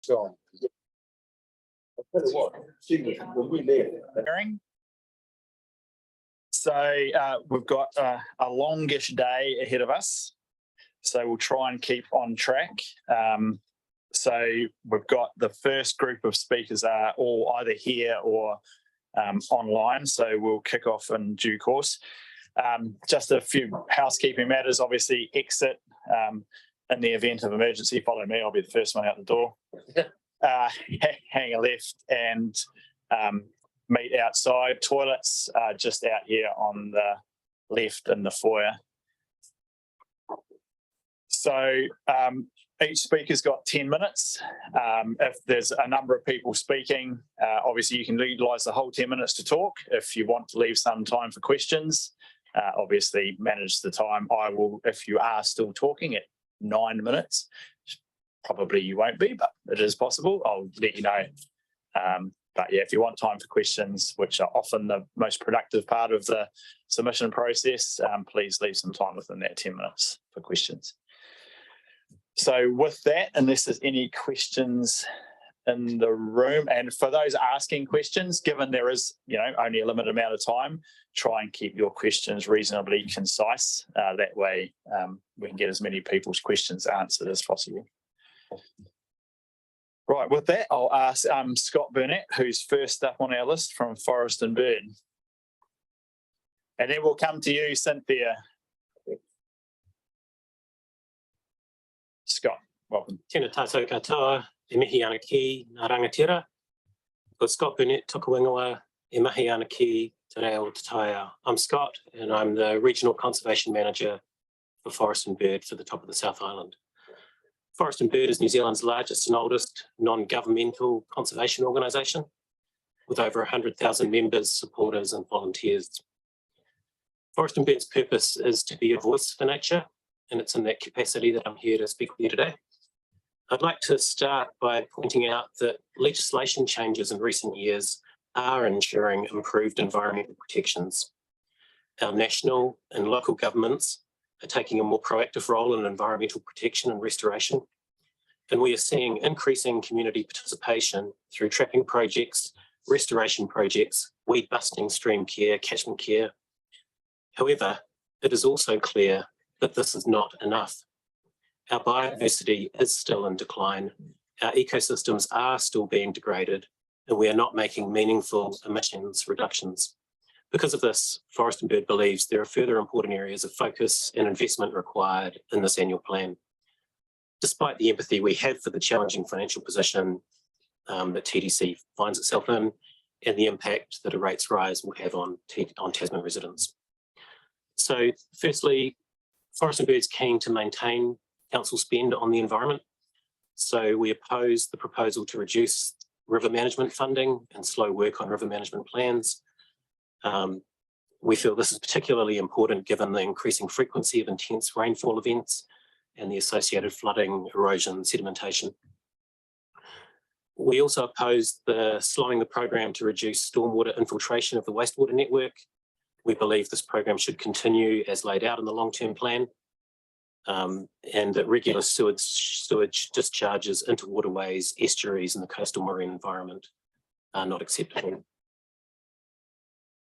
So, I'll tell you what, when we left. So we've got a longish day ahead of us. So we'll try and keep on track. So we've got the first group of speakers are all either here or online. So we'll kick off in due course. Just a few housekeeping matters. Obviously, exit in the event of emergency. Follow me. I'll be the first one out the door. Hang a left and meet outside. Toilets are just out here on the left in the foyer. So each speaker's got 10 minutes. If there's a number of people speaking, obviously you can utilise the whole 10 minutes to talk. If you want to leave some time for questions, obviously manage the time. I will, if you are still talking at 9 minutes, probably you won't be, but it is possible. I'll let you know. But yeah, if you want time for questions, which are often the most productive part of the submission process, please leave some time within that 10 minutes for questions. So with that, unless there's any questions in the room, and for those asking questions, given there is only a limited amount of time, try and keep your questions reasonably concise. That way we can get as many people's questions answered as possible. Right, with that, I'll ask Scott Burnett, who's first up on our list from Forest and Bird. And then we'll come to you, Cynthia. Scott, welcome. Tēnā tātou katoa, e mihi ana ki ngā rangatira. Ko Scott Burnett, toka wingoa, e mihi ana ki te reo te taia. I'm Scott, and I'm the Regional Conservation Manager for Forest and Bird for the top of the South Island. Forest and Bird is New Zealand's largest and oldest non-governmental conservation organisation, with over 100,000 members, supporters and volunteers. Forest and Bird's purpose is to be a voice for nature, and it's in that capacity that I'm here to speak with you today. I'd like to start by pointing out that legislation changes in recent years are ensuring improved environmental protections. Our national and local governments are taking a more proactive role in environmental protection and restoration. And we are seeing increasing community participation through trapping projects, restoration projects, weed busting, stream care, catchment care. However, it is also clear that this is not enough. Our biodiversity is still in decline. Our ecosystems are still being degraded, and we are not making meaningful emissions reductions. Because of this, Forest and Bird believes there are further important areas of focus and investment required in this annual plan. Despite the empathy we have for the challenging financial position that TDC finds itself in and the impact that a rates rise will have on Tasman residents. So firstly, Forest and Bird is keen to maintain council spend on the environment. So we oppose the proposal to reduce river management funding and slow work on river management plans. We feel this is particularly important given the increasing frequency of intense rainfall events and the associated flooding, erosion, sedimentation. We also oppose slowing the program to reduce stormwater infiltration of the wastewater network. We believe this program should continue as laid out in the long-term plan, and that regular sewage discharges into waterways, estuaries and the coastal marine environment are not acceptable.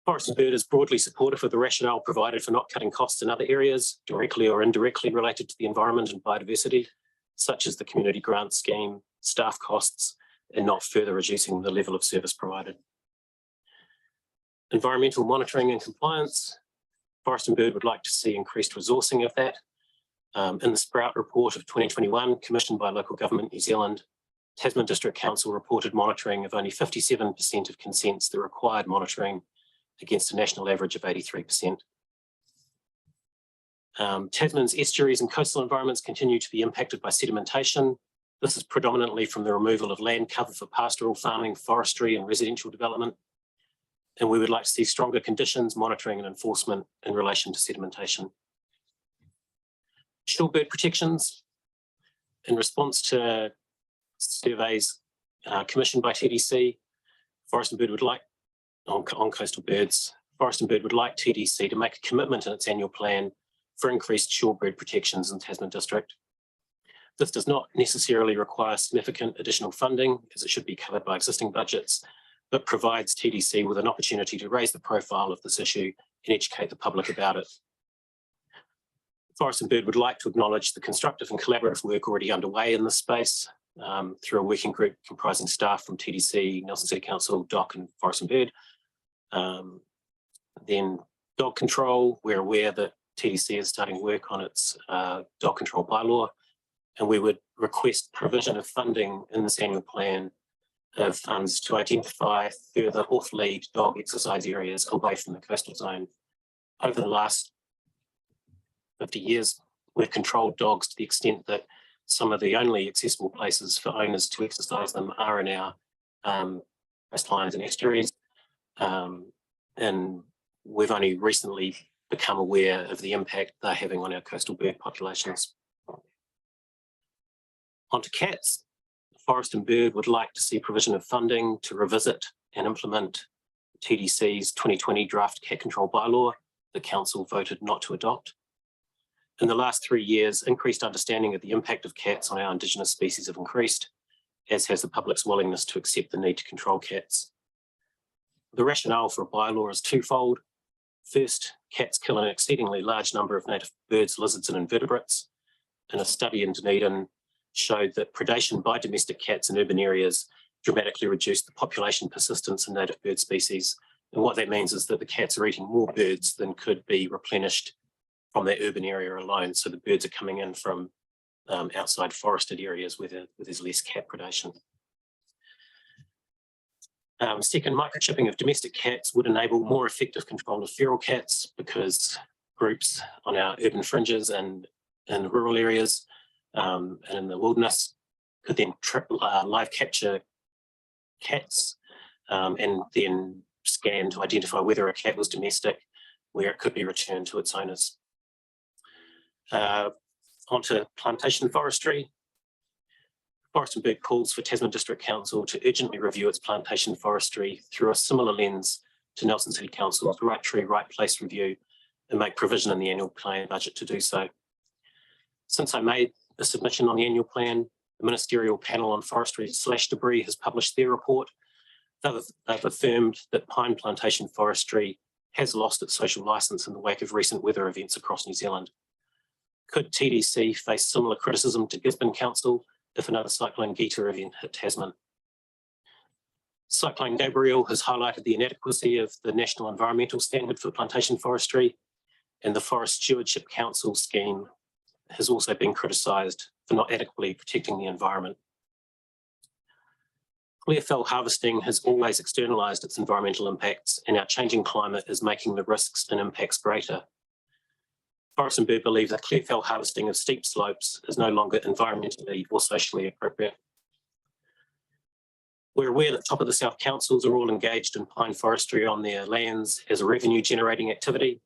Forest and Bird is broadly supportive of the rationale provided for not cutting costs in other areas, directly or indirectly related to the environment and biodiversity, such as the community grant scheme, staff costs, and not further reducing the level of service provided. Environmental monitoring and compliance. Forest and Bird would like to see increased resourcing of that. In the Sprout report of 2021, commissioned by Local Government New Zealand, Tasman District Council reported monitoring of only 57% of consents that required monitoring against a national average of 83%. Tasman's estuaries and coastal environments continue to be impacted by sedimentation. This is predominantly from the removal of land cover for pastoral farming, forestry and residential development. And we would like to see stronger conditions, monitoring and enforcement in relation to sedimentation. Shorebird protections. In response to surveys commissioned by TDC, Forest and Bird would like, on coastal birds, Forest and Bird would like TDC to make a commitment in its annual plan for increased shorebird protections in Tasman District. This does not necessarily require significant additional funding, as it should be covered by existing budgets, but provides TDC with an opportunity to raise the profile of this issue and educate the public about it. Forest and Bird would like to acknowledge the constructive and collaborative work already underway in this space through a working group comprising staff from TDC, Nelson City Council, DOC and Forest and Bird. Then dog control, we're aware that TDC is starting work on its dog control bylaw, and we would request provision of funding in this annual plan of funds to identify further off-lead dog exercise areas away from the coastal zone. Over the last 50 years, we've controlled dogs to the extent that some of the only accessible places for owners to exercise them are in our coastlines and estuaries. And we've only recently become aware of the impact they're having on our coastal bird populations. Onto cats. Forest and Bird would like to see provision of funding to revisit and implement TDC's 2020 draft cat control bylaw the council voted not to adopt. In the last 3 years, increased understanding of the impact of cats on our Indigenous species have increased, as has the public's willingness to accept the need to control cats. The rationale for a bylaw is twofold. First, cats kill an exceedingly large number of native birds, lizards, and invertebrates. And a study in Dunedin showed that predation by domestic cats in urban areas dramatically reduced the population persistence in native bird species. And what that means is that the cats are eating more birds than could be replenished from that urban area alone. So the birds are coming in from outside forested areas where there's less cat predation. Second, microchipping of domestic cats would enable more effective control of feral cats, because groups on our urban fringes and in rural areas and in the wilderness could then live capture cats and then scan to identify whether a cat was domestic, where it could be returned to its owners. Onto plantation forestry. Forest and Bird calls for Tasman District Council to urgently review its plantation forestry through a similar lens to Nelson City Council's Right Tree, Right Place review, and make provision in the annual plan budget to do so. Since I made the submission on the annual plan, the Ministerial Panel on Forestry / Debris has published their report. They've affirmed that pine plantation forestry has lost its social licence in the wake of recent weather events across New Zealand. Could TDC face similar criticism to Gisborne Council if another Cyclone Gita event hit Tasman? Cyclone Gabrielle has highlighted the inadequacy of the National Environmental Standard for plantation forestry, and the Forest Stewardship Council scheme has also been criticised for not adequately protecting the environment. Clear fell harvesting has always externalised its environmental impacts, and our changing climate is making the risks and impacts greater. Forest and Bird believe that clear fell harvesting of steep slopes is no longer environmentally or socially appropriate. We're aware that Top of the South councils are all engaged in pine forestry on their lands as a revenue generating activity.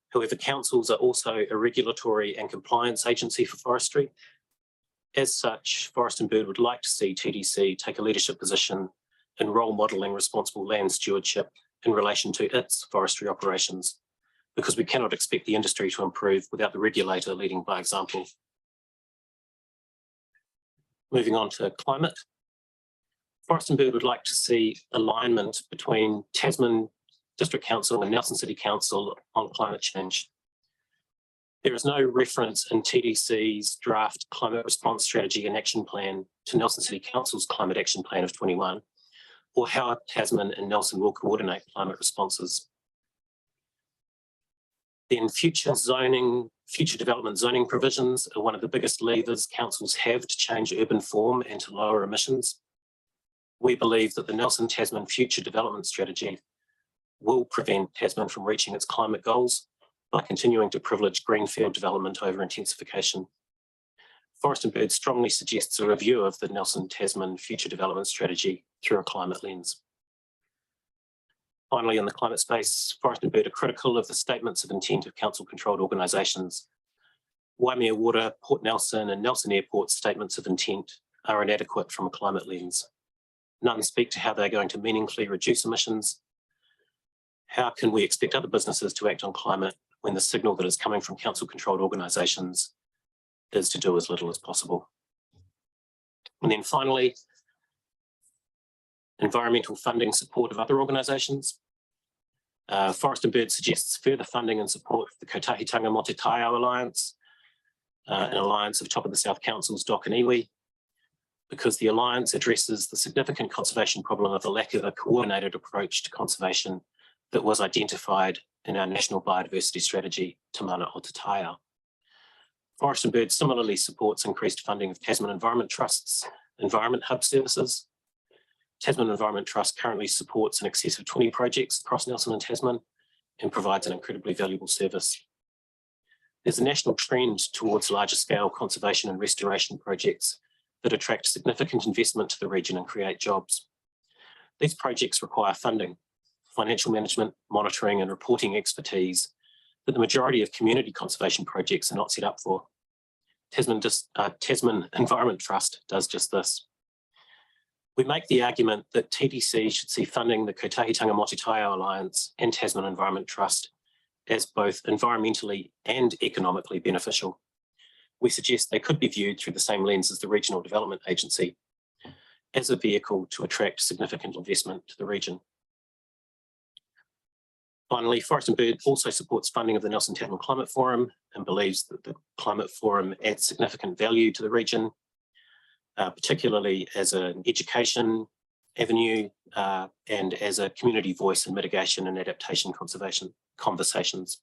However, councils are also a regulatory and compliance agency for forestry. As such, Forest and Bird would like to see TDC take a leadership position in role modelling responsible land stewardship in relation to its forestry operations, because we cannot expect the industry to improve without the regulator leading by example. Moving on to climate. Forest and Bird would like to see alignment between Tasman District Council and Nelson City Council on climate change. There is no reference in TDC's draft climate response strategy and action plan to Nelson City Council's climate action plan of 21, or how Tasman and Nelson will coordinate climate responses. Then future development zoning provisions are one of the biggest levers councils have to change urban form and to lower emissions. We believe that the Nelson Tasman Future Development Strategy will prevent Tasman from reaching its climate goals by continuing to privilege greenfield development over intensification. Forest and Bird strongly suggests a review of the Nelson Tasman Future Development Strategy through a climate lens. Finally, in the climate space, Forest and Bird are critical of the statements of intent of council-controlled organisations. Waimea Water, Port Nelson and Nelson Airport's statements of intent are inadequate from a climate lens. None speak to how they're going to meaningfully reduce emissions. How can we expect other businesses to act on climate when the signal that is coming from council-controlled organisations is to do as little as possible. And then finally, environmental funding support of other organisations. Forest and Bird suggests further funding and support for the Kotahitanga Mote Taio Alliance, an alliance of Top of the South Council's DOC and iwi, because the alliance addresses the significant conservation problem of the lack of a coordinated approach to conservation that was identified in our National Biodiversity Strategy, Te Mana o Te Taio. Forest and Bird similarly supports increased funding of Tasman Environment Trust's Environment Hub services. Tasman Environment Trust currently supports in excess of 20 projects across Nelson and Tasman and provides an incredibly valuable service. There's a national trend towards larger scale conservation and restoration projects that attract significant investment to the region and create jobs. These projects require funding, financial management, monitoring and reporting expertise that the majority of community conservation projects are not set up for. Tasman Environment Trust does just this. We make the argument that TDC should see funding the Kotahitanga Mote Taio Alliance and Tasman Environment Trust as both environmentally and economically beneficial. We suggest they could be viewed through the same lens as the Regional Development Agency, as a vehicle to attract significant investment to the region. Finally, Forest and Bird also supports funding of the Nelson Tasman Climate Forum and believes that the Climate Forum adds significant value to the region, particularly as an education avenue and as a community voice in mitigation and adaptation conservation conversations.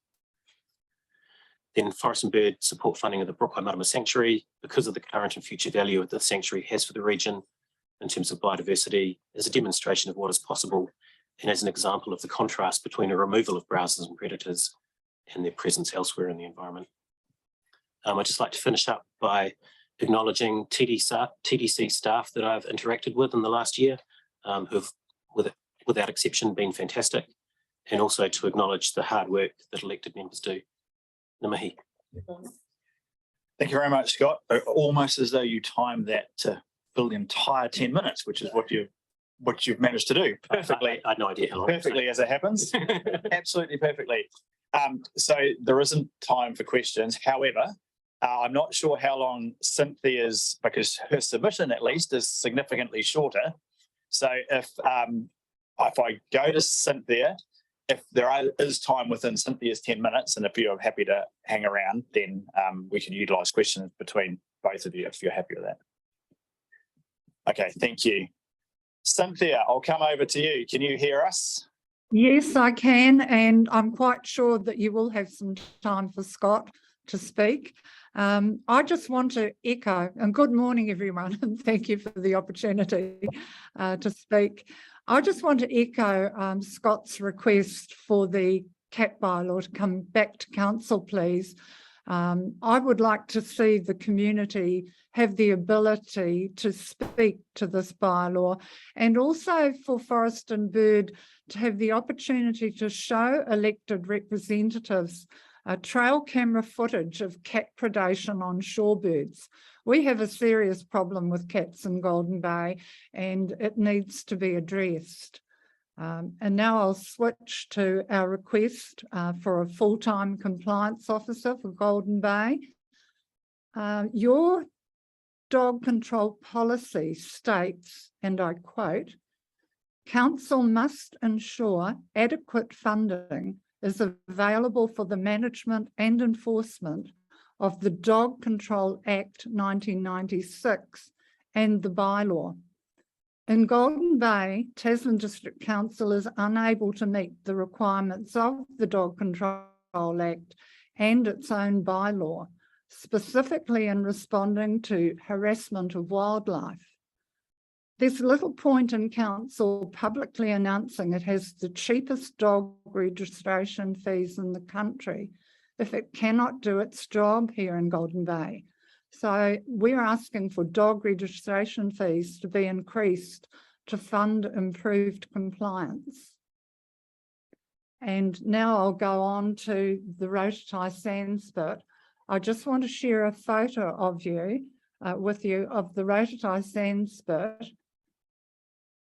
Then Forest and Bird support funding of the Brooke Waimarama Sanctuary because of the current and future value that the sanctuary has for the region in terms of biodiversity, as a demonstration of what is possible and as an example of the contrast between a removal of browsers and predators and their presence elsewhere in the environment. I'd just like to finish up by acknowledging TDC staff that I've interacted with in the last year, who've without exception been fantastic, and also to acknowledge the hard work that elected members do. Ngā mihi. Thank you very much, Scott. Almost as though you timed that to fill the entire 10 minutes, which is what you've managed to do perfectly. I had no idea how long. Perfectly as it happens. Absolutely perfectly. So there isn't time for questions. However, I'm not sure how long Cynthia's, because her submission at least is significantly shorter. So if I go to Cynthia, if there is time within Cynthia's 10 minutes, and if you're happy to hang around, then we can utilise questions between both of you if you're happy with that. Okay, thank you. Cynthia, I'll come over to you. Can you hear us? Yes, I can, and I'm quite sure that you will have some time for Scott to speak. I just want to echo, and good morning everyone, and thank you for the opportunity to speak. I just want to echo Scott's request for the CAT bylaw to come back to council, please. I would like to see the community have the ability to speak to this bylaw, and also for Forest and Bird to have the opportunity to show elected representatives trail camera footage of cat predation on shorebirds. We have a serious problem with cats in Golden Bay and it needs to be addressed. And now I'll switch to our request for a full-time compliance officer for Golden Bay. Your dog control policy states, and I quote, "Council must ensure adequate funding is available for the management and enforcement of the Dog Control Act 1996 and the bylaw. In Golden Bay, Tasman District Council is unable to meet the requirements of the Dog Control Act and its own bylaw, specifically in responding to harassment of wildlife. There's little point in council publicly announcing it has the cheapest dog registration fees in the country if it cannot do its job here in Golden Bay. So we're asking for dog registration fees to be increased to fund improved compliance. And now I'll go on to the Rototai Sandspit. I just want to share a photo of you with you of the Rototai Sandspit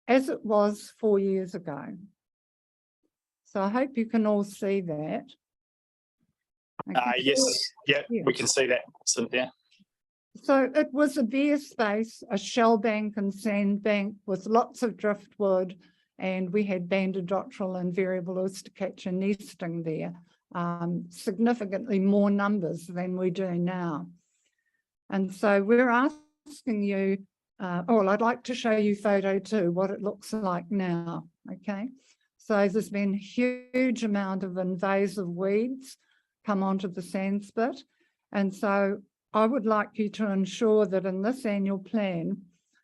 as it was 4 years ago. So I hope you can all see that. Yes, yeah, we can see that, Cynthia. So it was a bare space, a shell bank and sand bank with lots of driftwood, and we had banded dotterel and variable oystercatcher nesting there, significantly more numbers than we do now. And so we're asking you, well, I'd like to show you photo 2, what it looks like now, okay? So there's been a huge amount of invasive weeds come onto the sand spit. And so I would like you to ensure that in this annual plan,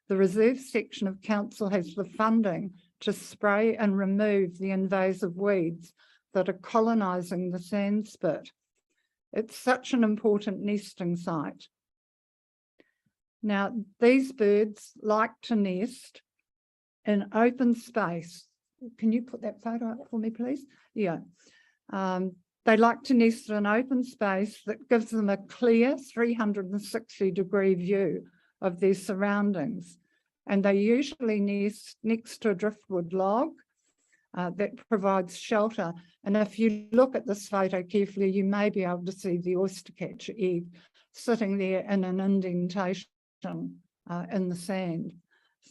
the reserve section of council has the funding to spray and remove the invasive weeds that are colonising the sand spit. It's such an important nesting site. Now, these birds like to nest in open space. Can you put that photo up for me, please? Yeah. They like to nest in open space that gives them a clear 360-degree view of their surroundings. And they usually nest next to a driftwood log that provides shelter. And if you look at this photo carefully, you may be able to see the oystercatcher egg sitting there in an indentation in the sand.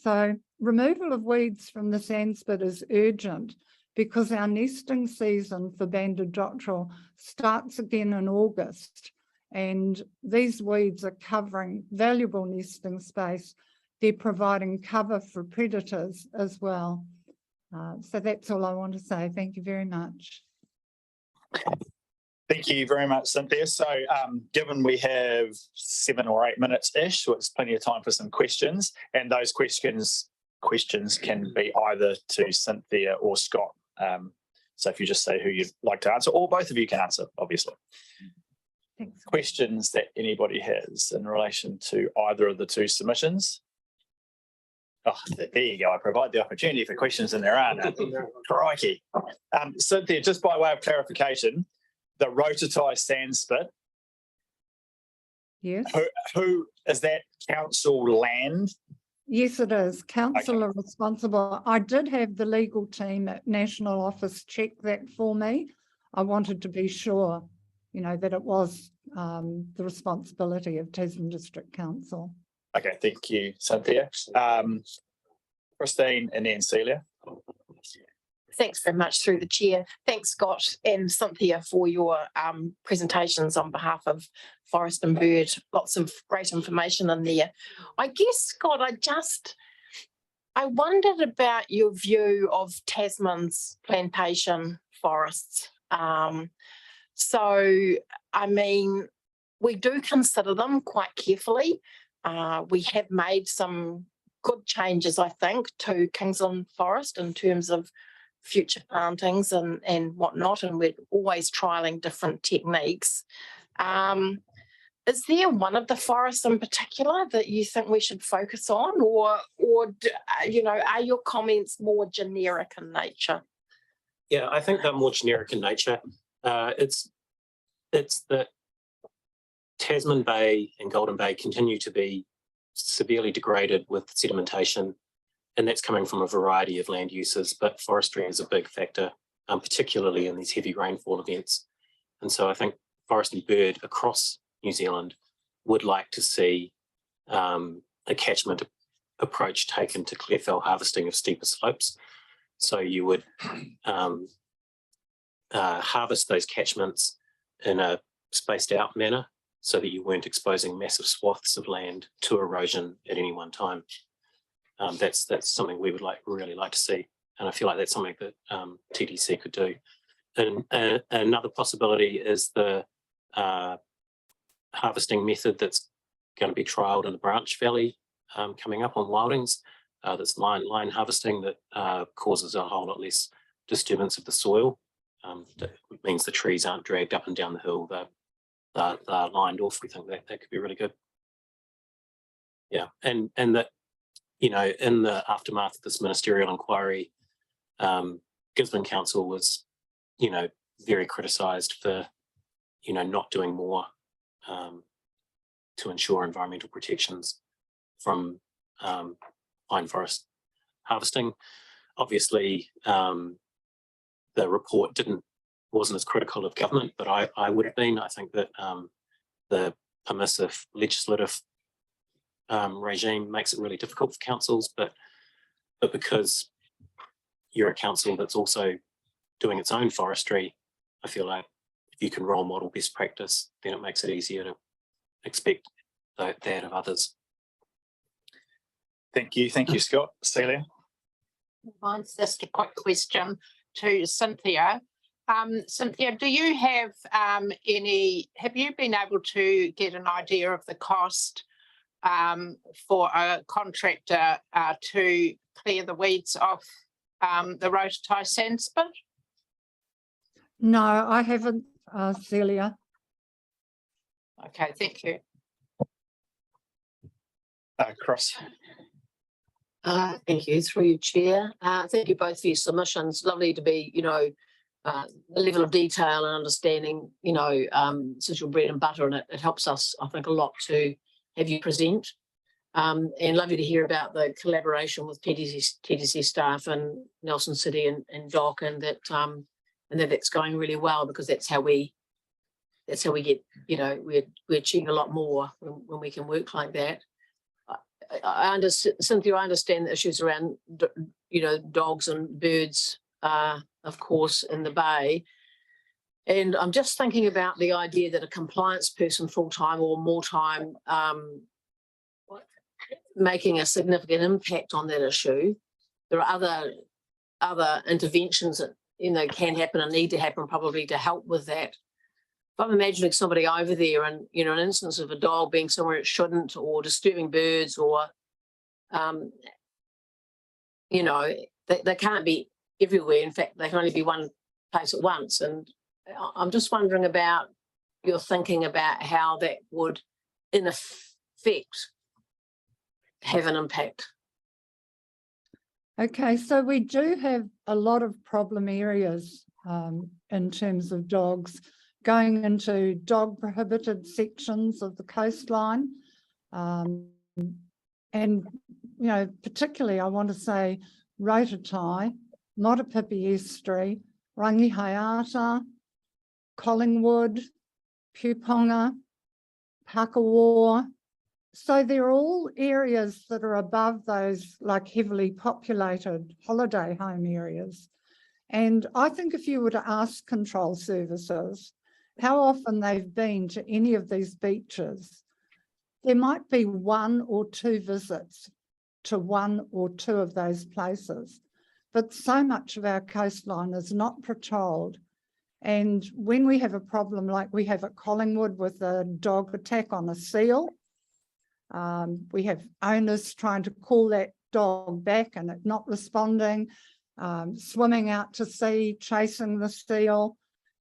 So removal of weeds from the sand spit is urgent because our nesting season for banded dotterel starts again in August, and these weeds are covering valuable nesting space. They're providing cover for predators as well. So that's all I want to say. Thank you very much. Thank you very much, Cynthia. So given we have 7 or 8 minutes-ish, so it's plenty of time for some questions, and those questions can be either to Cynthia or Scott. So if you just say who you'd like to answer, or both of you can answer, obviously. Thanks. Questions that anybody has in relation to either of the 2 submissions? Oh, there you go. I provide the opportunity for questions and there are none. Crikey. Cynthia, just by way of clarification, the Rototai sand spit, Yes. who is that council land? Yes, it is. Council are responsible. I did have the legal team at National Office check that for me. I wanted to be sure, you know, that it was the responsibility of Tasman District Council. Okay, thank you, Cynthia. Christine and then Celia. Thanks very much through the chair. Thanks, Scott and Cynthia, for your presentations on behalf of Forest and Bird. Lots of great information in there. I guess, Scott, I wondered about your view of Tasman's plantation forests. So, I mean, we do consider them quite carefully. We have made some good changes, I think, to Kingsland Forest in terms of future plantings and whatnot, and we're always trialling different techniques. Is there one of the forests in particular that you think we should focus on, or you know, are your comments more generic in nature? Yeah, I think they're more generic in nature. It's that Tasman Bay and Golden Bay continue to be severely degraded with sedimentation, and that's coming from a variety of land uses, but forestry is a big factor, particularly in these heavy rainfall events. And so I think Forest and Bird across New Zealand would like to see a catchment approach taken to clear fell harvesting of steeper slopes. So you would harvest those catchments in a spaced out manner so that you weren't exposing massive swaths of land to erosion at any one time. That's something we would really like to see, and I feel like that's something that TDC could do. And another possibility is the harvesting method that's going to be trialled in the Branch Valley coming up on Wildings. That's line harvesting that causes a whole lot less disturbance of the soil. That means the trees aren't dragged up and down the hill. They're lined off. We think that could be really good. Yeah, and that, you know, in the aftermath of this ministerial inquiry, Gisborne Council was, you know, very criticised for, you know, not doing more to ensure environmental protections from pine forest harvesting. Obviously, the report wasn't as critical of government, but I would have been. I think that the permissive legislative regime makes it really difficult for councils, but because you're a council that's also doing its own forestry, I feel like if you can role model best practice, then it makes it easier to expect that of others. Thank you, Scott. Celia? Mine's just a quick question to Cynthia. Cynthia, do you have have you been able to get an idea of the cost for a contractor to clear the weeds off the Rototai Sandspit? No, I haven't, Celia. Okay, thank you. Cross. Thank you, through you, Chair. Thank you both for your submissions. Lovely to be, the level of detail and understanding, since your bread and butter, and it helps us, I think, a lot to have you present. And lovely to hear about the collaboration with TDC staff and Nelson City and Dock, and that's going really well, because that's how we get, we achieve a lot more when we can work like that. Cynthia, I understand the issues around, dogs and birds, of course, in the bay. And I'm just thinking about the idea that a compliance person full-time or more time making a significant impact on that issue. There are other interventions that, can happen and need to happen probably to help with that. If I'm imagining somebody over there and, an instance of a dog being somewhere it shouldn't, or disturbing birds, or, they can't be everywhere. In fact, they can only be one place at once. And I'm just wondering about your thinking about how that would, in effect, have an impact. Okay, so we do have a lot of problem areas in terms of dogs going into dog prohibited sections of the coastline. And, particularly I want to say Rototai, Matapipi Estuary, Rangihaeata, Collingwood, Puponga, Pakawa. So they're all areas that are above those like heavily populated holiday home areas. And I think if you were to ask control services how often they've been to any of these beaches, there might be 1 or 2 visits to 1 or 2 of those places. But so much of our coastline is not patrolled. And when we have a problem like we have at Collingwood with a dog attack on a seal, we have owners trying to call that dog back and it not responding, swimming out to sea, chasing the seal.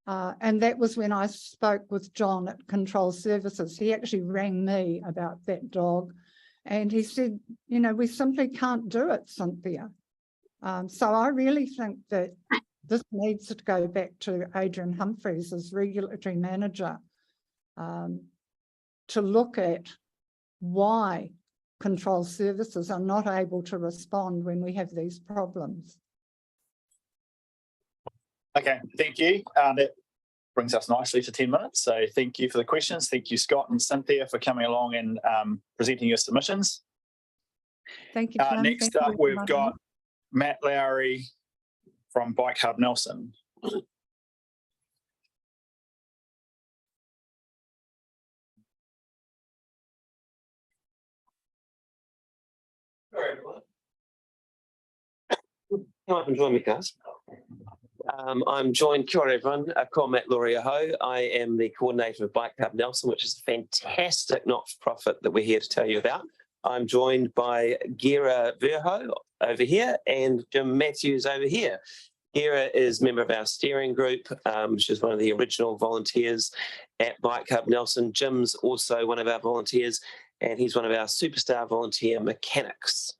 And that was when I spoke with John at Control Services. He actually rang me about that dog and he said, we simply can't do it, Cynthia. So I really think that this needs to go back to Adrian Humphreys as regulatory manager to look at why control services are not able to respond when we have these problems. Okay, thank you. That brings us nicely to 10 minutes. So thank you for the questions. Thank you, Scott and Cynthia, for coming along and presenting your submissions. Thank you, Tim. Next up, we've got Matt Lowry from Bike Hub Nelson. Come up and join me, guys. I'm joined, kia ora everyone, ko Matt Lowry aho. I am the coordinator of Bike Hub Nelson, which is a fantastic not-for-profit that we're here to tell you about. I'm joined by Gira Verho over here and Jim Matthews over here. Gira is a member of our steering group. She's one of the original volunteers at Bike Hub Nelson. Jim's also one of our volunteers and he's one of our superstar volunteer mechanics.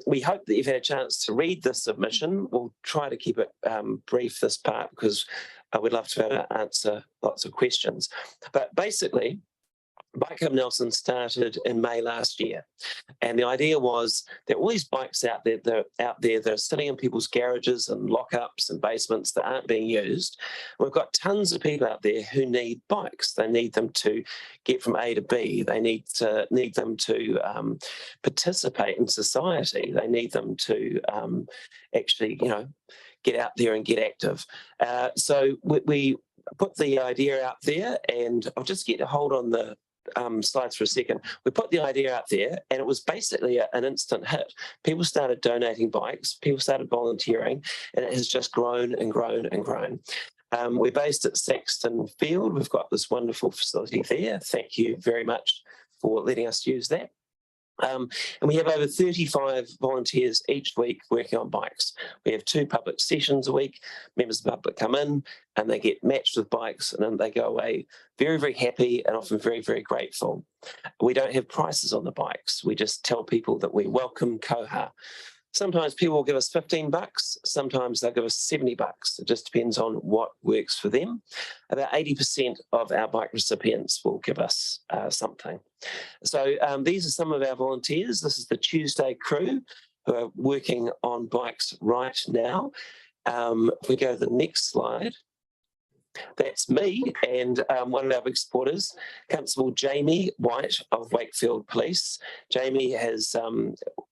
We hope that you've had a chance to read this submission. We'll try to keep it brief this part because we'd love to be able to answer lots of questions. But basically, Bike Hub Nelson started in May last year. And the idea was that all these bikes out there, they're sitting in people's garages and lockups and basements that aren't being used. We've got tons of people out there who need bikes. They need them to get from A to B. They need them to participate in society. They need them to actually, get out there and get active. So we put the idea out there, and I'll just get a hold on the slides for a second. We put the idea out there, and it was basically an instant hit. People started donating bikes, people started volunteering, and it has just grown and grown and grown. We're based at Saxton Field. We've got this wonderful facility there. Thank you very much for letting us use that. And we have over 35 volunteers each week working on bikes. We have 2 public sessions a week. Members of the public come in and they get matched with bikes, and then they go away very, very happy and often very, very grateful. We don't have prices on the bikes. We just tell people that we welcome Koha. Sometimes people will give us $15, sometimes they'll give us $70. It just depends on what works for them. About 80% of our bike recipients will give us something. So these are some of our volunteers. This is the Tuesday crew who are working on bikes right now. If we go to the next slide, that's me and one of our big supporters, Constable Jamie White of Wakefield Police. Jamie has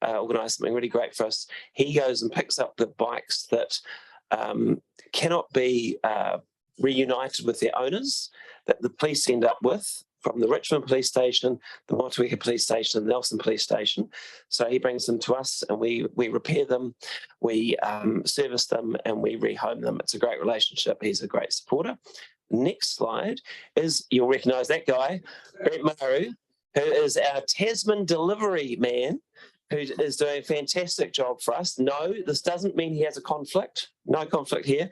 organised something really great for us. He goes and picks up the bikes that cannot be reunited with their owners, that the police end up with, from the Richmond Police Station, the Motueka Police Station, and the Nelson Police Station. So he brings them to us, and we repair them, we service them, and we rehome them. It's a great relationship. He's a great supporter. Next slide is, you'll recognise that guy, Brent Maru, who is our Tasman delivery man, who is doing a fantastic job for us. No, this doesn't mean he has a conflict. No conflict here.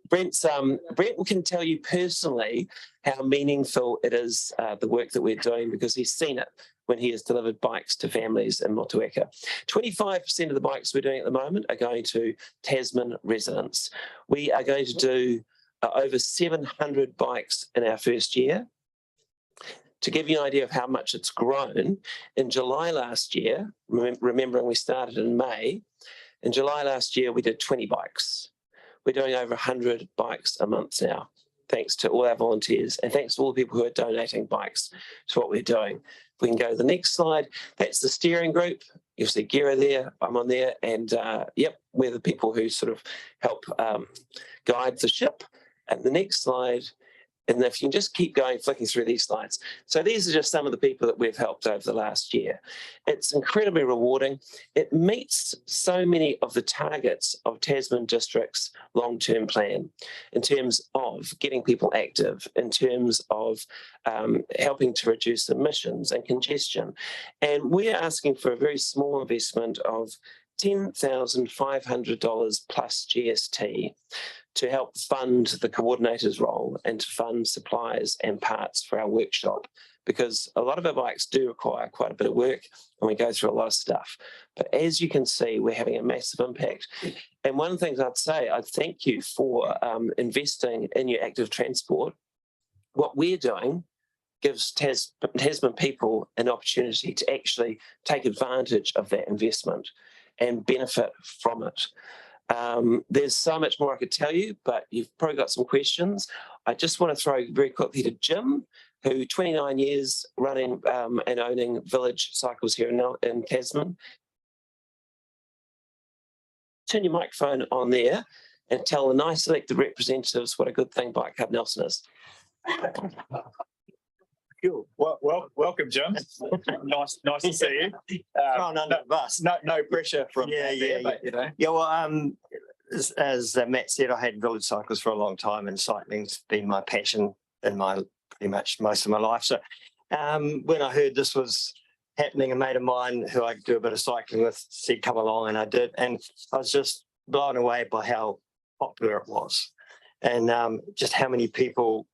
Brent can tell you personally how meaningful it is, the work that we're doing, because he's seen it when he has delivered bikes to families in Motueka. 25% of the bikes we're doing at the moment are going to Tasman residents. We are going to do over 700 bikes in our first year. To give you an idea of how much it's grown, in July last year, remembering we started in May, in July last year we did 20 bikes. We're doing over 100 bikes a month now, thanks to all our volunteers and thanks to all the people who are donating bikes to what we're doing. If we can go to the next slide, that's the steering group. You'll see Gera there, I'm on there, and yep, we're the people who sort of help guide the ship. And the next slide, and if you can just keep going, flicking through these slides. So these are just some of the people that we've helped over the last year. It's incredibly rewarding. It meets so many of the targets of Tasman District's long-term plan in terms of getting people active, in terms of helping to reduce emissions and congestion. And we're asking for a very small investment of $10,500 plus GST to help fund the coordinator's role and to fund supplies and parts for our workshop, because a lot of our bikes do require quite a bit of work and we go through a lot of stuff. But as you can see, we're having a massive impact. And one of the things I'd say, I'd thank you for investing in your active transport. What we're doing gives Tasman people an opportunity to actually take advantage of that investment and benefit from it. There's so much more I could tell you, but you've probably got some questions. I just want to throw very quickly to Jim, who 29 years running and owning Village Cycles here in Tasman. Turn your microphone on there and tell the nice elected representatives what a good thing Bike Hub Nelson is. Cool. Well, welcome, Jim. Nice to see you. Thrown under the bus. No pressure from But, you know. Yeah, well, as Matt said, I had Village Cycles for a long time, and cycling's been my passion in pretty much most of my life. So when I heard this was happening, a mate of mine who I do a bit of cycling with said come along, and I did, and I was just blown away by how popular it was, and just how many people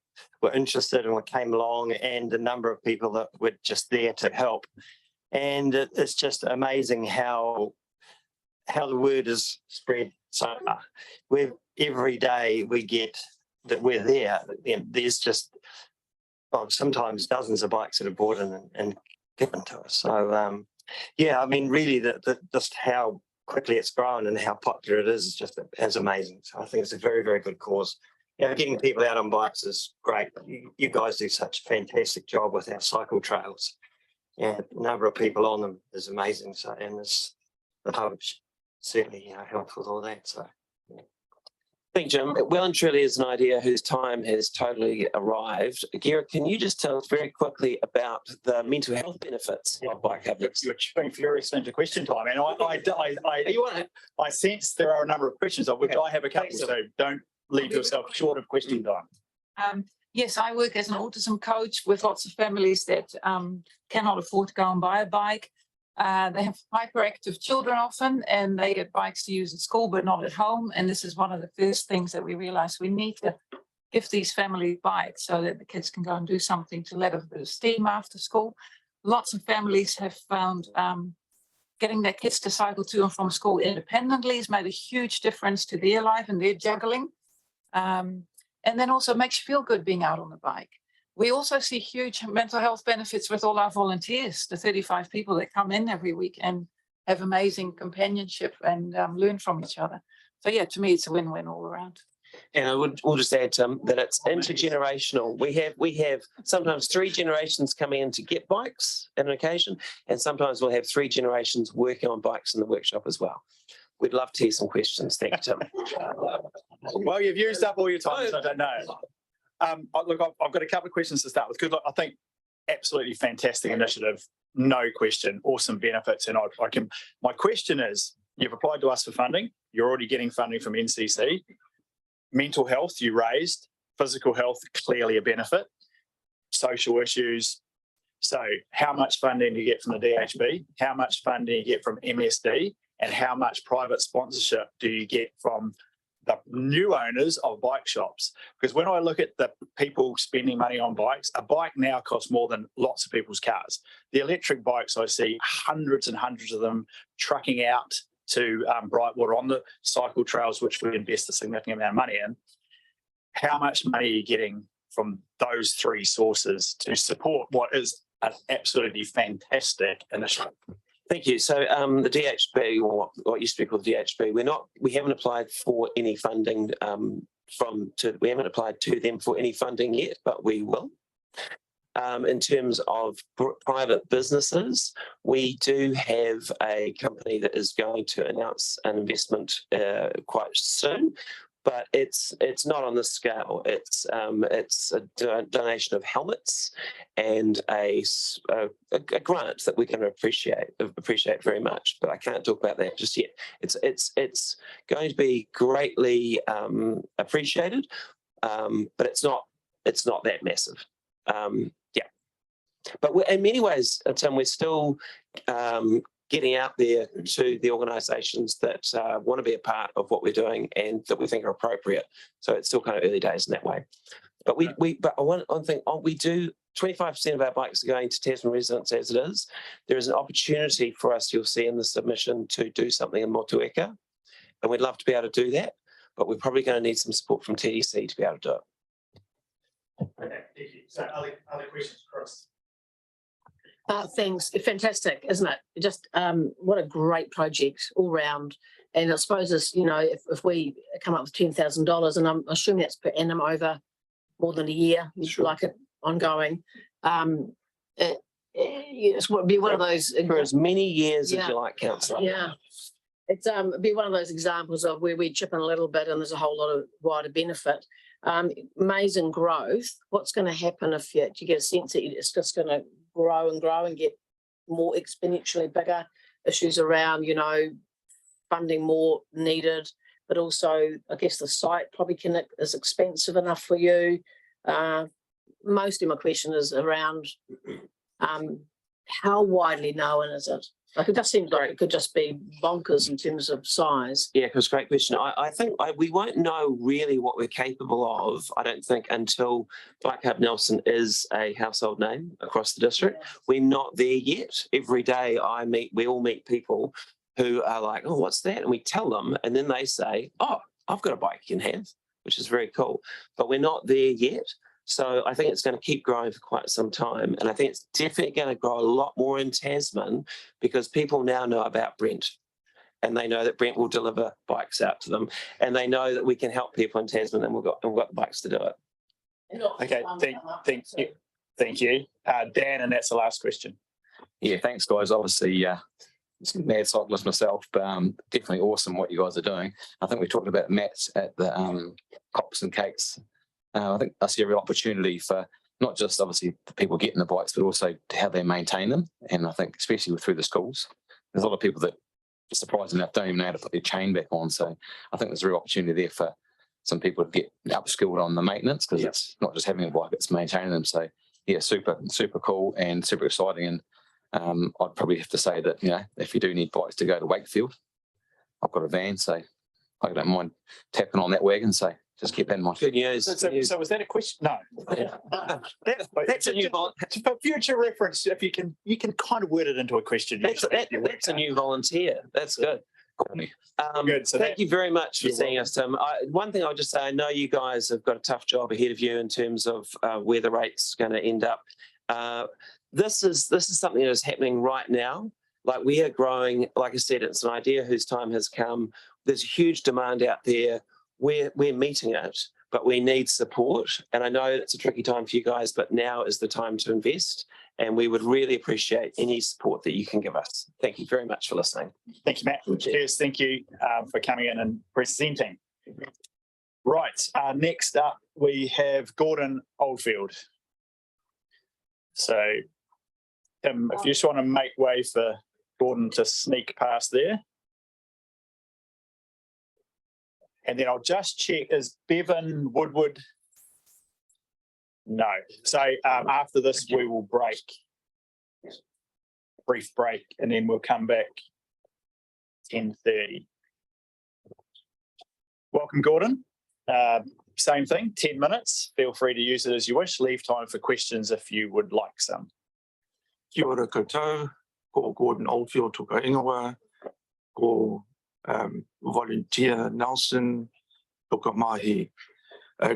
were interested and came along, and the number of people that were just there to help. And it's just amazing how the word is spread. So every day we get that we're there. There's just well, sometimes dozens of bikes that are brought in and given to us. So, yeah, I mean, really, just how quickly it's grown and how popular it is just amazing. So I think it's a very, very good cause. You know, getting people out on bikes is great. You guys do such a fantastic job with our cycle trails. Yeah, the number of people on them is amazing. So, and the hub certainly helps with all that. So, yeah. Thank you, Jim. Well and truly is an idea whose time has totally arrived. Gira, can you just tell us very quickly about the mental health benefits of bike habits? You're chewing furiously into question time, and I sense there are a number of questions of which I have a couple, so don't leave yourself short of question time. Yes, I work as an autism coach with lots of families that cannot afford to go and buy a bike. They have hyperactive children often, and they get bikes to use at school, but not at home. And this is one of the first things that we realize we need to give these families bikes so that the kids can go and do something to let off a bit of steam after school. Lots of families have found getting their kids to cycle to and from school independently has made a huge difference to their life and their juggling. And then also makes you feel good being out on the bike. We also see huge mental health benefits with all our volunteers, the 35 people that come in every week and have amazing companionship and learn from each other. So yeah, to me, it's a win-win all around. And we'll just add, Tim, that it's intergenerational. We have sometimes 3 generations coming in to get bikes on an occasion, and sometimes we'll have 3 generations working on bikes in the workshop as well. We'd love to hear some questions. Thank you, Tim. Well, you've used up all your time, so I don't know. Look, I've got a couple of questions to start with, because I think absolutely fantastic initiative, no question, awesome benefits. And my question is, you've applied to us for funding, you're already getting funding from NCC. Mental health you raised, physical health clearly a benefit, social issues. So how much funding do you get from the DHB? How much funding do you get from MSD? And how much private sponsorship do you get from the new owners of bike shops? Because when I look at the people spending money on bikes, a bike now costs more than lots of people's cars. The electric bikes, I see hundreds and hundreds of them trucking out to Brightwater on the cycle trails, which we invest a significant amount of money in. How much money are you getting from those 3 sources to support what is an absolutely fantastic initiative? Thank you. So the DHB, or what used to be called the DHB, we haven't applied for any funding we haven't applied to them for any funding yet, but we will. In terms of private businesses, we do have a company that is going to announce an investment quite soon, but it's not on this scale. It's a donation of helmets and a grant that we can appreciate very much, but I can't talk about that just yet. It's going to be greatly appreciated, but it's not that massive. But in many ways, Tim, we're still getting out there to the organisations that want to be a part of what we're doing and that we think are appropriate. So it's still kind of early days in that way. But one thing, we do 25% of our bikes are going to Tasman residents as it is. There is an opportunity for us, you'll see in the submission, to do something in Motueka, and we'd love to be able to do that. But we're probably going to need some support from TDC to be able to do it. Okay, thank you. So other questions, Chris? Thanks. Fantastic, isn't it? Just what a great project all round. And I suppose it's, if we come up with $10,000, and I'm assuming that's per annum over more than a year, Sure. like it ongoing. It would be one of those For as many years as Yeah. you like, Councillor. Yeah. It's be one of those examples of where we chip in a little bit and there's a whole lot of wider benefit. Amazing growth. What's going to happen if you get a sense that it's just going to grow and get more exponentially bigger? Issues around, funding more needed, but also I guess the site probably is expensive enough for you. Mostly my question is around how widely known is it? Like, it just seems like it could just be bonkers in terms of size. Yeah, because great question. I think we won't know really what we're capable of, I don't think, until Bike Hub Nelson is a household name across the district. Yeah. We're not there yet. Every day we all meet people who are like, oh, what's that? And we tell them, and then they say, oh, I've got a bike you can have, which is very cool. But we're not there yet. So I think it's going to keep growing for quite some time. And I think it's definitely going to grow a lot more in Tasman because people now know about Brent. And they know that Brent will deliver bikes out to them. And they know that we can help people in Tasman and we've got the bikes to do it. Okay, thank you. Thank you. Dan, and that's the last question. Yeah, thanks, guys. Obviously, it's a mad cyclist myself, but definitely awesome what you guys are doing. I think we talked about Matt's at the Cops and Cakes. I think I see a real opportunity for not just obviously the people getting the bikes, but also how they maintain them. And I think especially through the schools, there's a lot of people that, surprisingly enough, don't even know how to put their chain back on. So I think there's a real opportunity there for some people to get upskilled on the maintenance because it's not just having a bike, it's maintaining them. So yeah, super cool and super exciting. And I'd probably have to say that, you know, if you do need bikes to go to Wakefield, I've got a van, so I don't mind tapping on that wagon. So just keep that in mind. Good news. So was that a question? No. That's a new For future reference, if you can kind of word it into a question. that's a new volunteer. That's good. Good. So thank you very much for seeing us, Tim. One thing I'll just say, I know you guys have got a tough job ahead of you in terms of where the rate's going to end up. This is something that is happening right now. Like we are growing, like I said, it's an idea whose time has come. There's huge demand out there. We're meeting it, but we need support. And I know it's a tricky time for you guys, but now is the time to invest. And we would really appreciate any support that you can give us. Thank you very much for listening. Thank you, Matt. Cheers. Thank you for coming in and presenting. Right. Next up, we have Gordon Oldfield. So, if you just want to make way for Gordon to sneak past there. And then I'll just check, is Bevan Woodward? No. So after this, we will break. Brief break, and then we'll come back 10:30. Welcome, Gordon. Same thing, 10 minutes. Feel free to use it as you wish. Leave time for questions if you would like some. Kia ora koutou, ko Gordon Oldfield toka ingoa, ko Volunteer Nelson toka mahi.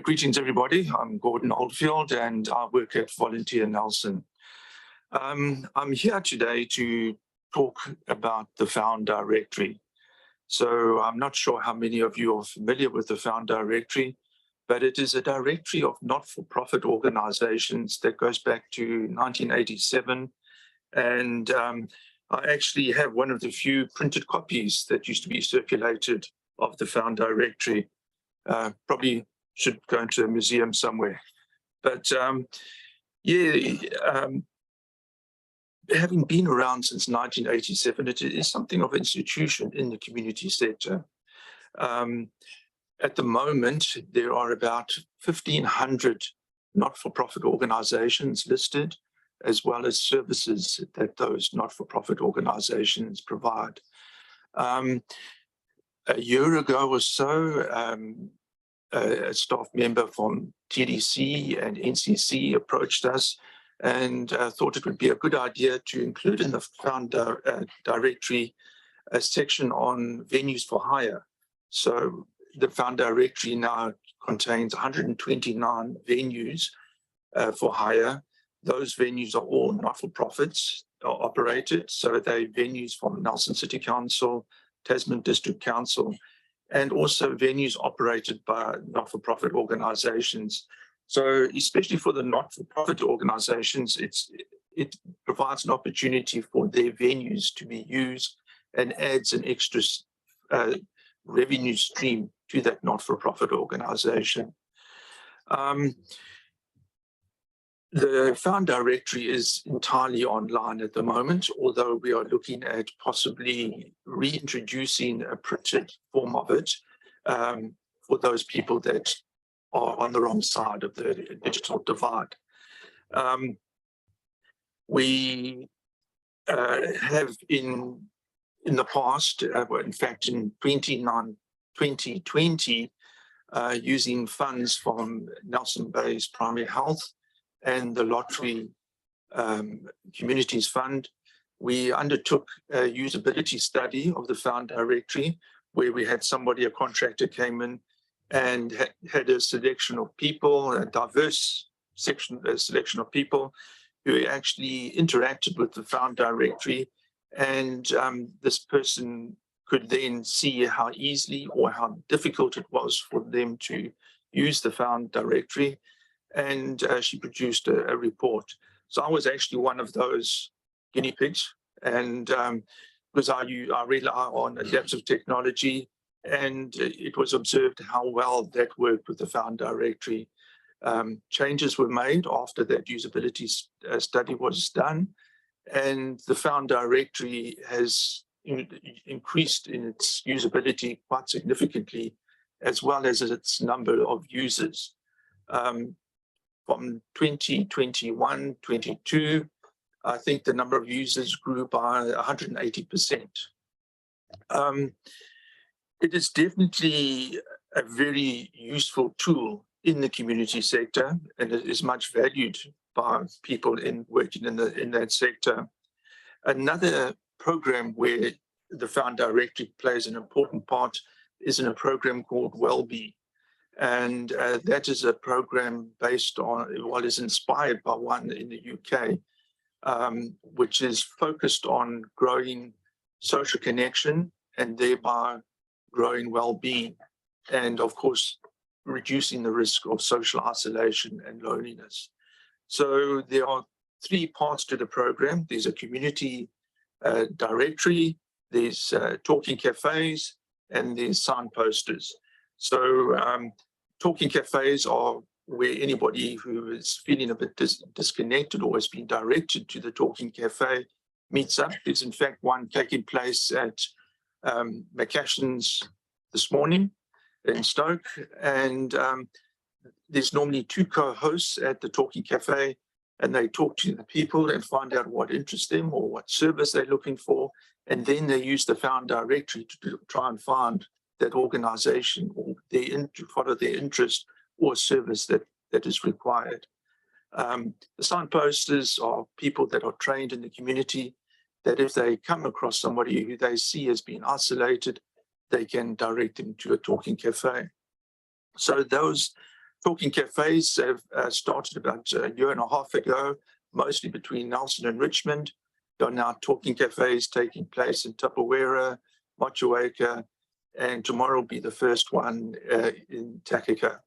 Greetings everybody, I'm Gordon Oldfield and I work at Volunteer Nelson. I'm here today to talk about the Found Directory. So I'm not sure how many of you are familiar with the Found Directory, but it is a directory of not-for-profit organizations that goes back to 1987. And I actually have one of the few printed copies that used to be circulated of the Found Directory. Probably should go into a museum somewhere. But having been around since 1987, it is something of an institution in the community sector. At the moment, there are about 1,500 not-for-profit organizations listed, as well as services that those not-for-profit organizations provide. A year ago or so, a staff member from TDC and NCC approached us and thought it would be a good idea to include in the Found Directory a section on venues for hire. So the Found Directory now contains 129 venues for hire. Those venues are all not-for-profits operated. So they're venues from Nelson City Council, Tasman District Council, and also venues operated by not-for-profit organizations. So especially for the not-for-profit organizations, it provides an opportunity for their venues to be used and adds an extra revenue stream to that not-for-profit organization. The Found Directory is entirely online at the moment, although we are looking at possibly reintroducing a printed form of it for those people that are on the wrong side of the digital divide. We have in the past, in fact, in 2020, using funds from Nelson Bay's Primary Health and the Lottery Communities Fund, we undertook a usability study of the Found Directory, where we had somebody, a contractor came in and had a selection of people, a diverse selection of people who actually interacted with the Found Directory, and this person could then see how easily or how difficult it was for them to use the Found Directory, and she produced a report. So I was actually one of those guinea pigs, and because I rely on adaptive technology, and it was observed how well that worked with the Found Directory. Changes were made after that usability study was done, and the Found Directory has increased in its usability quite significantly, as well as its number of users. From 2021, 22, I think the number of users grew by 180%. It is definitely a very useful tool in the community sector, and it is much valued by people working in that sector. Another program where the Found Directory plays an important part is in a program called Wellbe. And that is a program based on, well, is inspired by one in the UK, which is focused on growing social connection and thereby growing well-being, and of course, reducing the risk of social isolation and loneliness. So there are 3 parts to the program. There's a community directory, there's talking cafes, and there's signposters. So talking cafes are where anybody who is feeling a bit disconnected or has been directed to the talking cafe meets up. There's in fact one taking place at McCashin's this morning in Stoke, and there's normally 2 co-hosts at the talking cafe, and they talk to the people and find out what interests them or what service they're looking for, and then they use the Found Directory to try and find that organization or to follow their interest or service that is required. The signposters are people that are trained in the community, that if they come across somebody who they see as being isolated, they can direct them to a talking cafe. So those talking cafes have started about a year and a half ago, mostly between Nelson and Richmond. There are now talking cafes taking place in Tapawera, Motueka, and tomorrow will be the first one in Takaka.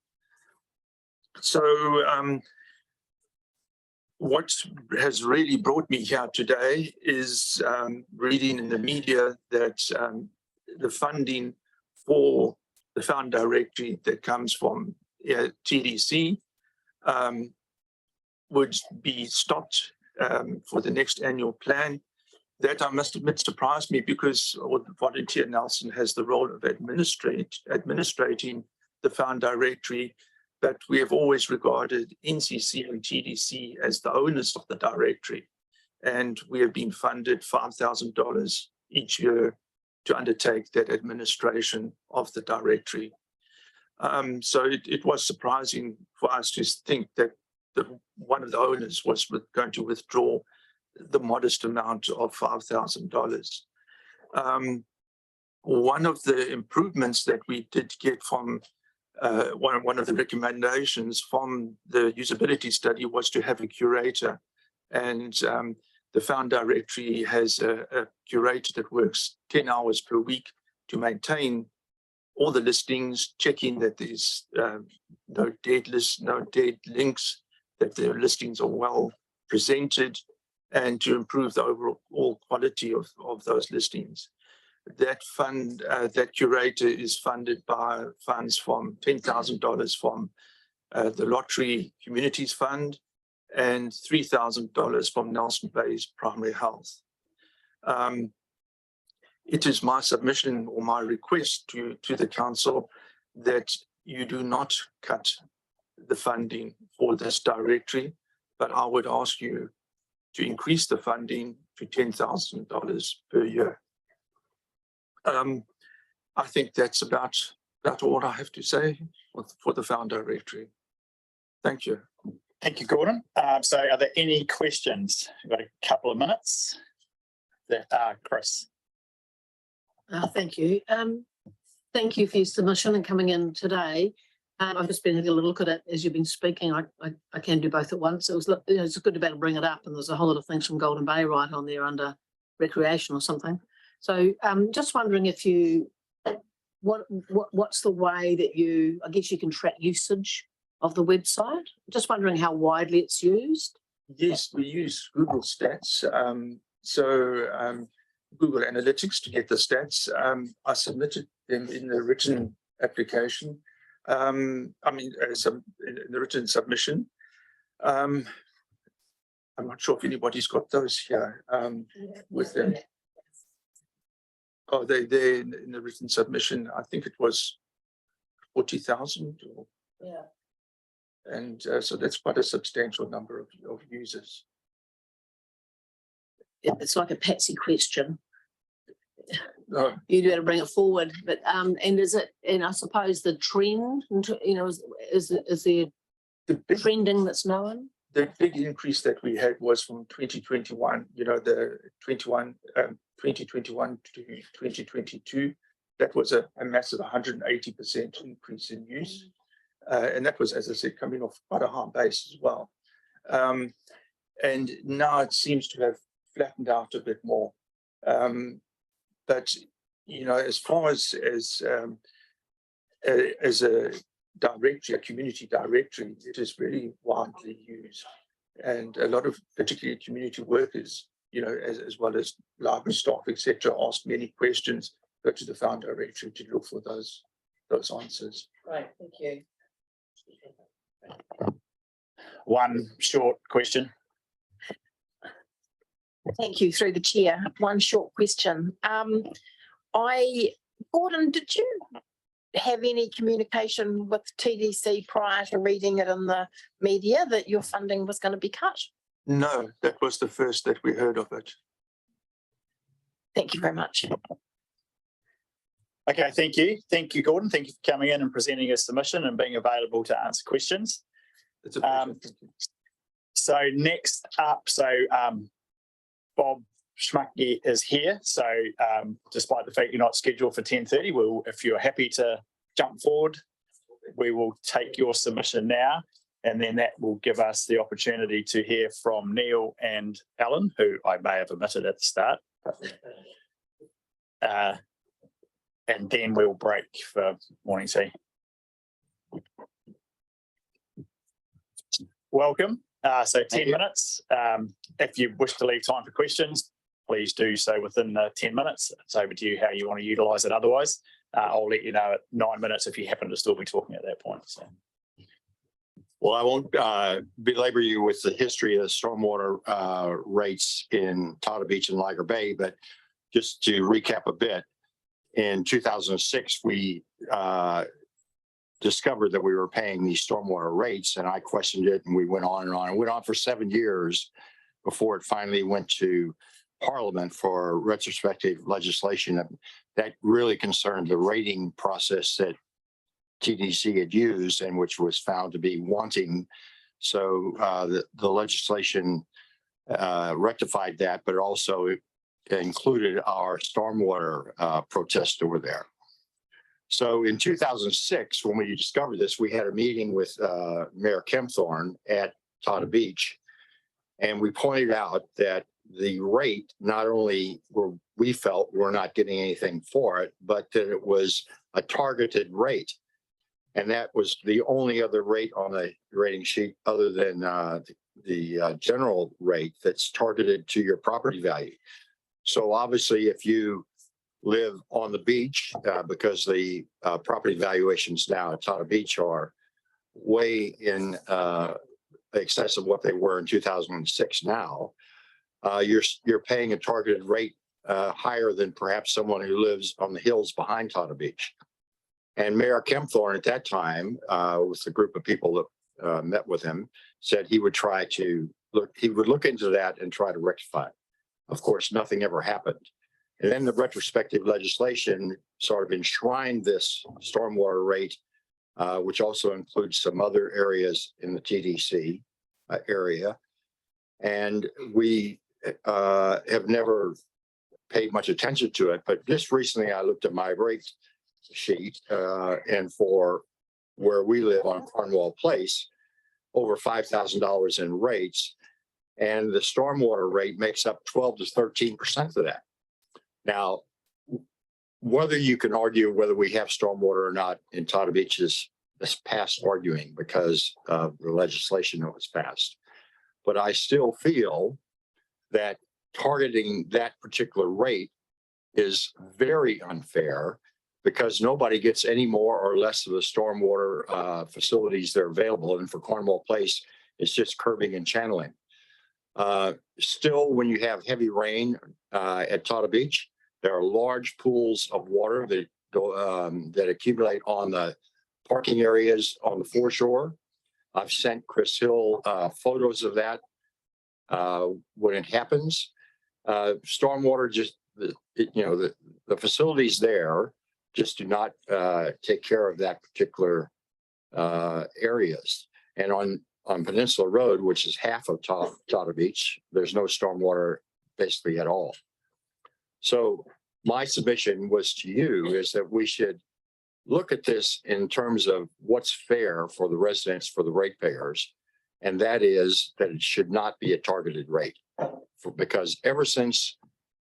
So what has really brought me here today is reading in the media that the funding for the Found Directory that comes from TDC would be stopped for the next annual plan. That, I must admit, surprised me, because Volunteer Nelson has the role of administrating the Found Directory, but we have always regarded NCC and TDC as the owners of the directory, and we have been funded $5,000 each year to undertake that administration of the directory. So it was surprising for us to think that one of the owners was going to withdraw the modest amount of $5,000. One of the improvements that we did get from one of the recommendations from the usability study was to have a curator, and the Found Directory has a curator that works 10 hours per week to maintain all the listings, checking that there's no dead lists, no dead links, that the listings are well presented, and to improve the overall quality of those listings. That fund, that curator is funded by funds from $10,000 from the Lottery Communities Fund and $3,000 from Nelson Bay's Primary Health. It is my submission or my request to the council that you do not cut the funding for this directory, but I would ask you to increase the funding to $10,000 per year. I think that's about all I have to say for the Found Directory. Thank you. Thank you, Gordon. So are there any questions? We've got a couple of minutes. Chris. Thank you. Thank you for your submission and coming in today. I've just been having a little look at it as you've been speaking. I can do both at once. It was, it's good to be able to bring it up, and there's a whole lot of things from Golden Bay right on there under recreation or something. So just wondering if you, what's the way that you, I guess you can track usage of the website? Just wondering how widely it's used. Yes, we use Google Stats. Google Analytics to get the stats. I submitted them in the written application. In the written submission. I'm not sure if anybody's got those here with them. Oh, they're in the written submission. I think it was 40,000. Yeah. And so that's quite a substantial number of users. It's like a patsy question. No, You do have to bring it forward, but and is it? And I suppose the trend, you know, is there the big trending that's known? the big increase that we had was from 2021, the 2021 to 2022. That was a massive 180% increase in use. And that was, as I said, coming off quite a high base as well. And now it seems to have flattened out a bit more. But, as far as a directory, a community directory, it is really widely used. And a lot of particularly community workers, as well as library staff, etc., ask many questions, go to the Found directory to look for those answers. Right, thank you. One short question. Thank you, through the chair. One short question. Gordon, did you have any communication with TDC prior to reading it in the media that your funding was going to be cut? No, that was the first that we heard of it. Thank you very much. Okay, thank you. Thank you, Gordon. Thank you for coming in and presenting your submission and being available to answer questions. It's a pleasure. Thank you. So next up, Bob Schmucke is here. So despite the fact you're not scheduled for 10:30, if you're happy to jump forward, we will take your submission now, and then that will give us the opportunity to hear from Neil and Alan, who I may have omitted at the start. And then we'll break for morning tea. Welcome. So 10 minutes. If you wish to leave time for questions, please do so within the 10 minutes. It's over to you how you want to utilise it otherwise. I'll let you know at 9 minutes if you happen to still be talking at that point. So. Well, I won't belabor you with the history of stormwater rates in Tata Beach and Liger Bay, but just to recap a bit, in 2006, we discovered that we were paying these stormwater rates, and I questioned it, and we went on and on. It went on for 7 years before it finally went to Parliament for retrospective legislation that really concerned the rating process that TDC had used and which was found to be wanting. So the legislation rectified that, but also included our stormwater protest over there. So in 2006, when we discovered this, we had a meeting with Mayor Kempthorne at Tata Beach, and we pointed out that the rate, not only we felt we're not getting anything for it, but that it was a targeted rate. And that was the only other rate on the rating sheet other than the general rate that's targeted to your property value. So obviously, if you live on the beach, because the property valuations now at Tata Beach are way in excess of what they were in 2006 now, you're paying a targeted rate higher than perhaps someone who lives on the hills behind Tata Beach. And Mayor Kempthorne at that time, with a group of people that met with him, said he would try to look into that and try to rectify it. Of course, nothing ever happened. And then the retrospective legislation sort of enshrined this stormwater rate, which also includes some other areas in the TDC area. And we have never paid much attention to it. But just recently, I looked at my rate sheet, and for where we live on Cornwall Place, over $5,000 in rates. And the stormwater rate makes up 12 to 13% of that. Now, whether you can argue whether we have stormwater or not in Tata Beach is past arguing because of the legislation that was passed. But I still feel that targeting that particular rate is very unfair because nobody gets any more or less of the stormwater facilities that are available. And for Cornwall Place, it's just curbing and channeling. Still, when you have heavy rain at Tata Beach, there are large pools of water that go that accumulate on the parking areas on the foreshore. I've sent Chris Hill photos of that when it happens. Stormwater just, the facilities there just do not take care of that particular areas. And on Peninsula Road, which is half of Tata Beach, there's no stormwater basically at all. So my submission was to you is that we should look at this in terms of what's fair for the residents, for the ratepayers. And that is that it should not be a targeted rate because ever since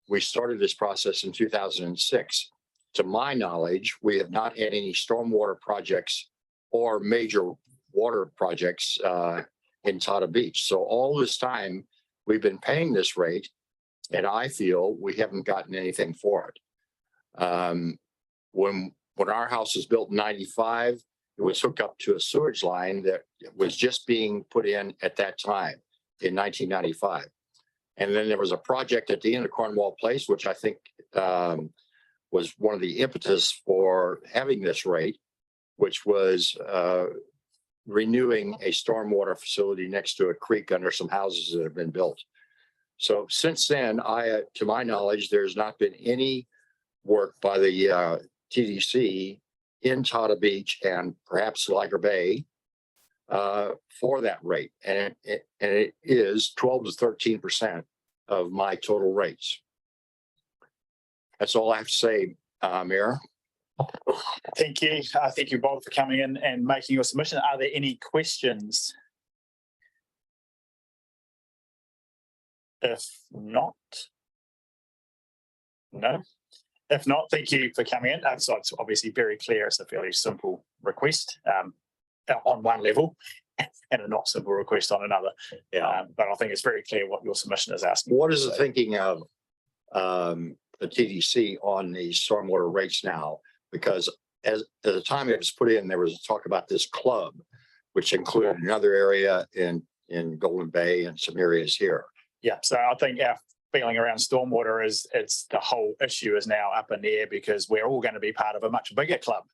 we started this process in 2006, to my knowledge, we have not had any stormwater projects or major water projects in Tata Beach. So all this time we've been paying this rate and I feel we haven't gotten anything for it. When our house was built in 95, it was hooked up to a sewage line that was just being put in at that time in 1995. And then there was a project at the end of Cornwall Place, which I think was one of the impetus for having this rate, which was renewing a stormwater facility next to a creek under some houses that have been built. So since then, to my knowledge, there's not been any work by the TDC in Tata Beach and perhaps Liger Bay for that rate. And it is 12 to 13% of my total rates. That's all I have to say, Mayor. Thank you. Thank you both for coming in and making your submission. Are there any questions? If not, no. If not, thank you for coming in. So it's obviously very clear. It's a fairly simple request on one level and a not simple request on another. Yeah. But I think it's very clear what your submission is asking. What is the thinking of the TDC on the stormwater rates now? Because at the time it was put in, there was talk about this club, which included another area in Golden Bay and some areas here. Yeah, so I think our feeling around stormwater is the whole issue is now up in the air because we're all going to be part of a much bigger club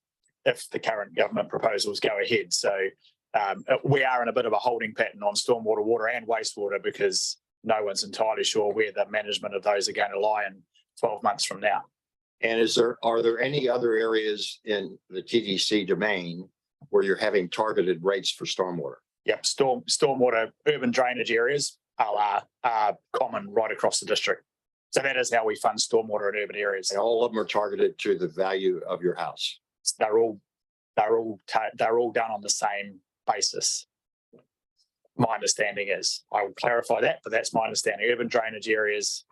if the current government proposals go ahead. So we are in a bit of a holding pattern on stormwater, water and wastewater because no one's entirely sure where the management of those are going to lie in 12 months from now. And are there any other areas in the TDC domain where you're having targeted rates for stormwater? Yep, stormwater, urban drainage areas are common right across the district. So that is how we fund stormwater in urban areas. And all of them are targeted to the value of your house. They're all done on the same basis. My understanding is, I will clarify that, but that's my understanding. Urban drainage areas,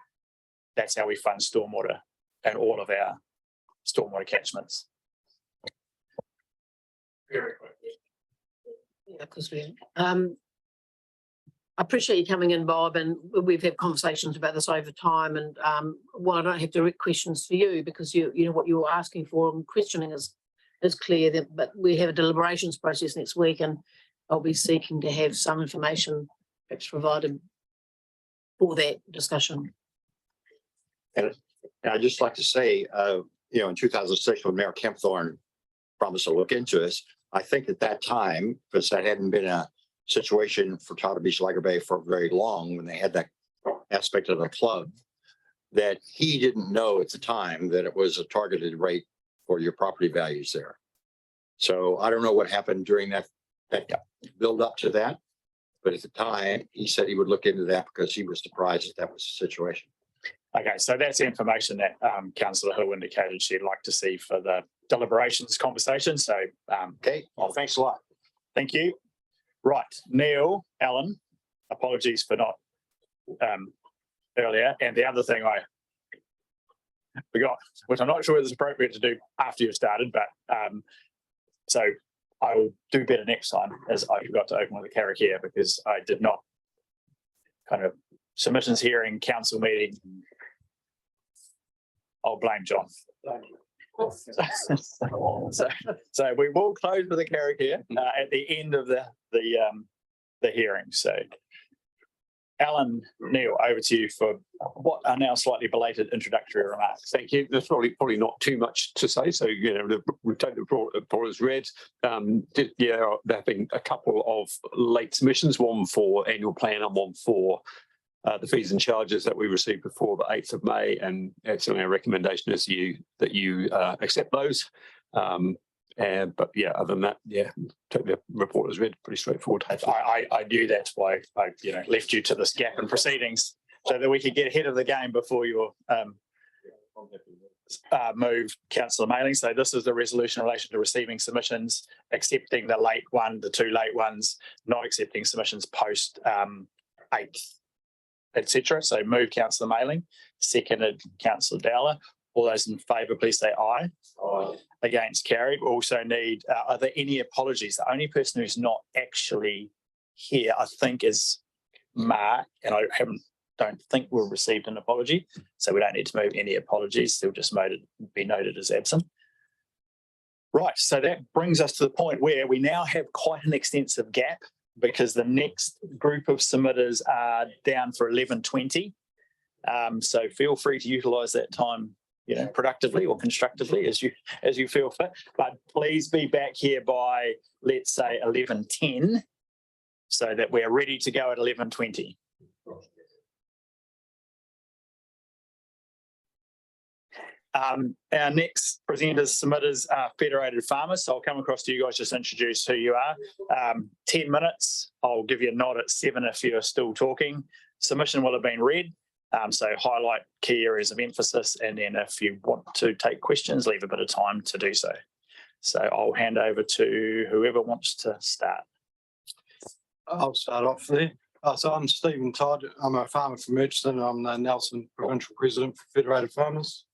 that's how we fund stormwater and all of our stormwater catchments. Very quickly. Yeah, because I appreciate you coming in, Bob, and we've had conversations about this over time. And while I don't have direct questions for you, because you know what you're asking for and questioning is clear, but we have a deliberations process next week, and I'll be seeking to have some information perhaps provided for that discussion. And I'd just like to say, in 2006, when Mayor Kempthorne promised to look into this, I think at that time, because that hadn't been a situation for Tata Beach, Liger Bay for very long, when they had that aspect of the club, that he didn't know at the time that it was a targeted rate for your property values there. So I don't know what happened during that build up to that, but at the time he said he would look into that because he was surprised that was the situation. Okay, so that's the information that councillor Hill indicated she'd like to see for the deliberations conversation. So Okay, well, thanks a lot. thank you. Right, Neil, Alan, apologies for not earlier. And the other thing I forgot, which I'm not sure is appropriate to do after you've started, but so I will do better next time, as I forgot to open with the karakia because I did not kind of submissions hearing, council meeting. I'll blame John. So we will close with the karakia at the end of the hearing. So Alan, Neil, over to you for what are now slightly belated introductory remarks. Thank you. There's probably not too much to say. So, we'll take the report as read. There have been a couple of late submissions, one for annual plan and one for the fees and charges that we received before the 8th of May. And certainly our recommendation is that you accept those. But yeah, other than that, take the report as read, pretty straightforward. I knew that's why I left you to this gap in proceedings so that we could get ahead of the game before your move, councillor Mailing. So this is the resolution in relation to receiving submissions, accepting the late one, the two late ones, not accepting submissions post 8th, etc. So move, councillor Mailing, seconded councillor Dowler. All those in favour, please say aye. Aye. Against, carried. We also need, are there any apologies? The only person who's not actually here, I think, is Mark, and I don't think we've received an apology, so we don't need to move any apologies. They'll just be noted as absent. Right, so that brings us to the point where we now have quite an extensive gap because the next group of submitters are down for 11:20. So feel free to utilise that time productively or constructively as you feel fit, but please be back here by, let's say, 11:10 so that we're ready to go at 11:20. Our next presenters, submitters are Federated Farmers. So I'll come across to you guys, just introduce who you are. 10 minutes. I'll give you a nod at 7 if you're still talking. Submission will have been read. So highlight key areas of emphasis, and then if you want to take questions, leave a bit of time to do so. So I'll hand over to whoever wants to start. I'll start off there. So I'm Stephen Todd. I'm a farmer from Murchison. I'm the Nelson Provincial President for Federated Farmers.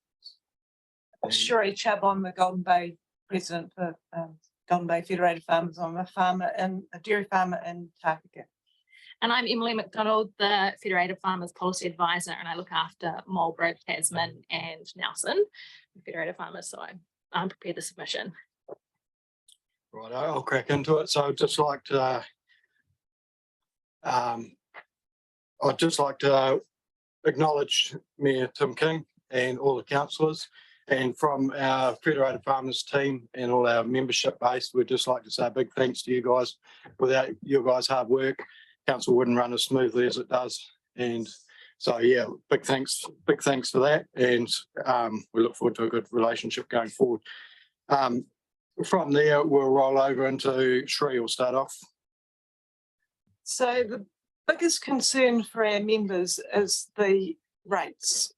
Sheree Chubb, I'm the Golden Bay President for Golden Bay Federated Farmers. I'm a dairy farmer in Tākaka. And I'm Emily McDonald, the Federated Farmers Policy Advisor, and I look after Marlborough, Tasman and Nelson, Federated Farmers, so I'm prepared the submission. Right, I'll crack into it. So I'd just like to acknowledge Mayor Tim King and all the councillors, and from our Federated Farmers team and all our membership base, we'd just like to say a big thanks to you guys. Without your guys' hard work, council wouldn't run as smoothly as it does. And so, yeah, big thanks for that. And we look forward to a good relationship going forward. From there, we'll roll over into Sheree will start off. So the biggest concern for our members is the rates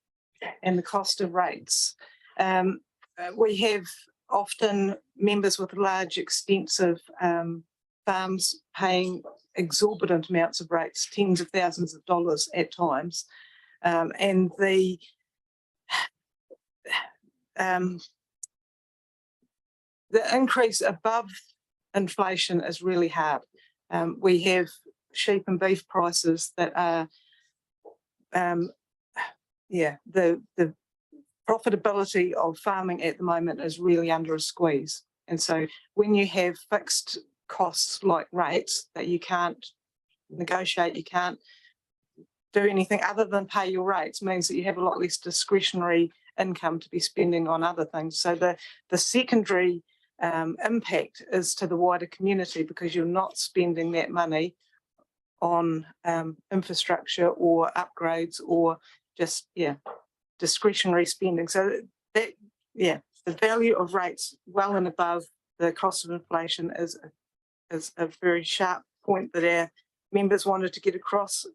and the cost of rates. We have often members with large, extensive farms paying exorbitant amounts of rates, tens of thousands of dollars at times. And the increase above inflation is really hard. We have sheep and beef prices that are, the profitability of farming at the moment is really under a squeeze. And so when you have fixed costs like rates that you can't negotiate, you can't do anything other than pay your rates, means that you have a lot less discretionary income to be spending on other things. So the secondary impact is to the wider community, because you're not spending that money on infrastructure or upgrades or just discretionary spending. So that the value of rates well and above the cost of inflation is a very sharp point that our members wanted to get across.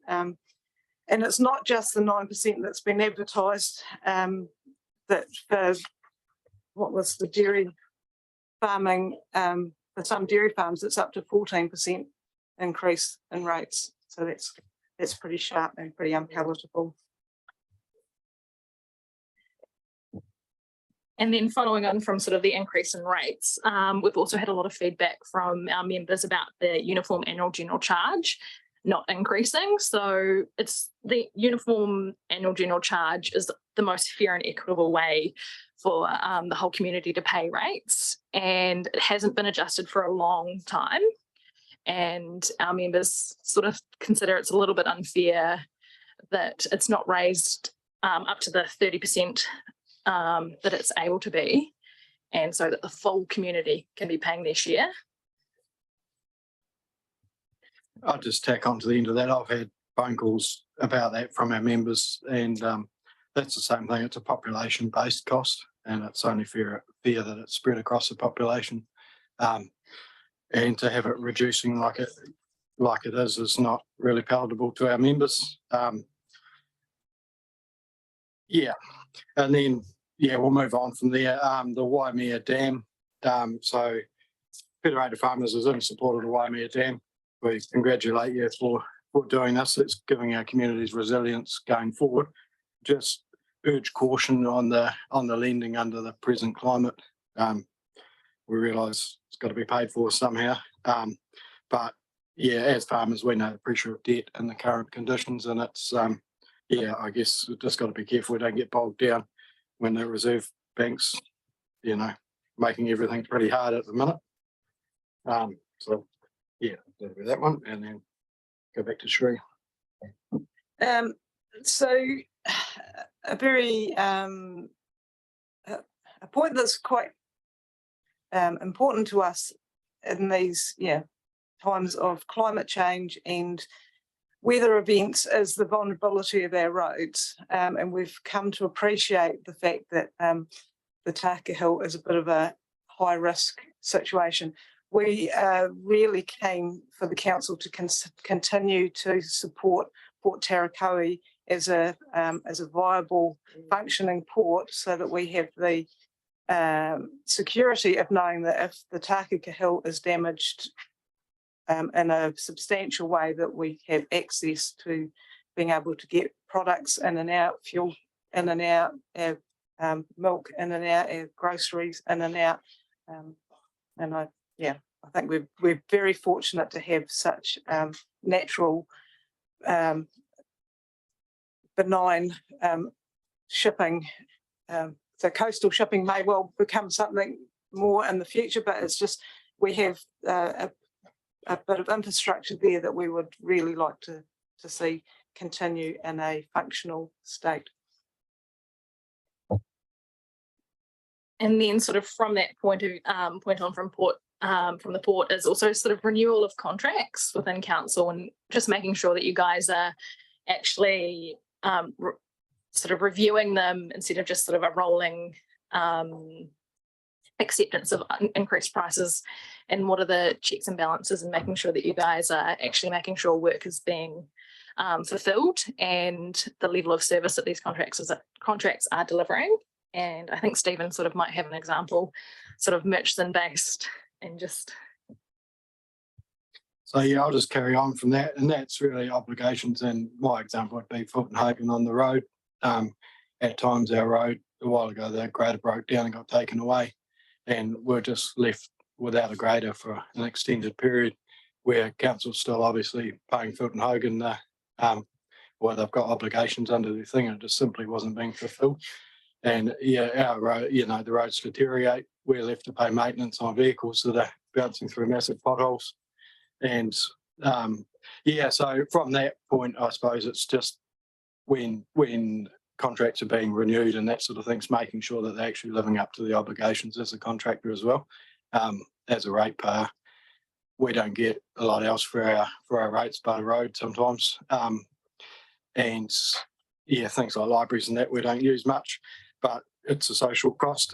And it's not just the 9% that's been advertised, that for what was the dairy farming, for some dairy farms, it's up to 14% increase in rates. So that's pretty sharp and pretty unpalatable. And then following on from sort of the increase in rates, we've also had a lot of feedback from our members about the uniform annual general charge not increasing. So it's the uniform annual general charge is the most fair and equitable way for the whole community to pay rates, and it hasn't been adjusted for a long time. And our members sort of consider it's a little bit unfair that it's not raised up to the 30% that it's able to be, and so that the full community can be paying their share. I'll just tack on to the end of that. I've had phone calls about that from our members, and that's the same thing. It's a population-based cost, and it's only fair that it's spread across the population. And to have it reducing like it is not really palatable to our members. Yeah, and then we'll move on from there. The Waimea Dam. So Federated Farmers is in support of the Waimea Dam. We congratulate you for doing this. It's giving our communities resilience going forward. Just urge caution on the lending under the present climate. We realise it's got to be paid for somehow. But yeah, as farmers, we know the pressure of debt in the current conditions, and it's I guess we've just got to be careful we don't get bogged down when the Reserve Bank's, making everything pretty hard at the minute. So yeah, that'll be that one, and then go back to Sheree. So a very a point that's quite important to us in these times of climate change and weather events is the vulnerability of our roads, and we've come to appreciate the fact that the Taka Hill is a bit of a high risk situation. We are really keen for the council to continue to support Port Tarakoe as a viable functioning port, so that we have the security of knowing that if the Taka Hill is damaged in a substantial way, that we have access to being able to get products in and out, fuel in and out, milk in and out, groceries in and out. And I think we're very fortunate to have such natural, benign shipping. So coastal shipping may well become something more in the future, but it's just we have a bit of infrastructure there that we would really like to see continue in a functional state. And then sort of from that point on from the port is also sort of renewal of contracts within council, and just making sure that you guys are actually sort of reviewing them instead of just sort of a rolling acceptance of increased prices, and what are the checks and balances, and making sure that you guys are actually making sure work is being fulfilled and the level of service that these contracts are delivering. And I think Stephen sort of might have an example, sort of Murchison based, and just. So yeah, I'll just carry on from that, and that's really obligations. And my example would be Fulton Hogan on the road. At times our road, a while ago, the grader broke down and got taken away, and we're just left without a grader for an extended period, where council's still obviously paying Fulton Hogan well, they've got obligations under the thing, and it just simply wasn't being fulfilled. And our road, the roads deteriorate. We're left to pay maintenance on vehicles that are bouncing through massive potholes. And so from that point, I suppose it's just when contracts are being renewed and that sort of thing's making sure that they're actually living up to the obligations as a contractor as well. As a ratepayer, we don't get a lot else for our rates by the road sometimes. And things like libraries and that we don't use much, but it's a social cost.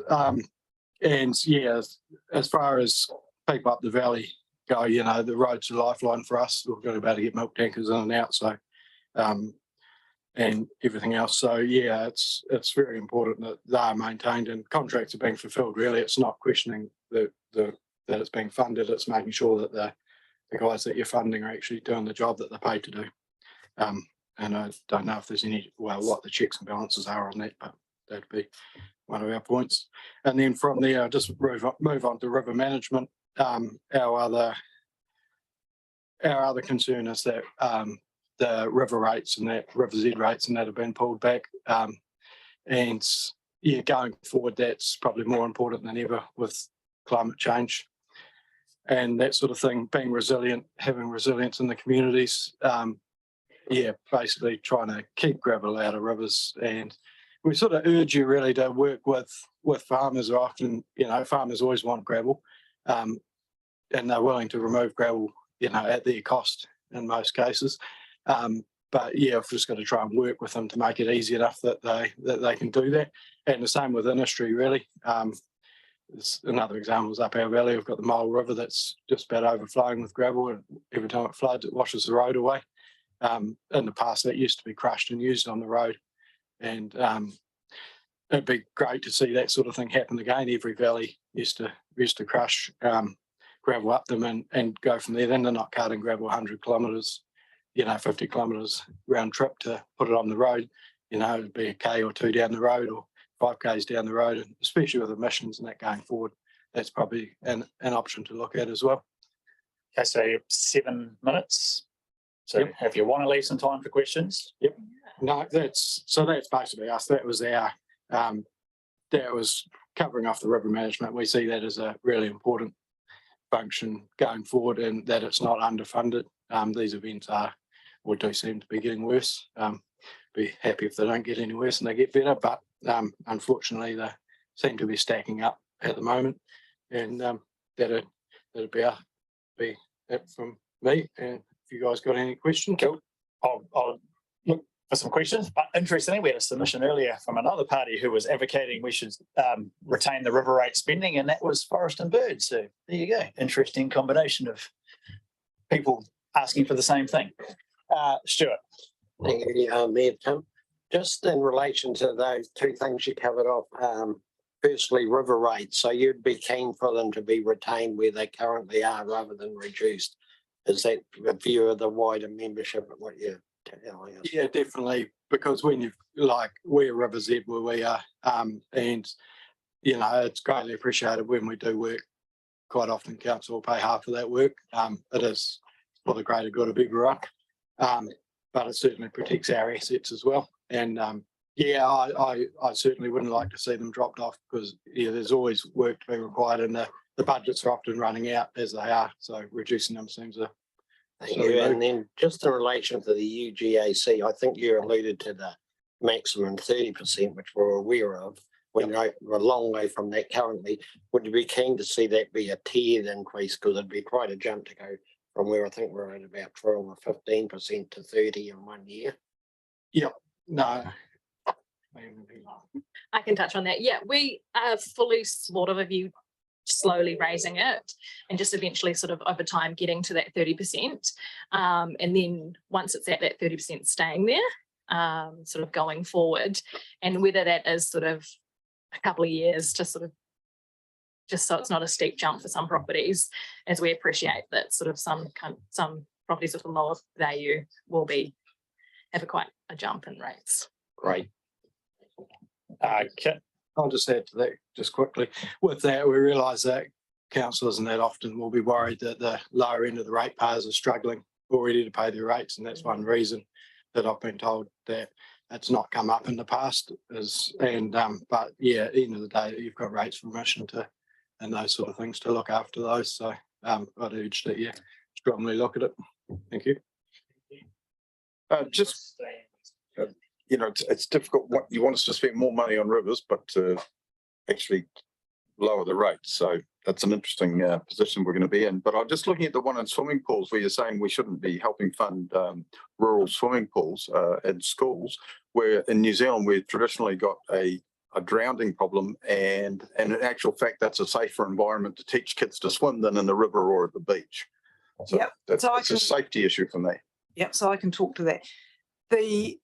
As far as people up the valley go, the road's a lifeline for us. We've got to be able to get milk tankers in and out. So and everything else. So yeah, it's very important that they are maintained and contracts are being fulfilled. Really, it's not questioning that it's being funded. It's making sure that the guys that you're funding are actually doing the job that they're paid to do. And I don't know if there's what the checks and balances are on that, but that'd be one of our points. And then from there, just move on to river management. Our other concern is that the river rates and that River Z rates and that have been pulled back. And yeah, going forward, that's probably more important than ever with climate change and that sort of thing. Being resilient, having resilience in the communities. Yeah, basically trying to keep gravel out of rivers, and we sort of urge you really to work with farmers. Often, farmers always want gravel, and they're willing to remove gravel, at their cost in most cases. But yeah, we've just got to try and work with them to make it easy enough that they can do that. And the same with industry, really. There's another example is up our valley. We've got the Mole River that's just about overflowing with gravel, and every time it floods, it washes the road away. In the past, that used to be crushed and used on the road, and it'd be great to see that sort of thing happen again. Every valley used to crush gravel up them and go from there. Then they're not carting gravel 100 kilometres, 50 kilometres round trip to put it on the road. It'd be a K or two down the road or 5 Ks down the road, and especially with emissions and that going forward, that's probably an option to look at as well. Okay, so 7 minutes. So Yep. if you want to leave some time for questions. Yep. No, that's basically us. That was that was covering off the river management. We see that as a really important function going forward, and that it's not underfunded. These events do seem to be getting worse. Be happy if they don't get any worse and they get better, but unfortunately they seem to be stacking up at the moment, and that'd be it from me. And if you guys got any questions, Cool. I'll look for some questions. But interestingly, we had a submission earlier from another party who was advocating we should retain the river rate spending, and that was Forest and Bird. So there you go. Interesting combination of people asking for the same thing. Stuart. Thank you, Mayor Tim. Just in relation to those two things you covered off, firstly, river rates. So you'd be keen for them to be retained where they currently are rather than reduced. Is that a view of the wider membership of what you're telling us? Yeah, definitely. Because when we're River Z where we are, and it's greatly appreciated when we do work. Quite often, council will pay half of that work. It is for the greater good of everyone, but it certainly protects our assets as well. And I certainly wouldn't like to see them dropped off, because there's always work to be required, and the budgets are often running out as they are. So reducing them seems a Thank you. And then just in relation to the UGAC, I think you alluded to the maximum 30%, which we're aware of. We're a long way from that currently. Would you be keen to see that be a tiered increase? Because it'd be quite a jump to go from where I think we're at about 12 or 15% to 30 in 1 year. Yep. No. I can touch on that. Yeah, we are fully sort of a view slowly raising it and just eventually sort of over time getting to that 30%. And then once it's at that 30% staying there, sort of going forward, and whether that is sort of a couple of years to sort of just so it's not a steep jump for some properties, as we appreciate that sort of some properties with a lower value will have quite a jump in rates. Great. Okay. I'll just add to that just quickly. With that, we realise that councillors and that often will be worried that the lower end of the rate payers are struggling already to pay their rates, and that's one reason that I've been told that it's not come up in the past. But yeah, at the end of the day, you've got rates for remission and those sort of things to look after those. So I'd urge that you strongly look at it. Thank you. It's difficult. What you want us to spend more money on rivers, but to actually lower the rates. So that's an interesting position we're going to be in. But I'm just looking at the one in swimming pools where you're saying we shouldn't be helping fund rural swimming pools in schools, where in New Zealand we've traditionally got a drowning problem, and in actual fact that's a safer environment to teach kids to swim than in the river or at the beach. So Yep. that's a safety issue for me. Yep, so I can talk to that. The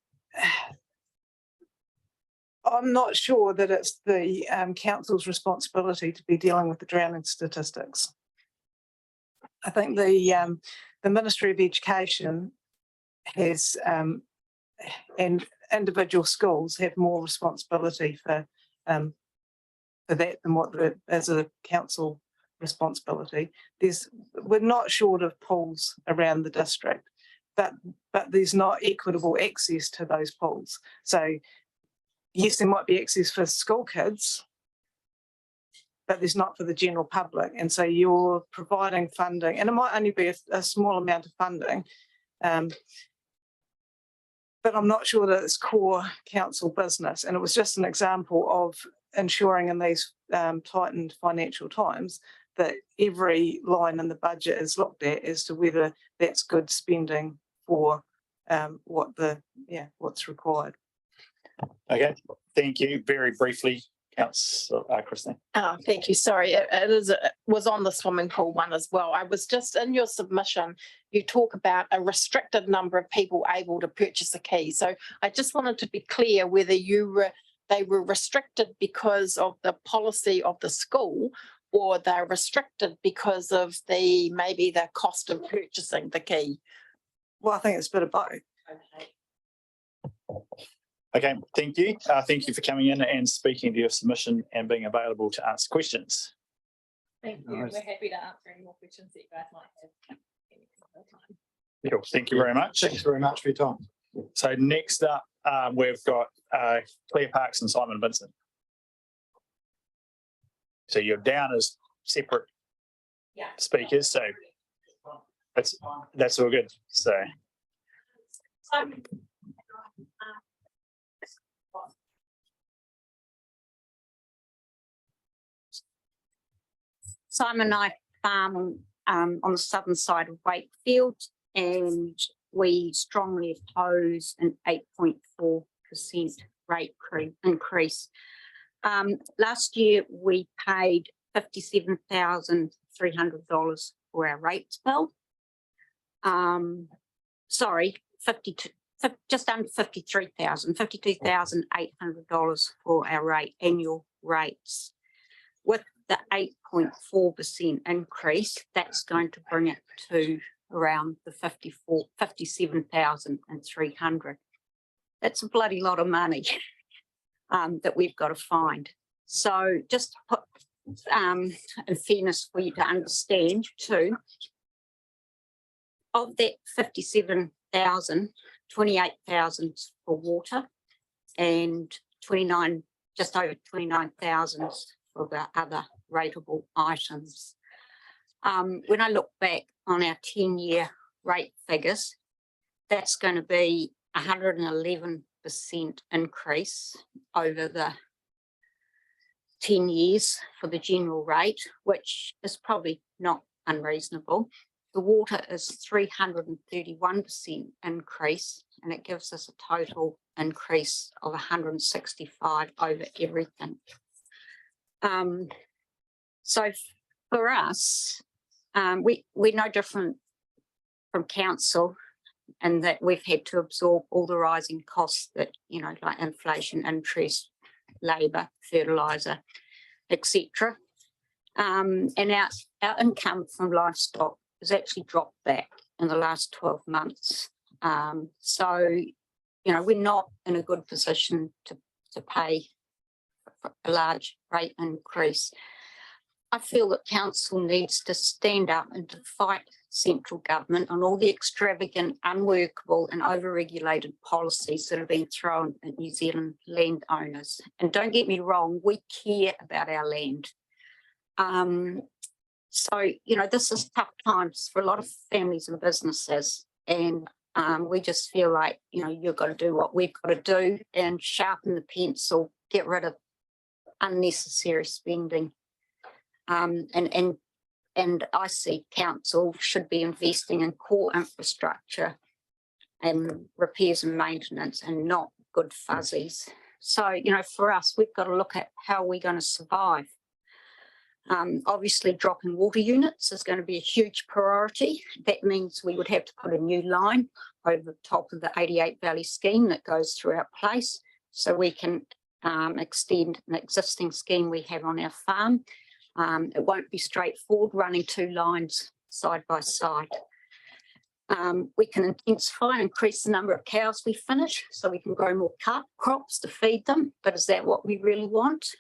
I'm not sure that it's the council's responsibility to be dealing with the drowning statistics. I think the Ministry of Education has and individual schools have more responsibility for that than what as a council responsibility. We're not short of pools around the district, but there's not equitable access to those pools. So yes, there might be access for school kids, but there's not for the general public. And so you're providing funding, and it might only be a small amount of funding, but I'm not sure that it's core council business. And it was just an example of ensuring in these tightened financial times that every line in the budget is looked at as to whether that's good spending for what's required. Okay, thank you. Very briefly, Councillor Christine. Oh, thank you. Sorry, it was on the swimming pool one as well. I was just in your submission, you talk about a restricted number of people able to purchase a key. So I just wanted to be clear whether they were restricted because of the policy of the school, or they're restricted because of maybe the cost of purchasing the key. Well, I think it's a bit of both. Okay, thank you. Thank you for coming in and speaking to your submission and being available to answer questions. Thank you. We're happy to answer any more questions that you guys might have. Cool. Thank you very much. Thanks very much for your time. So next up, we've got Claire Parks and Simon Vincent. So you're down as separate speakers, so that's all good. So Simon and I farm on the southern side of Wakefield, and we strongly oppose an 8.4% rate increase. Last year, we paid $57,300 for our rates bill. Sorry, just under $53,000, $52,800 for our annual rates. With the 8.4% increase, that's going to bring it to around the $57,300. That's a bloody lot of money that we've got to find. So just to put in fairness for you to understand too, of that 57,000, 28,000 for water and just over 29,000 for the other rateable items. When I look back on our 10-year rate figures, that's going to be 111% increase over the 10 years for the general rate, which is probably not unreasonable. The water is 331% increase, and it gives us a total increase of 165 over everything. So for us, we're no different from council in that we've had to absorb all the rising costs that, like inflation, interest, labour, fertiliser, etc. And our income from livestock has actually dropped back in the last 12 months. So, we're not in a good position to pay a large rate increase. I feel that council needs to stand up and to fight central government on all the extravagant, unworkable and over-regulated policies that have been thrown at New Zealand landowners. And don't get me wrong, we care about our land. So, this is tough times for a lot of families and businesses. And we just feel like, you've got to do what we've got to do and sharpen the pencil, get rid of unnecessary spending. And I see council should be investing in core infrastructure and repairs and maintenance and not good fuzzies. So, for us, we've got to look at how we're going to survive. Obviously, dropping water units is going to be a huge priority. That means we would have to put a new line over the top of the 88 Valley scheme that goes through our place, so we can extend an existing scheme we have on our farm. It won't be straightforward running 2 lines side by side. We can intensify and increase the number of cows we finish so we can grow more crops to feed them. But is that what we really want?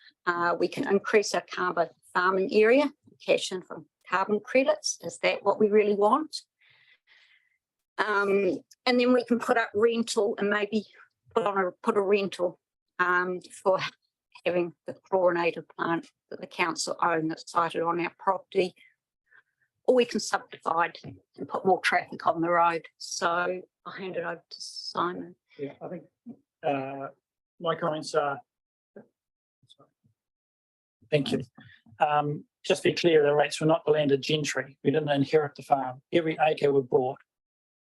We can increase our carbon farming area, cash in from carbon credits. Is that what we really want? And then we can put up rental and maybe put a rental for having the chlorinated plant that the council own that's sited on our property. Or we can subdivide and put more traffic on the road. So I'll hand it over to Simon. Yeah, I think my comments are. Thank you. Just be clear, the rates were not the landed gentry. We didn't inherit the farm. Every acre we bought,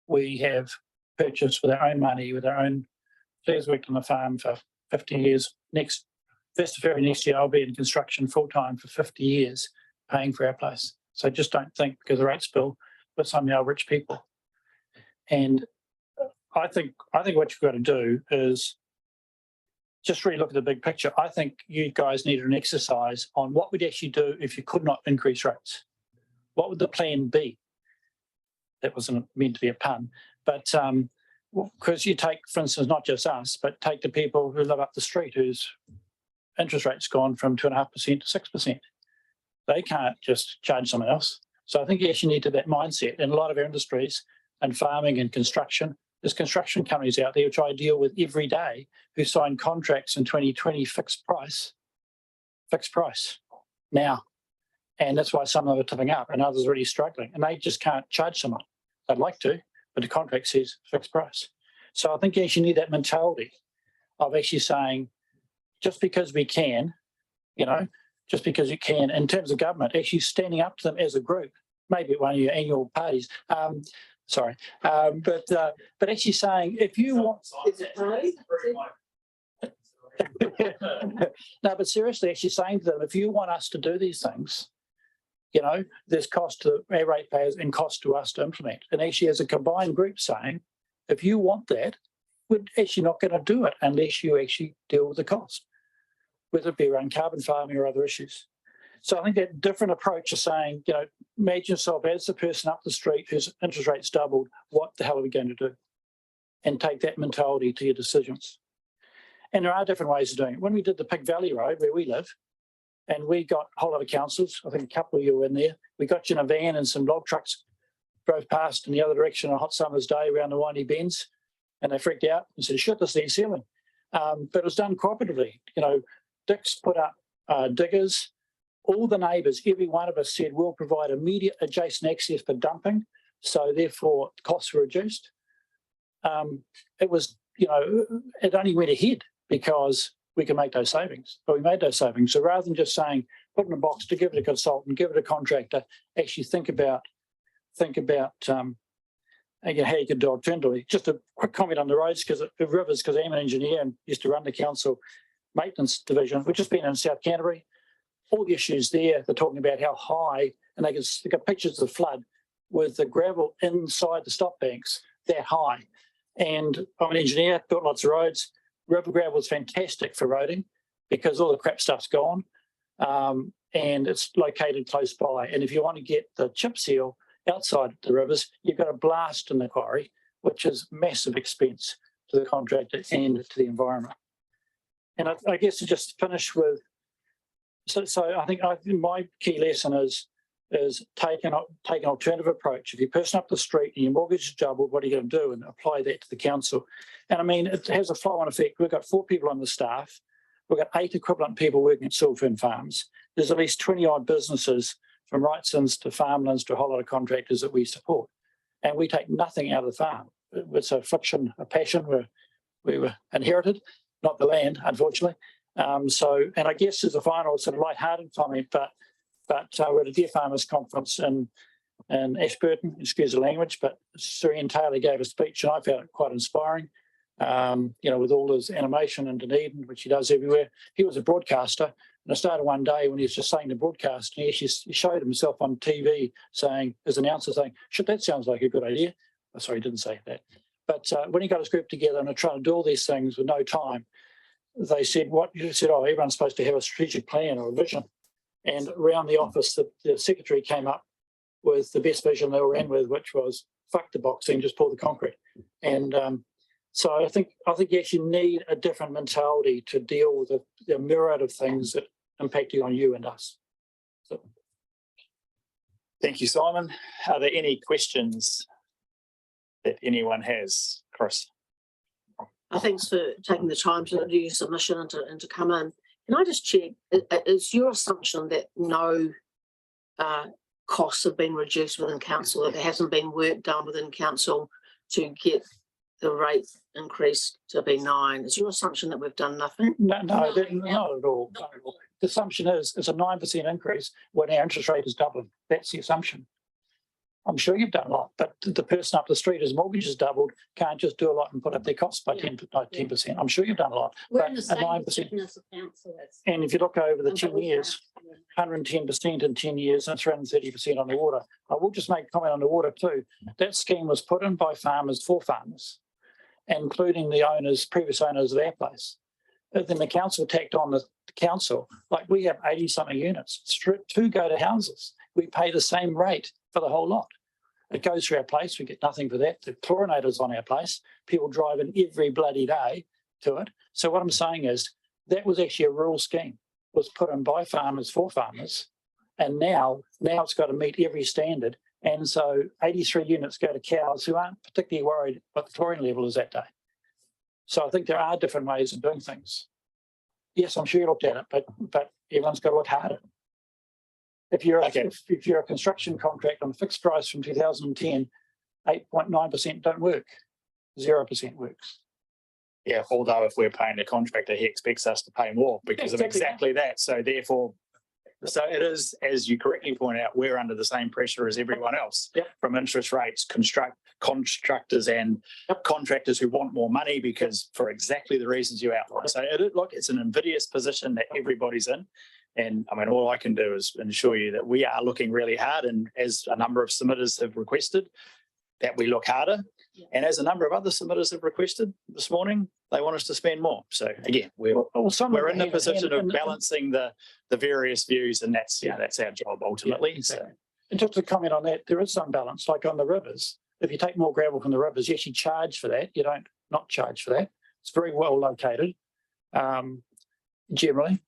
we have purchased with our own money, with our own. Claire's worked on the farm for 50 years. Next, 1st of February next year, I'll be in construction full time for 50 years, paying for our place. So just don't think because the rates bill, but somehow rich people. And I think what you've got to do is just really look at the big picture. I think you guys needed an exercise on what would you actually do if you could not increase rates. What would the plan be? That wasn't meant to be a pun, but because you take, for instance, not just us, but take the people who live up the street whose interest rate's gone from 2.5% to 6%. They can't just charge someone else. So I think you actually need to that mindset. In a lot of our industries and farming and construction, there's construction companies out there which I deal with every day who sign contracts in 2020 fixed price now. And that's why some of them are tipping up and others are really struggling. And they just can't charge someone. They'd like to, but the contract says fixed price. So I think you actually need that mentality of actually saying, just because we can, just because you can, in terms of government, actually standing up to them as a group, maybe at one of your annual parties. But actually saying, if you want, no, but seriously, actually saying to them, if you want us to do these things, there's cost to our ratepayers and cost to us to implement. And actually, as a combined group, saying, if you want that, we're actually not going to do it unless you actually deal with the cost, whether it be around carbon farming or other issues. So I think that different approach of saying, imagine yourself as the person up the street whose interest rate's doubled, what the hell are we going to do? And take that mentality to your decisions. And there are different ways of doing it. When we did the Pig Valley Road, where we live, and we got a whole lot of councils, I think a couple of you were in there, we got you in a van and some log trucks drove past in the other direction on a hot summer's day around the windy bends, and they freaked out and said, shit, this needs sealing. But it was done cooperatively. Dick's put up diggers. All the neighbours, every one of us said, we'll provide immediate adjacent access for dumping. So therefore, costs were reduced. It was, it only went ahead because we can make those savings. But we made those savings. So rather than just saying, put in a box to give it a consultant, give it a contractor, actually think about how you could do alternatively. Just a quick comment on the roads, because the rivers, because I'm an engineer and used to run the council maintenance division, which has been in South Canterbury. All the issues there, they're talking about how high, and they got pictures of the flood with the gravel inside the stop banks that high. And I'm an engineer, built lots of roads. River gravel is fantastic for roading because all the crap stuff's gone and it's located close by. And if you want to get the chip seal outside the rivers, you've got to blast in the quarry, which is massive expense to the contractor and to the environment. And I guess to just finish with, so I think my key lesson is take an alternative approach. If you person up the street and your mortgage is doubled, what are you going to do? And apply that to the council. And I mean, it has a flow-on effect. We've got 4 people on the staff. We've got 8 equivalent people working at Silverfern Farms. There's at least 20 odd businesses from Wrightsons to Farmlands to a whole lot of contractors that we support. And we take nothing out of the farm. It's a affliction, a passion we were inherited, not the land, unfortunately. And I guess as a final sort of lighthearted comment, but we're at a Deer Farmers Conference in Ashburton, excuse the language, but Sir Ian Taylor gave a speech and I found it quite inspiring. You know, with all his animation in Dunedin, which he does everywhere. He was a broadcaster, and I started one day when he was just saying the broadcast, and he showed himself on TV saying, as announcer saying, "Shit, that sounds like a good idea." Oh, sorry, he didn't say that. But when he got his group together and they're trying to do all these things with no time, they said, "What?" You said, "Oh, everyone's supposed to have a strategic plan or a vision." And around the office, the secretary came up with the best vision they all ran with, which was fuck the boxing, just pour the concrete. And so I think you actually need a different mentality to deal with the myriad of things that impacting on you and us. So. Thank you, Simon. Are there any questions that anyone has? Chris? Thanks for taking the time to do your submission and to come in. Can I just check, is your assumption that no costs have been reduced within council, that there hasn't been work done within council to get the rate increase to be 9? Is your assumption that we've done nothing? No, not at all. Not at all. The assumption is it's a 9% increase when our interest rate is doubled. That's the assumption. I'm sure you've done a lot, but the person up the street whose mortgage is doubled can't just do a lot and put up their costs by 10%. I'm sure you've done a lot. We're But in the a same 9%. position as the council is. And if you look over the And 10 we years, can't. 110% in 10 years and 330% on the water. I will just make a comment on the water too. That scheme was put in by farmers for farmers, including the owners, previous owners of our place. But then the council tacked on the council, like we have 80 something units, 2 go to houses. We pay the same rate for the whole lot. It goes through our place, we get nothing for that. The chlorinator's on our place. People drive in every bloody day to it. So what I'm saying is that was actually a rural scheme, was put in by farmers for farmers. And now it's got to meet every standard. And so 83 units go to cows who aren't particularly worried what the chlorine level is that day. So I think there are different ways of doing things. Yes, I'm sure you looked at it, but everyone's got to look harder. If you're a construction contract on a fixed price from 2010, 8.9% don't work. 0% works. Yeah, although if we're paying the contractor, he expects us to pay more because of exactly that. So therefore, so it is, as you correctly point out, we're under the same pressure as everyone else from interest rates, constructors and contractors who want more money because for exactly the reasons you outlined. So it's an invidious position that everybody's in. And I mean, all I can do is ensure you that we are looking really hard, and as a number of submitters have requested, that we look harder. And as a number of other submitters have requested this morning, they want us to spend more. So again, we're in the position of balancing the various views, and that's our job ultimately. So. And just to comment on that, there is some balance, like on the rivers. If you take more gravel from the rivers, you actually charge for that. You don't not charge for that. It's very well located, generally.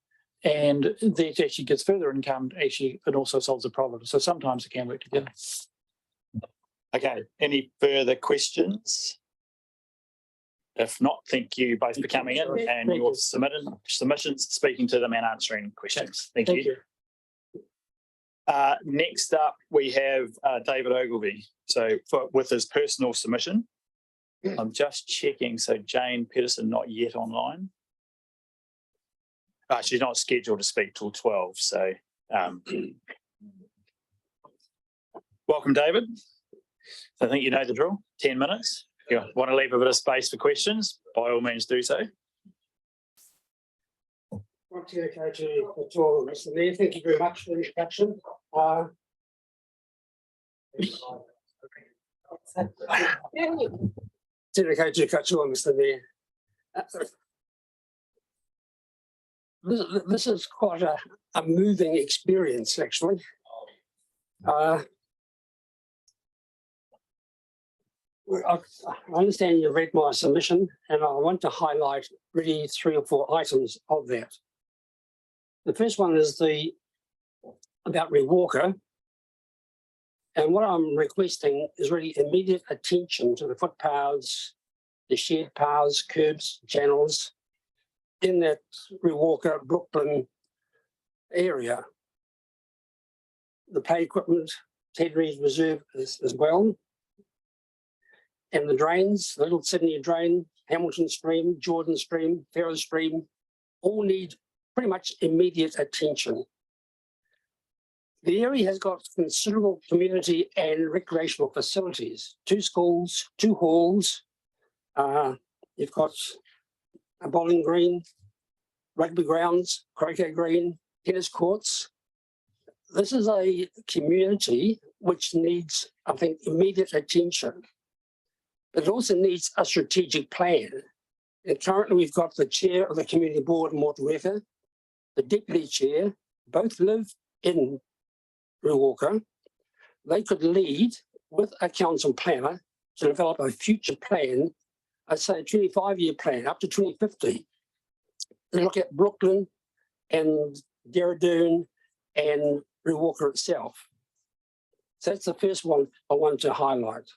And that actually gets further income, actually, it also solves the problem. So sometimes it can work together. Okay, any further questions? If not, thank you both for coming in and your submissions, speaking to them and answering questions. Thank you. Next up, we have David Ogilvie. So with his personal submission, I'm just checking. So Jane Pedersen, not yet online. She's not scheduled to speak till 12. So welcome, David. So I think you know the drill, 10 minutes. If you want to leave a bit of space for questions, by all means do so. Thank you very much for the introduction. Mr. Mayor. This is quite a moving experience, actually. I understand you read my submission, and I want to highlight really 3 or 4 items of that. The first one is about Rewalker. And what I'm requesting is really immediate attention to the footpaths, the shared paths, curbs, channels in that Rewalker Brooklyn area. The play equipment, Ted Reid Reserve as well. And the drains, the Little Sydney drain, Hamilton Stream, Jordan Stream, Ferris Stream, all need pretty much immediate attention. The area has got considerable community and recreational facilities, 2 schools, 2 halls, you've got a bowling green, rugby grounds, croquet green, tennis courts. This is a community which needs, I think, immediate attention. But it also needs a strategic plan. And currently we've got the chair of the community board in Motueka, the deputy chair, both live in Ruaka. They could lead with a council planner to develop a future plan, I say a 25-year plan up to 2050. And look at Brooklyn and Derridoon and Ruaka itself. So that's the first one I want to highlight.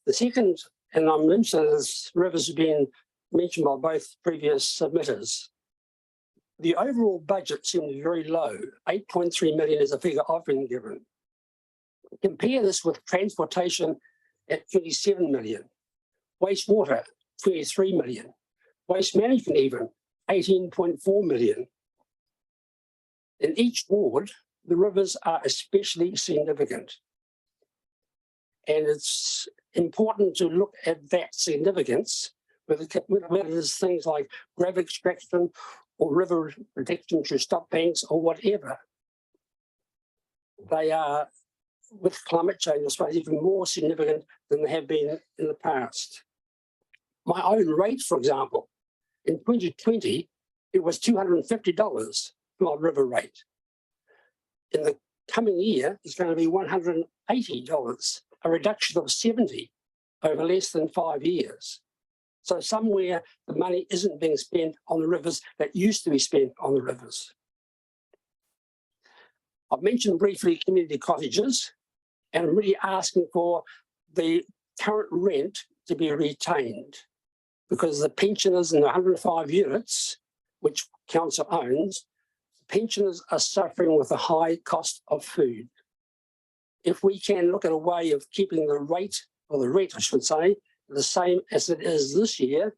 The second, and I'm interested as rivers have been mentioned by both previous submitters. The overall budget seems very low. 8.3 million is a figure I've been given. Compare this with transportation at 27 million, wastewater, 23 million, waste management even, 18.4 million. In each ward, the rivers are especially significant. And it's important to look at that significance, whether it is things like grab extraction or river protection through stop banks or whatever. They are, with climate change, I suppose, even more significant than they have been in the past. My own rate, for example, in 2020, it was $250 for my river rate. In the coming year, it's going to be $180, a reduction of 70 over less than 5 years. So somewhere the money isn't being spent on the rivers that used to be spent on the rivers. I've mentioned briefly community cottages, and I'm really asking for the current rent to be retained, because the pensioners in the 105 units, which council owns, pensioners are suffering with the high cost of food. If we can look at a way of keeping the rate, or the rent I should say, the same as it is this year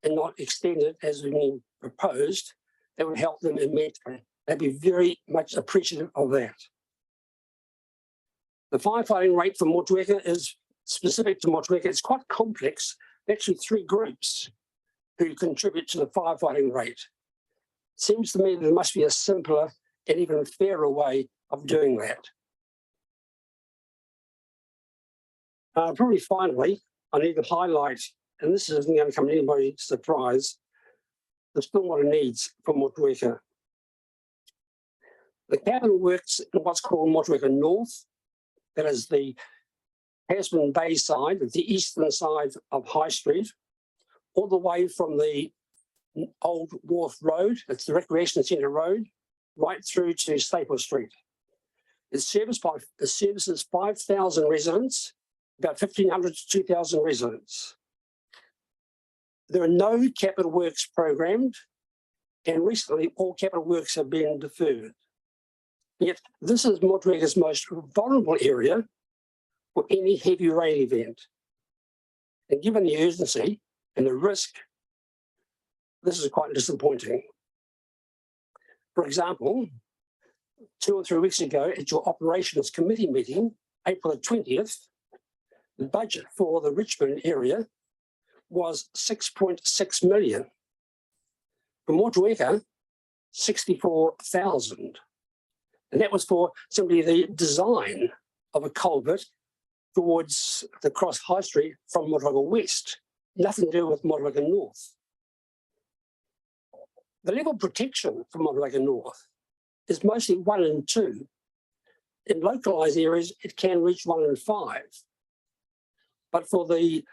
and not extend it as we proposed, that would help them immensely. They'd be very much appreciative of that. The firefighting rate for Motueka is specific to Motueka. It's quite complex. Actually, 3 groups who contribute to the firefighting rate. Seems to me there must be a simpler and even fairer way of doing that. Probably finally, I need to highlight, and this isn't going to come to anybody's surprise, the stormwater needs for Motueka. The capital works in what's called Motueka North, that is the Tasman Bay side, the eastern side of High Street, all the way from the Old Wharf Road, that's the Recreation Centre Road, right through to Staple Street. It services 5,000 residents, about 1,500 to 2,000 residents. There are no capital works programmed, and recently all capital works have been deferred. Yet this is Motueka's most vulnerable area for any heavy rain event. And given the urgency and the risk, this is quite disappointing. For example, 2 or 3 weeks ago at your operations committee meeting, April the 20th, the budget for the Richmond area was 6.6 million. For Motueka, 64,000. And that was for simply the design of a culvert towards the Cross High Street from Motueka West. Nothing to do with Motueka North. The level of protection for Motueka North is mostly 1 and 2. In localised areas, it can reach 1 and 5. But for the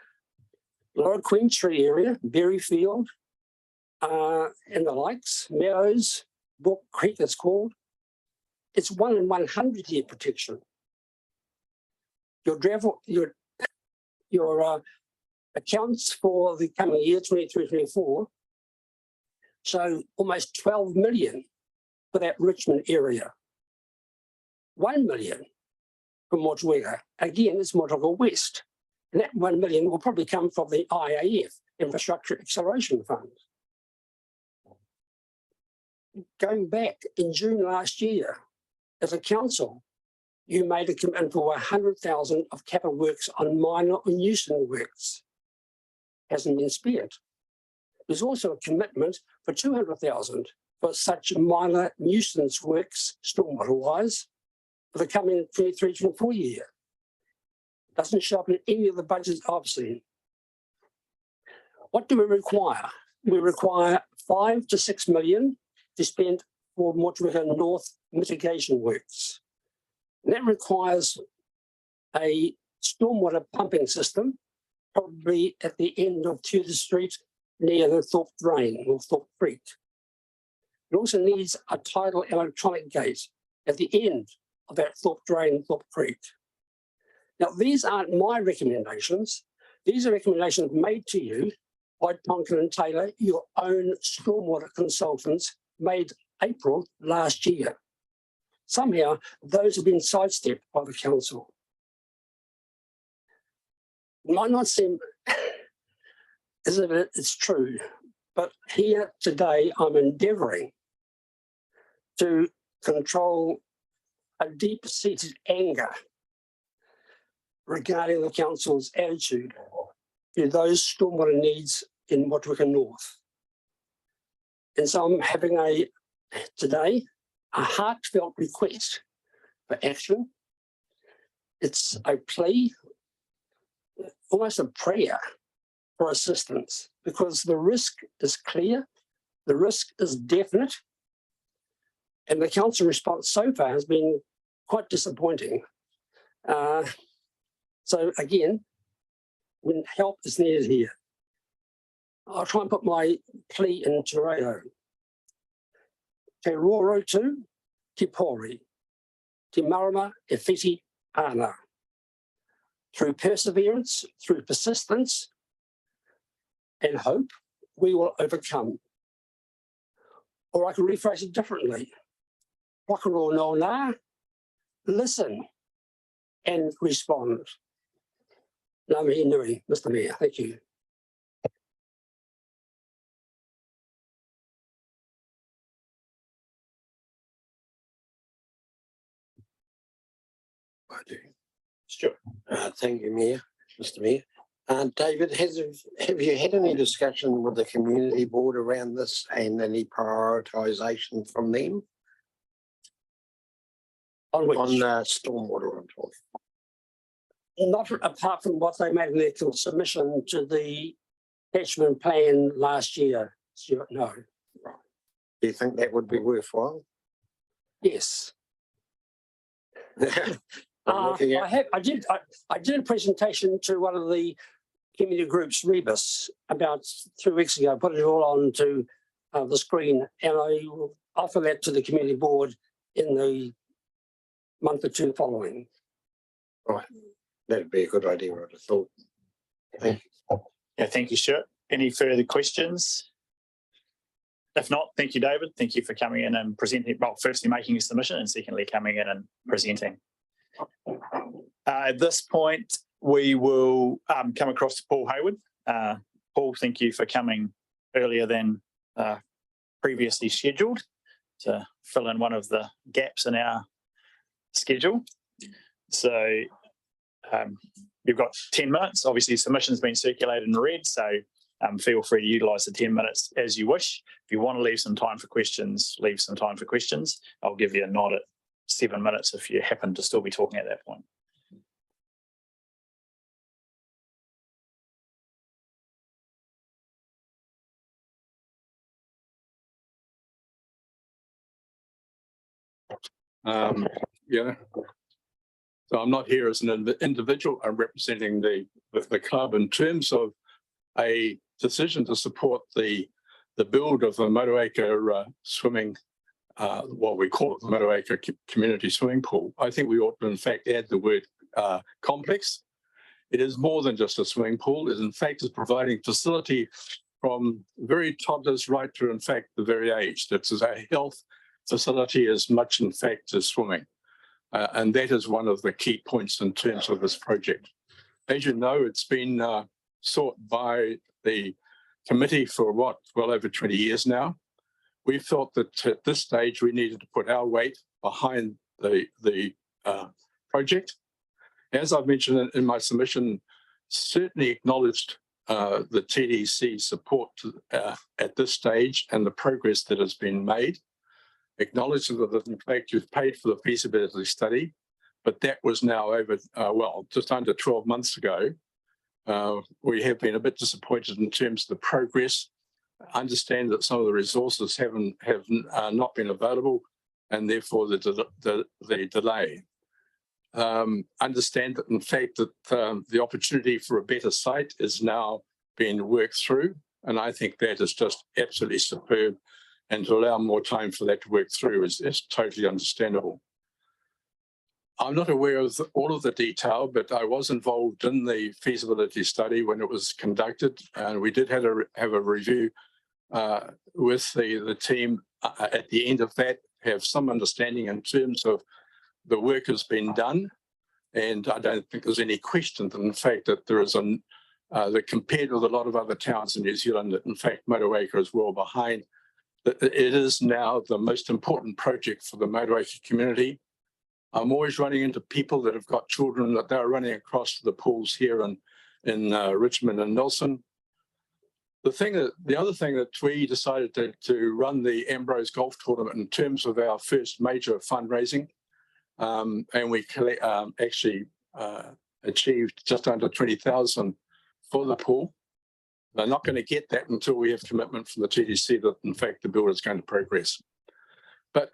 Lower Queentree area, Berryfield, and the likes, Meadows, Brook Creek it's called, it's 1 in 100 year protection. Your accounts for the coming year, 23-24, show almost 12 million for that Richmond area. 1 million for Motueka. Again, it's Motueka West. And that 1 million will probably come from the IAF, Infrastructure Acceleration Fund. Going back in June last year, as a council, you made a commitment for 100,000 of capital works on minor or nuisance works. hasn't been spent. There's also a commitment for 200,000 for such minor nuisance works, stormwater wise, for the coming 23-24 year. Doesn't show up in any of the budgets I've seen. What do we require? We require 5 to 6 million to spend for Motueka North mitigation works. And that requires a stormwater pumping system, probably at the end of Tudor Street near the Thorpe Drain or Thorpe Creek. It also needs a tidal electronic gate at the end of that Thorpe Drain, Thorpe Creek. Now, these aren't my recommendations. These are recommendations made to you by Tonkin and Taylor, your own stormwater consultants, made April last year. Somehow, those have been sidestepped by the council. It might not seem as if it's true, but here today, I'm endeavouring to control a deep-seated anger regarding the council's attitude to those stormwater needs in Motueka North. And so I'm having today a heartfelt request for action. It's a plea, almost a prayer for assistance, because the risk is clear, the risk is definite, and the council response so far has been quite disappointing. So again, when help is needed here, I'll try and put my plea in Te Reo. Te Rorotu, Te Pori, Te Marama e Whiti Ana. Through perseverance, through persistence, and hope, we will overcome. Or I can rephrase it differently. Whakaro no nā, listen and respond. Ngā mihi nui, Mr. Mayor. Thank you. Stuart. Thank you, Mayor, Mr. Mayor. David, have you had any discussion with the community board around this and any prioritisation from them? On which? On stormwater, I'm talking. Not apart from what they made in their submission to the catchment plan last year, Stuart, no. Do you think that would be worthwhile? Yes. I did a presentation to one of the community groups, Rebus, about 3 weeks ago. I put it all on to the screen, and I will offer that to the community board in the month or two following. Right, that'd be a good idea, I'd have thought. Thank you. Yeah, thank you, Stuart. Any further questions? If not, thank you, David. Thank you for coming in and presenting, well, firstly making a submission and secondly coming in and presenting. At this point, we will come across to Paul Hayward. Paul, thank you for coming earlier than previously scheduled to fill in one of the gaps in our schedule. So you've got 10 minutes. Obviously, submission's been circulated in red, so feel free to utilise the 10 minutes as you wish. If you want to leave some time for questions, leave some time for questions. I'll give you a nod at 7 minutes if you happen to still be talking at that point. Yeah. So I'm not here as an individual. I'm representing the club in terms of a decision to support the build of the Motueka swimming, what we call it, the Motueka community swimming pool. I think we ought to in fact add the word complex. It is more than just a swimming pool. It in fact is providing facility from very toddlers right to in fact the very aged. It's a health facility as much in fact as swimming. And that is one of the key points in terms of this project. As you know, it's been sought by the committee for what, well over 20 years now. We felt that at this stage we needed to put our weight behind the project. As I've mentioned in my submission, certainly acknowledged the TDC support at this stage and the progress that has been made. Acknowledging that in fact you've paid for the feasibility study, but that was now over, just under 12 months ago. We have been a bit disappointed in terms of the progress. Understand that some of the resources have not been available, and therefore the delay. Understand that in fact that the opportunity for a better site is now being worked through, and I think that is just absolutely superb. And to allow more time for that to work through is totally understandable. I'm not aware of all of the detail, but I was involved in the feasibility study when it was conducted, and we did have a review with the team at the end of that, have some understanding in terms of the work has been done. And I don't think there's any question that in fact that there is that compared with a lot of other towns in New Zealand, that in fact Motueka is well behind. That it is now the most important project for the Motueka community. I'm always running into people that have got children that they're running across the pools here in Richmond and Nelson. The other thing that we decided to run the Ambrose Golf Tournament in terms of our first major fundraising, and we actually achieved just under 20,000 for the pool. They're not going to get that until we have commitment from the TDC that in fact the build is going to progress. But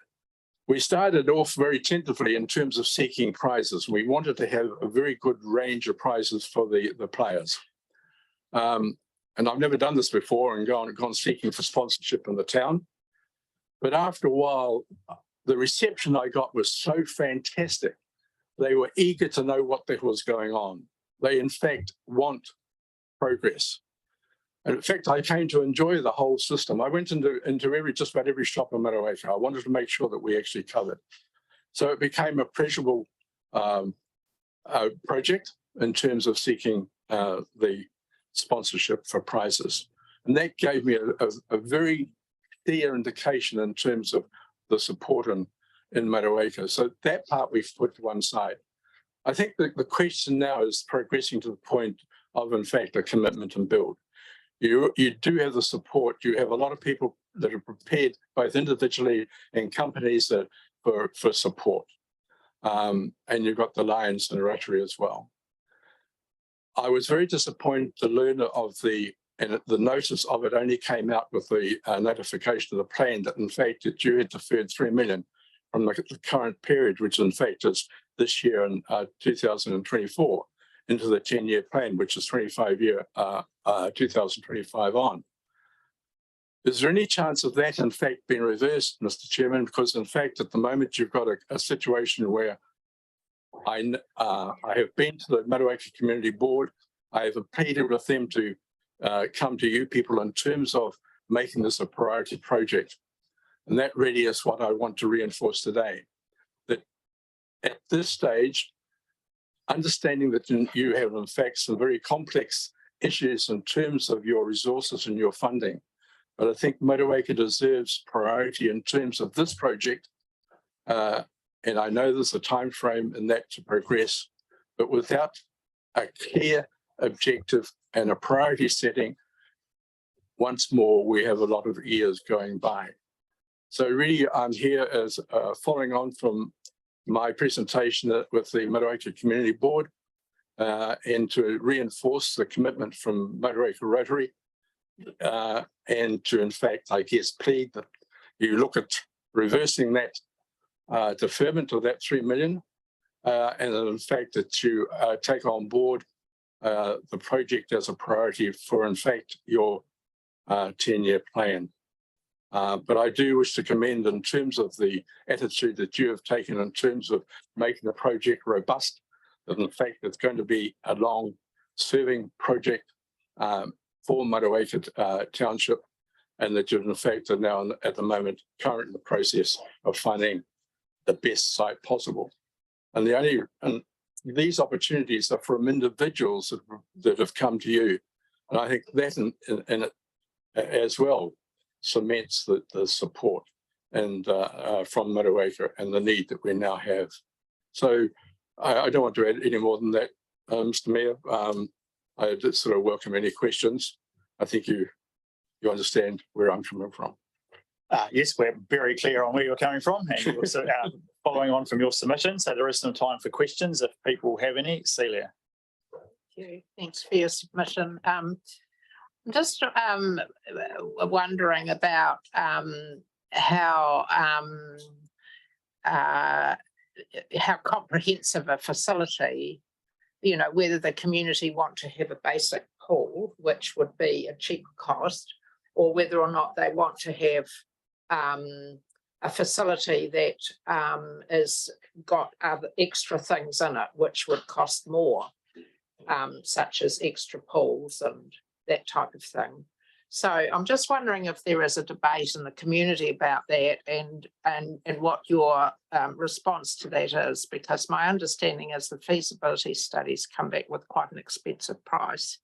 we started off very tentatively in terms of seeking prizes. We wanted to have a very good range of prizes for the players. And I've never done this before and gone seeking for sponsorship in the town. But after a while, the reception I got was so fantastic. They were eager to know what the hell was going on. They in fact want progress. And in fact, I came to enjoy the whole system. I went into just about every shop in Motueka. I wanted to make sure that we actually covered. So it became a pleasurable project in terms of seeking the sponsorship for prizes. And that gave me a very clear indication in terms of the support in Motueka. So that part we've put to one side. I think that the question now is progressing to the point of, in fact, a commitment and build. You do have the support. You have a lot of people that are prepared, both individually and companies, for support. And you've got the Lions and Rotary as well. I was very disappointed to learn of the notice of it only came out with the notification of the plan that in fact that you had deferred 3 million from the current period, which in fact is this year in 2024. Into the 10-year plan, which is 2025 on. Is there any chance of that, in fact, being reversed, Mr. Chairman? Because, in fact, at the moment, you've got a situation where I have been to the Motueka Community Board. I have pleaded with them to come to you people in terms of making this a priority project. And that really is what I want to reinforce today. That at this stage, understanding that you have, in fact, some very complex issues in terms of your resources and your funding. But I think Motueka deserves priority in terms of this project. And I know there's a time frame in that to progress, but without a clear objective and a priority setting, once more, we have a lot of years going by. So really, I'm here as following on from my presentation with the Motueka Community Board and to reinforce the commitment from Motueka Rotary and to, in fact, I guess, plead that you look at reversing that deferment of that 3 million and in fact that you take on board the project as a priority for, in fact, your 10-year plan. But I do wish to commend in terms of the attitude that you have taken in terms of making the project robust, that in fact it's going to be a long-serving project for Motueka Township, and that you in fact are now at the moment currently in the process of finding the best site possible. And these opportunities are from individuals that have come to you. And I think that in it as well cements the support and from Motueka and the need that we now have. So I don't want to add any more than that, Mr. Mayor. I did sort of welcome any questions. I think you understand where I'm coming from. Yes, we're very clear on where you're coming from and also following on from your submission. So there is some time for questions if people have any. Celia. Thank you. Thanks for your submission. I'm just wondering about how comprehensive a facility, you know, whether the community want to have a basic pool, which would be a cheaper cost, or whether or not they want to have a facility that is got other extra things in it, which would cost more, such as extra pools and that type of thing. So I'm just wondering if there is a debate in the community about that and what your response to that is, because my understanding is the feasibility studies come back with quite an expensive price.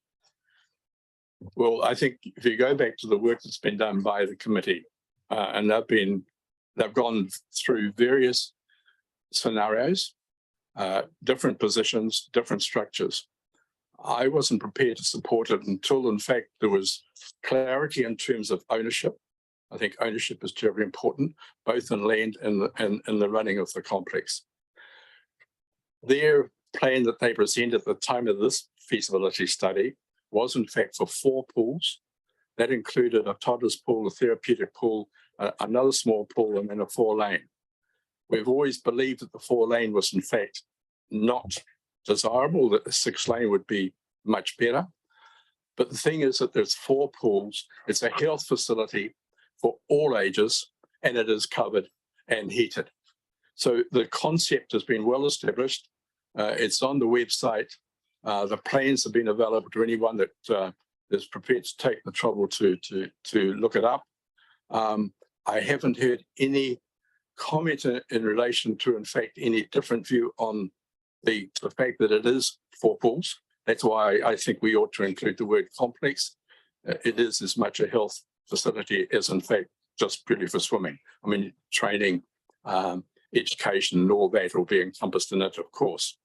Well, I think if you go back to the work that's been done by the committee, and they've gone through various scenarios, different positions, different structures. I wasn't prepared to support it until, in fact, there was clarity in terms of ownership. I think ownership is terribly important, both in land and in the running of the complex. Their plan that they presented at the time of this feasibility study was, in fact, for 4 pools. That included a toddler's pool, a therapeutic pool, another small pool, and then a 4-lane. We've always believed that the 4-lane was, in fact, not desirable, that the 6-lane would be much better. But the thing is that there's 4 pools. It's a health facility for all ages, and it is covered and heated. So the concept has been well established. It's on the website. The plans have been available to anyone that is prepared to take the trouble to look it up. I haven't heard any comment in relation to, in fact, any different view on the fact that it is 4 pools. That's why I think we ought to include the word complex. It is as much a health facility as, in fact, just purely for swimming. I mean, training, education, and all that will be encompassed in it, of course.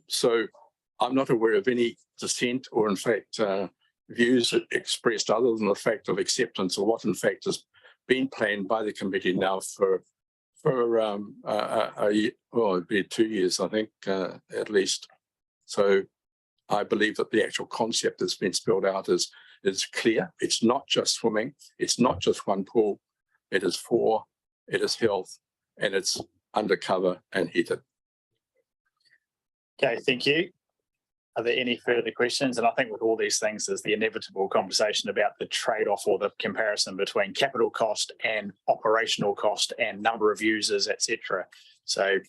So I'm not aware of any dissent or, in fact, views expressed other than the fact of acceptance of what, in fact, has been planned by the committee now for it'd be 2 years, I think, at least. So I believe that the actual concept that's been spelled out is clear. It's not just swimming. It's not just 1 pool. It is 4, it is health, and it's undercover and heated. Okay, thank you. Are there any further questions? And I think with all these things, there's the inevitable conversation about the trade-off or the comparison between capital cost and operational cost and number of users, etc. So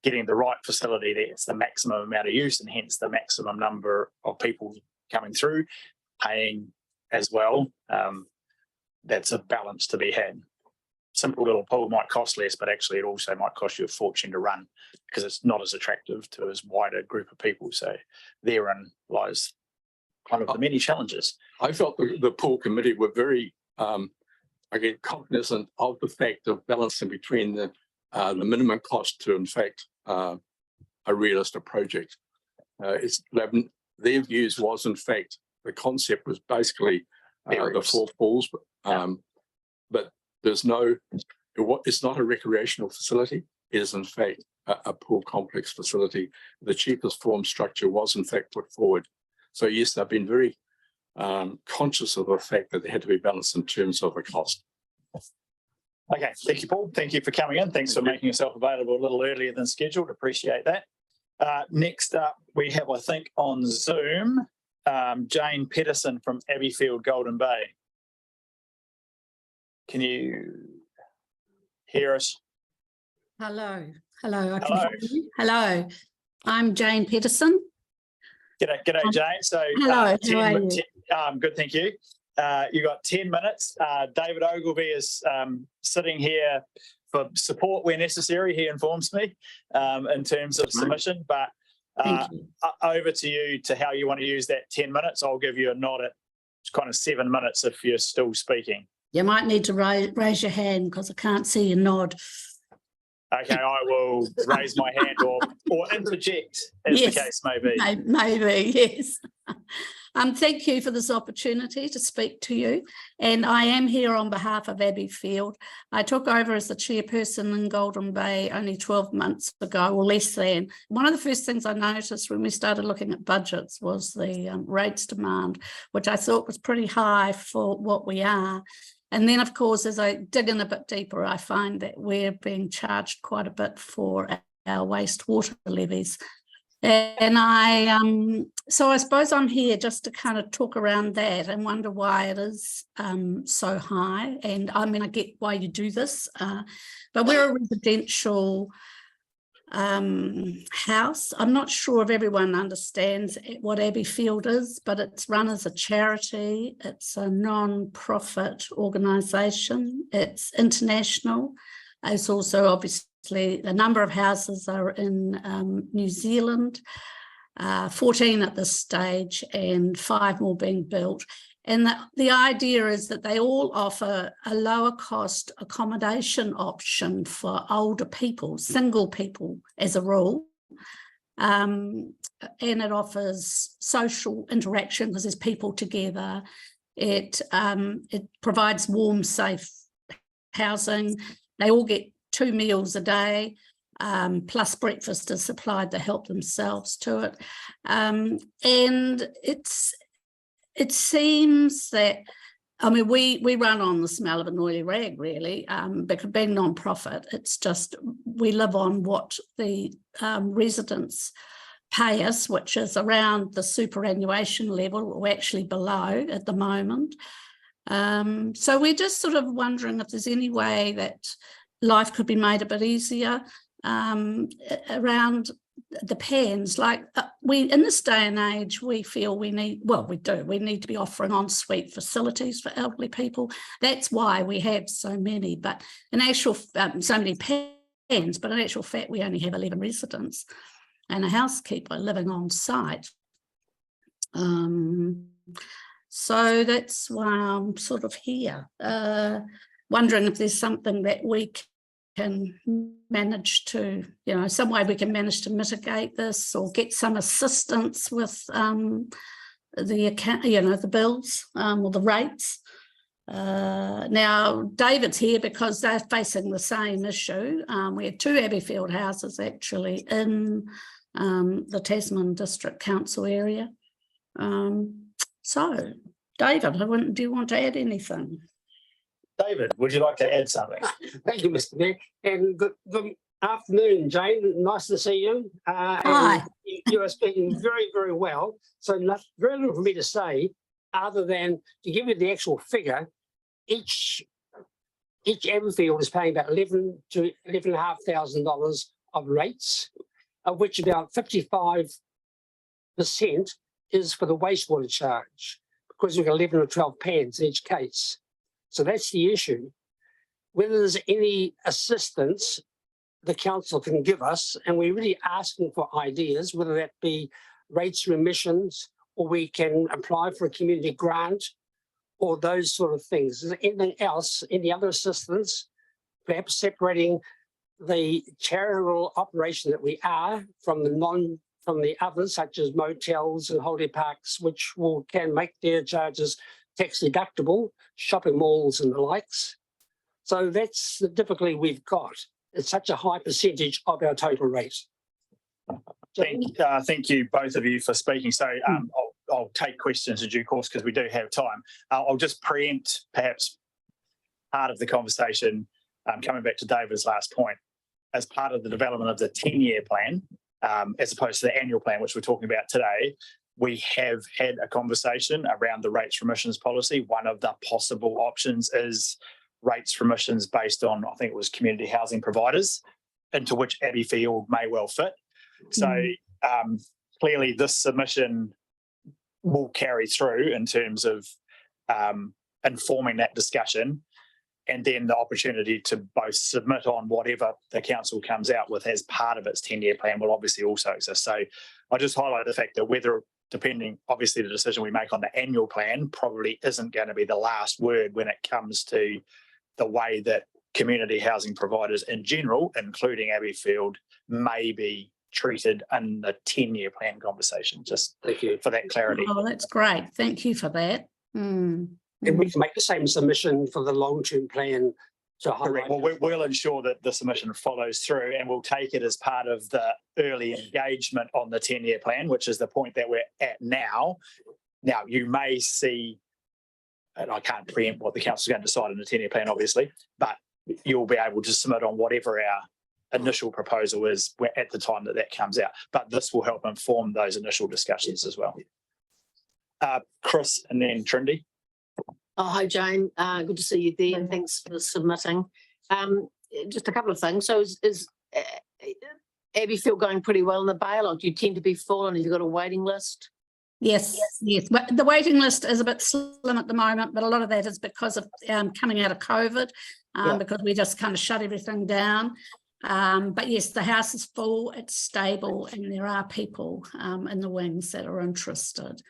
getting the right facility that's the maximum amount of use and hence the maximum number of people coming through, paying as well. That's a balance to be had. Simple little pool might cost less, but actually it also might cost you a fortune to run because it's not as attractive to as wide a group of people. So therein lies one of the many challenges. I felt the pool committee were very, again, cognizant of the fact of balancing between the minimum cost to, in fact, a realistic project. Their views was, in fact, the concept was basically the 4 pools, but there's no, it's not a recreational facility. It is, in fact, a pool complex facility. The cheapest form structure was, in fact, put forward. So, yes, they've been very conscious of the fact that they had to be balanced in terms of a cost. Okay, thank you, Paul. Thank you for coming in. Thanks for making yourself available a little earlier than scheduled. Appreciate that. Next up, we have, I think, on Zoom, Jane Pedersen from Abbeyfield Golden Bay. Can you hear us? Hello. Hello. I can Hello. hear you. Hello. I'm Jane Pedersen. G'day, Jane. So, hello. How are you? Good, thank you. You got 10 minutes. David Ogilvy is sitting here for support where necessary, he informs me, in terms of submission. But over to you to how you want to use that 10 minutes. I'll give you a nod at kind of 7 minutes if you're still speaking. You might need to raise your hand because I can't see your nod. Okay, I will raise my hand or interject, as the case may be. Maybe, yes. Thank you for this opportunity to speak to you. And I am here on behalf of Abbeyfield. I took over as the chairperson in Golden Bay only 12 months ago, or less than. One of the first things I noticed when we started looking at budgets was the rates demand, which I thought was pretty high for what we are. And then, of course, as I dig in a bit deeper, I find that we're being charged quite a bit for our wastewater levies. And so I suppose I'm here just to kind of talk around that and wonder why it is so high. And I mean, I get why you do this, but we're a residential house. I'm not sure if everyone understands what Abbeyfield is, but it's run as a charity. It's a non-profit organisation. It's international. It's also obviously a number of houses are in New Zealand, 14 at this stage and 5 more being built. And the idea is that they all offer a lower cost accommodation option for older people, single people as a rule. And it offers social interaction because there's people together. It provides warm, safe housing. They all get 2 meals a day, plus breakfast is supplied to help themselves to it. And it seems that, I mean, we run on the smell of an oily rag, really, because being non-profit, it's just, we live on what the residents pay us, which is around the superannuation level, or actually below at the moment. So we're just sort of wondering if there's any way that life could be made a bit easier around the PANS. Like in this day and age, we feel we need to be offering ensuite facilities for elderly people. That's why we have so many, but in actual, so many PANS, but in actual fact, we only have 11 residents and a housekeeper living on site. So that's why I'm sort of here, wondering if there's something that we can manage to, some way we can manage to mitigate this or get some assistance with the account, the bills or the rates. Now, David's here because they're facing the same issue. We have 2 Abbeyfield houses actually in the Tasman District Council area. So, David, do you want to add anything? David, would you like to add something? Thank you, Mr. Mayor. And good afternoon, Jane. Nice to see you. Hi. You are speaking very, very well. So very little for me to say other than to give you the actual figure. Each Abbeyfield is paying about $11,000 to $11,500 of rates, of which about 55% is for the wastewater charge, because we've got 11 or 12 PANS in each case. So that's the issue. Whether there's any assistance the council can give us, and we're really asking for ideas, whether that be rates remissions, or we can apply for a community grant, or those sort of things. Is there anything else, any other assistance, perhaps separating the charitable operation that we are from the others, such as motels and holiday parks, which can make their charges tax deductible, shopping malls and the likes. So that's the difficulty we've got. It's such a high percentage of our total rate. Thank you, both of you, for speaking. So I'll take questions in due course because we do have time. I'll just preempt perhaps part of the conversation, coming back to David's last point. As part of the development of the 10-year plan, as opposed to the annual plan, which we're talking about today, we have had a conversation around the rates remissions policy. One of the possible options is rates remissions based on, I think it was community housing providers, into which Abbeyfield may well fit. So clearly this submission will carry through in terms of informing that discussion, and then the opportunity to both submit on whatever the council comes out with as part of its 10-year plan will obviously also exist. So I just highlight the fact that whether, depending, obviously the decision we make on the annual plan probably isn't going to be the last word when it comes to the way that community housing providers in general, including Abbeyfield, may be treated in the 10-year plan conversation, just Thank you. for that clarity. Oh, that's great. Thank you for that. And we can make the same submission for the long-term plan to Correct. highlight. Well, we'll ensure that the submission follows through, and we'll take it as part of the early engagement on the 10-year plan, which is the point that we're at now. Now, you may see, and I can't preempt what the council is going to decide in the 10-year plan, obviously, but you'll be able to submit on whatever our initial proposal is at the time that that comes out. But this will help inform those initial discussions as well. Chris and then Trindy. Oh, hi, Jane. Good to see you there, and thanks for submitting. Just a couple of things. So is Abbeyfield going pretty well in the bail, or do you tend to be full and have you got a waiting list? Yes. But the waiting list is a bit slim at the moment, but a lot of that is because of coming out of COVID, because we just kind of shut everything down. But yes, the house is full, it's stable, and there are people in the wings that are interested.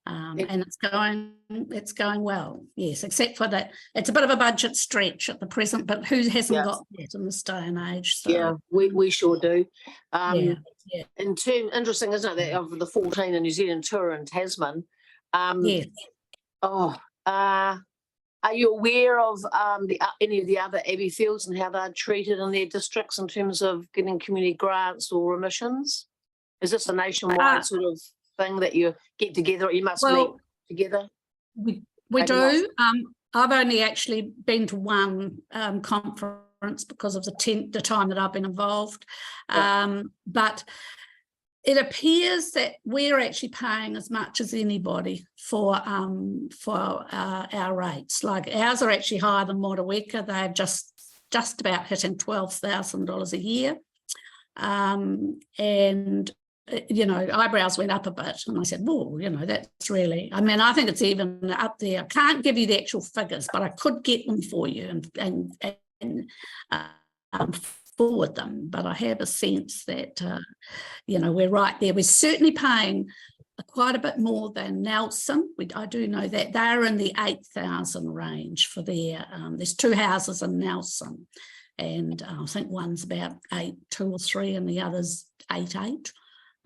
And it's going well, yes, except for that it's a bit of a budget stretch at the present, but who hasn't got that in this day and age? So. Yeah, we sure do. Interesting, isn't it, that of the 14 in New Zealand tour in Tasman? Yes. Are you aware of any of the other Abbeyfields and how they're treated in their districts in terms of getting community grants or remissions? Is this a nationwide sort of thing that you get together, or you must meet together? We do. I've only actually been to one conference because of the time that I've been involved. But it appears that we're actually paying as much as anybody for our rates. Like ours are actually higher than Motueka. They're just about hitting $12,000 a year. And eyebrows went up a bit, and I said, well, that's really, I think it's even up there. I can't give you the actual figures, but I could get them for you and forward them. But I have a sense that, we're right there. We're certainly paying quite a bit more than Nelson. I do know that they're in the 8,000 range for their, there's 2 houses in Nelson, and I think one's about 8.2 or 3, and the other's 8.8.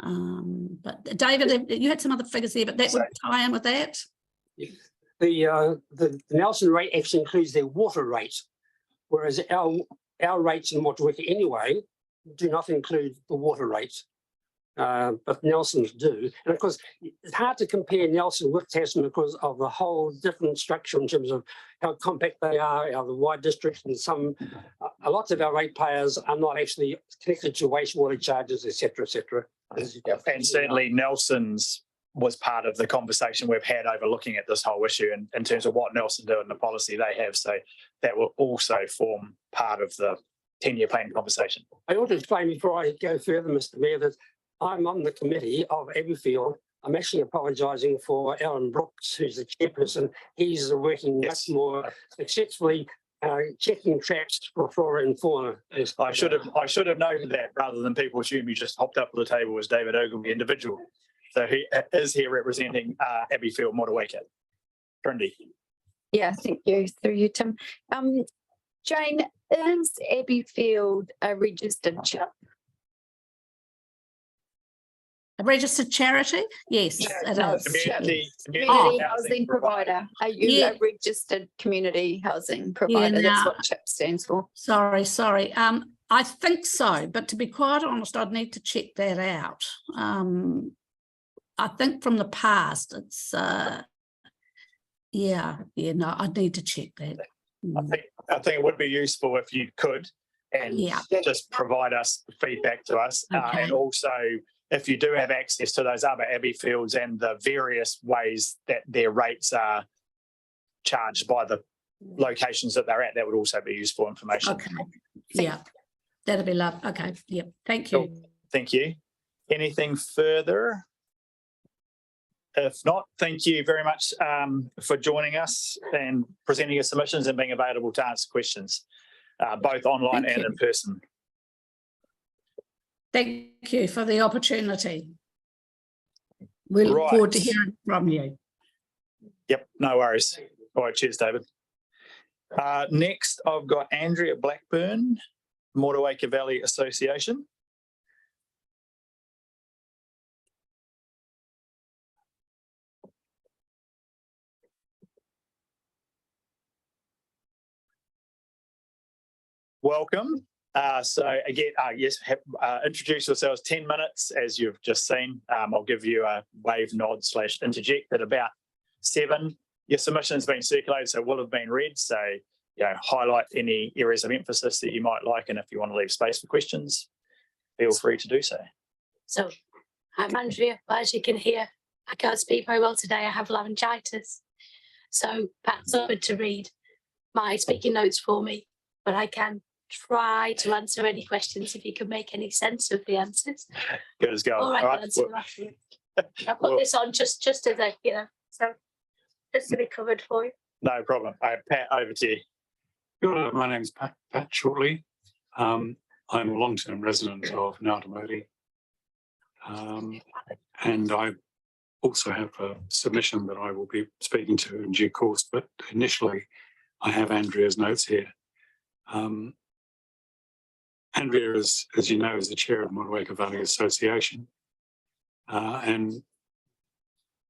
But David, you had some other figures there, but that would tie in with that. The Nelson rate actually includes their water rate, whereas our rates in Motueka anyway do not include the water rate, but Nelson's do. And of course, it's hard to compare Nelson with Tasman because of the whole different structure in terms of how compact they are, the wide districts, and a lot of our ratepayers are not actually connected to wastewater charges, etc., etc. And certainly Nelson's was part of the conversation we've had over looking at this whole issue in terms of what Nelson do and the policy they have. So that will also form part of the 10-year plan conversation. I ought to explain before I go further, Mr. Mayor, that I'm on the committee of Abbeyfield. I'm actually apologising for Alan Brooks, who's the chairperson. He's working much more successfully checking traps for flora and fauna. I should have noted that rather than people assume you just hopped up to the table as David Ogle, the individual. So he is here representing Abbeyfield, Motueka. Trindy. Yeah, thank you. Through you, Tim. Jane, is Abbeyfield a registered CHIP? A registered charity? Yes, it is. Community housing provider. Are you a registered community housing provider? That's what CHIP stands for. Sorry. I think so, but to be quite honest, I'd need to check that out. I think from the past, it's I'd need to check that. I think it would be useful if you could and just provide us feedback to us, and also if you do have access to those other Abbeyfields and the various ways that their rates are charged by the locations that they're at, that would also be useful information. Okay. Yeah, that'd be lovely. Okay. Yep. Thank you. Cool. Thank you. Anything further? If not, thank you very much for joining us and presenting your submissions and being available to answer questions, both online and in person. Thank you for the opportunity. We look forward to hearing from you. Yep, no worries. All right, cheers, David. Next, I've got Andrea Blackburn, Motueka Valley Association. welcome. So again, yes, introduce yourselves 10 minutes, as you've just seen. I'll give you a wave, nod / interject at about 7. Your submission's been circulated, so it will have been read. So, highlight any areas of emphasis that you might like, and if you want to leave space for questions, feel free to do so. So, I'm Andrea, but as you can hear, I can't speak very well today. I have laryngitis. So, Pat's offered to read my speaking notes for me, but I can try to answer any questions if you can make any sense of the answers. Good as gold. All right, I'll put this on just as a, so just to be covered for you. No problem. Pat, over to you. Good. My name is Pat Shortley. I'm a long-term resident of Ngātamariki. And I also have a submission that I will be speaking to in due course, but initially I have Andrea's notes here. Andrea, as you know, is the chair of Motueka Valley Association. And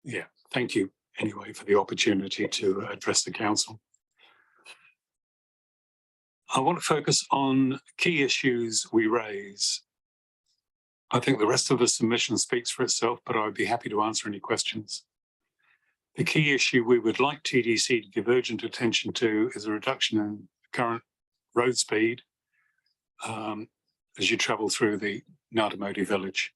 yeah, thank you anyway for the opportunity to address the council. I want to focus on key issues we raise. I think the rest of the submission speaks for itself, but I would be happy to answer any questions. The key issue we would like TDC to give urgent attention to is a reduction in current road speed as you travel through the Ngātamariki village,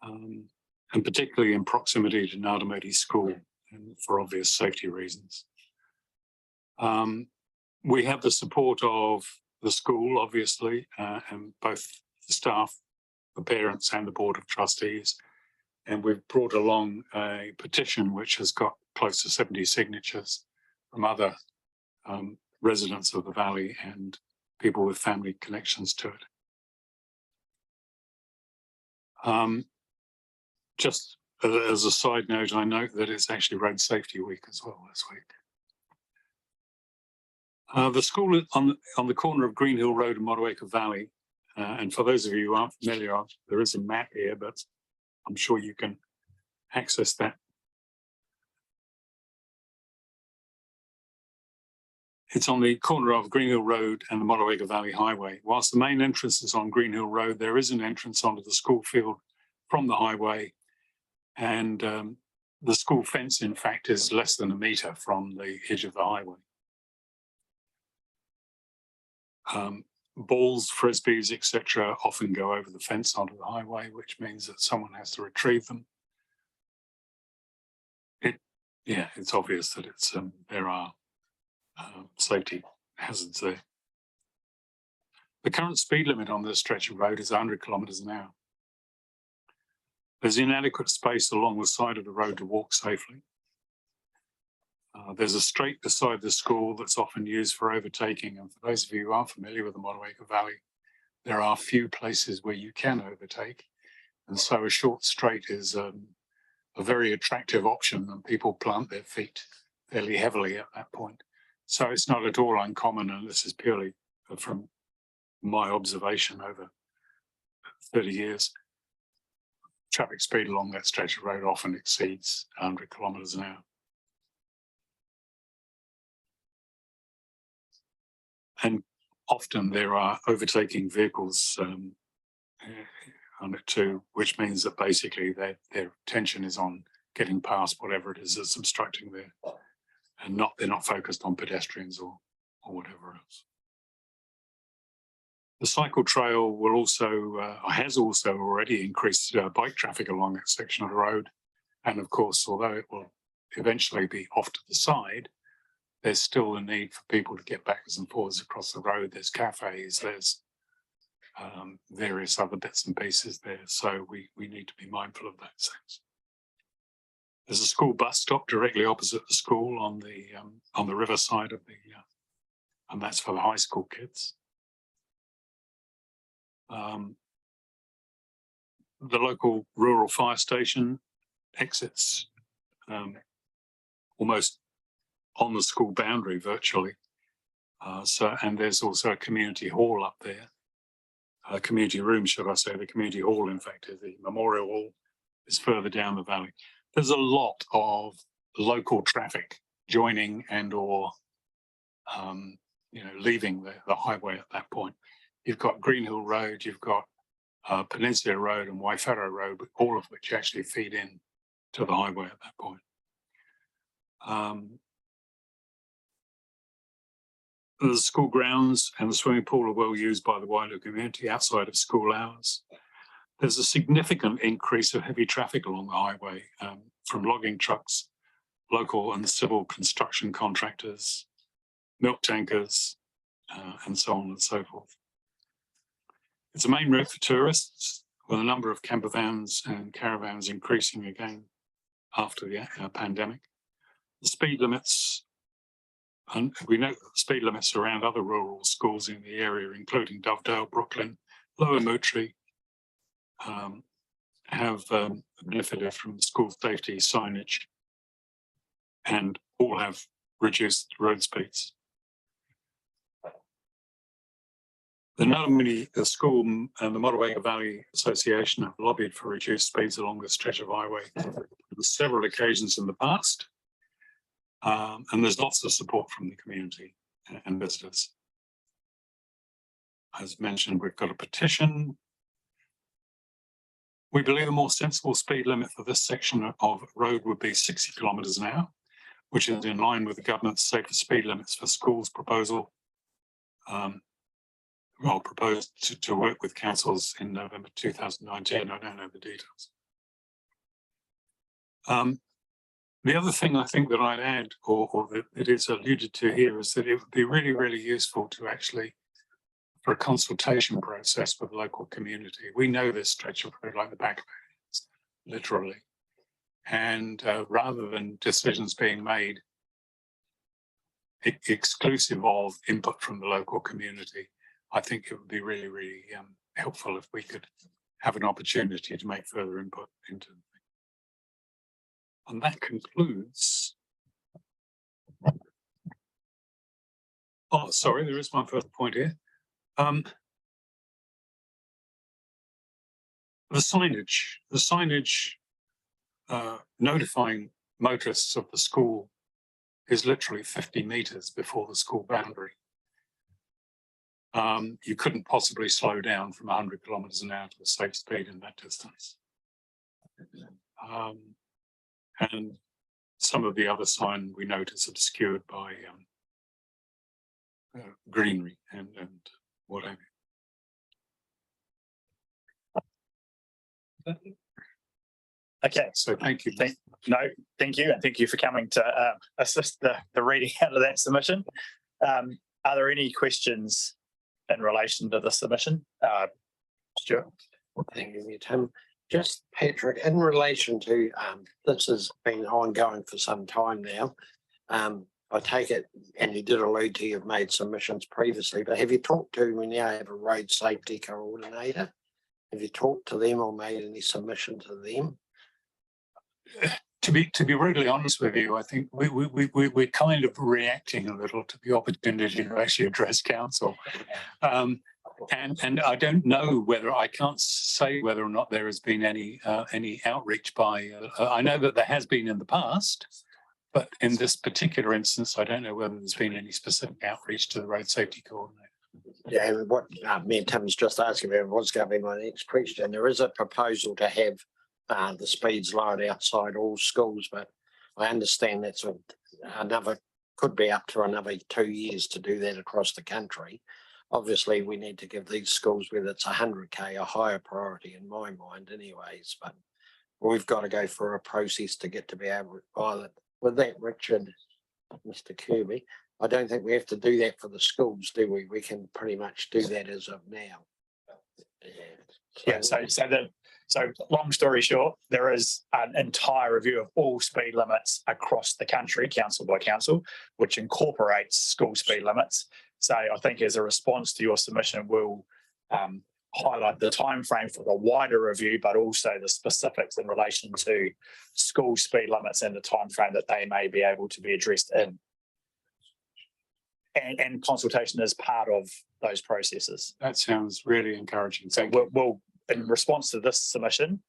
and particularly in proximity to Ngātamariki School, and for obvious safety reasons. We have the support of the school, obviously, and both the staff, the parents and the Board of Trustees. And we've brought along a petition which has got close to 70 signatures from other residents of the valley and people with family connections to it. Just as a side note, I note that it's actually Road Safety Week as well this week. The school on the corner of Green Hill Road and Motueka Valley, and for those of you who aren't familiar, there is a map here, but I'm sure you can access that. It's on the corner of Green Hill Road and the Motueka Valley Highway. Whilst the main entrance is on Green Hill Road, there is an entrance onto the school field from the highway, and the school fence, in fact, is less than a metre from the edge of the highway. Balls, frisbees, etc. often go over the fence onto the highway, which means that someone has to retrieve them. It's obvious that there are safety hazards there. The current speed limit on this stretch of road is 100 kilometres an hour. There's inadequate space along the side of the road to walk safely. There's a straight beside the school that's often used for overtaking. And for those of you who aren't familiar with the Motueka Valley, there are few places where you can overtake. And so a short straight is a very attractive option, and people plant their feet fairly heavily at that point. So it's not at all uncommon, and this is purely from my observation over 30 years. Traffic speed along that stretch of road often exceeds 100 kilometres an hour. And often there are overtaking vehicles on it too, which means that basically their attention is on getting past whatever it is that's obstructing there, and they're not focused on pedestrians or whatever else. The cycle trail will also, has also already increased bike traffic along that section of the road. And of course, although it will eventually be off to the side, there's still a need for people to get backwards and forwards across the road. There's cafes, there's various other bits and pieces there. So we need to be mindful of those things. There's a school bus stop directly opposite the school on the river side of the, and that's for the high school kids. The local rural fire station exits almost on the school boundary virtually. And there's also a community hall up there, a community room, should I say. The community hall, in fact, is the memorial hall, is further down the valley. There's a lot of local traffic joining and or leaving the highway at that point. You've got Greenhill Road, you've got Peninsula Road and Waifaro Road, all of which actually feed in to the highway at that point. The school grounds and the swimming pool are well used by the wider community outside of school hours. There's a significant increase of heavy traffic along the highway from logging trucks, local and civil construction contractors, milk tankers, and so on and so forth. It's a main route for tourists, with a number of camper vans and caravans increasing again after the pandemic. The speed limits, and we know that the speed limits around other rural schools in the area, including Dovedale, Brooklyn, Lower Mootry, have benefited from school safety signage and all have reduced road speeds. The Nullamini School and the Motueka Valley Association have lobbied for reduced speeds along the stretch of highway on several occasions in the past. And there's lots of support from the community and visitors. As mentioned, we've got a petition. We believe a more sensible speed limit for this section of road would be 60 kilometres an hour, which is in line with the government's safer speed limits for schools proposal. Proposed to work with councils in November 2019. I don't know the details. The other thing I think that I'd add, or that it is alluded to here, is that it would be really, really useful to actually, for a consultation process with the local community. We know this stretch of road like the back of our hands, literally. And rather than decisions being made exclusive of input from the local community, I think it would be really, really helpful if we could have an opportunity to make further input into it. And that concludes. Oh, sorry, there is one further point here. The signage notifying motorists of the school is literally 50 metres before the school boundary. You couldn't possibly slow down from 100 kilometres an hour to a safe speed in that distance. And some of the other sign we notice obscured by greenery and whatever. Okay, so thank you. Thank you, and thank you for coming to assist the reading out of that submission. Are there any questions in relation to the submission? Stuart. Thank you, Tim. Just Patrick, in relation to this has been ongoing for some time now. I take it, and you did allude to you've made submissions previously, but have you talked to, we now have a road safety coordinator? Have you talked to them or made any submission to them? To be really honest with you, I think we're kind of reacting a little to the opportunity to actually address council. And I don't know whether, I can't say whether or not there has been any outreach by, I know that there has been in the past, but in this particular instance, I don't know whether there's been any specific outreach to the road safety coordinator. Yeah, and what me and Tim was just asking about was going to be my next question. There is a proposal to have the speeds lowered outside all schools, but I understand that's another, could be up to another 2 years to do that across the country. Obviously, we need to give these schools, whether it's 100K, a higher priority in my mind anyways, but we've got to go through a process to get to be able to pilot. With that, Richard, Mr. Kirby, I don't think we have to do that for the schools, do we? We can pretty much do that as of now. Yeah, so long story short, there is an entire review of all speed limits across the country, council by council, which incorporates school speed limits. So I think as a response to your submission, we'll highlight the time frame for the wider review, but also the specifics in relation to school speed limits and the time frame that they may be able to be addressed in. And consultation is part of those processes. That sounds really encouraging. So we'll in response to this submission,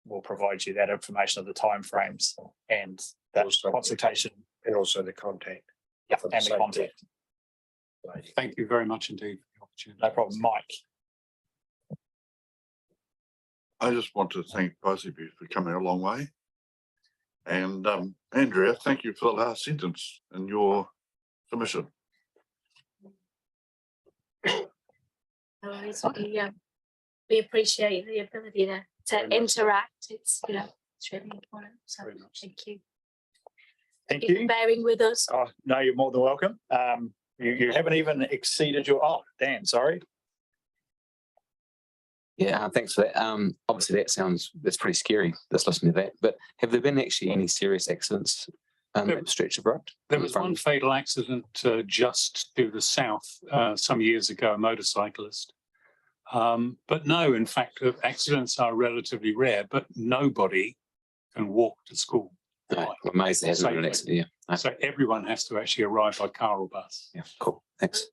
we'll provide you that information of the timeframes and that consultation. And also the contact. Yeah, and the contact. Thank you very much indeed for the opportunity. No problem, Mike. I just want to thank both of you for coming a long way. And Andrea, thank you for the last sentence in your submission. We appreciate the ability to interact. It's, it's really important. So thank you. Thank for you. bearing with us. Oh, no, you're more than welcome. You haven't even exceeded your, Dan, sorry. Yeah, thanks for that. Obviously that's pretty scary, just listening to that, but have there been actually any serious accidents that stretch of road? There was one fatal accident just to the south some years ago, a motorcyclist. But no, in fact, accidents are relatively rare, but nobody can walk to school. No, I'm amazed there hasn't been an accident. Yeah. So everyone has to actually arrive by car or bus. Yeah, cool. Thanks.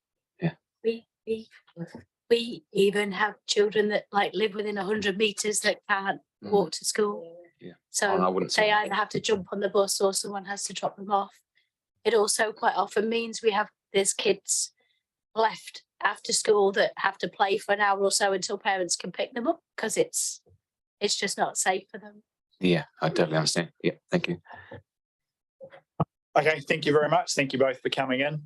We even have children that live within 100 meters that can't walk to school. Yeah. So I wouldn't say they either have to jump on the bus or someone has to drop them off. It also quite often means there's kids left after school that have to play for an hour or so until parents can pick them up because it's just not safe for them. Yeah, I totally understand. Yeah, thank you. Okay, thank you very much. Thank you both for coming in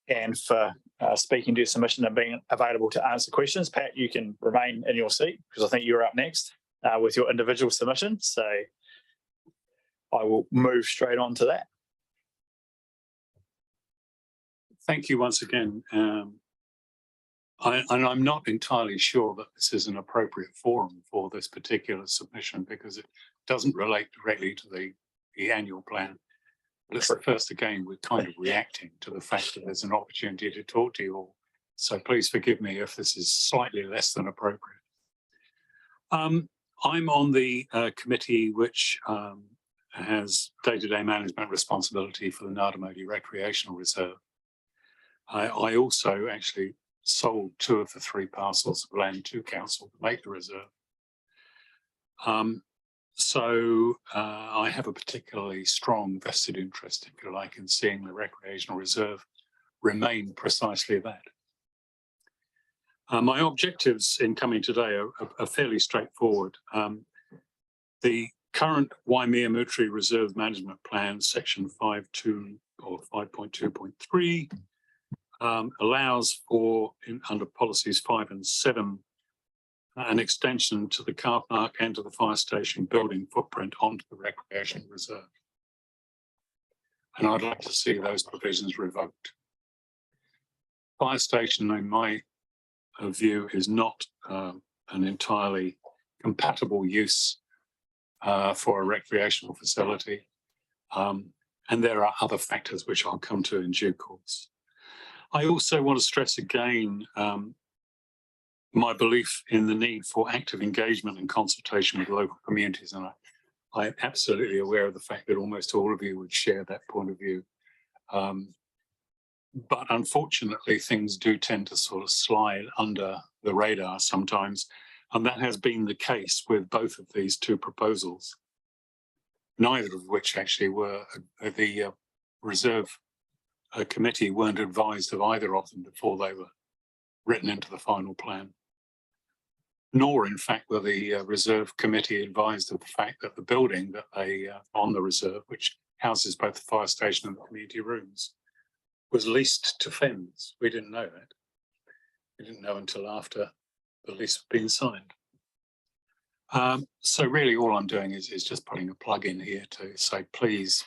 and for speaking to your submission and being available to answer questions. Pat, you can remain in your seat because I think you're up next with your individual submission. So I will move straight on to that. Thank you once again. And I'm not entirely sure that this is an appropriate forum for this particular submission because it doesn't relate directly to the annual plan. But it's the first again, we're kind of reacting to the fact that there's an opportunity to talk to you all. So please forgive me if this is slightly less than appropriate. I'm on the committee which has day-to-day management responsibility for the Ngātamotu Recreational Reserve. I also actually sold 2 of the 3 parcels of land to council to make the reserve. So I have a particularly strong vested interest, if you like, in seeing the recreational reserve remain precisely that. My objectives in coming today are fairly straightforward. The current Waimea Military Reserve Management Plan, section 5.2 or 5.2.3, allows for, under policies 5 and 7, an extension to the car park and to the fire station building footprint onto the recreation reserve. And I'd like to see those provisions revoked. Fire station, in my view, is not an entirely compatible use for a recreational facility. And there are other factors which I'll come to in due course. I also want to stress again my belief in the need for active engagement and consultation with local communities. And I'm absolutely aware of the fact that almost all of you would share that point of view. But unfortunately, things do tend to sort of slide under the radar sometimes. And that has been the case with both of these 2 proposals, neither of which actually were the reserve committee weren't advised of either of them before they were written into the final plan. Nor, in fact, were the reserve committee advised of the fact that the building that they on the reserve, which houses both the fire station and the community rooms, was leased to FENS. We didn't know that. We didn't know until after the lease had been signed. So really all I'm doing is just putting a plug in here to say, please,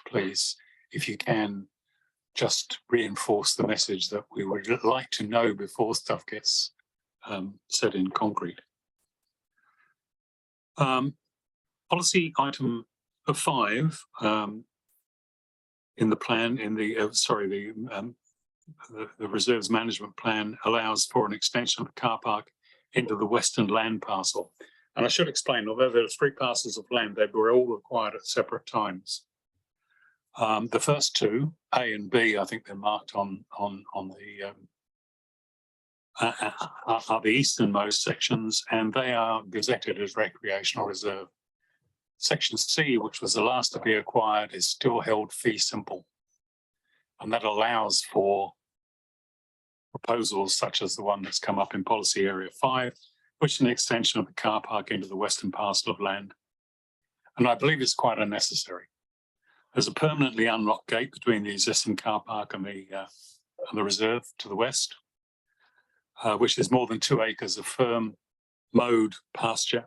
if you can, just reinforce the message that we would like to know before stuff gets set in concrete. Policy item 5 in the plan, in the the reserves management plan allows for an extension of the car park into the western land parcel. And I should explain, although there are 3 parcels of land, they were all acquired at separate times. The first 2, A and B, I think they're marked on the are the easternmost sections, and they are gazetted as recreational reserve. Section C, which was the last to be acquired, is still held fee simple, and that allows for proposals such as the one that's come up in Policy Area 5, which is an extension of the car park into the western parcel of land. And I believe it's quite unnecessary. There's a permanently unlocked gate between the existing car park and the reserve to the west, which is more than 2 acres of firm mowed pasture,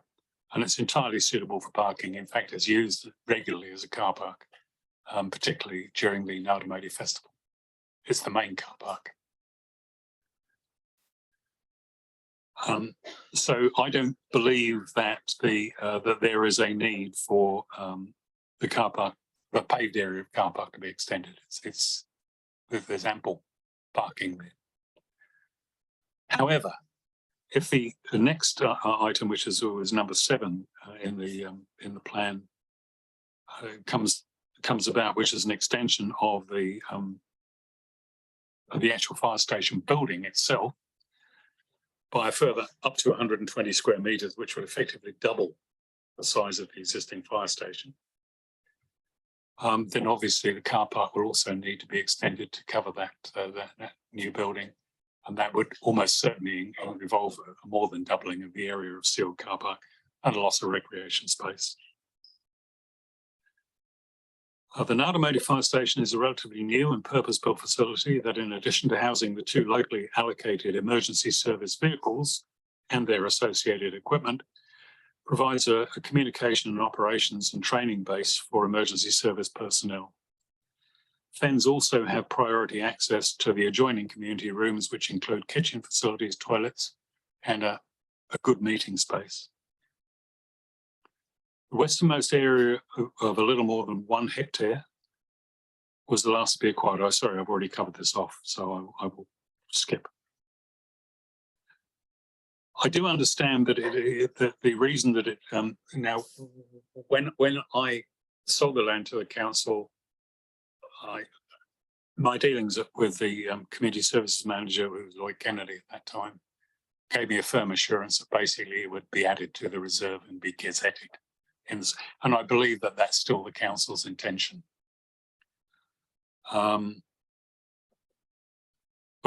and it's entirely suitable for parking. In fact, it's used regularly as a car park, particularly during the Ngātamariki Festival. It's the main car park. So I don't believe that that there is a need for the car park, the paved area of car park, to be extended. There's ample parking there. However, if the next item, which is always number 7 in the plan, comes about, which is an extension of the actual fire station building itself by a further up to 120 square metres, which would effectively double the size of the existing fire station, then obviously the car park will also need to be extended to cover that new building. And that would almost certainly involve a more than doubling of the area of sealed car park and a loss of recreation space. The Ngātamariki Fire Station is a relatively new and purpose-built facility that, in addition to housing the 2 locally allocated emergency service vehicles and their associated equipment, provides a communication and operations and training base for emergency service personnel. FENS also have priority access to the adjoining community rooms, which include kitchen facilities, toilets, and a good meeting space. The westernmost area of a little more than 1 hectare was the last to be acquired. Oh, sorry, I've already covered this off, so I will skip. I do understand that the reason that it now, when I sold the land to the council, my dealings with the community services manager, who was Lloyd Kennedy at that time, gave me a firm assurance that basically it would be added to the reserve and be gazetted. And I believe that that's still the council's intention. But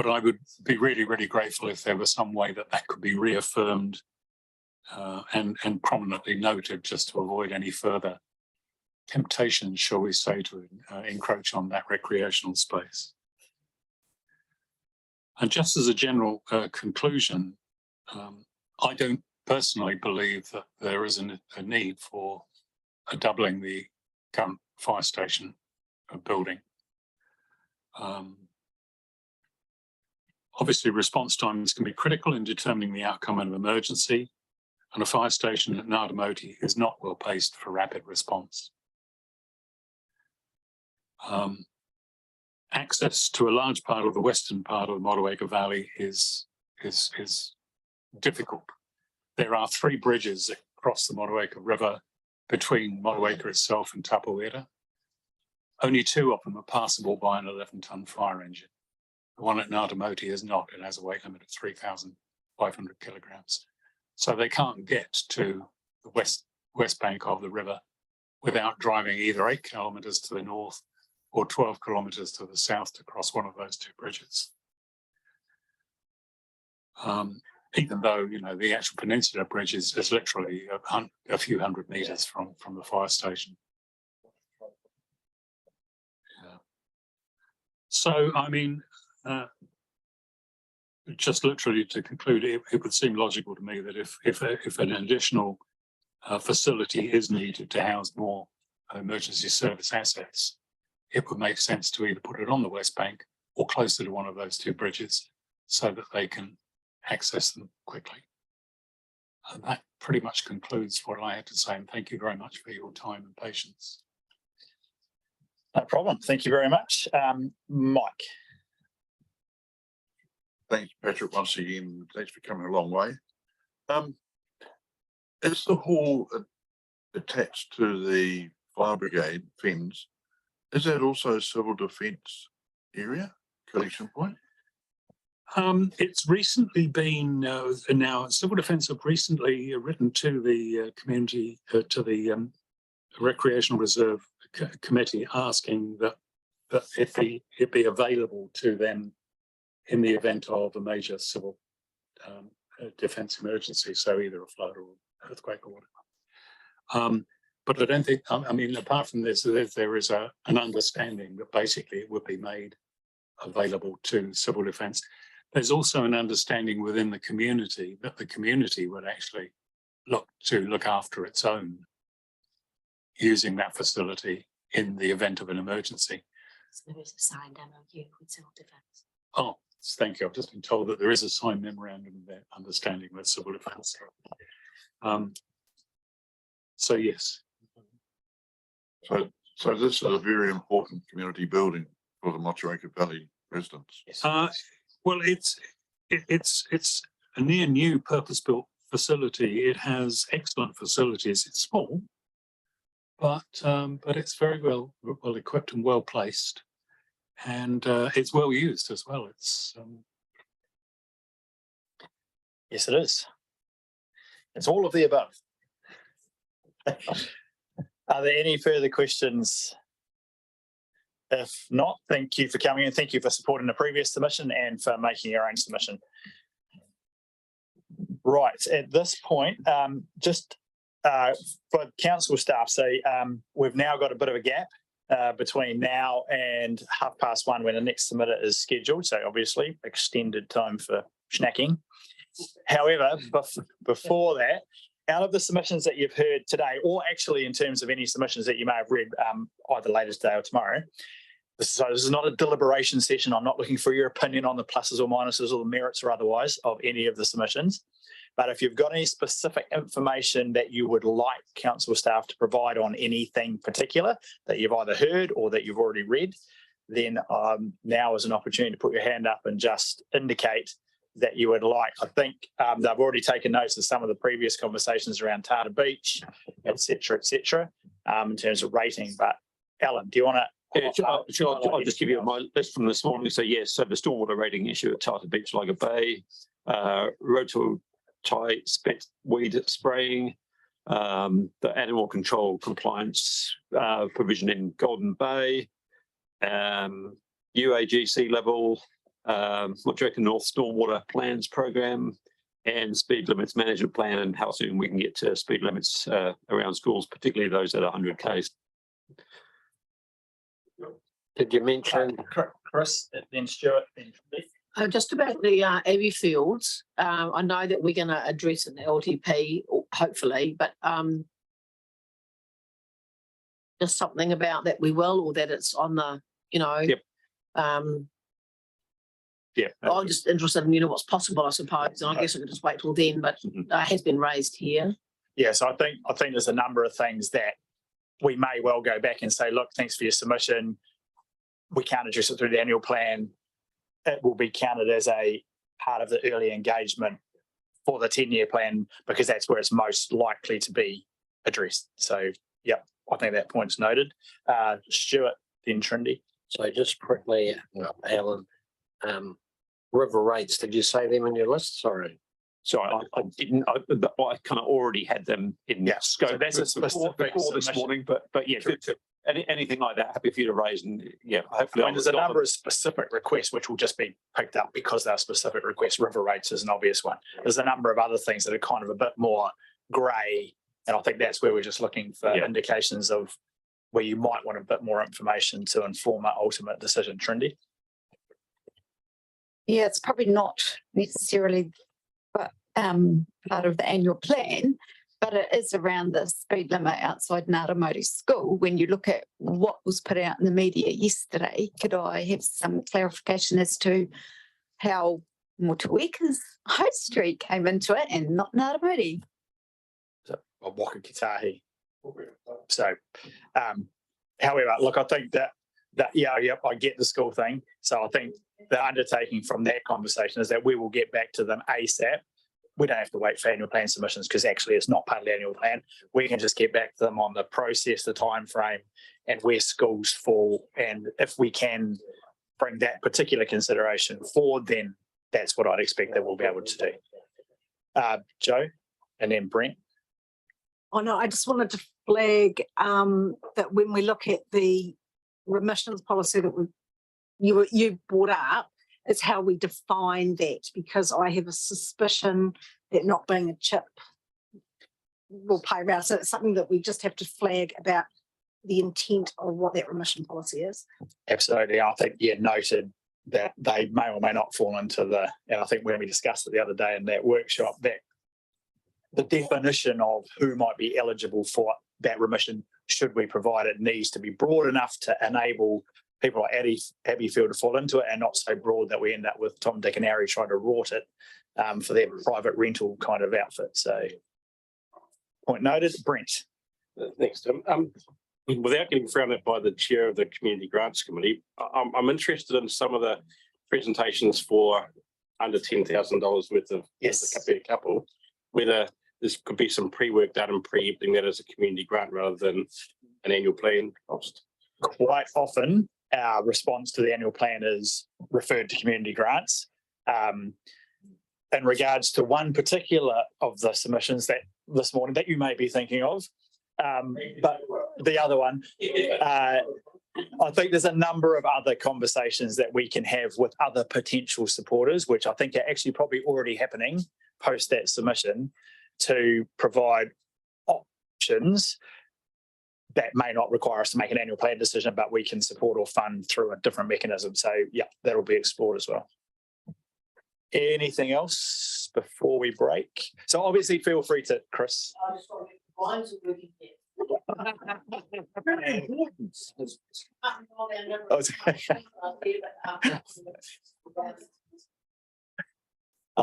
I would be really, really grateful if there was some way that could be reaffirmed and prominently noted, just to avoid any further temptation, shall we say, to encroach on that recreational space. And just as a general conclusion, I don't personally believe that there is a need for doubling the current fire station building. Obviously, response times can be critical in determining the outcome of an emergency, and a fire station at Ngātamariki is not well placed for rapid response. Access to a large part of the western part of the Motueka Valley is difficult. There are 3 bridges that cross the Motueka River between Motueka itself and Tapawera. Only 2 of them are passable by an 11-ton fire engine. The one at Ngātamariki is not. It has a weight limit of 3,500 kilograms. So they can't get to the west bank of the river without driving either 8 kilometres to the north or 12 kilometres to the south to cross one of those 2 bridges. Even though, you know, the actual Peninsula Bridge is literally a few hundred metres from the fire station. Yeah. So, I mean, just literally to conclude, it would seem logical to me that if an additional facility is needed to house more emergency service assets, it would make sense to either put it on the west bank or closer to one of those 2 bridges so that they can access them quickly. And that pretty much concludes what I had to say, and thank you very much for your time and patience. No problem. Thank you very much. Mike. Thanks, Patrick, once again. Thanks for coming a long way. Is the hall attached to the fire brigade FENS? Is that also a civil defence area, collection point? It's recently been now Civil Defence have recently written to the community to the Recreational Reserve Committee asking that it be available to them in the event of a major civil defence emergency, so either a flood or earthquake or whatever. But I don't think, I mean, apart from this, there is an understanding that basically it would be made available to civil defence. There's also an understanding within the community that the community would actually look after its own using that facility in the event of an emergency. There is a signed MOU with civil defence. Oh, thank you. I've just been told that there is a signed memorandum of that understanding with civil defence. So yes. So this is a very important community building for the Motueka Valley residents. Well, it's a near new purpose-built facility. It has excellent facilities. It's small, but it's very well equipped and well placed, and it's well used as well. It's Yes, it is. It's all of the above. Are there any further questions? If not, thank you for coming and thank you for supporting the previous submission and for making your own submission. Right, at this point, just for council staff, so we've now got a bit of a gap between now and 1:30 when the next submitter is scheduled. So obviously extended time for snacking. However, before that, out of the submissions that you've heard today, or actually in terms of any submissions that you may have read either later today or tomorrow, so this is not a deliberation session. I'm not looking for your opinion on the pluses or minuses or the merits or otherwise of any of the submissions. But if you've got any specific information that you would like council staff to provide on anything particular that you've either heard or that you've already read, then now is an opportunity to put your hand up and just indicate that you would like. I think they've already taken notes of some of the previous conversations around Tata Beach, et cetera, in terms of rating. But Alan, do you want to? I'll just give you my list from this morning. So yes, so the stormwater rating issue at Tata Beach, Liger Bay, Roto Thai spent weed spraying, the animal control compliance provision in Golden Bay, UAG sea level, Motueka North Stormwater Plans Program, and speed limits management plan, and how soon we can get to speed limits around schools, particularly those at 100 k's. Did you mention Chris, then Stuart, then Just about the Abbey Fields, I know that we're going to address it in the LTP, hopefully, but just something about that we will, or that it's on the, I'm just interested in, what's possible, I suppose, and I guess I could just wait till then, but it has been raised here. Yeah, so I think there's a number of things that we may well go back and say, look, thanks for your submission. We can't address it through the annual plan. It will be counted as a part of the early engagement for the 10-year plan because that's where it's most likely to be addressed. So, yeah, I think that point's noted. Stuart, then Trindy. So just quickly, Alan, river rates, did you say them in your list? Sorry. Sorry, I didn't. I kind of already had them in scope. So that's a specific before this morning, but yeah, anything like that, happy for you to raise, and hopefully. There's a number of specific requests which will just be picked up because they're specific requests. River rates is an obvious one. There's a number of other things that are kind of a bit more grey, and I think that's where we're just looking for indications of where you might want a bit more information to inform our ultimate decision. Trindy. Yeah, it's probably not necessarily part of the annual plan, but it is around the speed limit outside Ngaramoti School. When you look at what was put out in the media yesterday, could I have some clarification as to how Motueka's High Street came into it and not Ngaramoti? Or Wakakitahi. So, however, look, I think that I get the school thing. So I think the undertaking from that conversation is that we will get back to them ASAP. We don't have to wait for annual plan submissions because actually it's not part of the annual plan. We can just get back to them on the process, the time frame, and where schools fall. And if we can bring that particular consideration forward, then that's what I'd expect that we'll be able to do. Joe, and then Brent. Oh no, I just wanted to flag that when we look at the remissions policy that you brought up, It's how we define that, because I have a suspicion that not being a chip will play around. So it's something that we just have to flag about the intent of what that remission policy is. Absolutely. I think, yeah, noted that they may or may not fall into and I think when we discussed it the other day in that workshop, that the definition of who might be eligible for that remission, should we provide it, needs to be broad enough to enable people like Abbeyfield to fall into it, and not so broad that we end up with Tom, Dick and Harry trying to rort it for their private rental kind of outfit. So point noted. Brent. Thanks, Tim. Without getting frowned at by the chair of the Community Grants Committee, I'm interested in some of the presentations for under $10,000 worth of a couple, whether this could be some pre-work done and preempting that as a community grant rather than an annual plan cost. Quite often, our response to the annual plan is referred to community grants. In regards to one particular of the submissions that this morning that you may be thinking of, but the other one, I think there's a number of other conversations that we can have with other potential supporters, which I think are actually probably already happening post that submission, to provide options that may not require us to make an annual plan decision, but we can support or fund through a different mechanism. So yeah, that'll be explored as well. Anything else before we break? So obviously feel free to, Chris. Are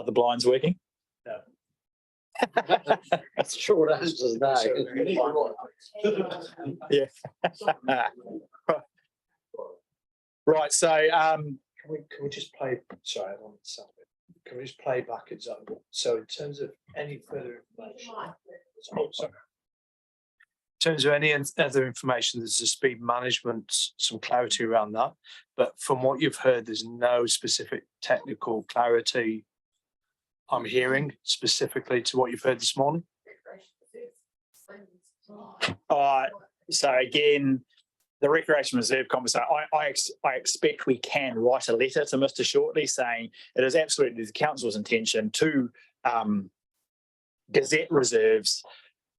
the blinds working? No. That's short answer no. Yeah. Right. So can we just play? Sorry, I'm on the subject. Can we just play backwards up? So in terms of any further information, in terms of any other information, there's a speed management, some clarity around that. But from what you've heard, there's no specific technical clarity I'm hearing specifically to what you've heard this morning. So again, the Recreation Reserve conversation, I expect we can write a letter to Mr. Shortley saying it is absolutely the council's intention to gazette reserves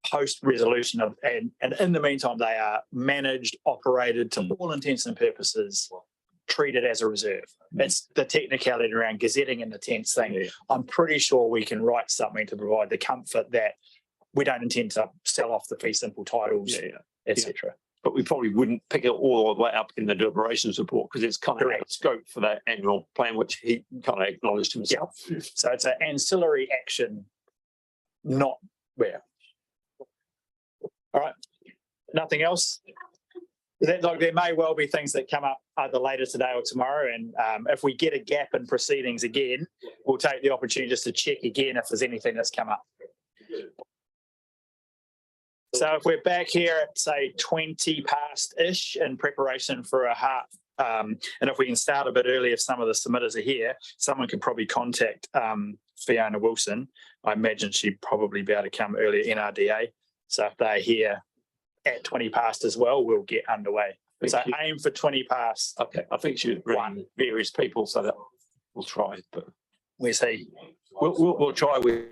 post resolution of, and in the meantime they are managed, operated to all intents and purposes, treated as a reserve. It's the technicality around gazetting and the tents thing. Yeah. I'm pretty sure we can write something to provide the comfort that we don't intend to sell off the fee simple titles, etc. But we probably wouldn't pick it all the way up in the deliberations report because it's kind of scope for that annual plan, which he kind of acknowledged himself. Yeah. So it's an ancillary action, not where. All right. Nothing else? There may well be things that come up either later today or tomorrow, and if we get a gap in proceedings again, we'll take the opportunity just to check again if there's anything that's come up. So if we're back here at say 20 past-ish in preparation for a half, and if we can start a bit early, if some of the submitters are here, someone could probably contact Fiona Wilson. I imagine she'd probably be able to come earlier NRDA. So if they're here at 20 past as well, we'll get underway. So aim for 20 past. Okay, I think she'd bring various people so that we'll try. But where's he? We'll try with.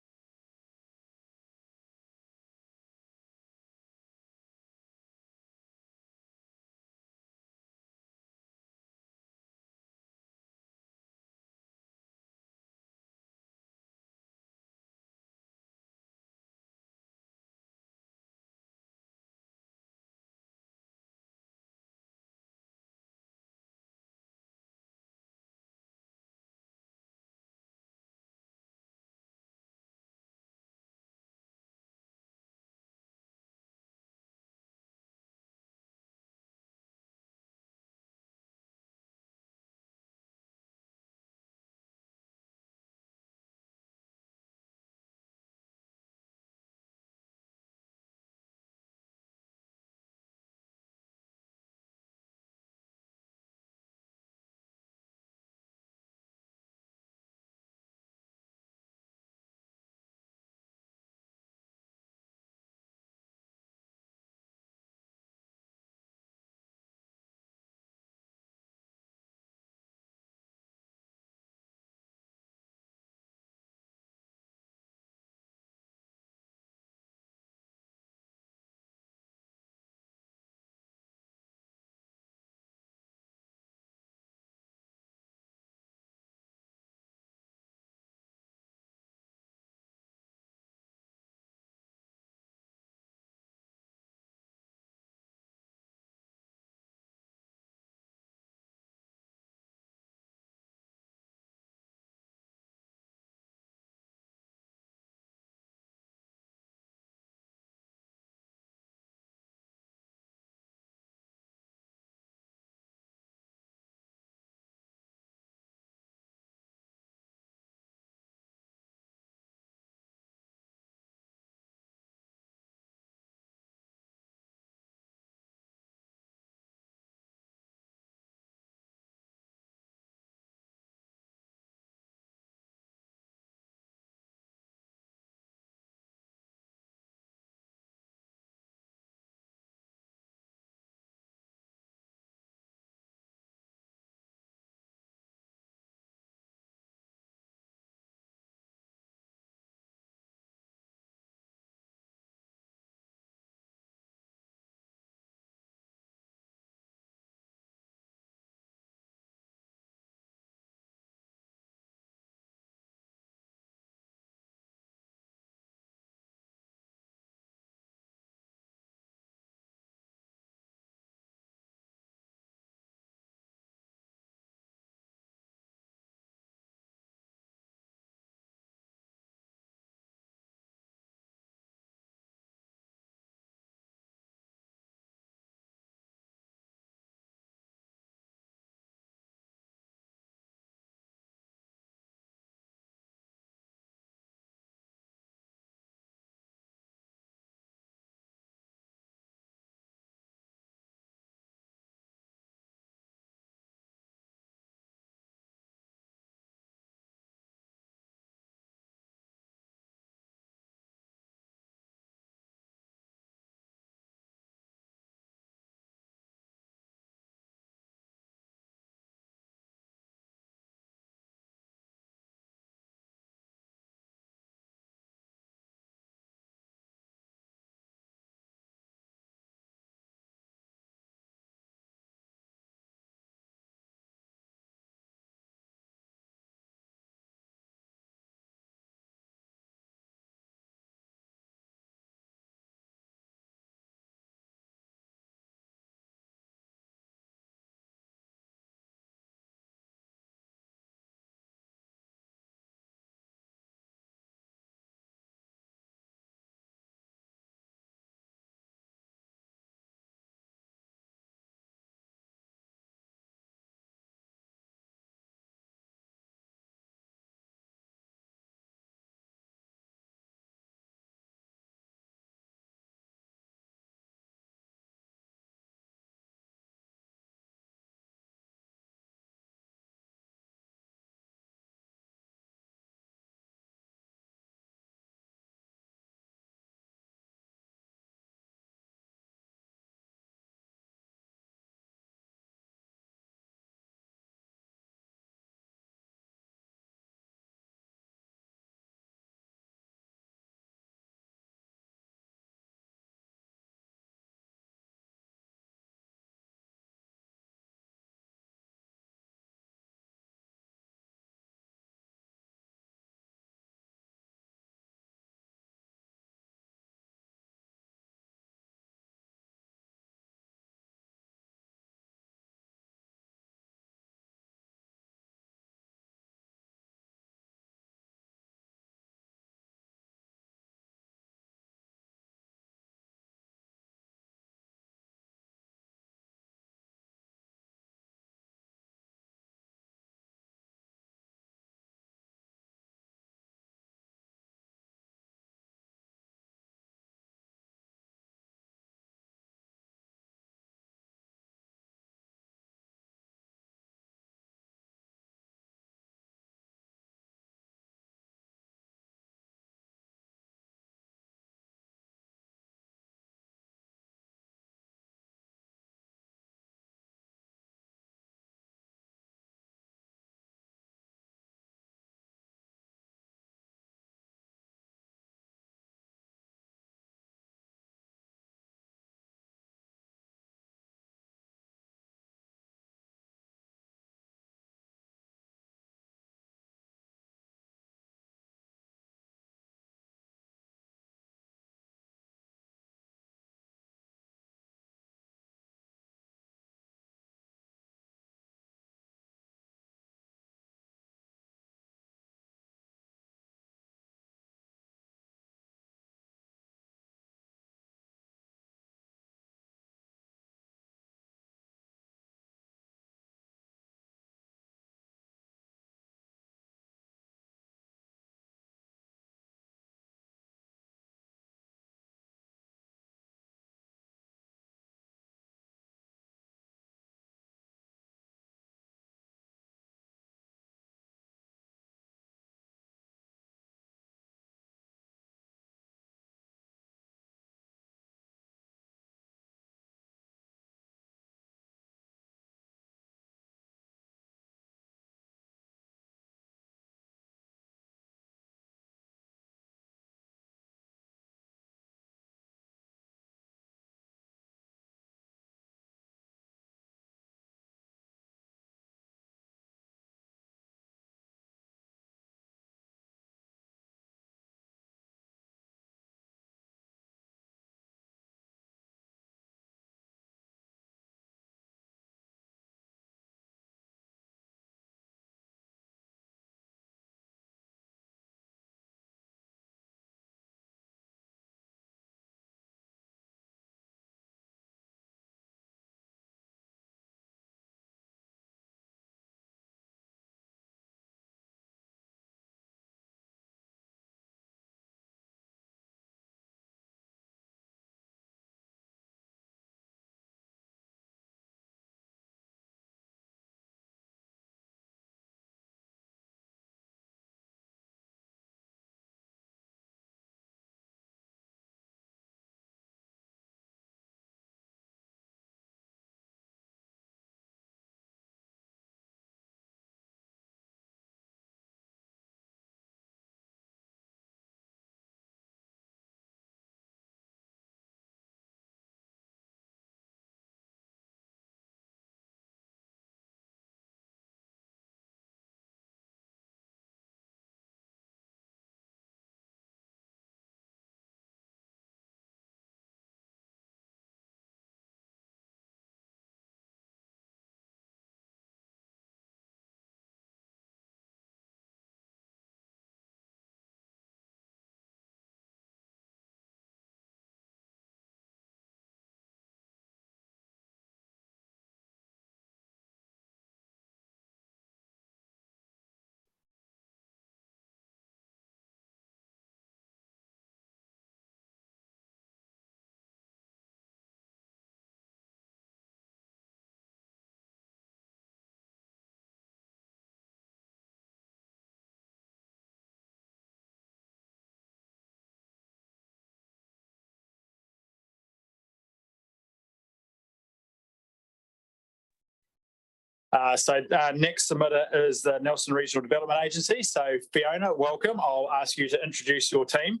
Next submitter is the Nelson Regional Development Agency. So Fiona, welcome. I'll ask you to introduce your team.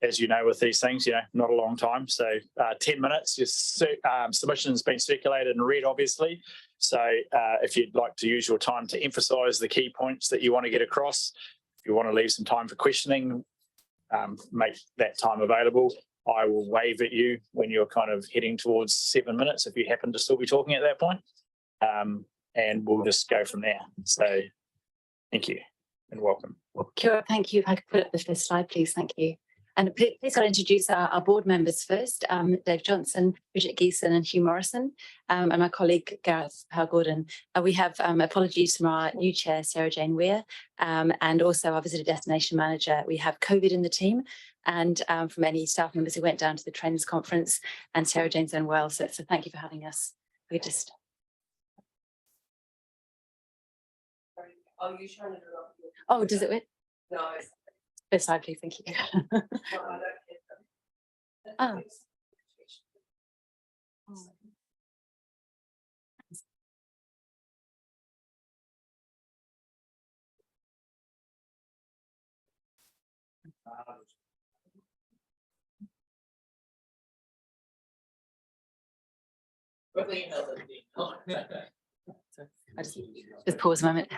As you know, with these things, not a long time. So 10 minutes, your submission's been circulated and read, obviously. So if you'd like to use your time to emphasise the key points that you want to get across, if you want to leave some time for questioning, make that time available. I will wave at you when you're kind of heading towards 7 minutes if you happen to still be talking at that point. And we'll just go from there. So thank you and welcome. Kia ora, thank you. If I could put up the first slide, please. Thank you. And please I'll introduce our board members first, Dave Johnson, Bridget Geeson and Hugh Morrison, and my colleague Gareth Howe-Gordon. We have apologies from our new chair, Sarah Jane Weir, and also our visitor destination manager. We have COVID in the team, and from any staff members who went down to the Trends Conference, and Sarah Jane's unwell. So thank you for having us. We just... Oh, you trying to do it? Oh, does it work? No. First slide, please. Thank you. Oh. I just pause a moment.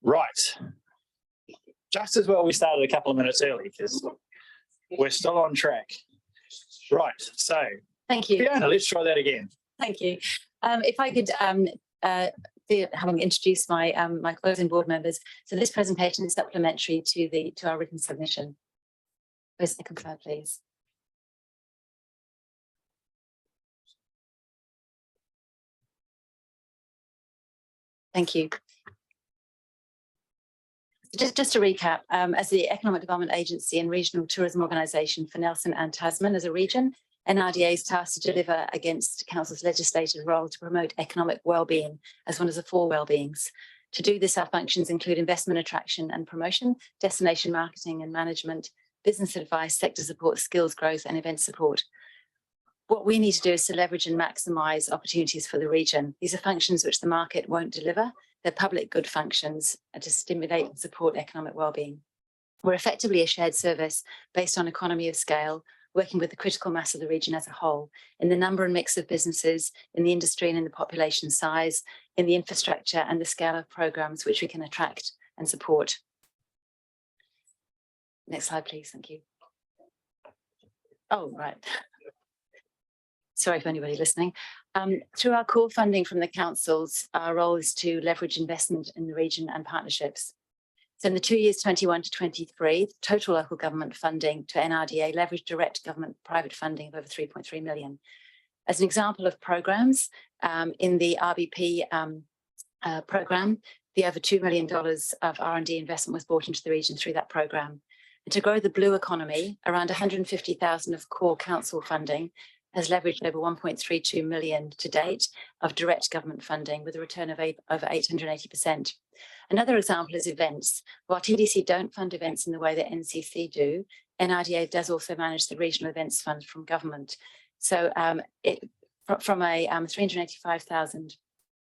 Right. Just as well we started a couple of minutes early because we're still on track. Right. So thank you. Fiona, let's try that again. Thank you. If I could, having introduced my my closing board members, so this presentation is supplementary to our written submission. First, second slide, please. Thank you. Just to recap, as the Economic Development Agency and Regional Tourism Organisation for Nelson and Tasman as a region, NRDA is tasked to deliver against Council's legislated role to promote economic wellbeing as one of the 4 wellbeings. To do this, our functions include investment attraction and promotion, destination marketing and management, business advice, sector support, skills growth and event support. What we need to do is to leverage and maximise opportunities for the region. These are functions which the market won't deliver. They're public good functions to stimulate and support economic wellbeing. We're effectively a shared service based on economy of scale, working with the critical mass of the region as a whole, in the number and mix of businesses, in the industry and in the population size, in the infrastructure and the scale of programs which we can attract and support. Next slide, please. Thank you. Oh, right. Sorry for anybody listening. Through our core funding from the councils, our role is to leverage investment in the region and partnerships. So in the 2 years 21 to 23, total local government funding to NRDA leveraged direct government private funding of over 3.3 million. As an example of programs, in the RBP program, the over $2 million of R&D investment was brought into the region through that program. And to grow the blue economy, around 150,000 of core council funding has leveraged over 1.32 million to date of direct government funding with a return of over 880%. Another example is events. While TDC don't fund events in the way that NCC do, NRDA does also manage the regional events fund from government. So from a 385,000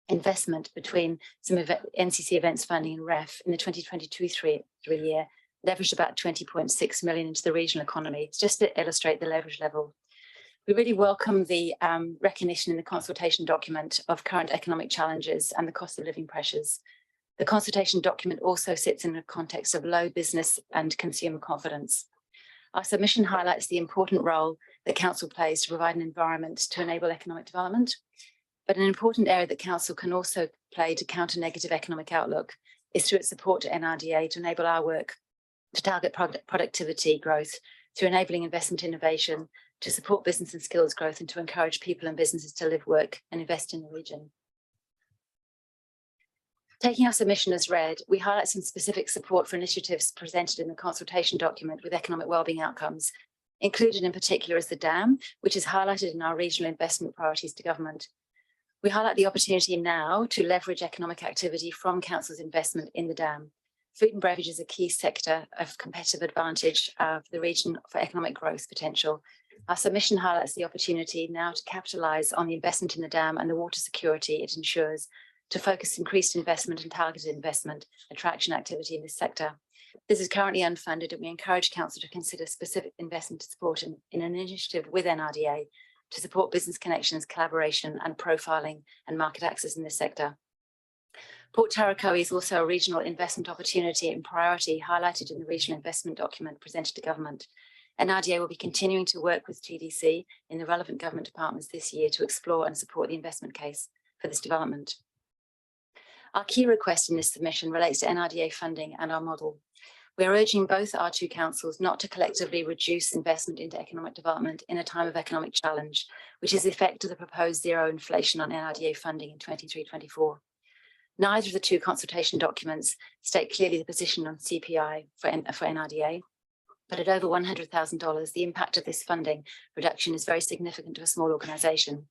investment between some of NCC events funding and REF in the 2022 3 year, leveraged about 20.6 million into the regional economy. It's just to illustrate the leverage level. We really welcome the recognition in the consultation document of current economic challenges and the cost of living pressures. The consultation document also sits in the context of low business and consumer confidence. Our submission highlights the important role that Council plays to provide an environment to enable economic development. But an important area that Council can also play to counter negative economic outlook is through its support to NRDA to enable our work to target productivity growth through enabling investment innovation, to support business and skills growth, and to encourage people and businesses to live, work and invest in the region. Taking our submission as read, we highlight some specific support for initiatives presented in the consultation document with economic wellbeing outcomes. Included in particular is the dam, which is highlighted in our regional investment priorities to government. We highlight the opportunity now to leverage economic activity from Council's investment in the dam. Food and beverage is a key sector of competitive advantage for the region for economic growth potential. Our submission highlights the opportunity now to capitalise on the investment in the dam and the water security it ensures, to focus increased investment and targeted investment attraction activity in this sector. This is currently unfunded, and we encourage Council to consider specific investment support in an initiative with NRDA to support business connections, collaboration and profiling and market access in this sector. Port Tarakoe is also a regional investment opportunity and priority highlighted in the regional investment document presented to government. NRDA will be continuing to work with GDC in the relevant government departments this year to explore and support the investment case for this development. Our key request in this submission relates to NRDA funding and our model. We are urging both our two councils not to collectively reduce investment into economic development in a time of economic challenge, which is the effect of the proposed zero inflation on NRDA funding in 23-24. Neither of the two consultation documents state clearly the position on CPI for NRDA, but at over $100,000, the impact of this funding reduction is very significant to a small organisation,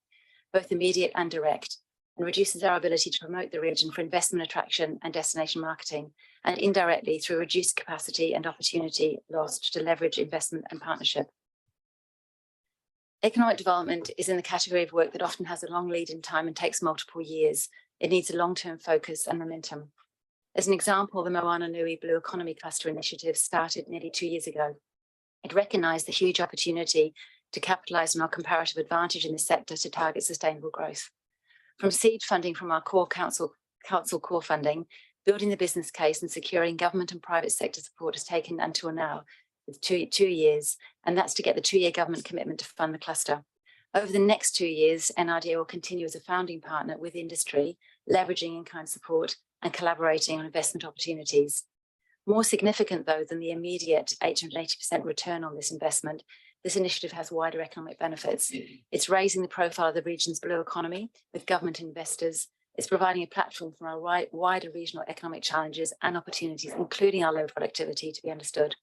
both immediate and direct, and reduces our ability to promote the region for investment attraction and destination marketing, and indirectly through reduced capacity and opportunity lost to leverage investment and partnership. Economic development is in the category of work that often has a long lead in time and takes multiple years. It needs a long-term focus and momentum. As an example, the Moana Nui Blue Economy Cluster Initiative started nearly 2 years ago. It recognised the huge opportunity to capitalise on our comparative advantage in this sector to target sustainable growth. From seed funding from our core council core funding, building the business case and securing government and private sector support has taken until now, with two years, and that's to get the 2-year government commitment to fund the cluster. Over the next 2 years, NRDA will continue as a founding partner with industry, leveraging in-kind support and collaborating on investment opportunities. More significant, though, than the immediate 880% return on this investment, this initiative has wider economic benefits. It's raising the profile of the region's blue economy with government investors. It's providing a platform for our wider regional economic challenges and opportunities, including our low productivity, to be understood.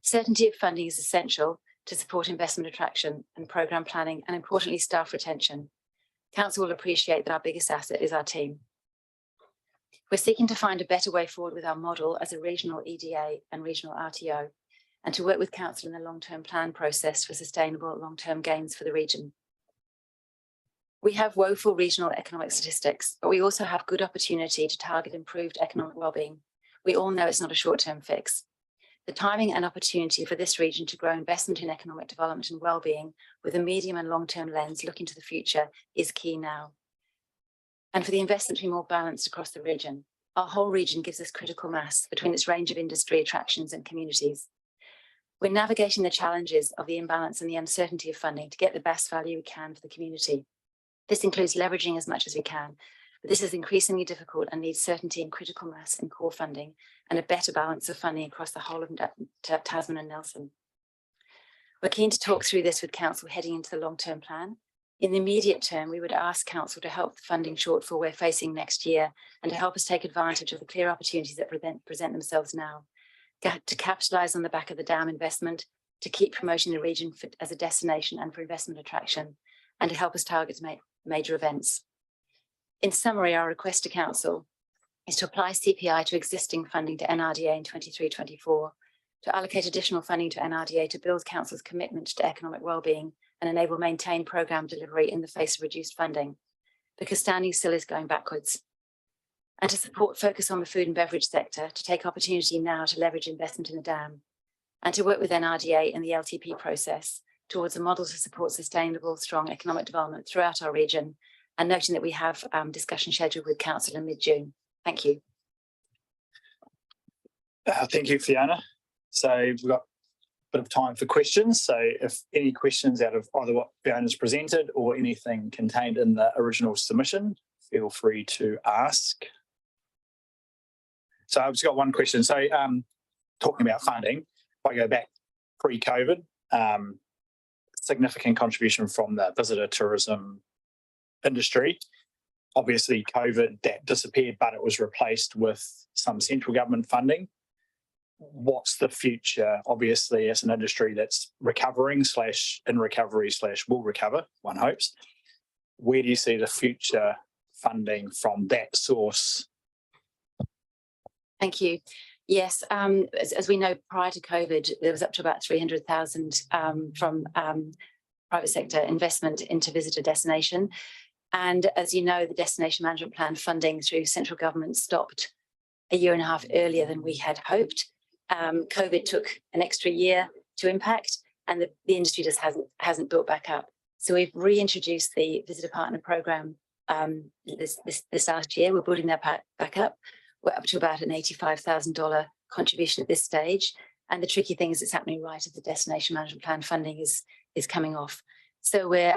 Certainty of funding is essential to support investment attraction and programme planning, and importantly, staff retention. Council will appreciate that our biggest asset is our team. We're seeking to find a better way forward with our model as a regional EDA and regional RTO, and to work with Council in the long-term plan process for sustainable long-term gains for the region. We have woeful regional economic statistics, but we also have good opportunity to target improved economic wellbeing. We all know it's not a short-term fix. The timing and opportunity for this region to grow investment in economic development and wellbeing with a medium and long-term lens looking to the future is key now. And for the investment to be more balanced across the region. Our whole region gives us critical mass between its range of industry attractions and communities. We're navigating the challenges of the imbalance and the uncertainty of funding to get the best value we can for the community. This includes leveraging as much as we can, but this is increasingly difficult and needs certainty and critical mass in core funding and a better balance of funding across the whole of Tasman and Nelson. We're keen to talk through this with Council heading into the long-term plan. In the immediate term, we would ask Council to help the funding shortfall we're facing next year and to help us take advantage of the clear opportunities that present themselves now, to capitalise on the back of the dam investment, to keep promoting the region as a destination and for investment attraction, and to help us target major events. In summary, our request to Council is to apply CPI to existing funding to NRDA in 23-24, to allocate additional funding to NRDA to build Council's commitment to economic wellbeing and enable maintained programme delivery in the face of reduced funding, because standing still is going backwards. and to support focus on the food and beverage sector to take opportunity now to leverage investment in the dam, and to work with NRDA in the LTP process towards a model to support sustainable, strong economic development throughout our region, and noting that we have discussion scheduled with Council in mid-June. Thank you. Thank you, Fiona. So we've got a bit of time for questions. So if any questions out of either what Fiona's presented or anything contained in the original submission, feel free to ask. So I've just got one question. So talking about funding, if I go back pre-COVID, significant contribution from the visitor tourism industry. Obviously COVID, that disappeared, but it was replaced with some central government funding. What's the future? Obviously, as an industry that's recovering / in recovery / will recover, one hopes. Where do you see the future funding from that source? Thank you. Yes, as we know, prior to COVID, there was up to about 300,000 from private sector investment into visitor destination. And as you know, the Destination Management Plan funding through central government stopped a year and a half earlier than we had hoped. COVID took an extra year to impact, and the industry just hasn't built back up. So we've reintroduced the Visitor Partner Program this last year. We're building that back up. We're up to about an $85,000 contribution at this stage. And the tricky thing is it's happening right as the Destination Management Plan funding is coming off. So we're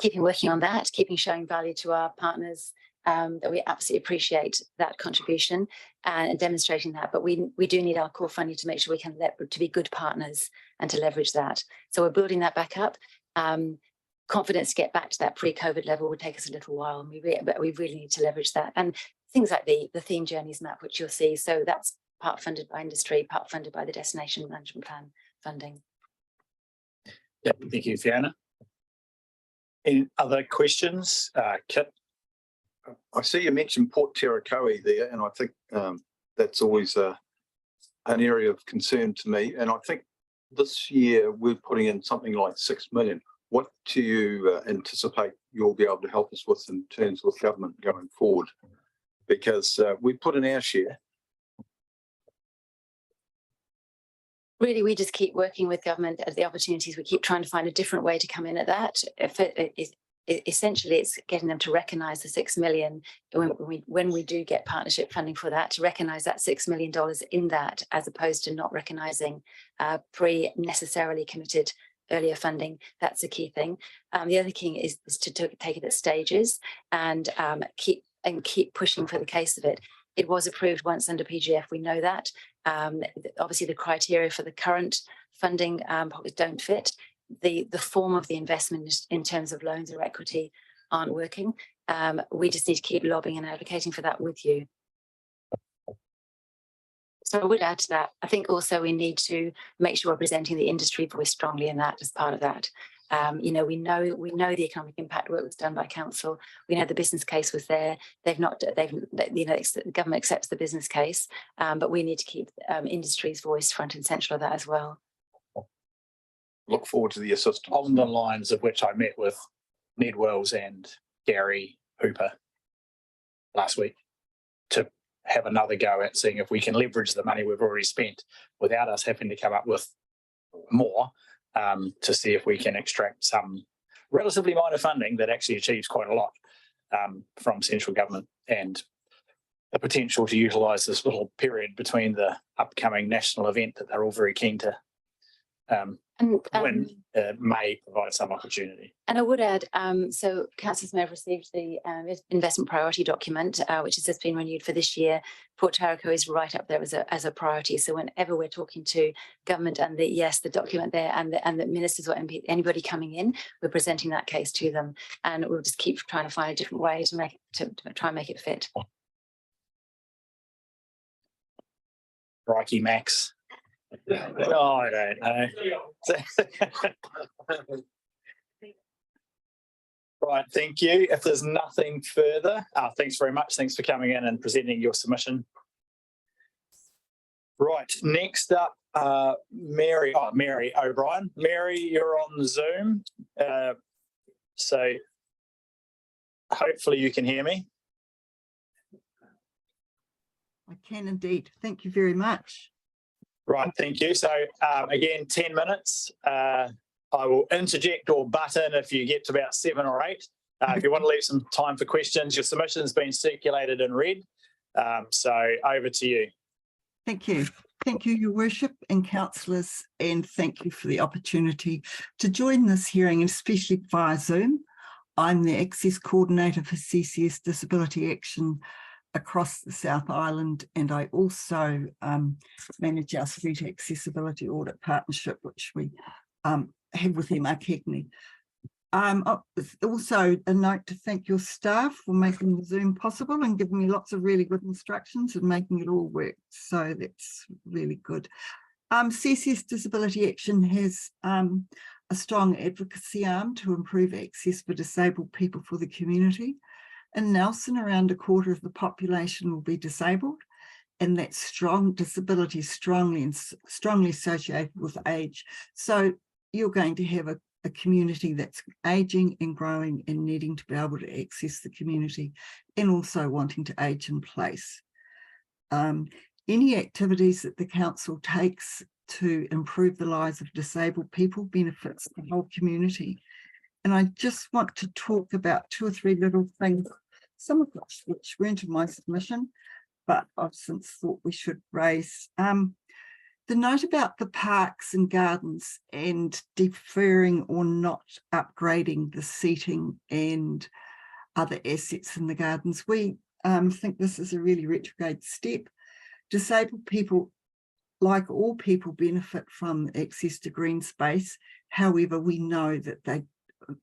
keeping working on that, keeping showing value to our partners, that we absolutely appreciate that contribution and demonstrating that. But we do need our core funding to make sure we can to be good partners and to leverage that. So we're building that back up. Confidence to get back to that pre-COVID level would take us a little while, and but we really need to leverage that. And things like the theme journeys map, which you'll see. So that's part funded by industry, part funded by the Destination Management Plan funding. Yeah, thank you, Fiona. Any other questions? Kit? I see you mentioned Port Tarakoe there, and I think that's always an area of concern to me. And I think this year we're putting in something like 6 million. What do you anticipate you'll be able to help us with in terms of government going forward? Because we put in our share. Really, we just keep working with government at the opportunities. We keep trying to find a different way to come in at that. Essentially, it's getting them to recognise the 6 million when we do get partnership funding for that, to recognise that $6 million in that, as opposed to not recognising pre-necessarily committed earlier funding. That's a key thing. The other key is to take it at stages and keep pushing for the case of it. It was approved once under PGF, we know that. Obviously, the criteria for the current funding probably don't fit. The form of the investment in terms of loans or equity aren't working. We just need to keep lobbying and advocating for that with you. So I would add to that, I think also we need to make sure we're presenting the industry voice strongly in that as part of that. We know the economic impact work was done by council. We know the business case was there. The government accepts the business case, but we need to keep industry's voice front and central of that as well. Look forward to the assistance. On the lines of which I met with Ned Wells and Gary Hooper last week to have another go at seeing if we can leverage the money we've already spent without us having to come up with more, to see if we can extract some relatively minor funding that actually achieves quite a lot from central government, and the potential to utilise this little period between the upcoming national event that they're all very keen to win may provide some opportunity. And I would add, so councillors may have received the investment priority document, which has just been renewed for this year. Port Tarakoe is right up there as a priority. So whenever we're talking to government and the document there and the ministers or MP, anybody coming in, we're presenting that case to them, and we'll just keep trying to find a different way to try and make it fit. Crikey, Max. Oh, I don't know. Right, thank you. If there's nothing further, thanks very much. Thanks for coming in and presenting your submission. Right, next up, Mary O'Brien. Mary, you're on Zoom. So hopefully you can hear me. I can indeed. Thank you very much. Right, thank you. So again, 10 minutes. I will interject or butt in if you get to about 7 or 8. If you want to leave some time for questions, your submission's been circulated in red. So over to you. Thank you. Thank you, Your Worship and councillors, and thank you for the opportunity to join this hearing, especially via Zoom. I'm the Access Coordinator for CCS Disability Action across the South Island, and I also manage our Street Accessibility Audit Partnership, which we have with Emma Kegney. Also a note to thank your staff for making the Zoom possible and giving me lots of really good instructions and making it all work. So that's really good. CCS Disability Action has a strong advocacy arm to improve access for disabled people for the community. In Nelson, around a quarter of the population will be disabled, and that strong disability is strongly associated with age. So you're going to have a community that's aging and growing and needing to be able to access the community and also wanting to age in place. Any activities that the council takes to improve the lives of disabled people benefits the whole community. And I just want to talk about 2 or 3 little things, some of which weren't in my submission, but I've since thought we should raise. The note about the parks and gardens and deferring or not upgrading the seating and other assets in the gardens, we think this is a really retrograde step. Disabled people, like all people, benefit from access to green space. However, we know that they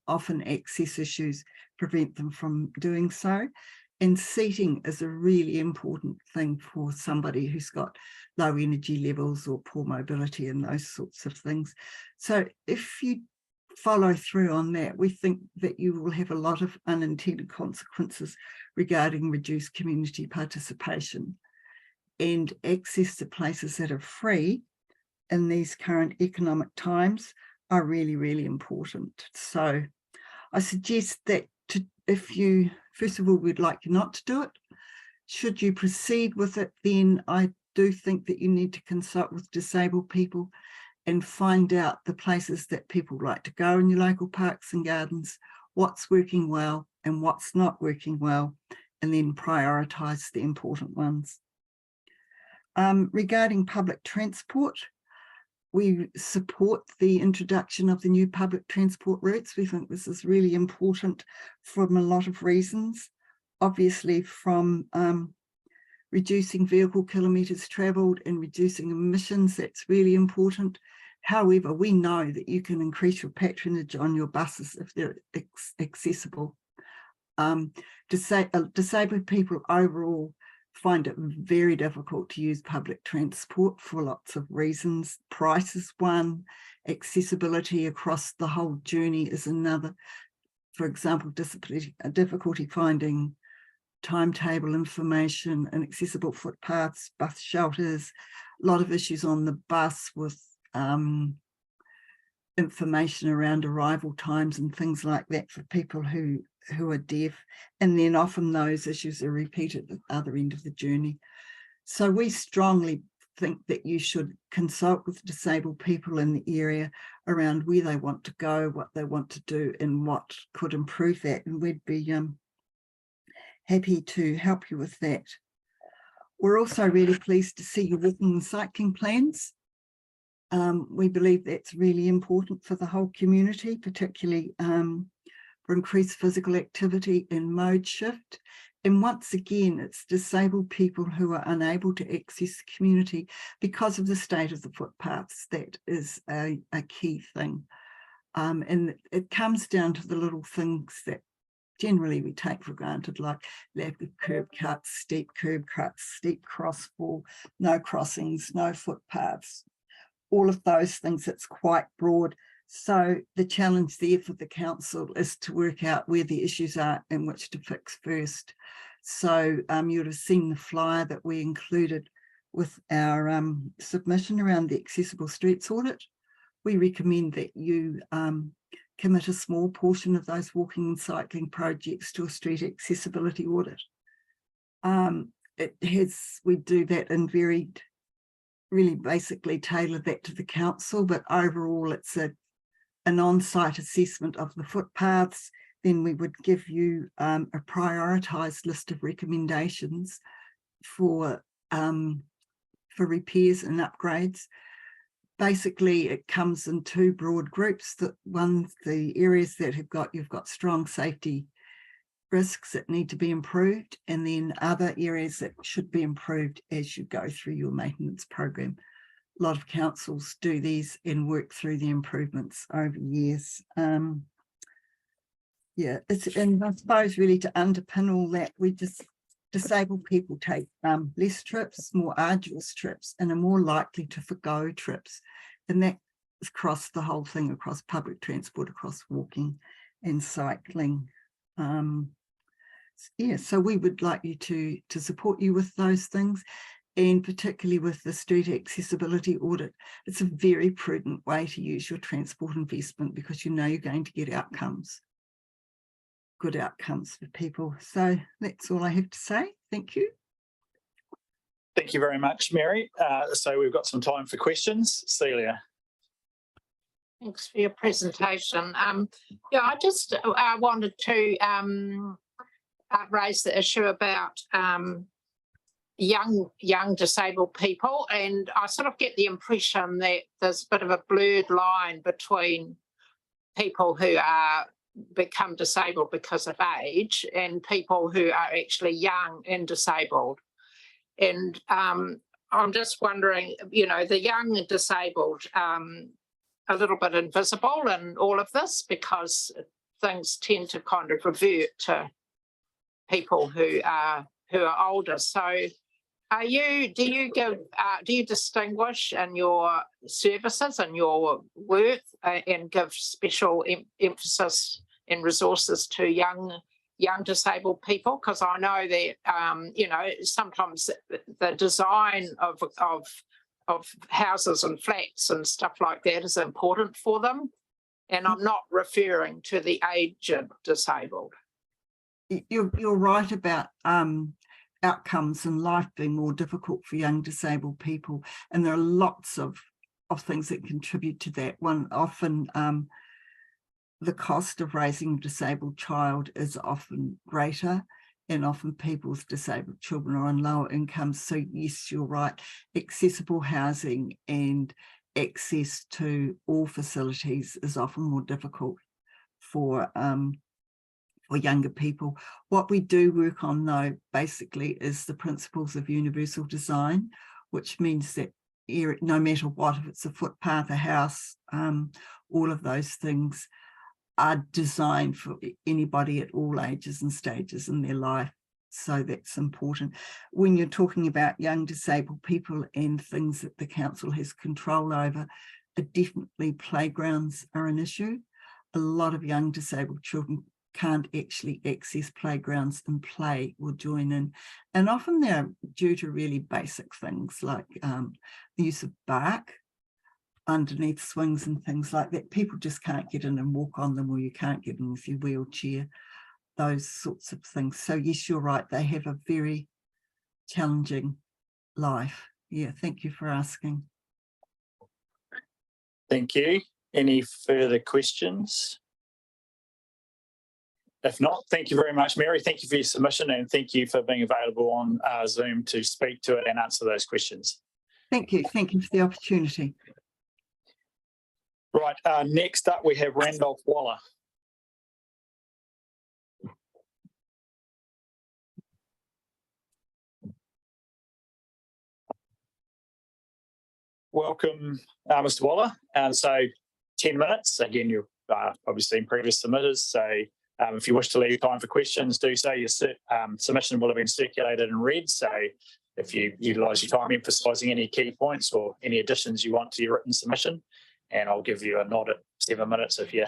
often access issues prevent them from doing so. And seating is a really important thing for somebody who's got low energy levels or poor mobility and those sorts of things. So if you follow through on that, we think that you will have a lot of unintended consequences regarding reduced community participation. And access to places that are free in these current economic times are really, really important. So I suggest that if you, first of all, we'd like you not to do it. Should you proceed with it, then I do think that you need to consult with disabled people and find out the places that people like to go in your local parks and gardens, what's working well and what's not working well, and then prioritise the important ones. Regarding public transport, we support the introduction of the new public transport routes. We think this is really important from a lot of reasons. Obviously from reducing vehicle kilometres travelled and reducing emissions, that's really important. However, we know that you can increase your patronage on your buses if they're accessible. Disabled people overall find it very difficult to use public transport for lots of reasons. Price is one, accessibility across the whole journey is another. For example, difficulty finding timetable information and accessible footpaths, bus shelters, a lot of issues on the bus with information around arrival times and things like that for people who are deaf, and then often those issues are repeated at the other end of the journey. So we strongly think that you should consult with disabled people in the area around where they want to go, what they want to do, and what could improve that, and we'd be happy to help you with that. We're also really pleased to see your walking and cycling plans. We believe that's really important for the whole community, particularly for increased physical activity and mode shift. And once again, it's disabled people who are unable to access the community because of the state of the footpaths. That is a key thing. And it comes down to the little things that generally we take for granted, like lack of curb cuts, steep crosswalk, no crossings, no footpaths, all of those things. It's quite broad. So the challenge there for the council is to work out where the issues are and which to fix first. So you would have seen the flyer that we included with our submission around the Accessible Streets audit. We recommend that you commit a small portion of those walking and cycling projects to a street accessibility audit. we do that in really basically tailor that to the council, but overall it's an on-site assessment of the footpaths. Then we would give you a prioritised list of recommendations for repairs and upgrades. Basically, it comes in two broad groups. The areas that you've got strong safety risks that need to be improved, and then other areas that should be improved as you go through your maintenance program. A lot of councils do these and work through the improvements over years. And I suppose really to underpin all that, disabled people take less trips, more arduous trips, and are more likely to forgo trips. And that is across the whole thing, across public transport, across walking and cycling. So we would like you to support you with those things, and particularly with the street accessibility audit. It's a very prudent way to use your transport investment, because you know you're going to get outcomes, good outcomes for people. So that's all I have to say. Thank you. Thank you very much, Mary. So we've got some time for questions. Celia. Thanks for your presentation. I just wanted to raise the issue about young disabled people, and I sort of get the impression that there's a bit of a blurred line between people who become disabled because of age and people who are actually young and disabled. And I'm just wondering, the young disabled a little bit invisible in all of this, because things tend to kind of revert to people who are older. So do you distinguish in your services and your work and give special emphasis and resources to young disabled people? Because I know that sometimes the design of houses and flats and stuff like that is important for them, and I'm not referring to the aged disabled. You're right about outcomes in life being more difficult for young disabled people, and there are lots of things that contribute to that. One, often the cost of raising a disabled child is often greater, and often people's disabled children are on lower incomes. So yes, you're right, accessible housing and access to all facilities is often more difficult for younger people. What we do work on, though, basically is the principles of universal design, which means that no matter what, if it's a footpath, a house, all of those things are designed for anybody at all ages and stages in their life. So that's important. When you're talking about young disabled people and things that the council has control over, definitely playgrounds are an issue. A lot of young disabled children can't actually access playgrounds and play or join in. And often they're due to really basic things like the use of bark underneath swings and things like that. People just can't get in and walk on them, or you can't get in with your wheelchair, those sorts of things. So yes, you're right, they have a very challenging life. Yeah, thank you for asking. Thank you. Any further questions? If not, thank you very much, Mary. Thank you for your submission, and thank you for being available on Zoom to speak to it and answer those questions. Thank you. Thank you for the opportunity. Right, next up we have Randolph Waller. Welcome, Mr. Waller. So 10 minutes. Again, you've obviously seen previous submitters. So if you wish to leave time for questions, do so. Your submission will have been circulated and read. So if you utilise your time emphasising any key points or any additions you want to your written submission, and I'll give you a nod at 7 minutes if you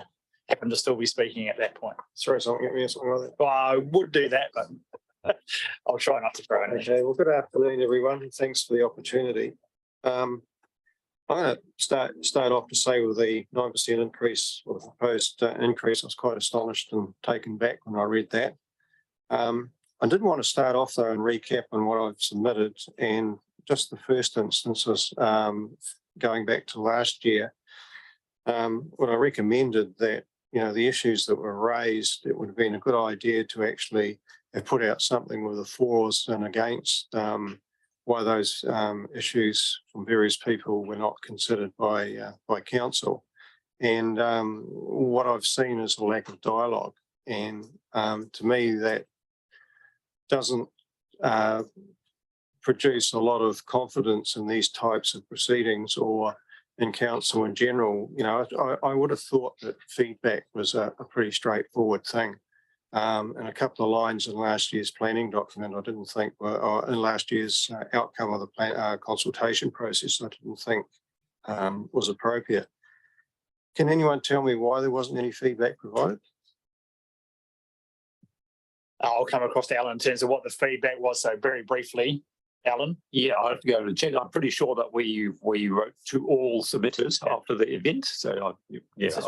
happen to still be speaking at that point. Sorry, something like that. Well, I would do that, but I'll try not to throw it. Okay, well, good afternoon, everyone. Thanks for the opportunity. I'm going to start off to say with the 9% increase, or the proposed increase, I was quite astonished and taken back when I read that. I did want to start off though and recap on what I've submitted, and just the first instances going back to last year, when I recommended that, you know, the issues that were raised, it would have been a good idea to actually have put out something with the fors and against why those issues from various people were not considered by council. And what I've seen is a lack of dialogue. And to me, that doesn't produce a lot of confidence in these types of proceedings or in council in general. You know, I would have thought that feedback was a pretty straightforward thing. And a couple of lines in last year's planning document, I didn't think were, or in last year's outcome of the consultation process, I didn't think was appropriate. Can anyone tell me why there wasn't any feedback provided? I'll come across to Alan in terms of what the feedback was. So very briefly, Alan. Yeah, I have to go to check. I'm pretty sure that we wrote to all submitters after the event. So I'll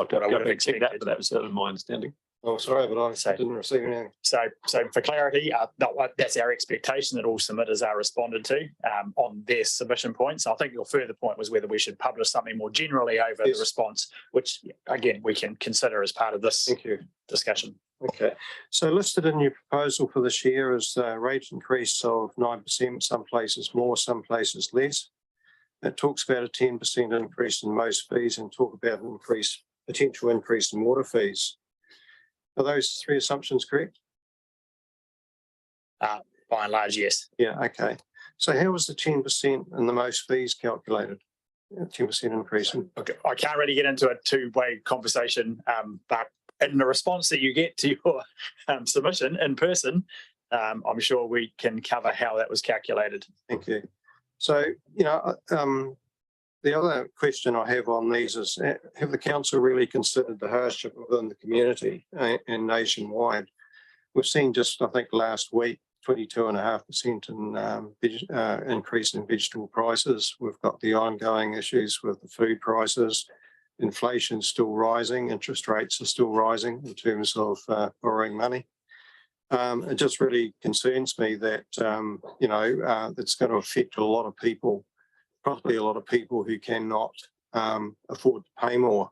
go and check that, but that was certainly my understanding. Oh, sorry, but I didn't receive anything. So for clarity, that's our expectation that all submitters are responded to on their submission points. I think your further point was whether we should publish something more generally over the response, which again, we can consider as part of this discussion. Okay, so listed in your proposal for this year is a rate increase of 9%, some places more, some places less. It talks about a 10% increase in most fees and talk about an potential increase in water fees. Are those three assumptions correct? By and large, yes. Yeah, okay. So how was the 10% in the most fees calculated? 10% increase. Okay, I can't really get into a two-way conversation, but in the response that you get to your submission in person, I'm sure we can cover how that was calculated. Thank you. So, you know, the other question I have on these is, have the council really considered the hardship within the community and nationwide? We've seen just, I think, last week, 22.5% in increase in vegetable prices. We've got the ongoing issues with the food prices. Inflation's still rising, interest rates are still rising in terms of borrowing money. It just really concerns me that, you know, it's going to affect a lot of people, probably a lot of people who cannot afford to pay more.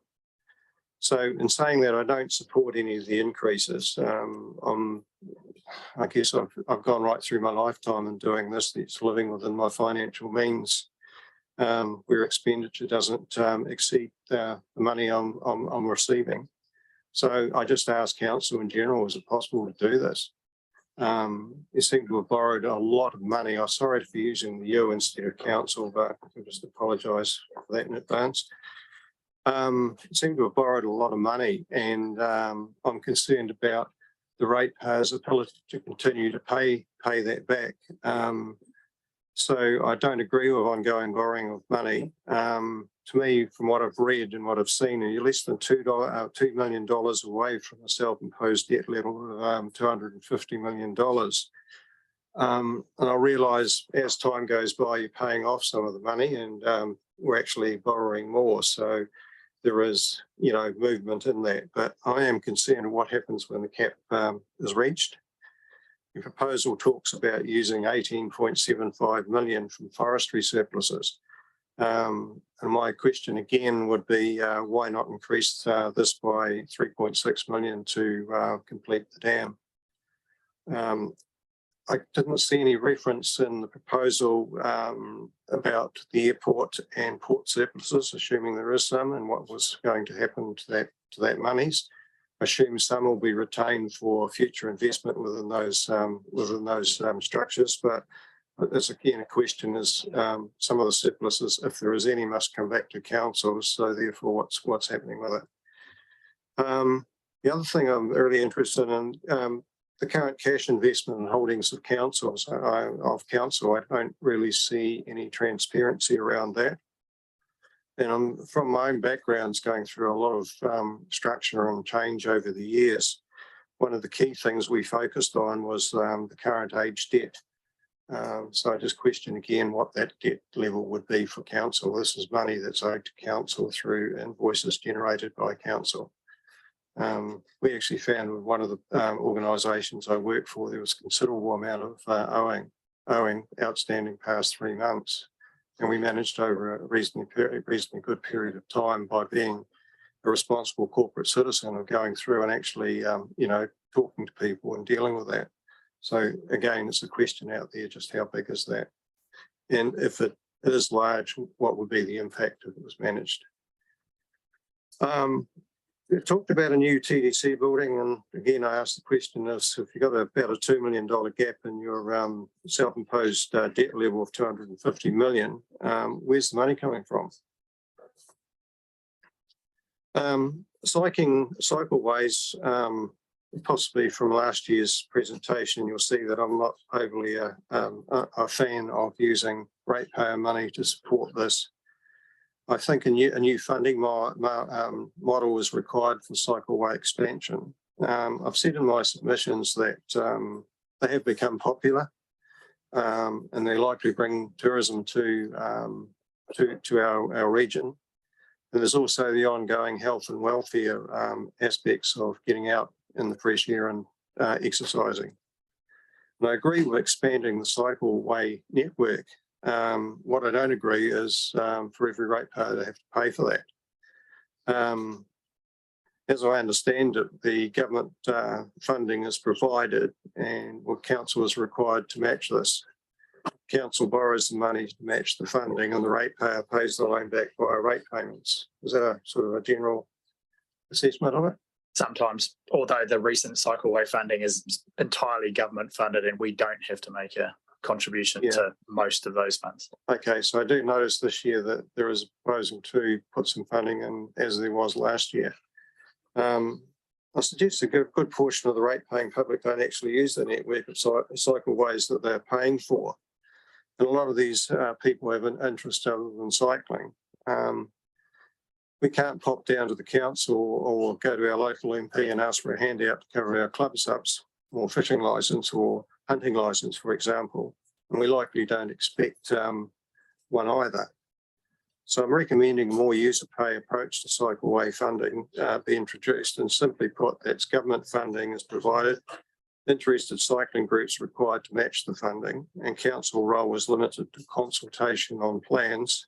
So in saying that, I don't support any of the increases. I guess I've gone right through my lifetime in doing this. It's living within my financial means, where expenditure doesn't exceed the money I'm receiving. So I just ask council in general, is it possible to do this? You seem to have borrowed a lot of money. I'm sorry for using you instead of council, but I just apologise for that in advance. Seem to have borrowed a lot of money, and I'm concerned about the ratepayers' ability to continue to pay that back. So I don't agree with ongoing borrowing of money. To me, from what I've read and what I've seen, you're less than $2 million away from a self-imposed debt level of $250 million. And I realise as time goes by, you're paying off some of the money, and we're actually borrowing more. So there is, you know, movement in that. But I am concerned of what happens when the cap is reached. The proposal talks about using 18.75 million from forestry surpluses. And my question again would be, why not increase this by 3.6 million to complete the dam? I didn't see any reference in the proposal about the airport and port surpluses, assuming there is some, and what was going to happen to that monies. I assume some will be retained for future investment within those structures, but there's again a question is some of the surpluses, if there is any, must come back to council. So therefore, what's happening with it? The other thing I'm really interested in, the current cash investment and holdings of councils. I don't really see any transparency around that. And I'm from my own backgrounds going through a lot of structure and change over the years. One of the key things we focused on was the current age debt. So I just question again what that debt level would be for council. This is money that's owed to council through invoices generated by council. We actually found with one of the organisations I work for, there was a considerable amount of owing outstanding past 3 months. And we managed over a reasonably good period of time by being a responsible corporate citizen of going through and actually, talking to people and dealing with that. So again, it's a question out there, just how big is that? And if it is large, what would be the impact if it was managed? We talked about a new TDC building, and again, I asked the question is, if you've got about a $2 million gap in your self-imposed debt level of 250 million, where's the money coming from? Cycleways, possibly from last year's presentation, you'll see that I'm not overly a fan of using ratepayer money to support this. I think a new funding model is required for cycleway expansion. I've said in my submissions that they have become popular, and they likely bring tourism to our region. And there's also the ongoing health and welfare aspects of getting out in the fresh air and exercising. And I agree with expanding the cycleway network. What I don't agree is for every ratepayer they have to pay for that. As I understand it, the government funding is provided and council is required to match this. Council borrows the money to match the funding and the ratepayer pays the loan back via rate payments. Is that a sort of a general assessment of it? Sometimes, although the recent cycleway funding is entirely government funded and we don't have to make a contribution to most of those funds. Okay, so I do notice this year that there is a proposal to put some funding in as there was last year. I suggest a good portion of the rate paying public don't actually use the network of cycleways that they're paying for. And a lot of these people have an interest other than cycling. We can't pop down to the council or go to our local MP and ask for a handout to cover our club subs or fishing licence or hunting licence, for example. And we likely don't expect one either. So I'm recommending a more user pay approach to cycleway funding be introduced, and simply put, that's government funding is provided, interested cycling groups required to match the funding, and council role is limited to consultation on plans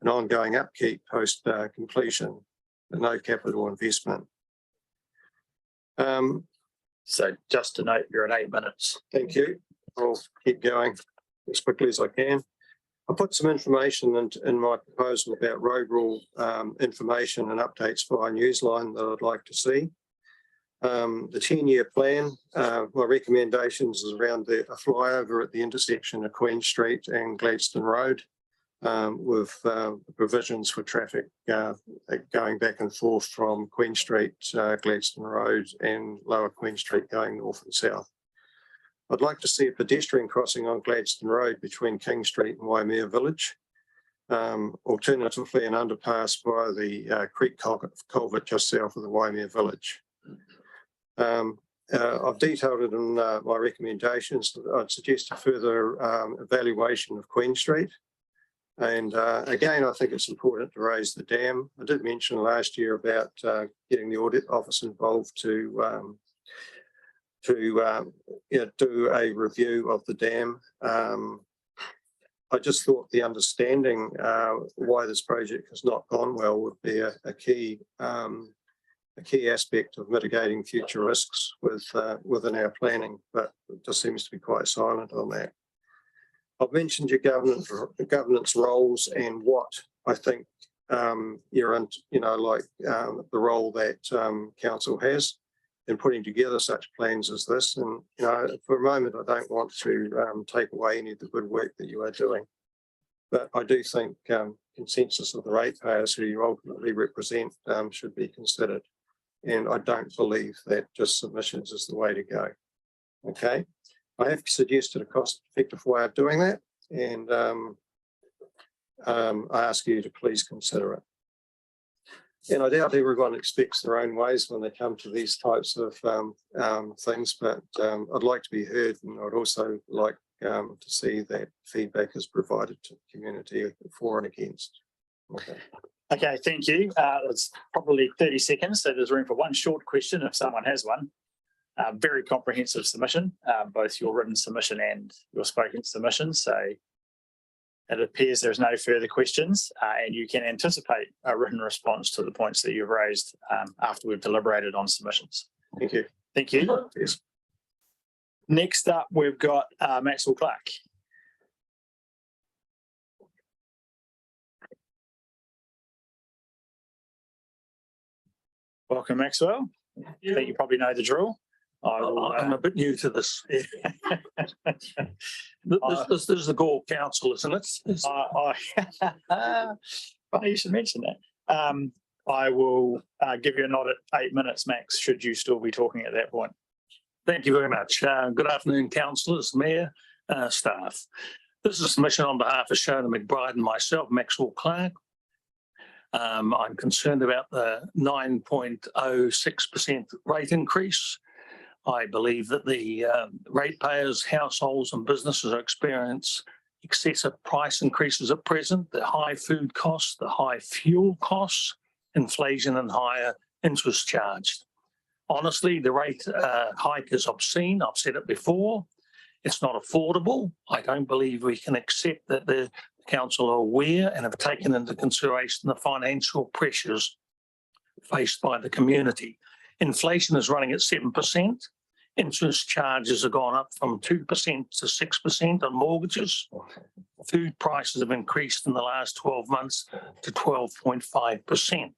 and ongoing upkeep post completion, and no capital investment. So just to note, you're at 8 minutes. Thank you. I'll keep going as quickly as I can. I put some information in my proposal about road rule information and updates via Newsline that I'd like to see. The 10-year plan, my recommendations is around a flyover at the intersection of Queen Street and Gladstone Road, with provisions for traffic going back and forth from Queen Street, Gladstone Road and Lower Queen Street going north and south. I'd like to see a pedestrian crossing on Gladstone Road between King Street and Waimea Village. Alternatively, an underpass via the creek culvert just south of the Waimea Village. I've detailed it in my recommendations. I'd suggest a further evaluation of Queen Street. And again, I think it's important to raise the dam. I did mention last year about getting the audit office involved to do a review of the dam. I just thought the understanding why this project has not gone well would be a key aspect of mitigating future risks within our planning, but it just seems to be quite silent on that. I've mentioned your governance roles and what I think you're in, the role that council has in putting together such plans as this. And, for a moment, I don't want to take away any of the good work that you are doing. But I do think consensus of the ratepayers who you ultimately represent should be considered. And I don't believe that just submissions is the way to go. Okay. I have suggested a cost-effective way of doing that, and I ask you to please consider it. And I doubt everyone expects their own ways when they come to these types of things, but I'd like to be heard, and I'd also like to see that feedback is provided to the community for and against. Okay. Okay, thank you. It's probably 30 seconds, so there's room for one short question if someone has one. Very comprehensive submission, both your written submission and your spoken submission. So it appears there's no further questions, and you can anticipate a written response to the points that you've raised after we've deliberated on submissions. Thank you. Thank you. Yes. Next up, we've got Maxwell Clark. Welcome, Maxwell. I think you probably know the drill. I'm a bit new to this. This is the Gore Council, isn't it? Funny you should mention that. I will give you a nod at 8 minutes max, should you still be talking at that point. Thank you very much. Good afternoon, councillors, mayor, staff. This is a submission on behalf of Shona McBride and myself, Maxwell Clark. I'm concerned about the 9.06% rate increase. I believe that the ratepayers, households and businesses are experiencing excessive price increases at present, the high food costs, the high fuel costs, inflation and higher interest charged. Honestly, the rate hike is obscene. I've said it before. It's not affordable. I don't believe we can accept that the council are aware and have taken into consideration the financial pressures faced by the community. Inflation is running at 7%. Interest charges have gone up from 2% to 6% on mortgages. Food prices have increased in the last 12 months to 12.5%.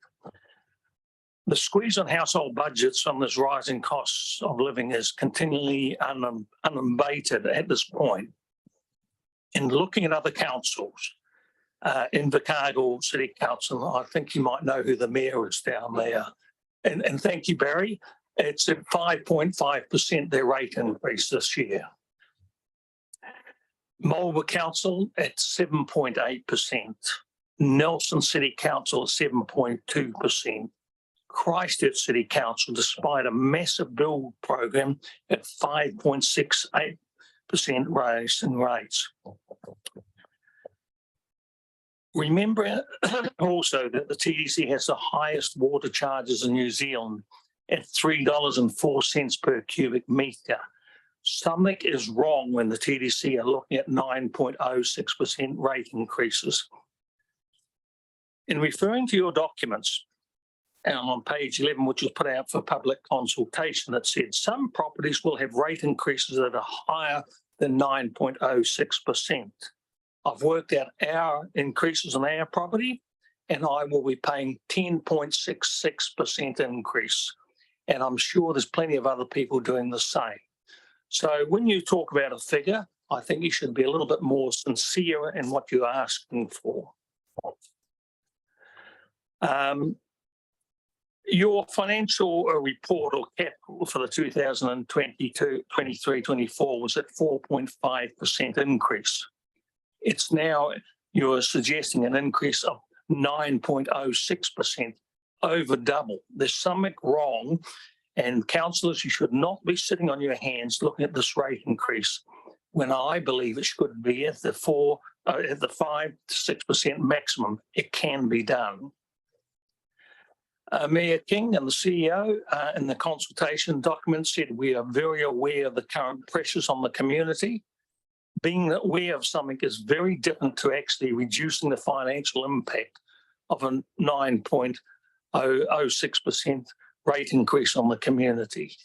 The squeeze on household budgets on this rising costs of living is continually unabated at this point. In looking at other councils, Invercargill City Council, I think you might know who the mayor is down there. And thank you, Barry. It's at 5.5% their rate increase this year. Marlborough Council at 7.8%. Nelson City Council at 7.2%. Christchurch City Council, despite a massive build program, at 5.68% raise in rates. Remember also that the TDC has the highest water charges in New Zealand at $3.04 per cubic metre. Something is wrong when the TDC are looking at 9.06% rate increases. In referring to your documents, on page 11, which was put out for public consultation, it said some properties will have rate increases that are higher than 9.06%. I've worked out our increases on our property, and I will be paying 10.66% increase. And I'm sure there's plenty of other people doing the same. So when you talk about a figure, I think you should be a little bit more sincere in what you're asking for. Your financial report or capital for the 2022-23-24 was at 4.5% increase. It's now, you're suggesting an increase of 9.06%, over double. There's something wrong, and councillors, you should not be sitting on your hands looking at this rate increase when I believe it should be at the 5 to 6% maximum. It can be done. Mayor King and the CEO in the consultation document said we are very aware of the current pressures on the community. Being aware of something is very different to actually reducing the financial impact of a 9.06% rate increase on the community.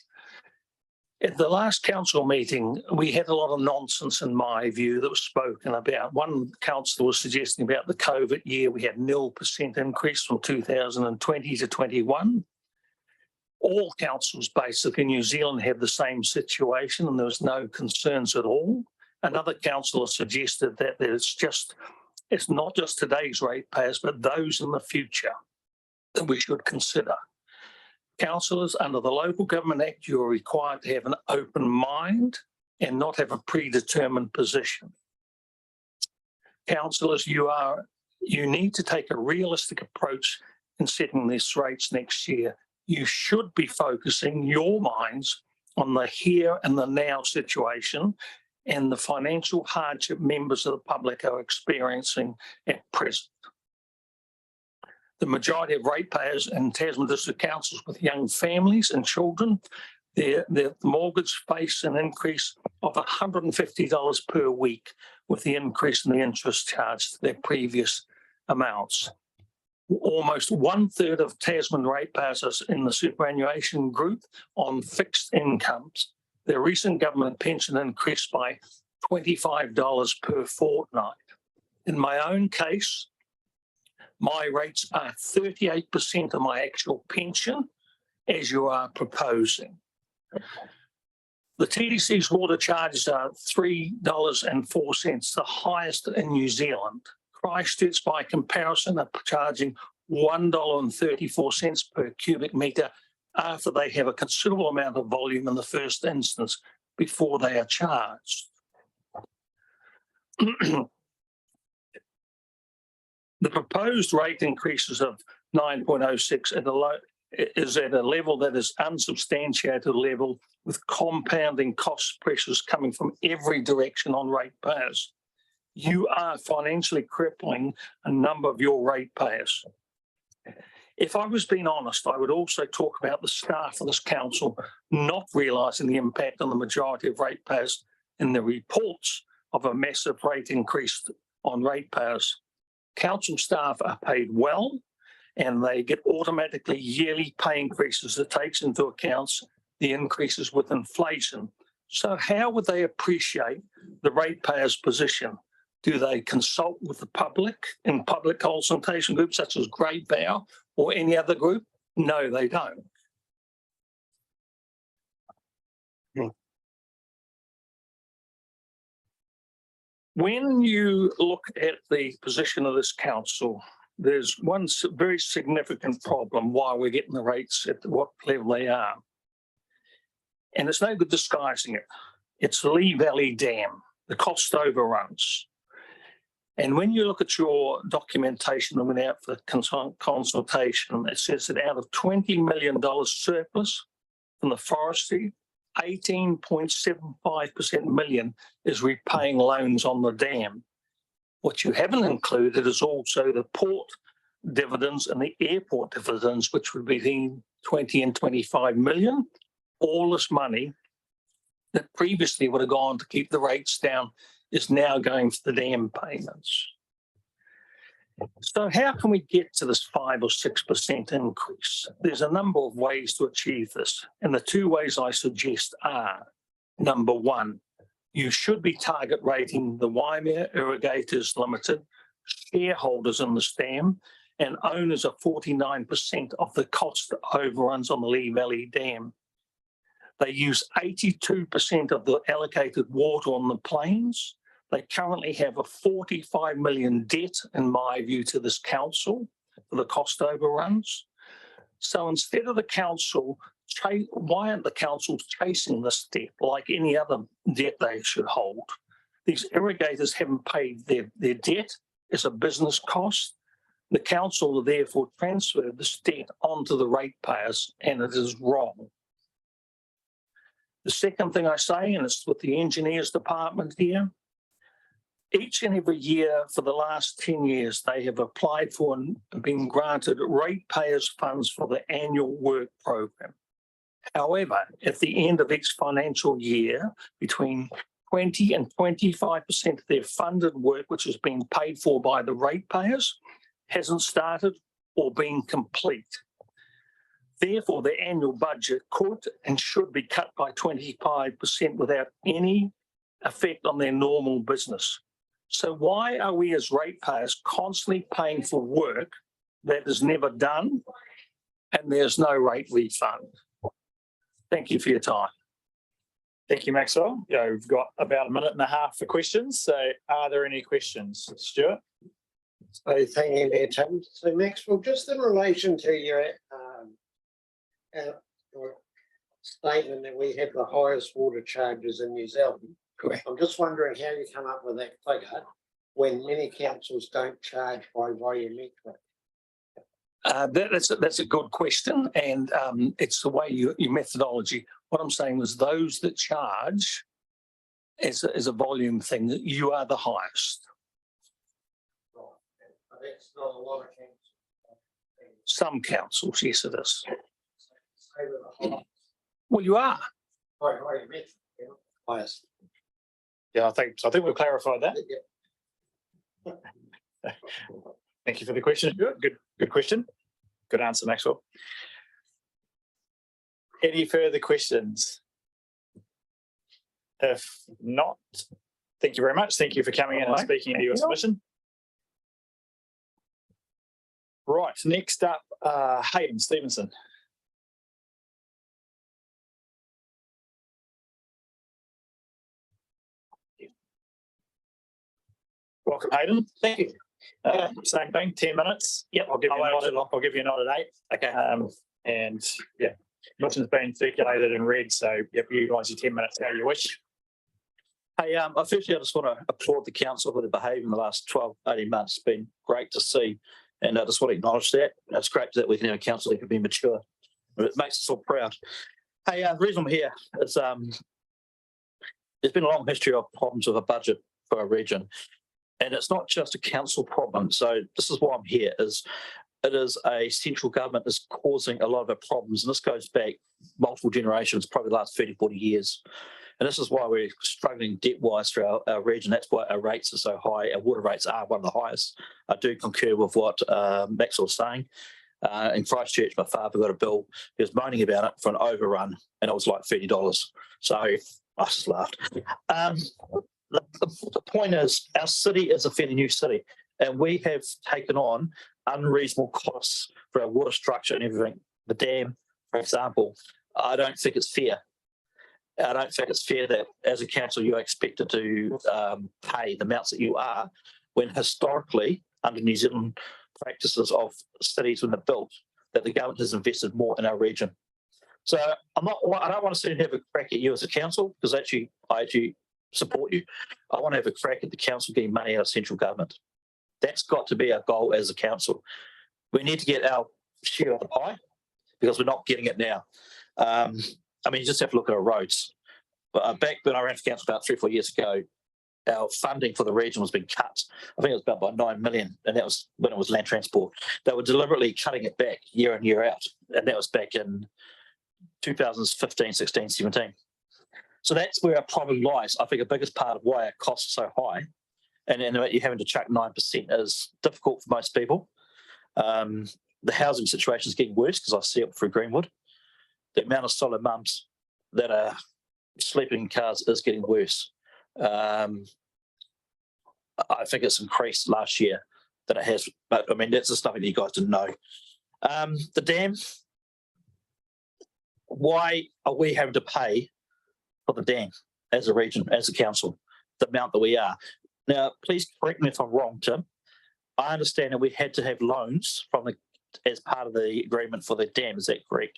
At the last council meeting, we had a lot of nonsense, in my view, that was spoken about. One councillor was suggesting about the COVID year, we had 0% increase from 2020 to 21. All councils basically in New Zealand have the same situation, and there was no concerns at all. Another councillor suggested that it's not just today's ratepayers, but those in the future that we should consider. Councillors, under the Local Government Act, you are required to have an open mind and not have a predetermined position. Councillors, you need to take a realistic approach in setting these rates next year. You should be focusing your minds on the here and the now situation and the financial hardship members of the public are experiencing at present. The majority of ratepayers in Tasman District Councils with young families and children, their mortgage face an increase of $150 per week with the increase in the interest charged to their previous amounts. Almost 1/3 of Tasman ratepayers are in the superannuation group on fixed incomes. Their recent government pension increased by $25 per fortnight. In my own case, my rates are 38% of my actual pension, as you are proposing. The TDC's water charges are $3.04, the highest in New Zealand. Christchurch, by comparison, are charging $1.34 per cubic metre after they have a considerable amount of volume in the first instance before they are charged. The proposed rate increases of 9.06 is at a level that is unsubstantiated level with compounding cost pressures coming from every direction on ratepayers. You are financially crippling a number of your ratepayers. If I was being honest, I would also talk about the staff of this council not realising the impact on the majority of ratepayers in the reports of a massive rate increase on ratepayers. Council staff are paid well and they get automatically yearly pay increases that takes into account the increases with inflation. So how would they appreciate the ratepayers' position? Do they consult with the public in public consultation groups such as Great Bow or any other group? No, they don't. When you look at the position of this council, there's one very significant problem why we're getting the rates at what level they are. And it's no good disguising it. It's the Lee Valley Dam, the cost overruns. And when you look at your documentation that went out for consultation, it says that out of $20 million surplus from the forestry, 18.75% million is repaying loans on the dam. What you haven't included is also the port dividends and the airport dividends, which would be between 20 and 25 million. All this money that previously would have gone to keep the rates down is now going for the dam payments. So how can we get to this 5 or 6% increase? There's a number of ways to achieve this. And the two ways I suggest are, number one, you should be target rating the Waimea Irrigators Limited, shareholders in this dam, and owners of 49% of the cost overruns on the Lee Valley Dam. They use 82% of the allocated water on the plains. They currently have a 45 million debt, in my view, to this council for the cost overruns. So instead of the council, why aren't the councils chasing this debt like any other debt they should hold? These irrigators haven't paid their debt as a business cost. The council will therefore transfer this debt onto the ratepayers, and it is wrong. The second thing I say, and it's with the engineers department here, each and every year for the last 10 years, they have applied for and been granted ratepayers funds for the annual work program. However, at the end of each financial year, between 20 and 25% of their funded work, which has been paid for by the ratepayers, hasn't started or been complete. Therefore, the annual budget could and should be cut by 25% without any effect on their normal business. So why are we as ratepayers constantly paying for work that is never done and there's no rate refund? Thank you for your time. Thank you, Maxwell. Yeah, we've got about a minute and a half for questions. So are there any questions, Stuart? So thank you there, Tim. So Maxwell, just in relation to your statement that we have the highest water charges in New Zealand. Correct. I'm just wondering how you come up with that figure when many councils don't charge by volumetric. That's a good question, and it's the way your methodology. What I'm saying is those that charge as a volume thing, that you are the highest. That's not a lot of councils. Some councils, yes, it is. Well, you are. Highest. Yeah, I think we've clarified that. Thank you for the question. Good question. Good answer, Maxwell. Any further questions? If not, thank you very much. Thank you for coming in and speaking to your submission. Right, next up, Hayden Stevenson. Welcome, Hayden. Thank you. Same thing, 10 minutes. Yep, I'll give you a nod at 8. Okay. And yeah, motion's been circulated in red, so yep, utilise your 10 minutes how you wish. Hey, firstly, I just want to applaud the council for the behaviour in the last 12, 18 months. It's been great to see. And I just want to acknowledge that. It's great that we can have a council that can be mature. It makes us all proud. Hey, the reason I'm here is there's been a long history of problems with a budget for our region. And it's not just a council problem. So this is why I'm here, is it is a central government is causing a lot of our problems. And this goes back multiple generations, probably the last 30, 40 years. And this is why we're struggling debt-wise for our region. That's why our rates are so high. Our water rates are one of the highest. I do concur with what Maxwell was saying. In Christchurch, my father got a bill. He was moaning about it for an overrun, and it was like $30. So I just laughed. The point is, our city is a fairly new city, and we have taken on unreasonable costs for our water structure and everything. The dam, for example, I don't think it's fair. I don't think it's fair that as a council you're expected to pay the amounts that you are, when historically, under New Zealand practices of cities when they're built, that the government has invested more in our region. So I don't want to sit and have a crack at you as a council, because I actually support you. I want to have a crack at the council getting money out of central government. That's got to be our goal as a council. We need to get our share of the pie, because we're not getting it now. I mean, you just have to look at our roads. Back when I ran for council about 3 or 4 years ago, our funding for the region was being cut. I think it was about by 9 million, and that was when it was land transport. They were deliberately cutting it back year in, year out, and that was back in 2015, 16, 17. So that's where our problem lies. I think the biggest part of why our costs are so high, and you're having to chuck 9% is difficult for most people. The housing situation is getting worse, because I see it through Greenwood. The amount of solo mums that are sleeping in cars is getting worse. I think it's increased last year than it has, but I mean, that's just something that you guys didn't know. The dam, why are we having to pay for the dam as a region, as a council, the amount that we are? Now, please correct me if I'm wrong, Tim. I understand that we had to have loans as part of the agreement for the dam. Is that correct?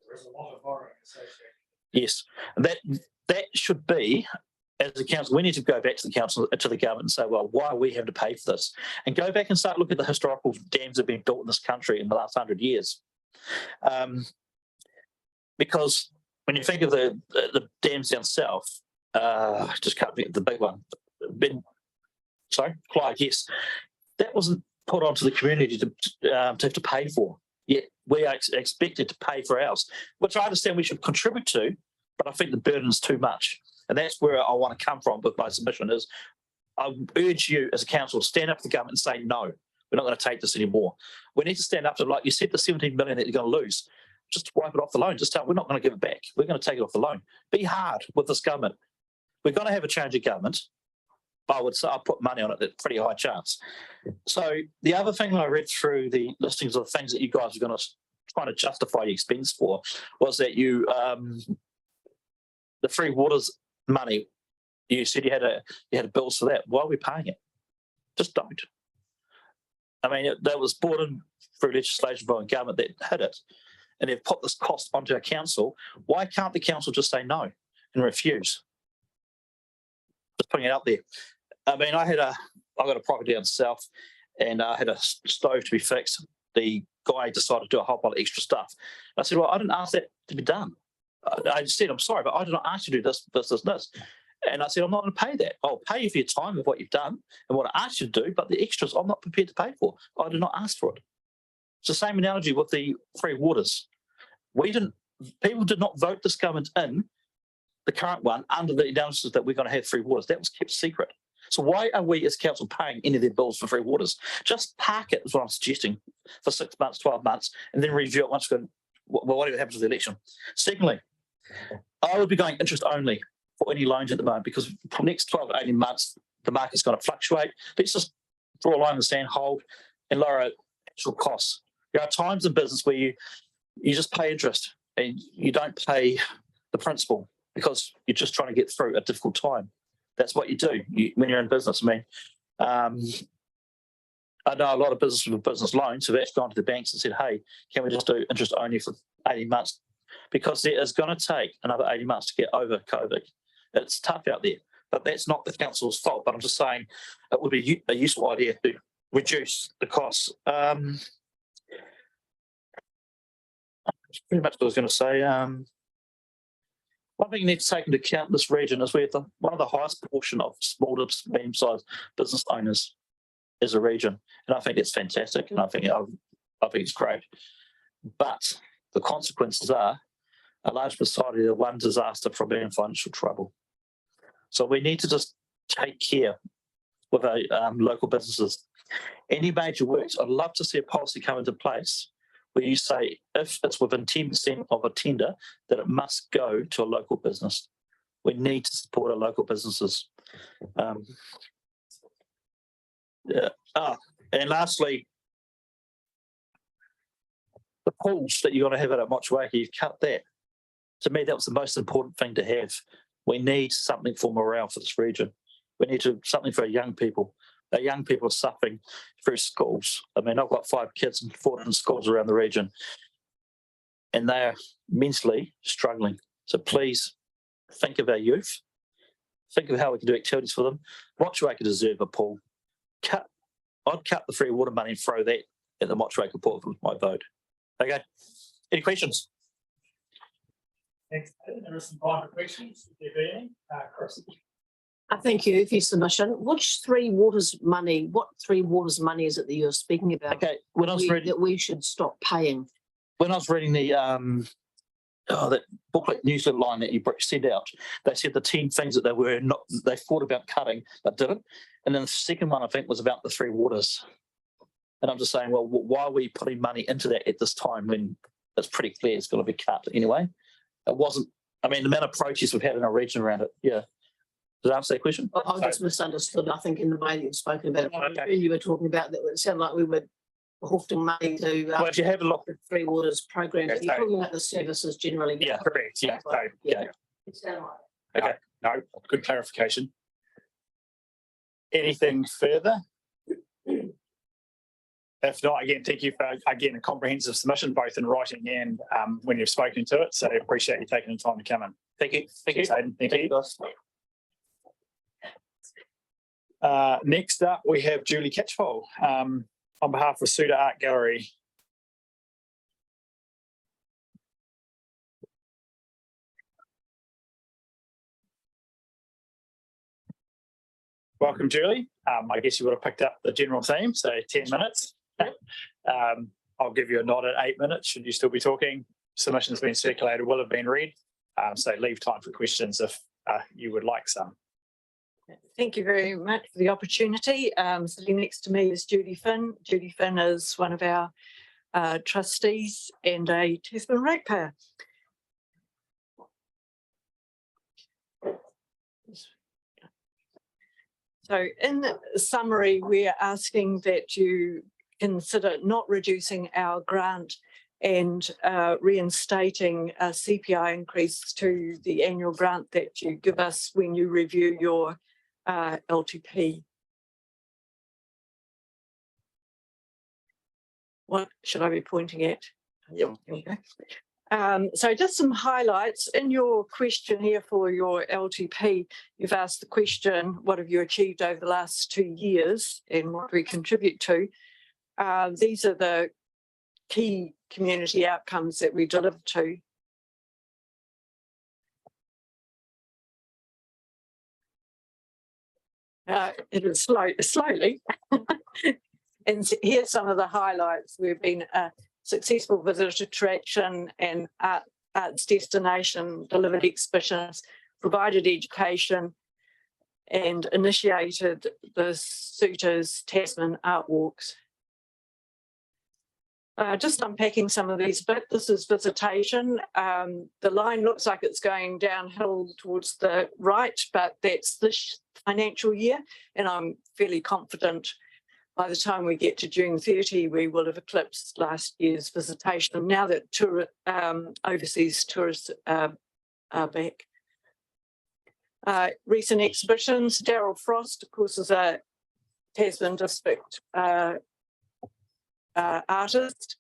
There's a lot of borrowing associated. Yes, that should be, as a council, we need to go back to the council, to the government, and say, well, why are we having to pay for this? And go back and start looking at the historical dams that have been built in this country in the last 100 years. Because when you think of the dams down south, just can't think of the big one. Clyde, yes, that wasn't put onto the community to have to pay for. Yet we are expected to pay for ours, which I understand we should contribute to, but I think the burden is too much. And that's where I want to come from with my submission is, I urge you as a council to stand up to the government and say, no, we're not going to take this anymore. We need to stand up to, like you said, the 17 million that you're going to lose. Just wipe it off the loan. Just tell we're not going to give it back. We're going to take it off the loan. Be hard with this government. We're going to have a change of government, but I would say I'll put money on it, that's a pretty high chance. So the other thing I read through the listings of the things that you guys are going to try to justify the expense for was that you, the free waters money, you said you had bills for that. Why are we paying it? Just don't. I mean, that was brought in through legislation by the government that hit it, and they've put this cost onto our council. Why can't the council just say no and refuse? Just putting it out there. I mean, I got a property down south, and I had a stove to be fixed. The guy decided to do a whole bunch of extra stuff. I said, well, I didn't ask that to be done. I said, I'm sorry, but I did not ask you to do this. And I said, I'm not going to pay that. I'll pay you for your time of what you've done and what I asked you to do, but the extras I'm not prepared to pay for. I did not ask for it. It's the same analogy with the Free Waters. People did not vote this government in, the current one, under the analysis that we're going to have Free Waters. That was kept secret. So why are we as council paying any of their bills for Free Waters? Just park it is what I'm suggesting for 6 months, 12 months, and then review it once we're whatever happens with the election. Secondly, I would be going interest only for any loans at the moment, because for the next 12 to 18 months, the market's going to fluctuate. Let's just draw a line in the sand, hold, and lower actual costs. There are times in business where you just pay interest and you don't pay the principal because you're just trying to get through a difficult time. That's what you do when you're in business. I mean, I know a lot of businesses with business loans have actually gone to the banks and said, hey, can we just do interest only for 18 months? Because there is going to take another 18 months to get over COVID. It's tough out there, but that's not the council's fault. But I'm just saying it would be a useful idea to reduce the costs. That's pretty much what I was going to say. One thing you need to take into account in this region is we have one of the highest proportion of small to medium-sized business owners as a region, and I think it's fantastic, and I think it's great. But the consequences are a large percentage of one disaster from being in financial trouble. So we need to just take care with our local businesses. Any major works, I'd love to see a policy come into place where you say if it's within 10% of a tender, that it must go to a local business. We need to support our local businesses. And lastly, the pools that you're going to have at Motueka, you've cut that. To me, that was the most important thing to have. We need something for morale for this region. We need something for our young people. Our young people are suffering through schools. I mean, I've got 5 kids in 14 schools around the region, and they are mentally struggling. So please think of our youth. Think of how we can do activities for them. Motueka deserve a pool. I'd cut the free water money and throw that at the Motueka pool with my vote. Okay. Any questions? Thanks. There are some final questions. Chris. Thank you for your submission. What Three Waters money is it that you're speaking about? Okay, when I was reading that we should stop paying. When I was reading the that booklet newsletter line that you sent out, they said the 10 things that they thought about cutting but didn't. And then the second one I think was about the Three Waters. And I'm just saying, well, why are we putting money into that at this time when it's pretty clear it's going to be cut anyway? It wasn't. I mean, the amount of protests we've had in our region around it. Yeah. Does that answer that question? I just misunderstood, I think, in the way that you've spoken about it. Okay. You were talking about that. It sounded like we were hoofing money to Well, if you have a look, the Three Waters program. Okay, You're talking about the services generally. yeah, correct. Yeah. So, yeah. It sounded like. Okay, no, good clarification. Anything further? If not, again, thank you for, again, a comprehensive submission, both in writing and when you've spoken to it. So I appreciate you taking the time to come in. Thank you. Thank you. Thank you. Next up, we have Julie Catchpole on behalf of Suda Art Gallery. Welcome, Julie. I guess you would have picked up the general theme, so 10 minutes. I'll give you a nod at 8 minutes. Should you still be talking? Submission's been circulated, will have been read. So leave time for questions if you would like some. Thank you very much for the opportunity. Sitting next to me is Judy Finn. Judy Finn is one of our trustees and a Tasman ratepayer. So in summary, we're asking that you consider not reducing our grant and reinstating a CPI increase to the annual grant that you give us when you review your LTP. What should I be pointing at? Yep. Okay. So just some highlights in your question here for your LTP. You've asked the question, what have you achieved over the last 2 years and what do we contribute to? These are the key community outcomes that we deliver to. It is slowly. And here's some of the highlights. We've been a successful visitor attraction and arts destination, delivered exhibitions, provided education, and initiated the Suitors Tasman Art Walks. Just unpacking some of these bits. This is visitation. The line looks like it's going downhill towards the right, but that's this financial year, and I'm fairly confident by the time we get to June 30, we will have eclipsed last year's visitation now that overseas tourists are back. Recent exhibitions, Daryl Frost, of course, is a Tasman district artist.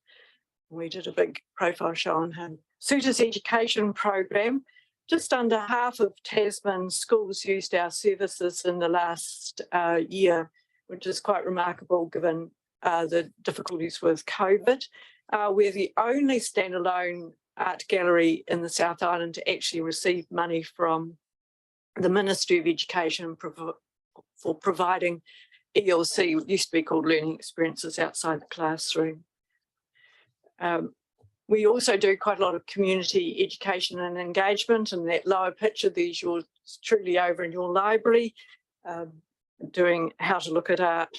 We did a big profile show on him. Suitors Education Program. Just under half of Tasman schools used our services in the last year, which is quite remarkable given the difficulties with COVID. We're the only standalone art gallery in the South Island to actually receive money from the Ministry of Education for providing ELC, what used to be called learning experiences outside the classroom. We also do quite a lot of community education and engagement. In that lower picture, there's yours truly over in your library, doing how to look at art.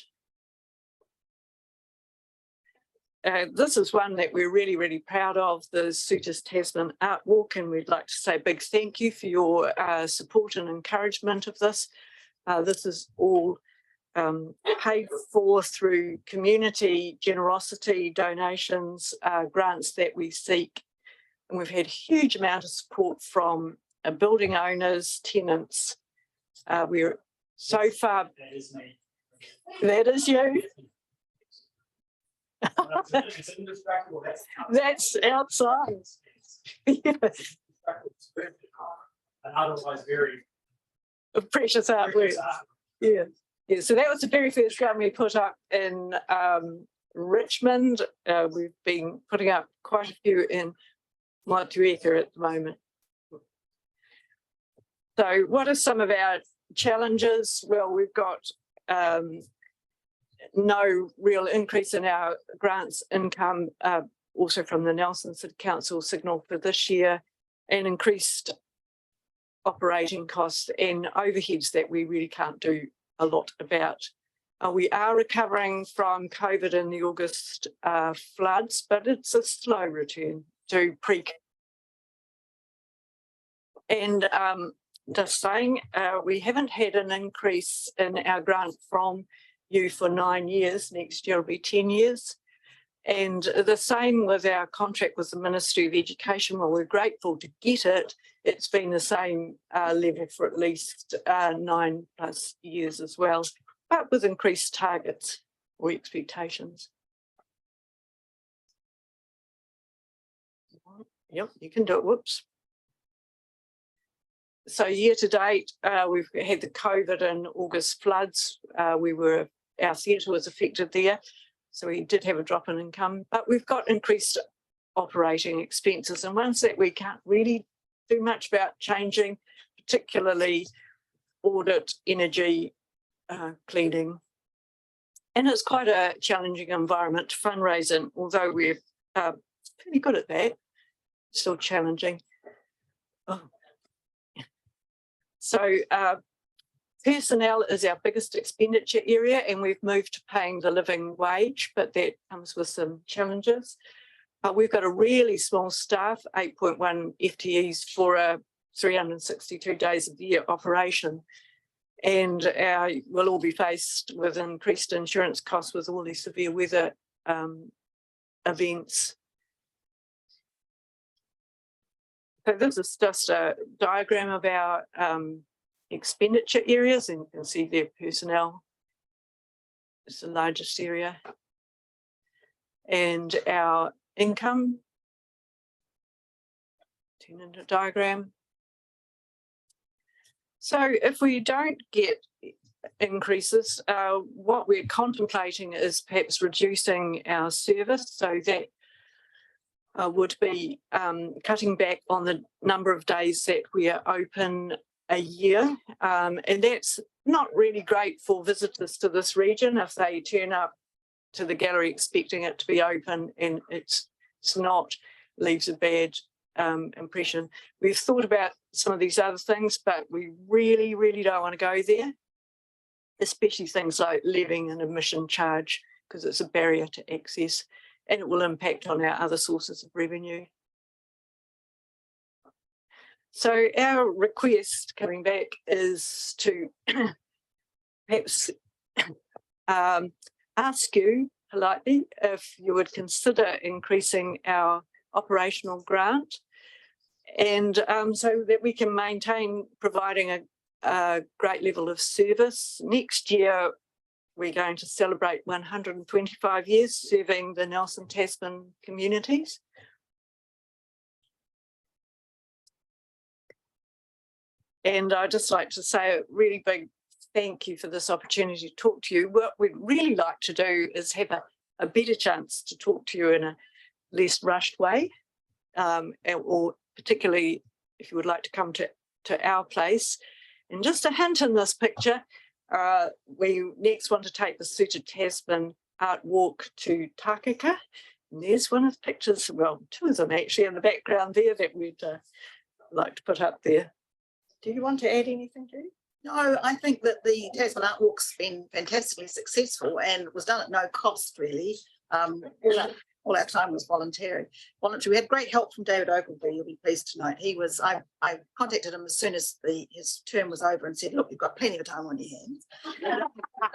This is one that we're really, really proud of, the Suitors Tasman Art Walk, and we'd like to say a big thank you for your support and encouragement of this. This is all paid for through community generosity, donations, grants that we seek. And we've had a huge amount of support from building owners, tenants. We're so far. That is me. That is you. That's outside. Yes. And otherwise very precious artwork. Yeah. Yeah, so that was the very first one we put up in Richmond. We've been putting up quite a few in Motueka at the moment. So what are some of our challenges? Well, we've got no real increase in our grants income, also from the Nelson City Council signal for this year, and increased operating costs and overheads that we really can't do a lot about. We are recovering from COVID and the August floods, but it's a slow return to pre. And just saying, we haven't had an increase in our grant from you for 9 years. Next year will be 10 years. And the same with our contract with the Ministry of Education. Well, we're grateful to get it. It's been the same level for at least 9+ years as well, but with increased targets or expectations. Yep, you can do it. Whoops. So year to date, we've had the COVID and August floods. Our theatre was affected there. So we did have a drop in income, but we've got increased operating expenses, and ones that we can't really do much about changing, particularly audit, energy, cleaning. And it's quite a challenging environment to fundraise in, although we're pretty good at that, still challenging. Oh. So personnel is our biggest expenditure area, and we've moved to paying the living wage, but that comes with some challenges. We've got a really small staff, 8.1 FTEs for a 362 days of the year operation. And we'll all be faced with increased insurance costs with all these severe weather events. So this is just a diagram of our expenditure areas, and you can see their personnel. It's the largest area. And our income, turn into a diagram. So if we don't get increases, what we're contemplating is perhaps reducing our service, so that would be cutting back on the number of days that we are open a year. And that's not really great for visitors to this region if they turn up to the gallery expecting it to be open and it's not, leaves a bad impression. We've thought about some of these other things, but we really, really don't want to go there, especially things like levying an admission charge, because it's a barrier to access and it will impact on our other sources of revenue. So our request coming back is to perhaps ask you politely if you would consider increasing our operational grant, and so that we can maintain providing a great level of service. Next year, we're going to celebrate 125 years serving the Nelson Tasman communities. And I'd just like to say a really big thank you for this opportunity to talk to you. What we'd really like to do is have a better chance to talk to you in a less rushed way, or particularly if you would like to come to our place. And just a hint in this picture, we next want to take the Suited Tasman Art Walk to Takaka. And there's one of the pictures, well, two of them actually in the background there that we'd like to put up there. Do you want to add anything, Judy? No, I think that the Tasman Art Walk's been fantastically successful and was done at no cost, really. All our time was voluntary. We had great help from David Ogilvie, you'll be pleased to note. I contacted him as soon as his term was over and said, look, you've got plenty of time on your hands.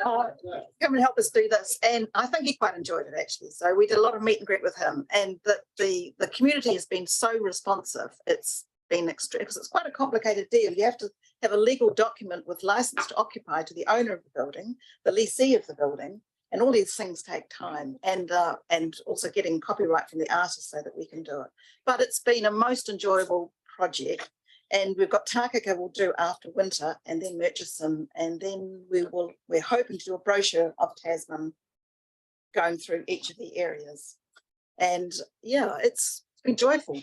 Come and help us do this. And I think he quite enjoyed it, actually. So we did a lot of meet and greet with him, and the community has been so responsive. It's been extreme because it's quite a complicated deal. You have to have a legal document with license to occupy to the owner of the building, the lessee of the building, and all these things take time, and also getting copyright from the artist so that we can do it. But it's been a most enjoyable project, and we've got Takaka we'll do after winter, and then Murchison, and then we're hoping to do a brochure of Tasman going through each of the areas. And yeah, it's been joyful.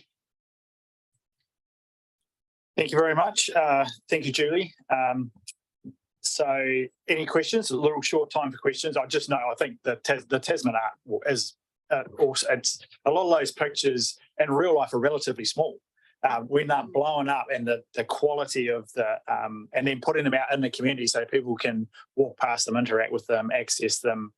Thank you very much. Thank you, Julie. So any questions? A little short time for questions. I just know, I think the Tasman art is also, it's a lot of those pictures in real life are relatively small. We end up blowing up, and the quality of and then putting them out in the community so people can walk past them, interact with them, access them.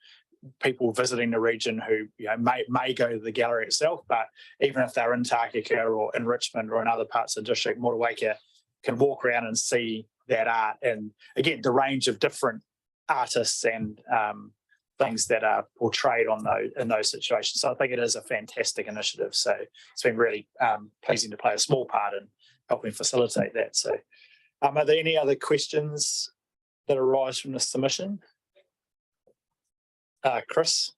People visiting the region who may go to the gallery itself, but even if they're in Takaka or in Richmond or in other parts of the district, Motueka, can walk around and see that art, and again the range of different artists and things that are portrayed in those situations. So I think it is a fantastic initiative. So it's been really pleasing to play a small part in helping facilitate that. So are there any other questions that arise from the submission? Chris?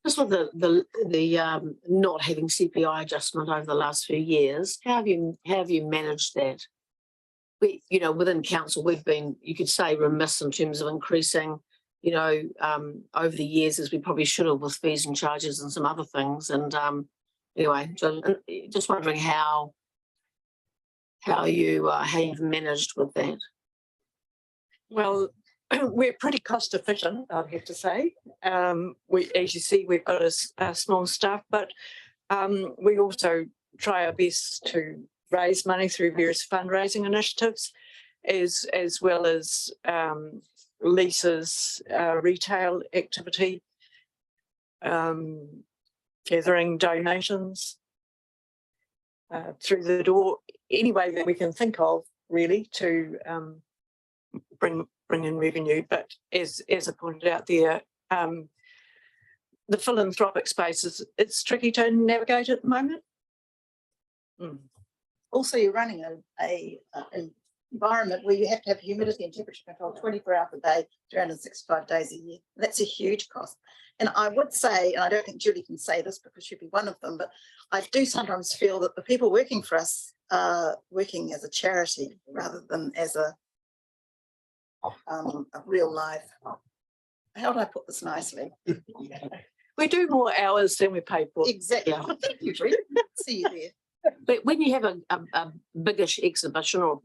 Just with the not having CPI adjustment over the last few years, how have you managed that? Within council, we've been, you could say, remiss in terms of increasing, over the years, as we probably should have with fees and charges and some other things. And anyway, just wondering how you've managed with that. Well, we're pretty cost efficient, I'd have to say. As you see, we've got a small staff, but we also try our best to raise money through various fundraising initiatives, as well as leases, retail activity, gathering donations through the door, any way that we can think of, really, to bring in revenue. But as I pointed out there, the philanthropic space it's tricky to navigate at the moment. Also, you're running an environment where you have to have humidity and temperature control 24 hours a day, 365 days a year. That's a huge cost. And I would say, and I don't think Julie can say this because she'd be one of them, but I do sometimes feel that the people working for us are working as a charity rather than as a real life. How do I put this nicely? We do more hours than we pay for. Exactly. Yeah. Thank you, Julie. See you there. But when you have a biggish exhibition or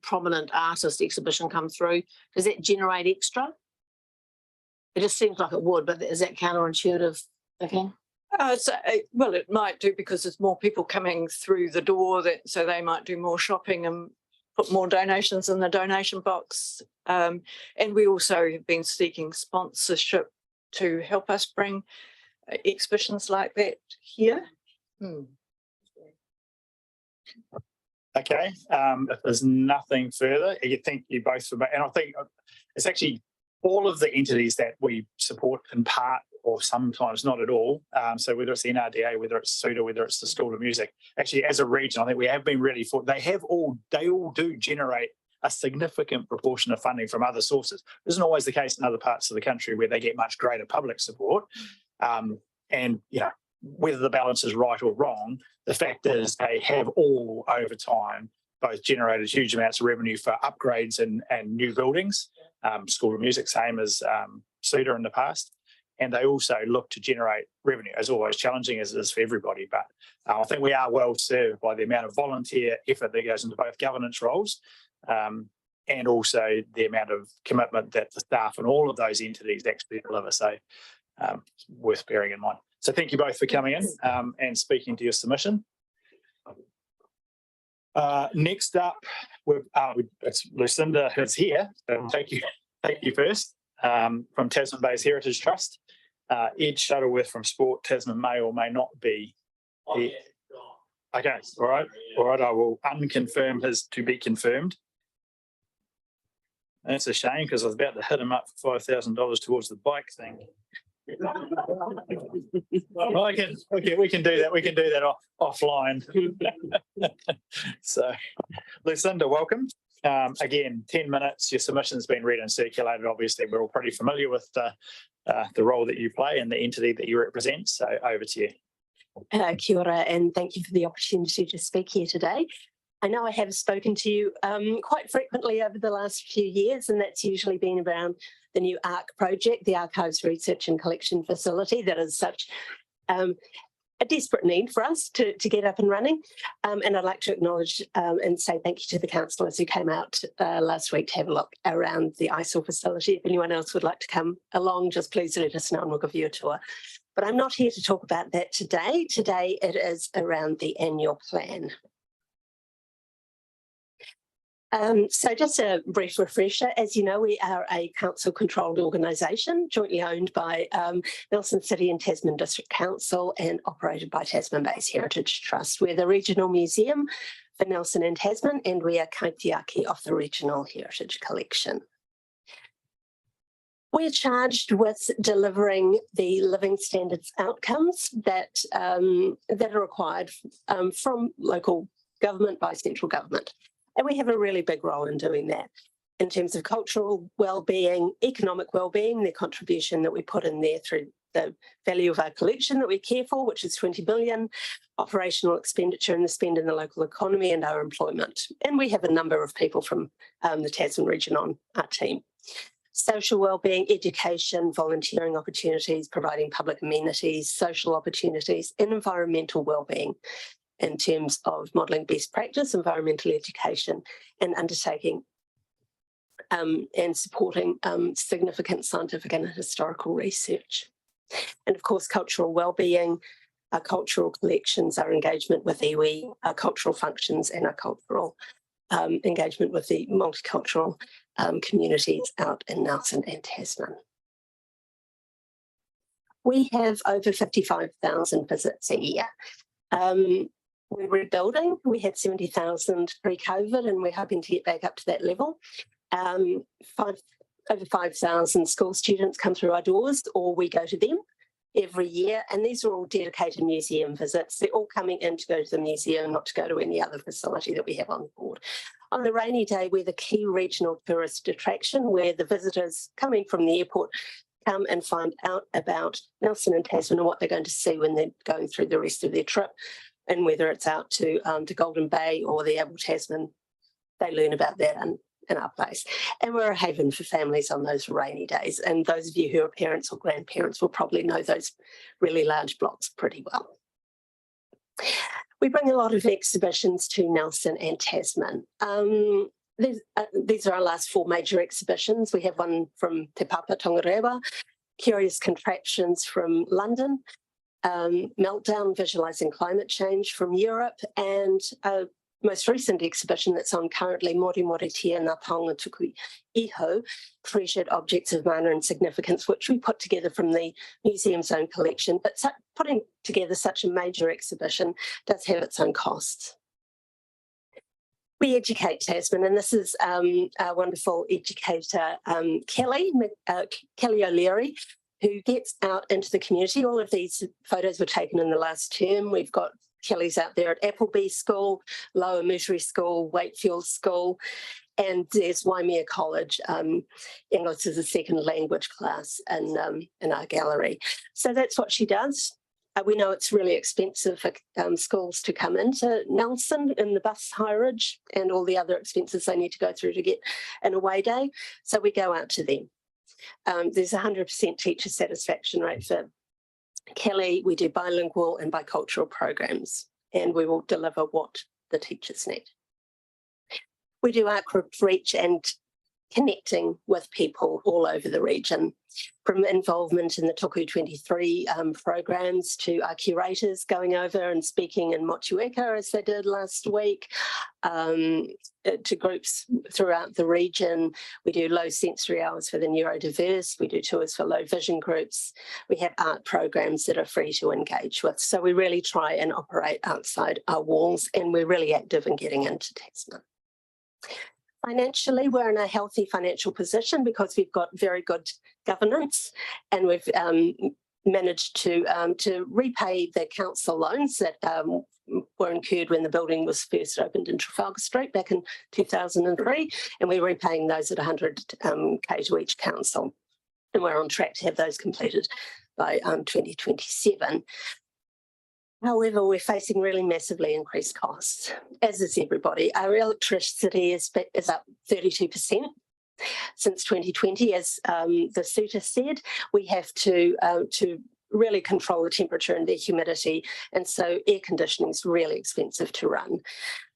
prominent artist exhibition come through, does that generate extra? It just seems like it would, but is that counterintuitive? Okay. Well, it might do because there's more people coming through the door, so they might do more shopping and put more donations in the donation box. And we also have been seeking sponsorship to help us bring exhibitions like that here. Okay, if there's nothing further, you thank you both for, and I think it's actually all of the entities that we support in part or sometimes not at all. So whether it's the NRDA, whether it's SUDA, whether it's the School of Music, actually as a region, I think we have been really they all do generate a significant proportion of funding from other sources. This isn't always the case in other parts of the country where they get much greater public support. And you know, whether the balance is right or wrong, the fact is they have all over time both generated huge amounts of revenue for upgrades and new buildings. School of Music, same as SUDA in the past. And they also look to generate revenue, as always, challenging as it is for everybody. But I think we are well served by the amount of volunteer effort that goes into both governance roles and also the amount of commitment that the staff and all of those entities actually deliver. So worth bearing in mind. So thank you both for coming in and speaking to your submission. Next up, it's Lucinda who's here. So thank you first from Tasman Bay's Heritage Trust. Ed Shuttleworth from Sport Tasman may or may not be here. Okay, all right. I will unconfirm his to be confirmed. That's a shame because I was about to hit him up for $5,000 towards the bike thing. We can do that. We can do that offline. So, Lucinda, welcome. Again, 10 minutes. Your submission's been read and circulated. Obviously, we're all pretty familiar with the role that you play and the entity that you represent. So, over to you. Kia ora, and thank you for the opportunity to speak here today. I know I have spoken to you quite frequently over the last few years, and that's usually been around the new ARC project, the Archives Research and Collection Facility, that is such a desperate need for us to get up and running. And I'd like to acknowledge and say thank you to the councillors who came out last week to have a look around the ISOL facility. If anyone else would like to come along, just please let us know and we'll give you a tour. But I'm not here to talk about that today. Today it is around the annual plan. So just a brief refresher, as you know, we are a council-controlled organisation jointly owned by Nelson City and Tasman District Council and operated by Tasman Bay's Heritage Trust. We're the regional museum for Nelson and Tasman, and we are kaitiaki of the Regional Heritage Collection. We're charged with delivering the living standards outcomes that are required from local government by central government. And we have a really big role in doing that in terms of cultural well-being, economic well-being, the contribution that we put in there through the value of our collection that we care for, which is 20 billion, operational expenditure and the spend in the local economy and our employment. And we have a number of people from the Tasman region on our team. Social well-being, education, volunteering opportunities, providing public amenities, social opportunities, and environmental well-being, in terms of modelling best practice, environmental education, and undertaking and supporting significant scientific and historical research. And of course, cultural wellbeing, our cultural collections, our engagement with iwi, our cultural functions, and our cultural engagement with the multicultural communities out in Nelson and Tasman. We have over 55,000 visits a year. We're rebuilding. We had 70,000 pre-COVID and we're hoping to get back up to that level. Over 5,000 school students come through our doors or we go to them every year, and these are all dedicated museum visits. They're all coming in to go to the museum, not to go to any other facility that we have on board. On the rainy day, we're the key regional tourist attraction where the visitors coming from the airport come and find out about Nelson and Tasman and what they're going to see when they're going through the rest of their trip. And whether it's out to Golden Bay or the Abel Tasman, they learn about that in our place. And we're a haven for families on those rainy days. And those of you who are parents or grandparents will probably know those really large blocks pretty well. We bring a lot of exhibitions to Nelson and Tasman. These are our last 4 major exhibitions. We have one from Te Papa Tongarewa, Curious Contraptions from London, Meltdown, Visualising Climate Change from Europe, and most recent exhibition that's on currently, Mori Mori Tia Ngā Paonga Tuku Iho, Treasured Objects of Mana and Significance, which we put together from the museum's own collection. But putting together such a major exhibition does have its own costs. We educate Tasman, and this is our wonderful educator, Kelly O'Leary, who gets out into the community. All of these photos were taken in the last term. We've got Kelly's out there at Appleby School, Lower Moutere School, Wakefield School, and there's Waimea College. English is a second language class in our gallery. So that's what she does. We know it's really expensive for schools to come into Nelson in the bus hireage and all the other expenses they need to go through to get an away day. So we go out to them. There's 100% teacher satisfaction rate for Kelly. We do bilingual and bicultural programs, and we will deliver what the teachers need. We do outreach and connecting with people all over the region, from involvement in the Tuku 23 programs to our curators going over and speaking in Motueka as they did last week, to groups throughout the region. We do low sensory hours for the neurodiverse. We do tours for low vision groups. We have art programs that are free to engage with. So we really try and operate outside our walls, and we're really active in getting into Tasman. Financially, we're in a healthy financial position because we've got very good governance, and we've managed to repay the council loans that were incurred when the building was first opened in Trafalgar Street back in 2003, and we're repaying those at 100K to each council, and we're on track to have those completed by 2027. However, we're facing really massively increased costs, as is everybody. Our electricity is up 32% since 2020, as the suitor said. We have to really control the temperature and the humidity, and so air conditioning is really expensive to run.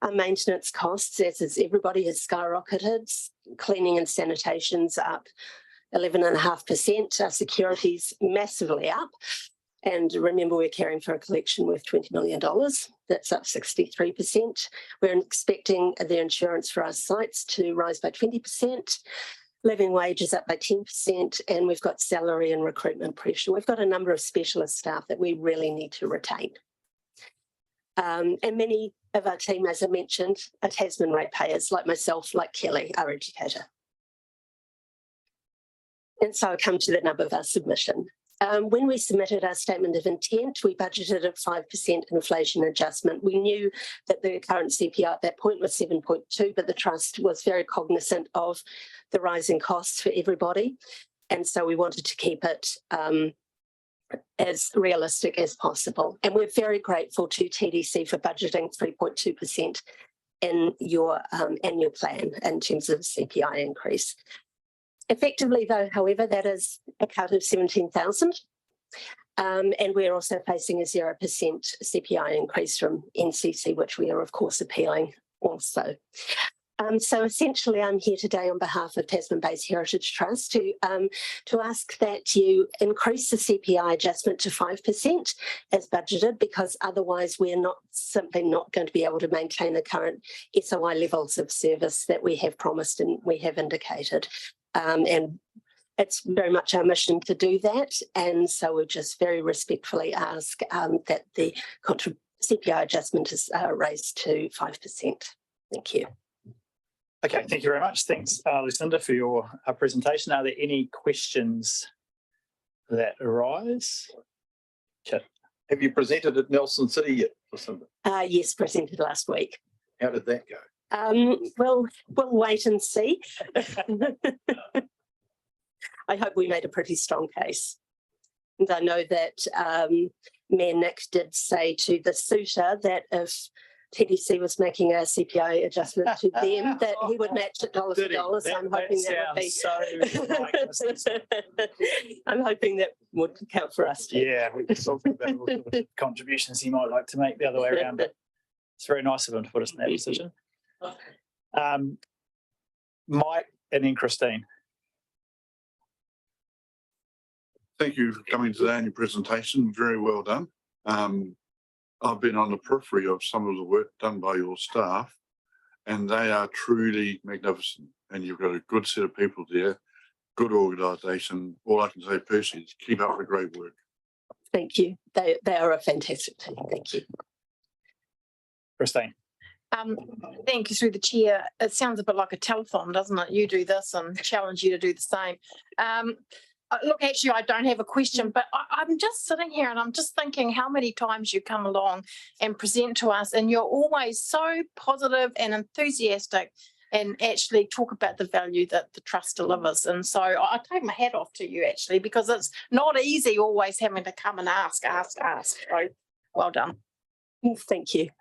Our maintenance costs, as is everybody, has skyrocketed. Cleaning and sanitation's up 11.5%. Our security's massively up. And remember, we're caring for a collection worth $20 million. That's up 63%. We're expecting the insurance for our sites to rise by 20%. Living wages up by 10%, and we've got salary and recruitment pressure. We've got a number of specialist staff that we really need to retain. And many of our team, as I mentioned, are Tasman ratepayers, like myself, like Kelly, our educator. And so I come to the number of our submission. When we submitted our statement of intent, we budgeted a 5% inflation adjustment. We knew that the current CPI at that point was 7.2, but the Trust was very cognizant of the rising costs for everybody. And so we wanted to keep it as realistic as possible. And we're very grateful to TDC for budgeting 3.2% in your annual plan in terms of CPI increase. Effectively, though, however, that is a cut of 17,000. And we're also facing a 0% CPI increase from NCC, which we are, of course, appealing also. So essentially, I'm here today on behalf of Tasman Bays Heritage Trust to ask that you increase the CPI adjustment to 5% as budgeted, because otherwise we're simply not going to be able to maintain the current SOI levels of service that we have promised and we have indicated. And it's very much our mission to do that. And so we just very respectfully ask that the CPI adjustment is raised to 5%. Thank you. Okay, thank you very much. Thanks, Lucinda, for your presentation. Are there any questions that arise? Okay. Have you presented at Nelson City yet, Lucinda? Yes, presented last week. How did that go? We'll wait and see. I hope we made a pretty strong case. And I know that Mayor Nick did say to the suitor that if TDC was making a CPI adjustment to them, that he would match it dollar for dollar. So I'm hoping I'm hoping that would count for us too. Yeah, we can talk about all the contributions he might like to make the other way around. But it's very nice of him to put us in that position. Mike and then Christine. Thank you for coming today and your presentation. Very well done. I've been on the periphery of some of the work done by your staff, and they are truly magnificent. And you've got a good set of people there, good organisation. All I can say personally is keep up the great work. Thank you. They are a fantastic team. Thank you. Christine. Thank you through the chair. It sounds a bit like a telethon, doesn't it? You do this and challenge you to do the same. Look, actually, I don't have a question, but I'm just sitting here and I'm just thinking how many times you come along and present to us and you're always so positive and enthusiastic and actually talk about the value that the trust delivers. And so I take my hat off to you actually, because it's not easy always having to come and ask. So well done. Thank you.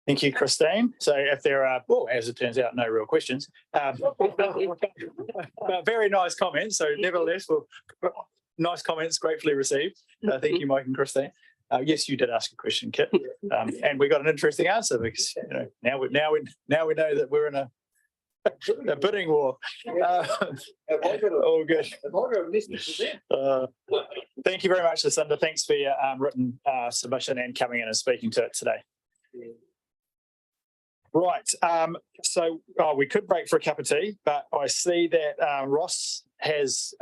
Thank you, Christine. So if there are, well, as it turns out, no real questions, but very nice comments. So nevertheless, well, nice comments, gratefully received. Thank you, Mike and Christine. Yes, you did ask a question, Kit, and we got an interesting answer because now we know that we're in a bidding war. All good. Thank you very much, Lucinda. Thanks for your written submission and coming in and speaking to it today. Right, so we could break for a cup of tea, but I see that Ross has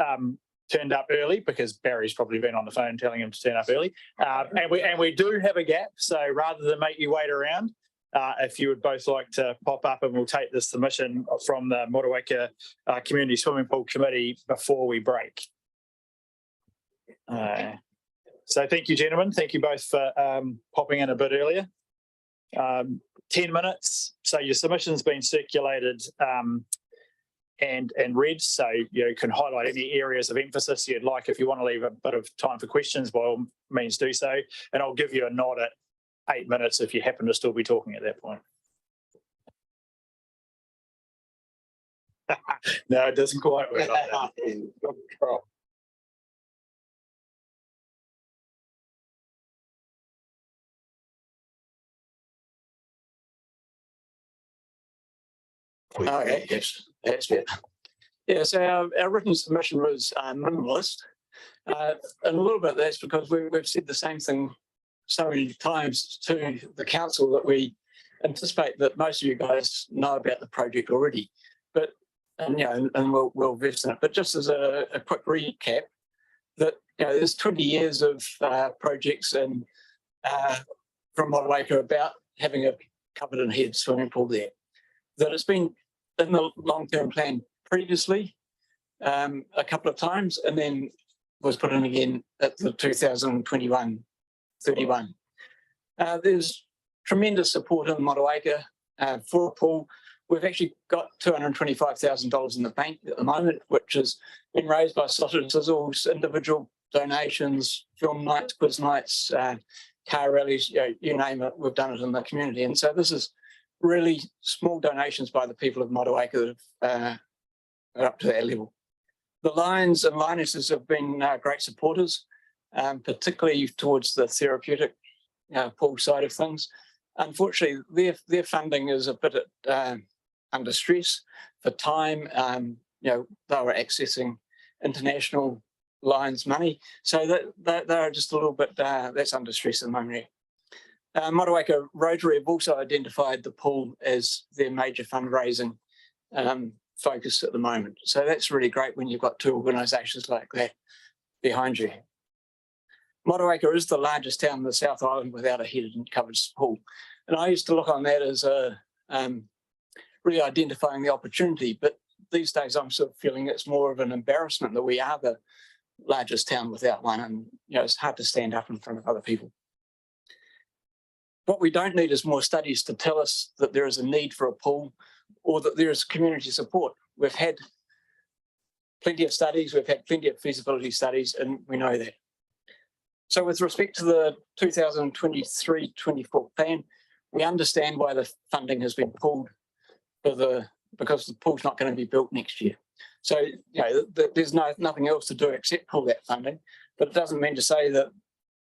turned up early because Barry's probably been on the phone telling him to turn up early. And we do have a gap, so rather than make you wait around, if you would both like to pop up and we'll take this submission from the Motueka Community Swimming Pool Committee before we break. So thank you, gentlemen. Thank you both for popping in a bit earlier. 10 minutes. So your submission's been circulated and read. So you can highlight any areas of emphasis you'd like. If you want to leave a bit of time for questions, by all means do so. And I'll give you a nod at 8 minutes if you happen to still be talking at that point. No, it doesn't quite work like that. Okay, yes, that's better. Yes, our written submission was minimalist. And a little bit that's because we've said the same thing so many times to the council that we anticipate that most of you guys know about the project already. But and we'll invest in it. But just as a quick recap, that there's 20 years of projects and from Motueka about having a covered in head swimming pool there. That it's been in the long-term plan previously a couple of times and then was put in again at the 2021-31. There's tremendous support in Motueka for a pool. We've actually got $225,000 in the bank at the moment, which has been raised by sausage sizzles, individual donations, film nights, quiz nights, car rallies, you name it, we've done it in the community. And so this is really small donations by the people of Motueka that are up to that level. The Lions and Lionesses have been great supporters, particularly towards the therapeutic pool side of things. Unfortunately, their funding is a bit under stress for time. They were accessing international Lions money, so they're just a little bit, that's under stress at the moment. Motueka Rotary have also identified the pool as their major fundraising focus at the moment. So that's really great when you've got two organisations like that behind you. Motueka is the largest town in the South Island without a heated and covered pool. And I used to look on that as really identifying the opportunity, but these days I'm sort of feeling it's more of an embarrassment that we are the largest town without one, and it's hard to stand up in front of other people. What we don't need is more studies to tell us that there is a need for a pool or that there is community support. We've had plenty of studies, we've had plenty of feasibility studies, and we know that. So with respect to the 2023-24 plan, we understand why the funding has been pulled because the pool's not going to be built next year. So there's nothing else to do except pull that funding, but it doesn't mean to say that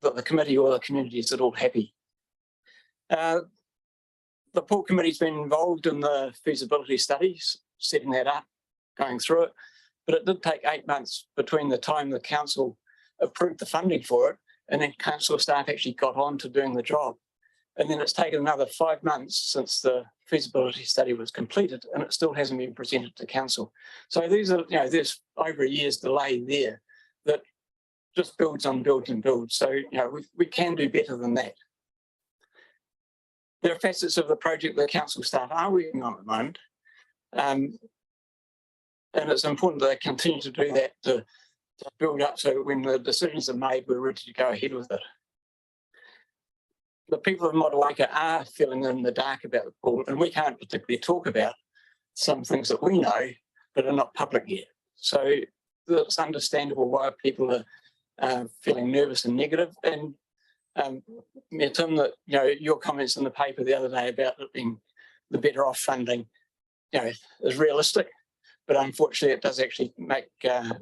the committee or the community is at all happy. The pool committee's been involved in the feasibility studies setting that up, going through it. But it did take 8 months between the time the council approved the funding for it and then council staff actually got on to doing the job. And then it's taken another 5 months since the feasibility study was completed and it still hasn't been presented to council. So these are, there's over a year's delay there that just builds on builds and builds. So, we can do better than that. There are facets of the project that council staff are working on at the moment. And it's important that they continue to do that to build up so when the decisions are made, we're ready to go ahead with it. The people of Motueka are feeling in the dark about the pool, and we can't particularly talk about some things that we know that are not public yet. So it's understandable why people are feeling nervous and negative. And Tim, that your comments in the paper the other day about it being the better off funding, is realistic. But unfortunately, it does actually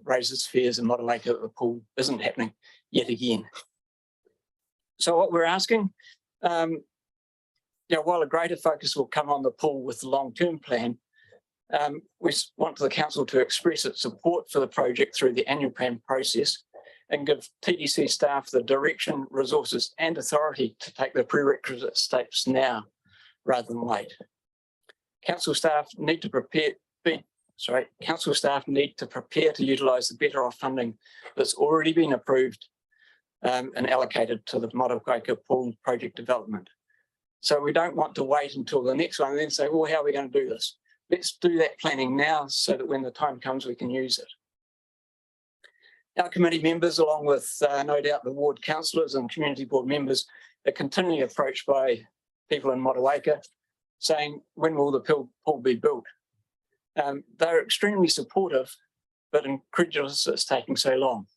raises fears in Motueka that the pool isn't happening yet again. So what we're asking, while a greater focus will come on the pool with the long-term plan, we want the council to express its support for the project through the annual plan process and give TDC staff the direction, resources and authority to take the prerequisite steps now rather than late. Council staff need to prepare to utilise the better off funding that's already been approved and allocated to the Motueka pool project development. So we don't want to wait until the next one and then say, well, how are we going to do this? Let's do that planning now so that when the time comes, we can use it. Our committee members, along with no doubt the ward councillors and community board members, are continually approached by people in Motueka saying, when will the pool be built? They're extremely supportive, but incredulous it's taking so long.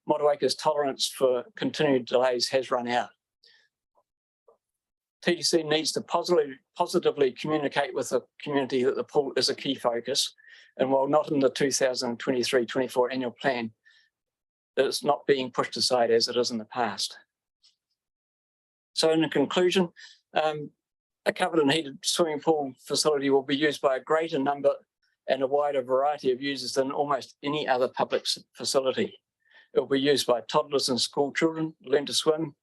Motueka's tolerance for continued delays has run out. TDC needs to positively communicate with the community that the pool is a key focus, and while not in the 2023-24 annual plan, it's not being pushed aside as it is in the past. So in conclusion, a covered and heated swimming pool facility will be used by a greater number and a wider variety of users than almost any other public facility. It will be used by toddlers and school children, learn to swim,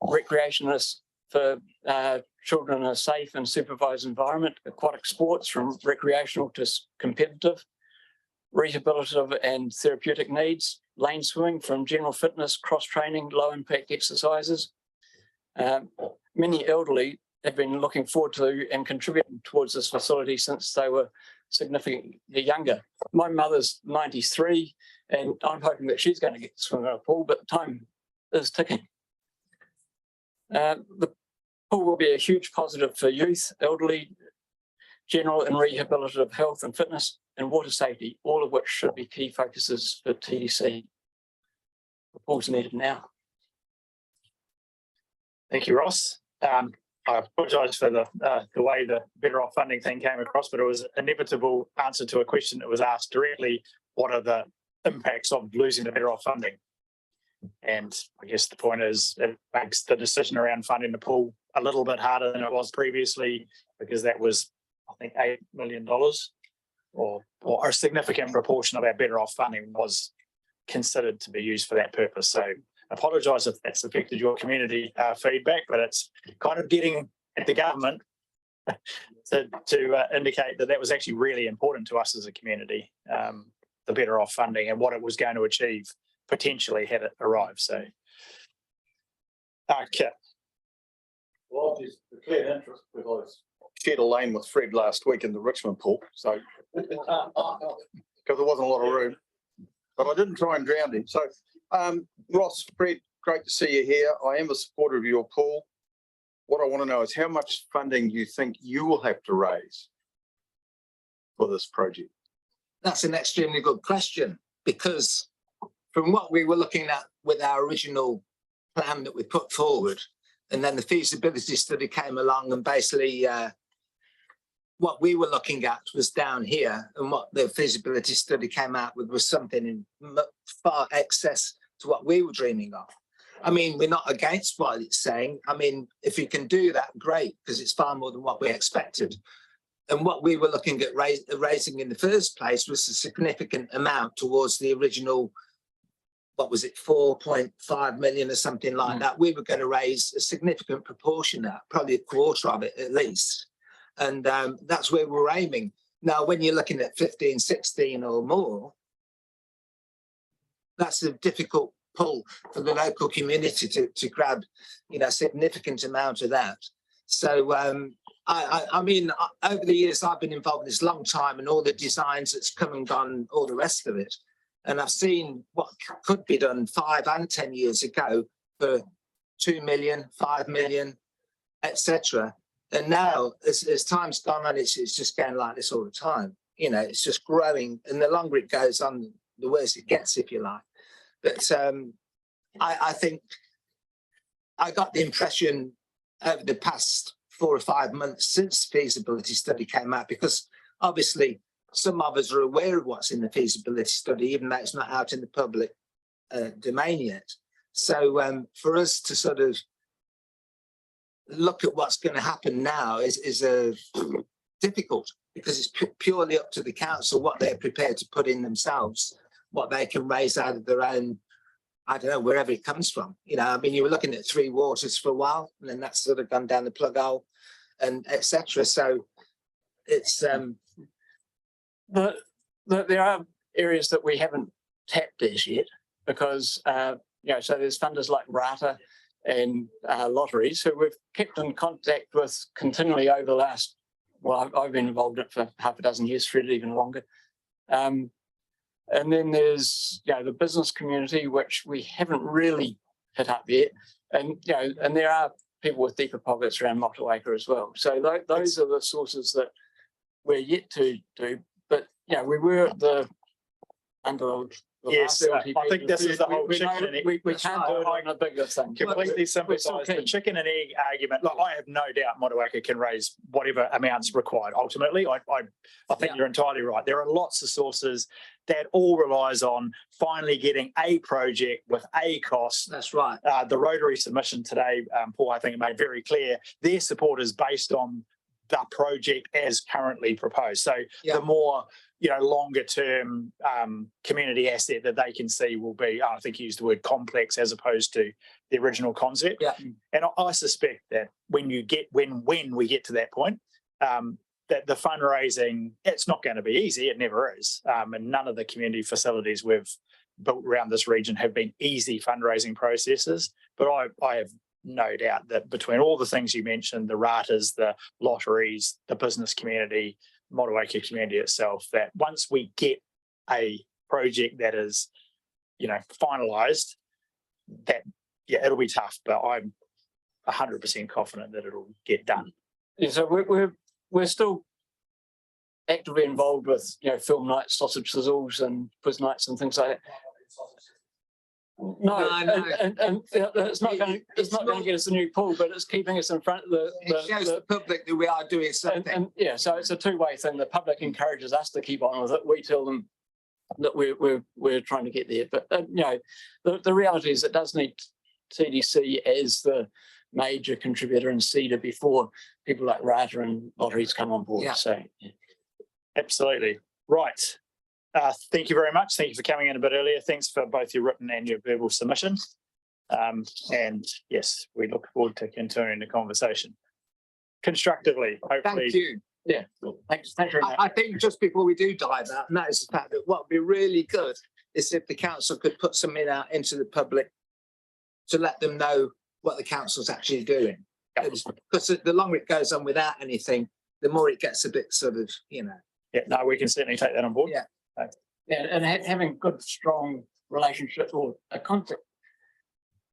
recreationists for children in a safe and supervised environment, aquatic sports from recreational to competitive, rehabilitative and therapeutic needs, lane swimming from general fitness, cross-training, low-impact exercises. Many elderly have been looking forward to and contributing towards this facility since they were significantly younger. My mother's 93 and I'm hoping that she's going to get to swim in a pool, but time is ticking. The pool will be a huge positive for youth, elderly, general and rehabilitative health and fitness and water safety, all of which should be key focuses for TDC. The pool's needed now. Thank you, Ross. I apologise for the way the better off funding thing came across, but it was an inevitable answer to a question that was asked directly. What are the impacts of losing the better off funding? And I guess the point is it makes the decision around funding the pool a little bit harder than it was previously, because that was, I think, $8 million or a significant proportion of our better off funding was considered to be used for that purpose. So I apologise if that's affected your community feedback, but it's kind of getting at the government to indicate that that was actually really important to us as a community, the better off funding and what it was going to achieve potentially had it arrived. So, Kit. Well, I've just declared interest because I shared a lane with Fred last week in the Richmond pool, so because there wasn't a lot of room, but I didn't try and drown him. So, Ross, Fred, great to see you here. I am a supporter of your pool. What I want to know is how much funding do you think you will have to raise for this project? That's an extremely good question, because from what we were looking at with our original plan that we put forward, and then the feasibility study came along, and basically what we were looking at was down here, and what the feasibility study came out with was something in far excess to what we were dreaming of. I mean, we're not against what it's saying. I mean, if you can do that, great, because it's far more than what we expected. And what we were looking at raising in the first place was a significant amount towards the original, what was it, 4.5 million or something like that. We were going to raise a significant proportion of that, probably a quarter of it at least. And that's where we're aiming. Now, when you're looking at 15, 16 or more, that's a difficult pull for the local community to grab, you know, a significant amount of that. So, I mean, over the years, I've been involved in this long time and all the designs that's come and gone, all the rest of it. And I've seen what could be done 5 and 10 years ago for 2 million, 5 million, etc. And now, as time's gone on, it's just getting like this all the time. You know, it's just growing. And the longer it goes on, the worse it gets, if you like. But I think I got the impression over the past 4 or 5 months since the feasibility study came out, because obviously some of us are aware of what's in the feasibility study, even though it's not out in the public domain yet. So for us to sort of look at what's going to happen now is difficult, because it's purely up to the council what they're prepared to put in themselves, what they can raise out of their own, I don't know, wherever it comes from. You know, I mean, you were looking at Three Waters for a while, and then that's sort of gone down the plug hole, and etc. So it's there are areas that we haven't tapped as yet, because you know, so there's funders like Rata and lotteries who we've kept in contact with continually over the last, well, I've been involved in it for half a dozen years, Fred even longer. And then there's, you know, the business community, which we haven't really hit up yet. And, you know, and there are people with deeper pockets around Motueka as well. So those are the sources that we're yet to do. But, you know, we were at under the yes, last I think this is the whole chicken and egg. we can't do it on a bigger thing. Completely sympathise. The chicken and egg argument. Look, I have no doubt Motueka can raise whatever amounts required. Ultimately, I think you're entirely right. There are lots of sources that all relies on finally getting a project with a cost. That's right. The Rotary submission today, Paul, I think made very clear their support is based on the project as currently proposed. So the more, you know, longer term community asset that they can see will be, I think you used the word complex as opposed to the original concept. Yeah. And I suspect that when we get to that point, that the fundraising, it's not going to be easy. It never is. And none of the community facilities we've built around this region have been easy fundraising processes. But I have no doubt that between all the things you mentioned, the Ratas, the lotteries, the business community, Motueka community itself, that once we get a project that is, you know, finalised, that, yeah, it'll be tough, but I'm 100% confident that it'll get done. Yeah, so we're still actively involved with, you know, film nights, sausage sizzles and quiz nights and things like that. No, and it's not going to get us a new pool, but it's keeping us in front of it shows the public that we are doing something. And yeah, so it's a two-way thing. The public encourages us to keep on with it. We tell them that we're trying to get there. But you know, the reality is it does need TDC as the major contributor and seeder before people like Rata and lotteries come on board. Yeah. So yeah. Absolutely. Right. Thank you very much. Thank you for coming in a bit earlier. Thanks for both your written and your verbal submission. And yes, we look forward to continuing the conversation constructively, hopefully. Thank you. Yeah, thanks very much. I think just before we do dive out, and that is the fact that what would be really good is if the council could put something out into the public to let them know what the council's actually doing. Because the longer it goes on without anything, the more it gets a bit sort of, you know. Yeah, no, we can certainly take that on board. Yeah. Yeah, and having good, strong relationships or a contact,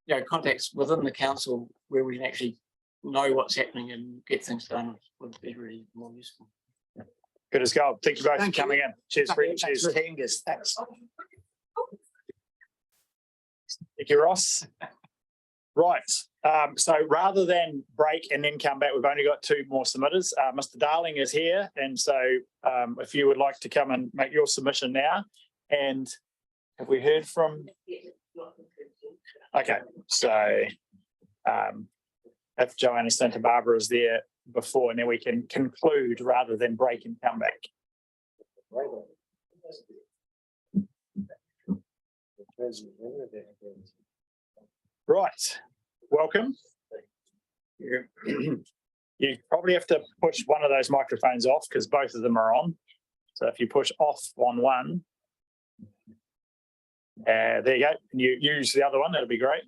you know, contacts within the council where we can actually know what's happening and get things done would be really more useful. Good as gold. Thank you both for coming in. Cheers, Fred. Thanks Cheers. for Hingers. Thanks. Thank you, Ross. Right. So rather than break and then come back, we've only got 2 more submitters. Mr. Darling is here. And so if you would like to come and make your submission now. And have we heard from? Okay. So if Joanna Santa Barbara is there, before, and then we can conclude rather than break and come back. Right, welcome. You probably have to push one of those microphones off because both of them are on. So if you push off on one, there you go. And you use the other one, that'll be great.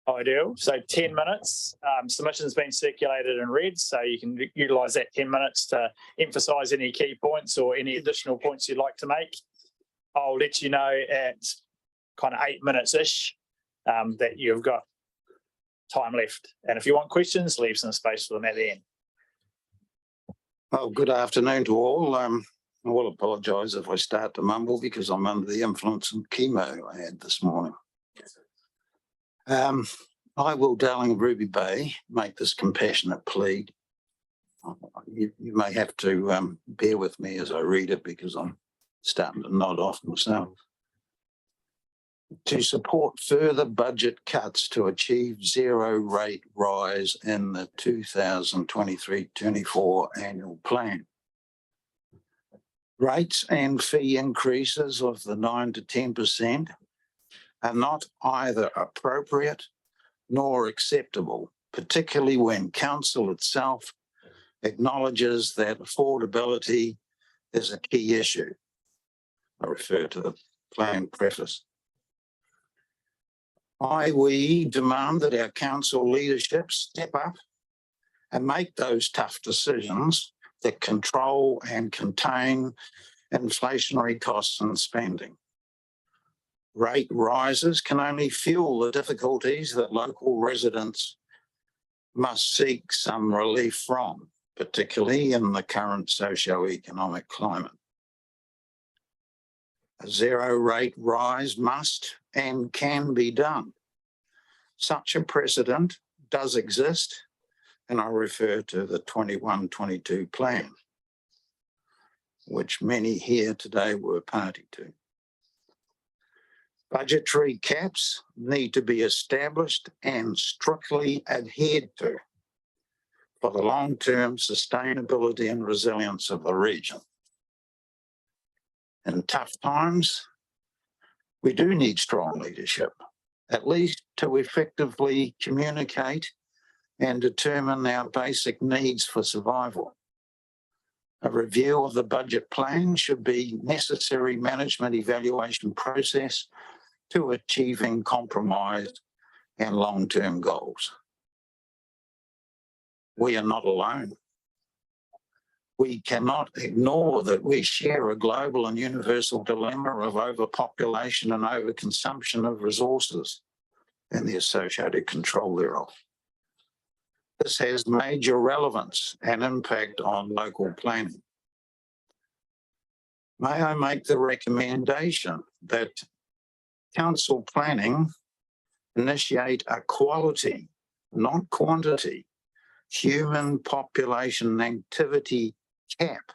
Ideal. So 10 minutes. Submission's been circulated and read, so you can utilise that 10 minutes to emphasise any key points or any additional points you'd like to make. I'll let you know at kind of 8 minutes-ish that you've got time left. And if you want questions, leave some space for them at the end. Oh, good afternoon to all. I will apologise if I start to mumble because I'm under the influence of chemo I had this morning. I will, darling of Ruby Bay, make this compassionate plea. You may have to bear with me as I read it because I'm starting to nod off myself. To support further budget cuts to achieve zero rate rise in the 2023-24 annual plan. Rates and fee increases of the 9 to 10% are not either appropriate nor acceptable, particularly when council itself acknowledges that affordability is a key issue. I refer to the plan preface. We demand that our council leadership step up and make those tough decisions that control and contain inflationary costs and spending. Rate rises can only fuel the difficulties that local residents must seek some relief from, particularly in the current socio-economic climate. A zero rate rise must and can be done. Such a precedent does exist, and I refer to the 21-22 plan, which many here today were party to. Budgetary caps need to be established and strictly adhered to for the long-term sustainability and resilience of the region. In tough times, we do need strong leadership, at least to effectively communicate and determine our basic needs for survival. A review of the budget plan should be necessary management evaluation process to achieving compromise and long-term goals. We are not alone. We cannot ignore that we share a global and universal dilemma of overpopulation and overconsumption of resources and the associated control thereof. This has major relevance and impact on local planning. May I make the recommendation that council planning initiate a quality, not quantity, human population activity cap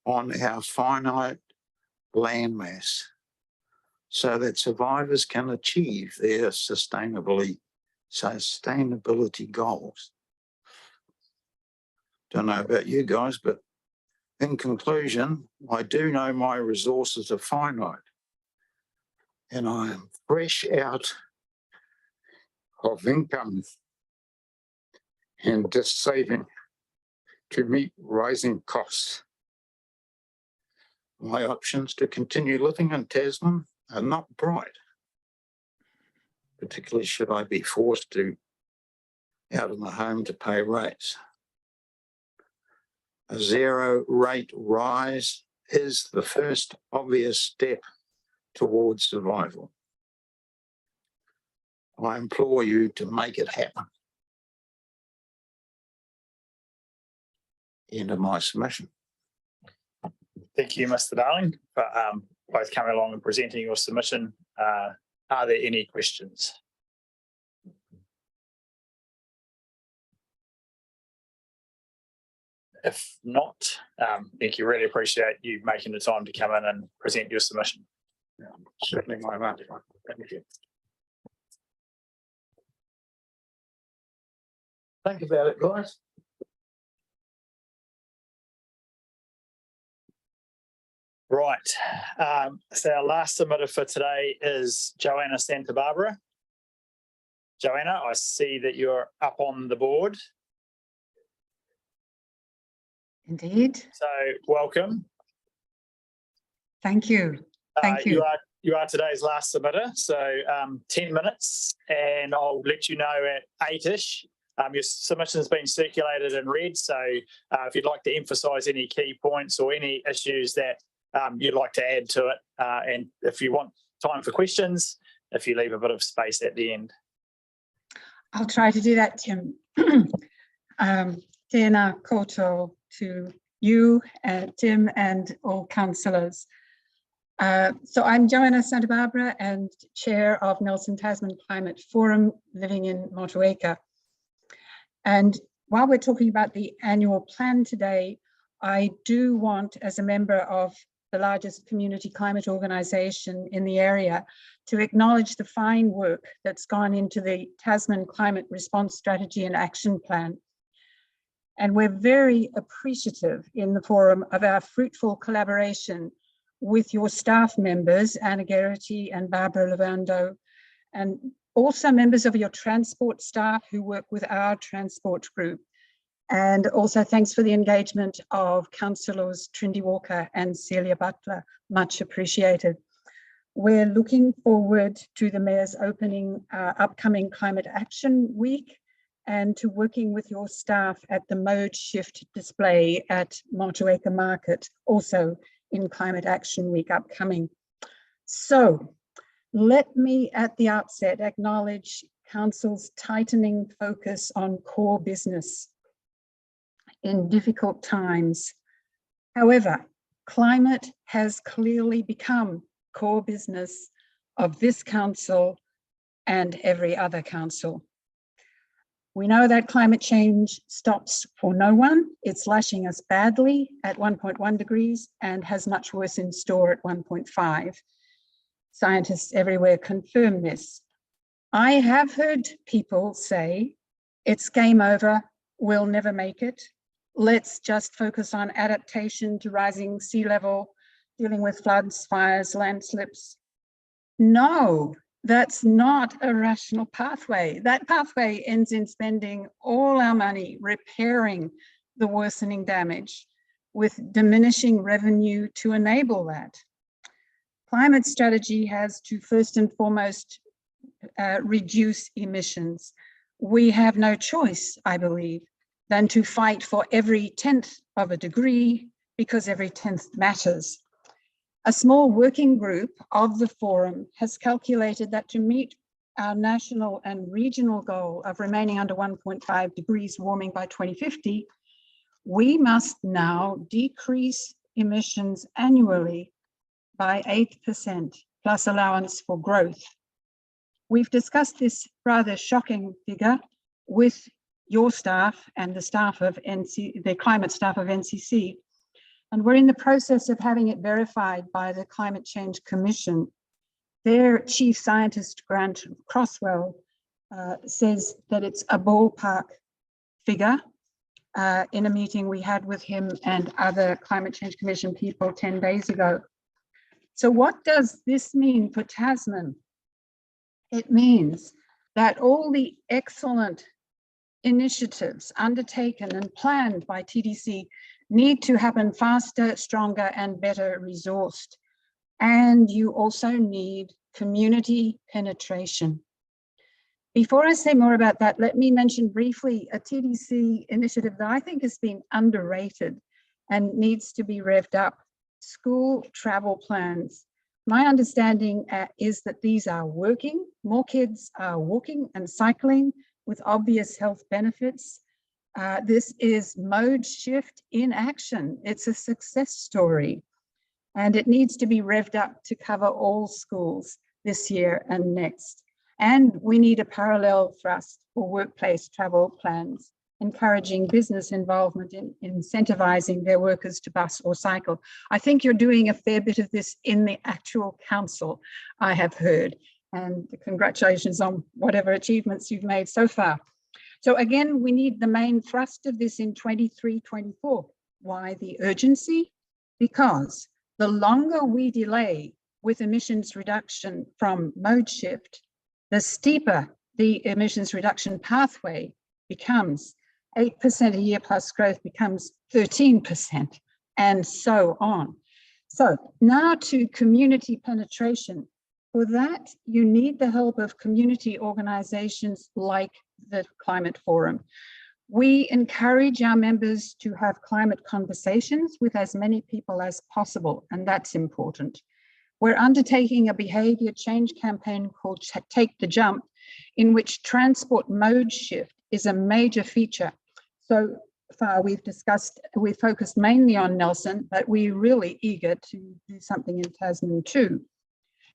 on our finite landmass so that survivors can achieve their sustainability goals. Don't know about you guys, but in conclusion, I do know my resources are finite and I am fresh out of income and just saving to meet rising costs. My options to continue living in Tasman are not bright, particularly should I be forced to out of my home to pay rates. A zero rate rise is the first obvious step towards survival. I implore you to make it happen. End of my submission. Thank you, Mr. Darling, for both coming along and presenting your submission. Are there any questions? If not, thank you. Really appreciate you making the time to come in and present your submission. Certainly my amount. Thank you. Think about it, guys. Right. So our last submitter for today is Joanna Santa Barbara. Joanna, I see that you're up on the board. Indeed. So welcome. Thank you. Thank you. You are today's last submitter. So 10 minutes, and I'll let you know at 8-ish. Your submission has been circulated and read. So if you'd like to emphasise any key points or any issues that you'd like to add to it, and if you want time for questions, if you leave a bit of space at the end. I'll try to do that, Tim. Tēnā koutou to you, Tim, and all councillors. So I'm Joanna Santa Barbara and Chair of Nelson Tasman Climate Forum, living in Motueka. And while we're talking about the annual plan today, I do want, as a member of the largest community climate organisation in the area, to acknowledge the fine work that's gone into the Tasman Climate Response Strategy and Action Plan. And we're very appreciative in the forum of our fruitful collaboration with your staff members, Anna Geraghty and Barbara Lavando, and also members of your transport staff who work with our transport group. And also thanks for the engagement of councillors Trindi Walker and Celia Butler, much appreciated. We're looking forward to the Mayor's opening upcoming Climate Action Week and to working with your staff at the Mode Shift display at Motueka Market, also in Climate Action Week upcoming. So let me at the outset acknowledge Council's tightening focus on core business in difficult times. However, climate has clearly become core business of this council and every other council. We know that climate change stops for no one. It's lashing us badly at 1.1 degrees and has much worse in store at 1.5. Scientists everywhere confirm this. I have heard people say, it's game over, we'll never make it. Let's just focus on adaptation to rising sea level, dealing with floods, fires, landslips. No, that's not a rational pathway. That pathway ends in spending all our money repairing the worsening damage with diminishing revenue to enable that. Climate strategy has to first and foremost reduce emissions. We have no choice, I believe, than to fight for every 10th of a degree, because every 10th matters. A small working group of the forum has calculated that to meet our national and regional goal of remaining under 1.5 degrees warming by 2050, we must now decrease emissions annually by 8% plus allowance for growth. We've discussed this rather shocking figure with your staff and the staff of the climate staff of NCC. And we're in the process of having it verified by the Climate Change Commission. Their chief scientist, Grant Crosswell, says that it's a ballpark figure in a meeting we had with him and other Climate Change Commission people 10 days ago. So what does this mean for Tasman? It means that all the excellent initiatives undertaken and planned by TDC need to happen faster, stronger, and better resourced. And you also need community penetration. Before I say more about that, let me mention briefly a TDC initiative that I think has been underrated and needs to be revved up: school travel plans. My understanding is that these are working. More kids are walking and cycling with obvious health benefits. This is Mode Shift in action. It's a success story, and it needs to be revved up to cover all schools this year and next. And we need a parallel thrust for workplace travel plans, encouraging business involvement in incentivizing their workers to bus or cycle. I think you're doing a fair bit of this in the actual council, I have heard, and congratulations on whatever achievements you've made so far. So again, we need the main thrust of this in 23-24. Why the urgency? Because the longer we delay with emissions reduction from mode shift, the steeper the emissions reduction pathway becomes. 8% a year plus growth becomes 13%, and so on. So now to community penetration. For that, you need the help of community organizations like the Climate Forum. We encourage our members to have climate conversations with as many people as possible, and that's important. We're undertaking a behavior change campaign called Take the Jump, in which transport mode shift is a major feature. So far we've focused mainly on Nelson, but we're really eager to do something in Tasman too.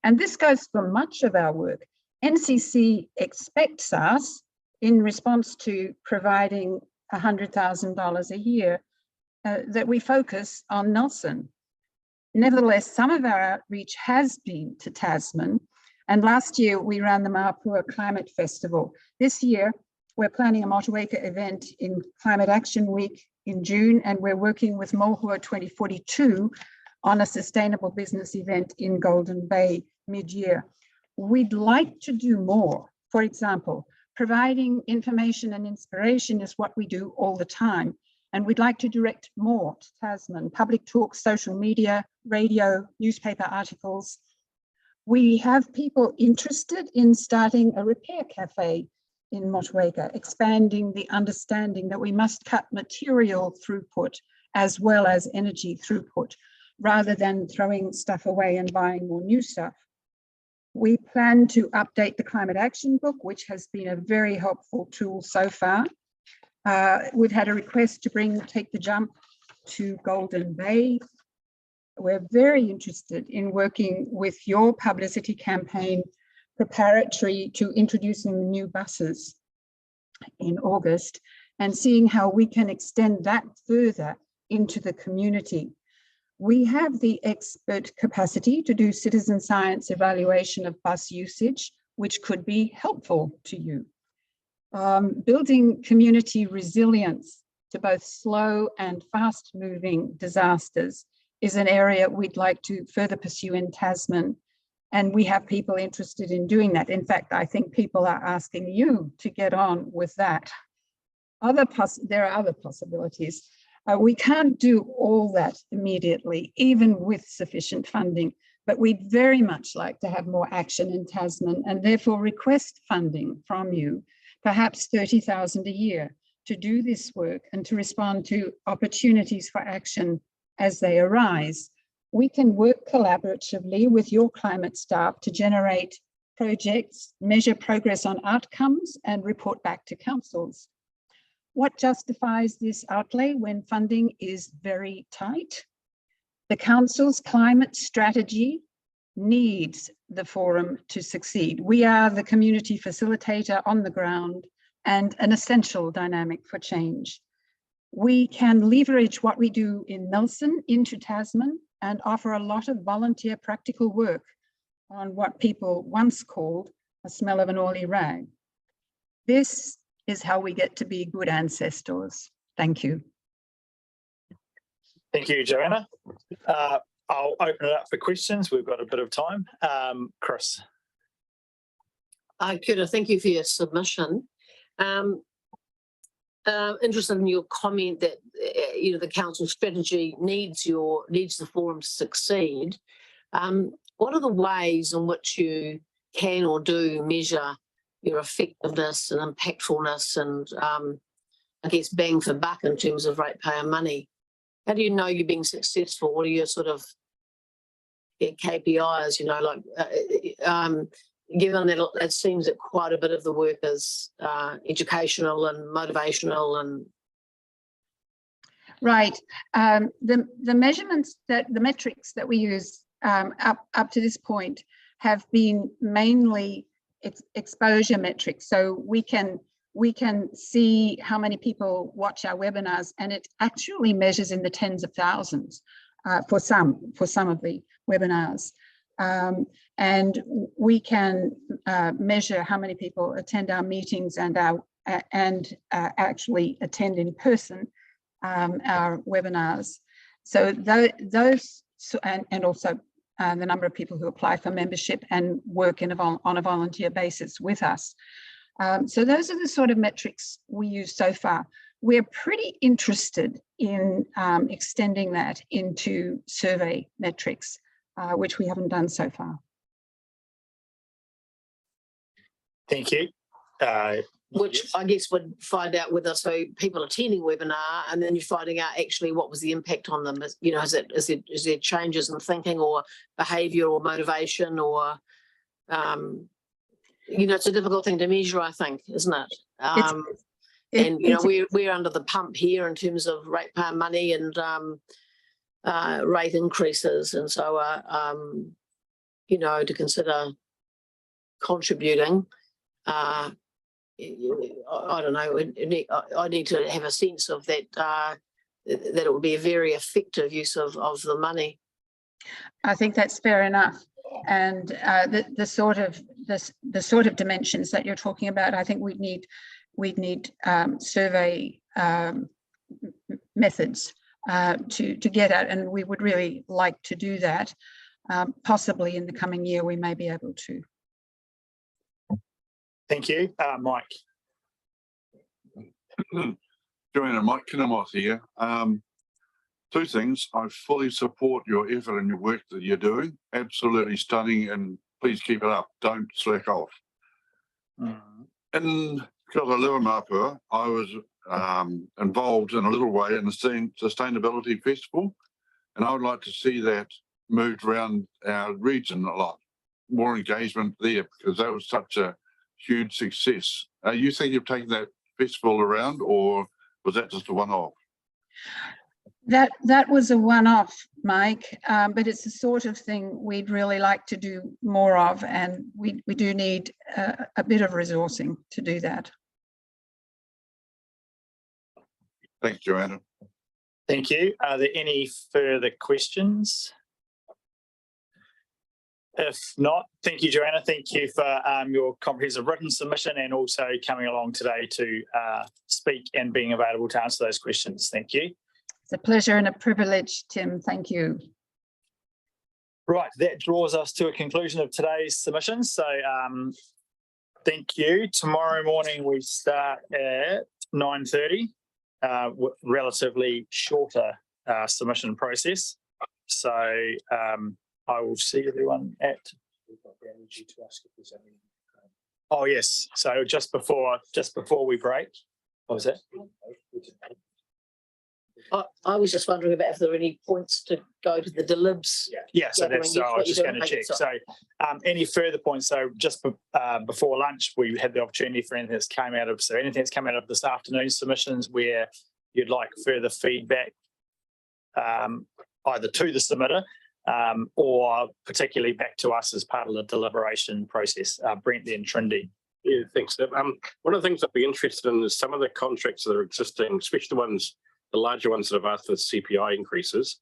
And this goes for much of our work. NCC expects us, in response to providing $100,000 a year, that we focus on Nelson. Nevertheless, some of our outreach has been to Tasman, and last year we ran the Mapua Climate Festival. This year, we're planning a Motueka event in Climate Action Week in June, and we're working with Mohua 2042 on a sustainable business event in Golden Bay mid-year. We'd like to do more. For example, providing information and inspiration is what we do all the time. And we'd like to direct more to Tasman, public talks, social media, radio, newspaper articles. We have people interested in starting a repair cafe in Motueka, expanding the understanding that we must cut material throughput as well as energy throughput, rather than throwing stuff away and buying more new stuff. We plan to update the Climate Action Book, which has been a very helpful tool so far. We've had a request to Take the Jump to Golden Bay. We're very interested in working with your publicity campaign preparatory to introducing the new buses in August, and seeing how we can extend that further into the community. We have the expert capacity to do citizen science evaluation of bus usage, which could be helpful to you. Building community resilience to both slow and fast moving disasters is an area we'd like to further pursue in Tasman. And we have people interested in doing that. In fact, I think people are asking you to get on with that. There are other possibilities. We can't do all that immediately, even with sufficient funding, but we'd very much like to have more action in Tasman, and therefore request funding from you, perhaps 30,000 a year, to do this work and to respond to opportunities for action as they arise. We can work collaboratively with your climate staff to generate projects, measure progress on outcomes, and report back to councils. What justifies this outlay when funding is very tight? The council's climate strategy needs the forum to succeed. We are the community facilitator on the ground and an essential dynamic for change. We can leverage what we do in Nelson into Tasman and offer a lot of volunteer practical work on what people once called a smell of an oily rag. This is how we get to be good ancestors. Thank you. Thank you, Joanna. I'll open it up for questions. We've got a bit of time. Chris. Kia, thank you for your submission. Interested in your comment that the council strategy needs the forum to succeed. What are the ways in which you can or do measure your effectiveness and impactfulness and I guess bang for buck in terms of ratepayer money? How do you know you're being successful? What are your sort of KPIs, given that it seems that quite a bit of the work is educational and motivational and right. The measurements the metrics that we use up to this point have been mainly exposure metrics. So we can see how many people watch our webinars, and it actually measures in the tens of thousands for some of the webinars. And we can measure how many people attend our meetings and our and actually attend in person our webinars. So those and also the number of people who apply for membership and work on a volunteer basis with us. So those are the sort of metrics we use so far. We're pretty interested in extending that into survey metrics, which we haven't done so far. Thank you. Which I guess would find out whether so people attending webinar and then you're finding out actually what was the impact on them. You know, is there changes in thinking or behaviour or motivation or you know, it's a difficult thing to measure, I think, isn't it? And you know, we're under the pump here in terms of ratepayer money and rate increases, and so you know, to consider contributing. I don't know. I need to have a sense of that. That it would be a very effective use of the money. I think that's fair enough. And the sort of dimensions that you're talking about, I think we'd need survey methods to get at, and we would really like to do that. Possibly in the coming year, we may be able to. Thank you. Mike. Joanna, Mike Kinnamoth here. Two things. I fully support your effort and your work that you're doing. Absolutely stunning, and please keep it up. Don't slack off. And because I live in Mapua, I was involved in a little way in the Sustainability Festival, and I would like to see that moved around our region a lot. More engagement there, because that was such a huge success. You think you've taken that festival around, or was that just a one-off? That was a one-off, Mike, but it's the sort of thing we'd really like to do more of, and we do need a bit of resourcing to do that. Thanks, Joanna. Thank you. Are there any further questions? If not, thank you, Joanna. Thank you for your comprehensive written submission and also coming along today to speak and being available to answer those questions. Thank you. It's a pleasure and a privilege, Tim. Thank you. Right, that draws us to a conclusion of today's submission. So thank you. Tomorrow morning we start at 9:30, relatively shorter submission process. So I will see everyone at. Oh yes, so just before we break. What was that? I was just wondering about if there were any points to go to the delibs. Yeah, so that's so I was just going to check. So any further points? So just before lunch, we had the opportunity for anything that's came out of anything that's come out of this afternoon's submissions where you'd like further feedback, either to the submitter or particularly back to us as part of the deliberation process. Brent then Trindy. Yeah, thanks. One of the things I'd be interested in is some of the contracts that are existing, especially the larger ones that have asked for CPI increases,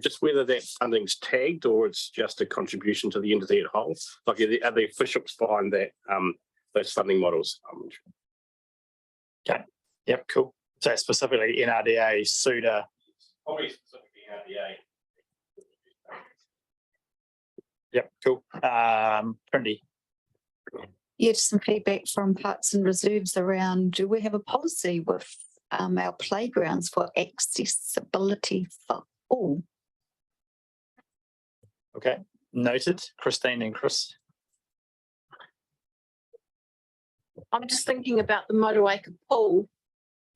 just whether that funding's tagged or it's just a contribution to the entity at whole. Like, are the officials behind that those funding models? Okay. Yep. Cool. So specifically NRDA, SUDA. Probably specifically NRDA. Yep. Cool. Trindy. Yeah, just some feedback from Parks and Reserves around, do we have a policy with our playgrounds for accessibility for all? Okay, noted. Christine and Chris. I'm just thinking about the Motueka pool.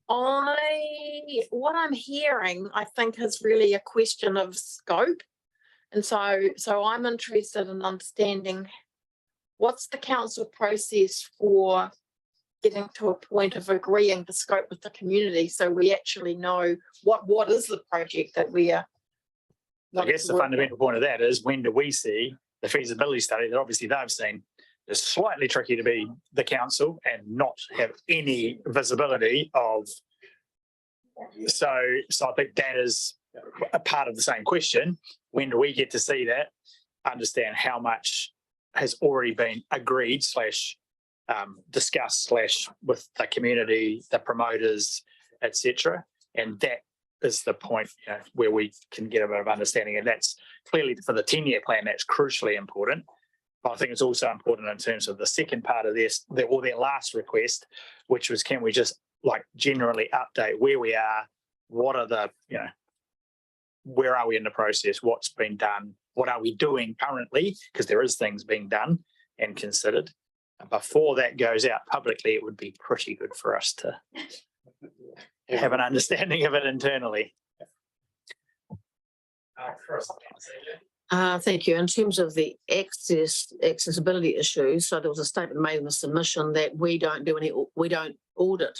What I'm hearing, I think, is really a question of scope. And so I'm interested in understanding what's the council process for getting to a point of agreeing the scope with the community, so we actually know what is the project that we are. I guess the fundamental point of that is, when do we see the feasibility study that obviously they've seen? It's slightly tricky to be the council and not have any visibility of. So I think that is a part of the same question. When do we get to see that? Understand how much has already been agreed / discuss / with the community, the promoters, etc. And that is the point, you know, where we can get a bit of understanding. And that's clearly for the 10-year plan, that's crucially important. But I think it's also important in terms of the second part of this, or their last request, which was, can we just like generally update where we are? What are the, you know, where are we in the process? What's been done? What are we doing currently? Because there is things being done and considered. And before that goes out publicly, it would be pretty good for us to have an understanding of it internally. Thank you. In terms of the accessibility issues, so there was a statement made in the submission that we don't audit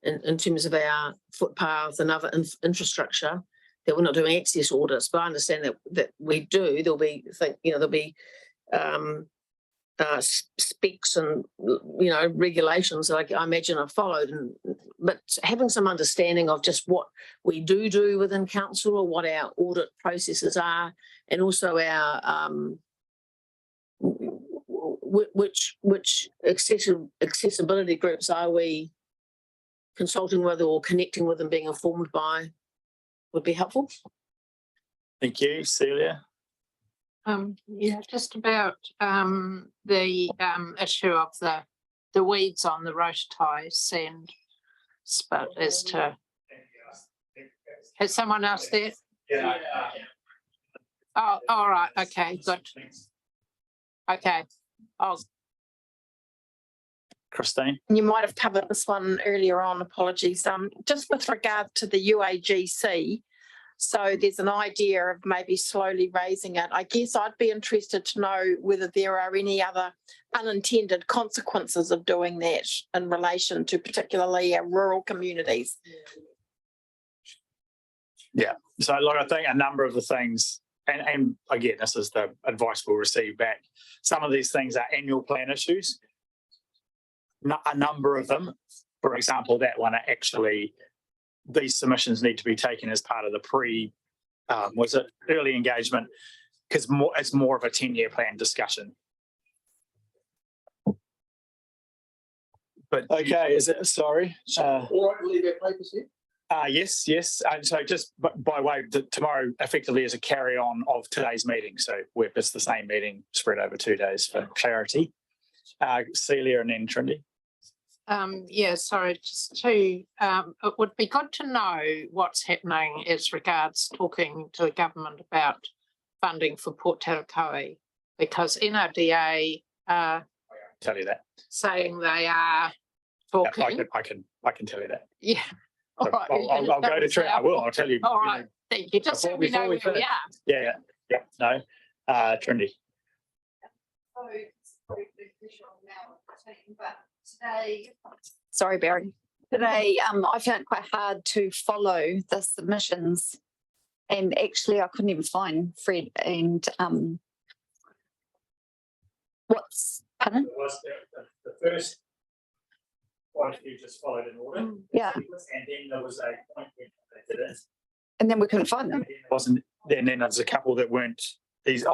in terms of our footpaths and other infrastructure, that we're not doing access audits. But I understand that we do. There'll be specs and regulations that I imagine are followed, but having some understanding of just what we do within council, or what our audit processes are, and also our which accessibility groups are we consulting with or connecting with and being informed by, would be helpful. Thank you, Celia. Yeah, just about the issue of the weeds on the Rotatai sand spit as to, has someone asked that? Yeah. Oh, all right, okay, good. Okay, Christine. You might have covered this one earlier on, apologies. Just with regard to the UAGC, so there's an idea of maybe slowly raising it. I guess I'd be interested to know whether there are any other unintended consequences of doing that in relation to particularly our rural communities. Yeah, so look, I think a number of the things, and again, this is the advice we'll receive back. Some of these things are annual plan issues. A number of them, for example, that one are actually, these submissions need to be taken as part of the early engagement, because it's more of a 10-year plan discussion. But okay, is it, sorry. All right, leave our papers here. Yes. And so just by way, tomorrow effectively is a carry on of today's meeting. So it's the same meeting spread over 2 days for clarity. Celia and then Trinity. yeah, sorry, just to, it would be good to know what's happening as regards talking to the government about funding for Port Tarakoe, because NRDA Tell you that. saying they are talking. Yeah, I can tell you that. Yeah. All right. I'll go to Trinity. I will. I'll tell you. All right. Thank you. Just so we know where we are. Yeah. No. Trinity. Today, sorry, Barry. Today, I found it quite hard to follow the submissions, and actually, I couldn't even find Fred and what's pardon? The first point you just followed in order. Yeah. And then there was a point where they did it. And then we couldn't find them. And then there's a couple that weren't these.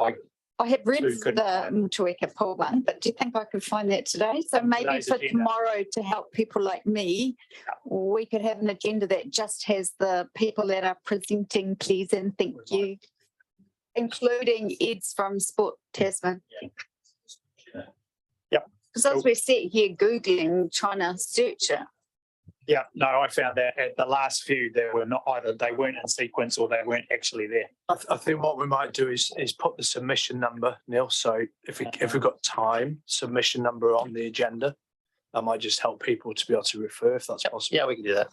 I had read Two couldn't the Motueka Pool one, but do you think I could find that today? So maybe Today's for agenda. tomorrow, to help people like me, we could have an agenda that just has the people that are presenting, please and thank you, including Ed's from Sport Tasman. Yep. Because as we sit here Googling, trying to search it. Yeah, no, I found that at the last few, they were not either, they weren't in sequence or they weren't actually there. I think what we might do is put the submission number, Neil. So if we've got time, submission number on the agenda, that might just help people to be able to refer if that's possible. Yeah, we can do that.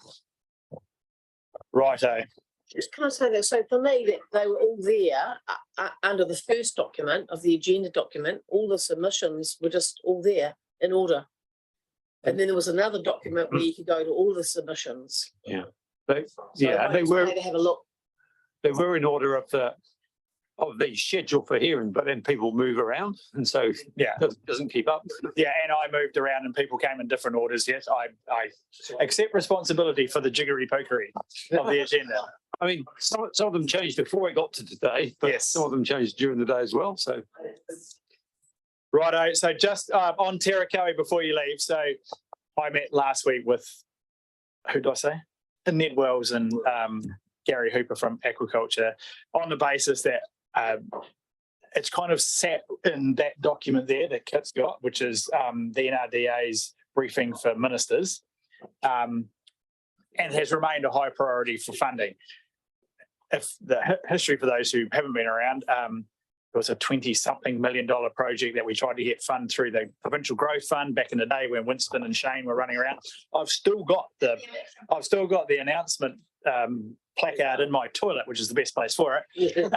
Righto. Just can I say that? So for me, that they were all there under the first document of the agenda document. All the submissions were just all there in order. And then there was another document where you could go to all the submissions. Yeah. So they were. maybe have a look. They were in order of the schedule for hearing, but then people move around, and so doesn't keep up. Yeah, and I moved around and people came in different orders. Yes, I accept responsibility for the jiggery pokery of the agenda. I mean, some of them changed before it got to today, but some of them changed during the day as well. So Righto, so just on Te Rakoe before you leave, so I met last week with, who did I say? Ned Wells and Gary Hooper from Aquaculture on the basis that it's kind of sat in that document there that Kit's got, which is the NRDA's briefing for ministers, and has remained a high priority for funding. If the history for those who haven't been around, it was a 20-something million project that we tried to get funded through the Provincial Growth Fund back in the day when Winston and Shane were running around. I've still got the announcement placard in my toilet, which is the best place for it.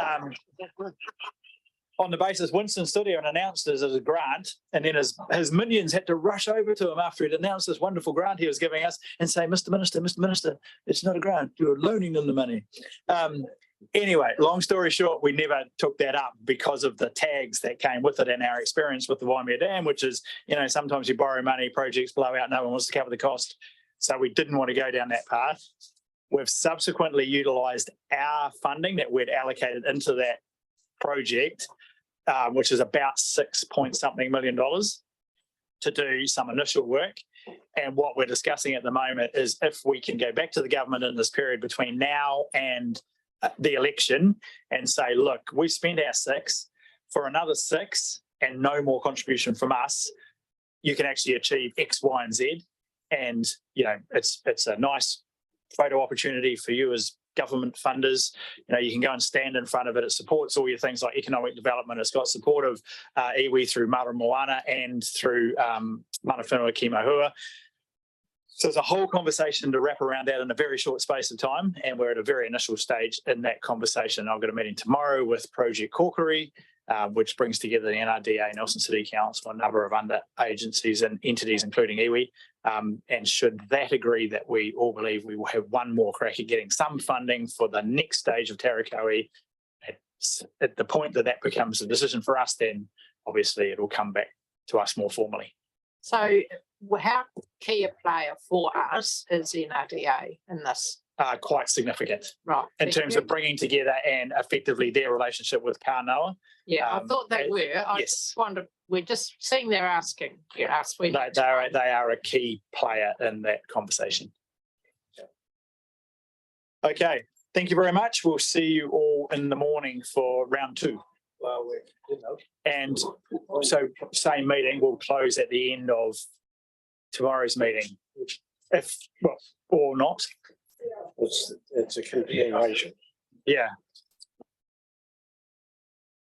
On the basis Winston stood here and announced it as a grant, and then his minions had to rush over to him after he'd announced this wonderful grant he was giving us and say, Mr. Minister, it's not a grant, you're loaning them the money. Anyway, long story short, we never took that up because of the tags that came with it and our experience with the Waimea Dam, which is, sometimes you borrow money, projects blow out, no one wants to cover the cost. So we didn't want to go down that path. We've subsequently utilised our funding that we'd allocated into that project, which is about $6-point-something million to do some initial work. And what we're discussing at the moment is if we can go back to the government in this period between now and the election and say, look, we spent our 6 for another 6 and no more contribution from us, you can actually achieve X, Y, and Z. And, it's a nice photo opportunity for you as government funders. You can go and stand in front of it. It supports all your things like economic development. It's got support of iwi through Mara Moana and through Mana Whenua ki Mahua. So there's a whole conversation to wrap around that in a very short space of time, and we're at a very initial stage in that conversation. I've got a meeting tomorrow with Project Kokiri, which brings together the NRDA, Nelson City Council, a number of under agencies and entities, including iwi. And should that agree that we all believe we will have one more crack at getting some funding for the next stage of Te Rakoe, at the point that that becomes a decision for us, then obviously it will come back to us more formally. So how key a player for us is NRDA in this? Quite significant. Right. In terms of bringing together and effectively their relationship with Kānoa. Yeah, I thought they were. I just wondered, we're just seeing they're asking. They are a key player in that conversation. Okay, thank you very much. We'll see you all in the morning for round 2. And so same meeting will close at the end of tomorrow's meeting, or not. It's a continuation. Yeah.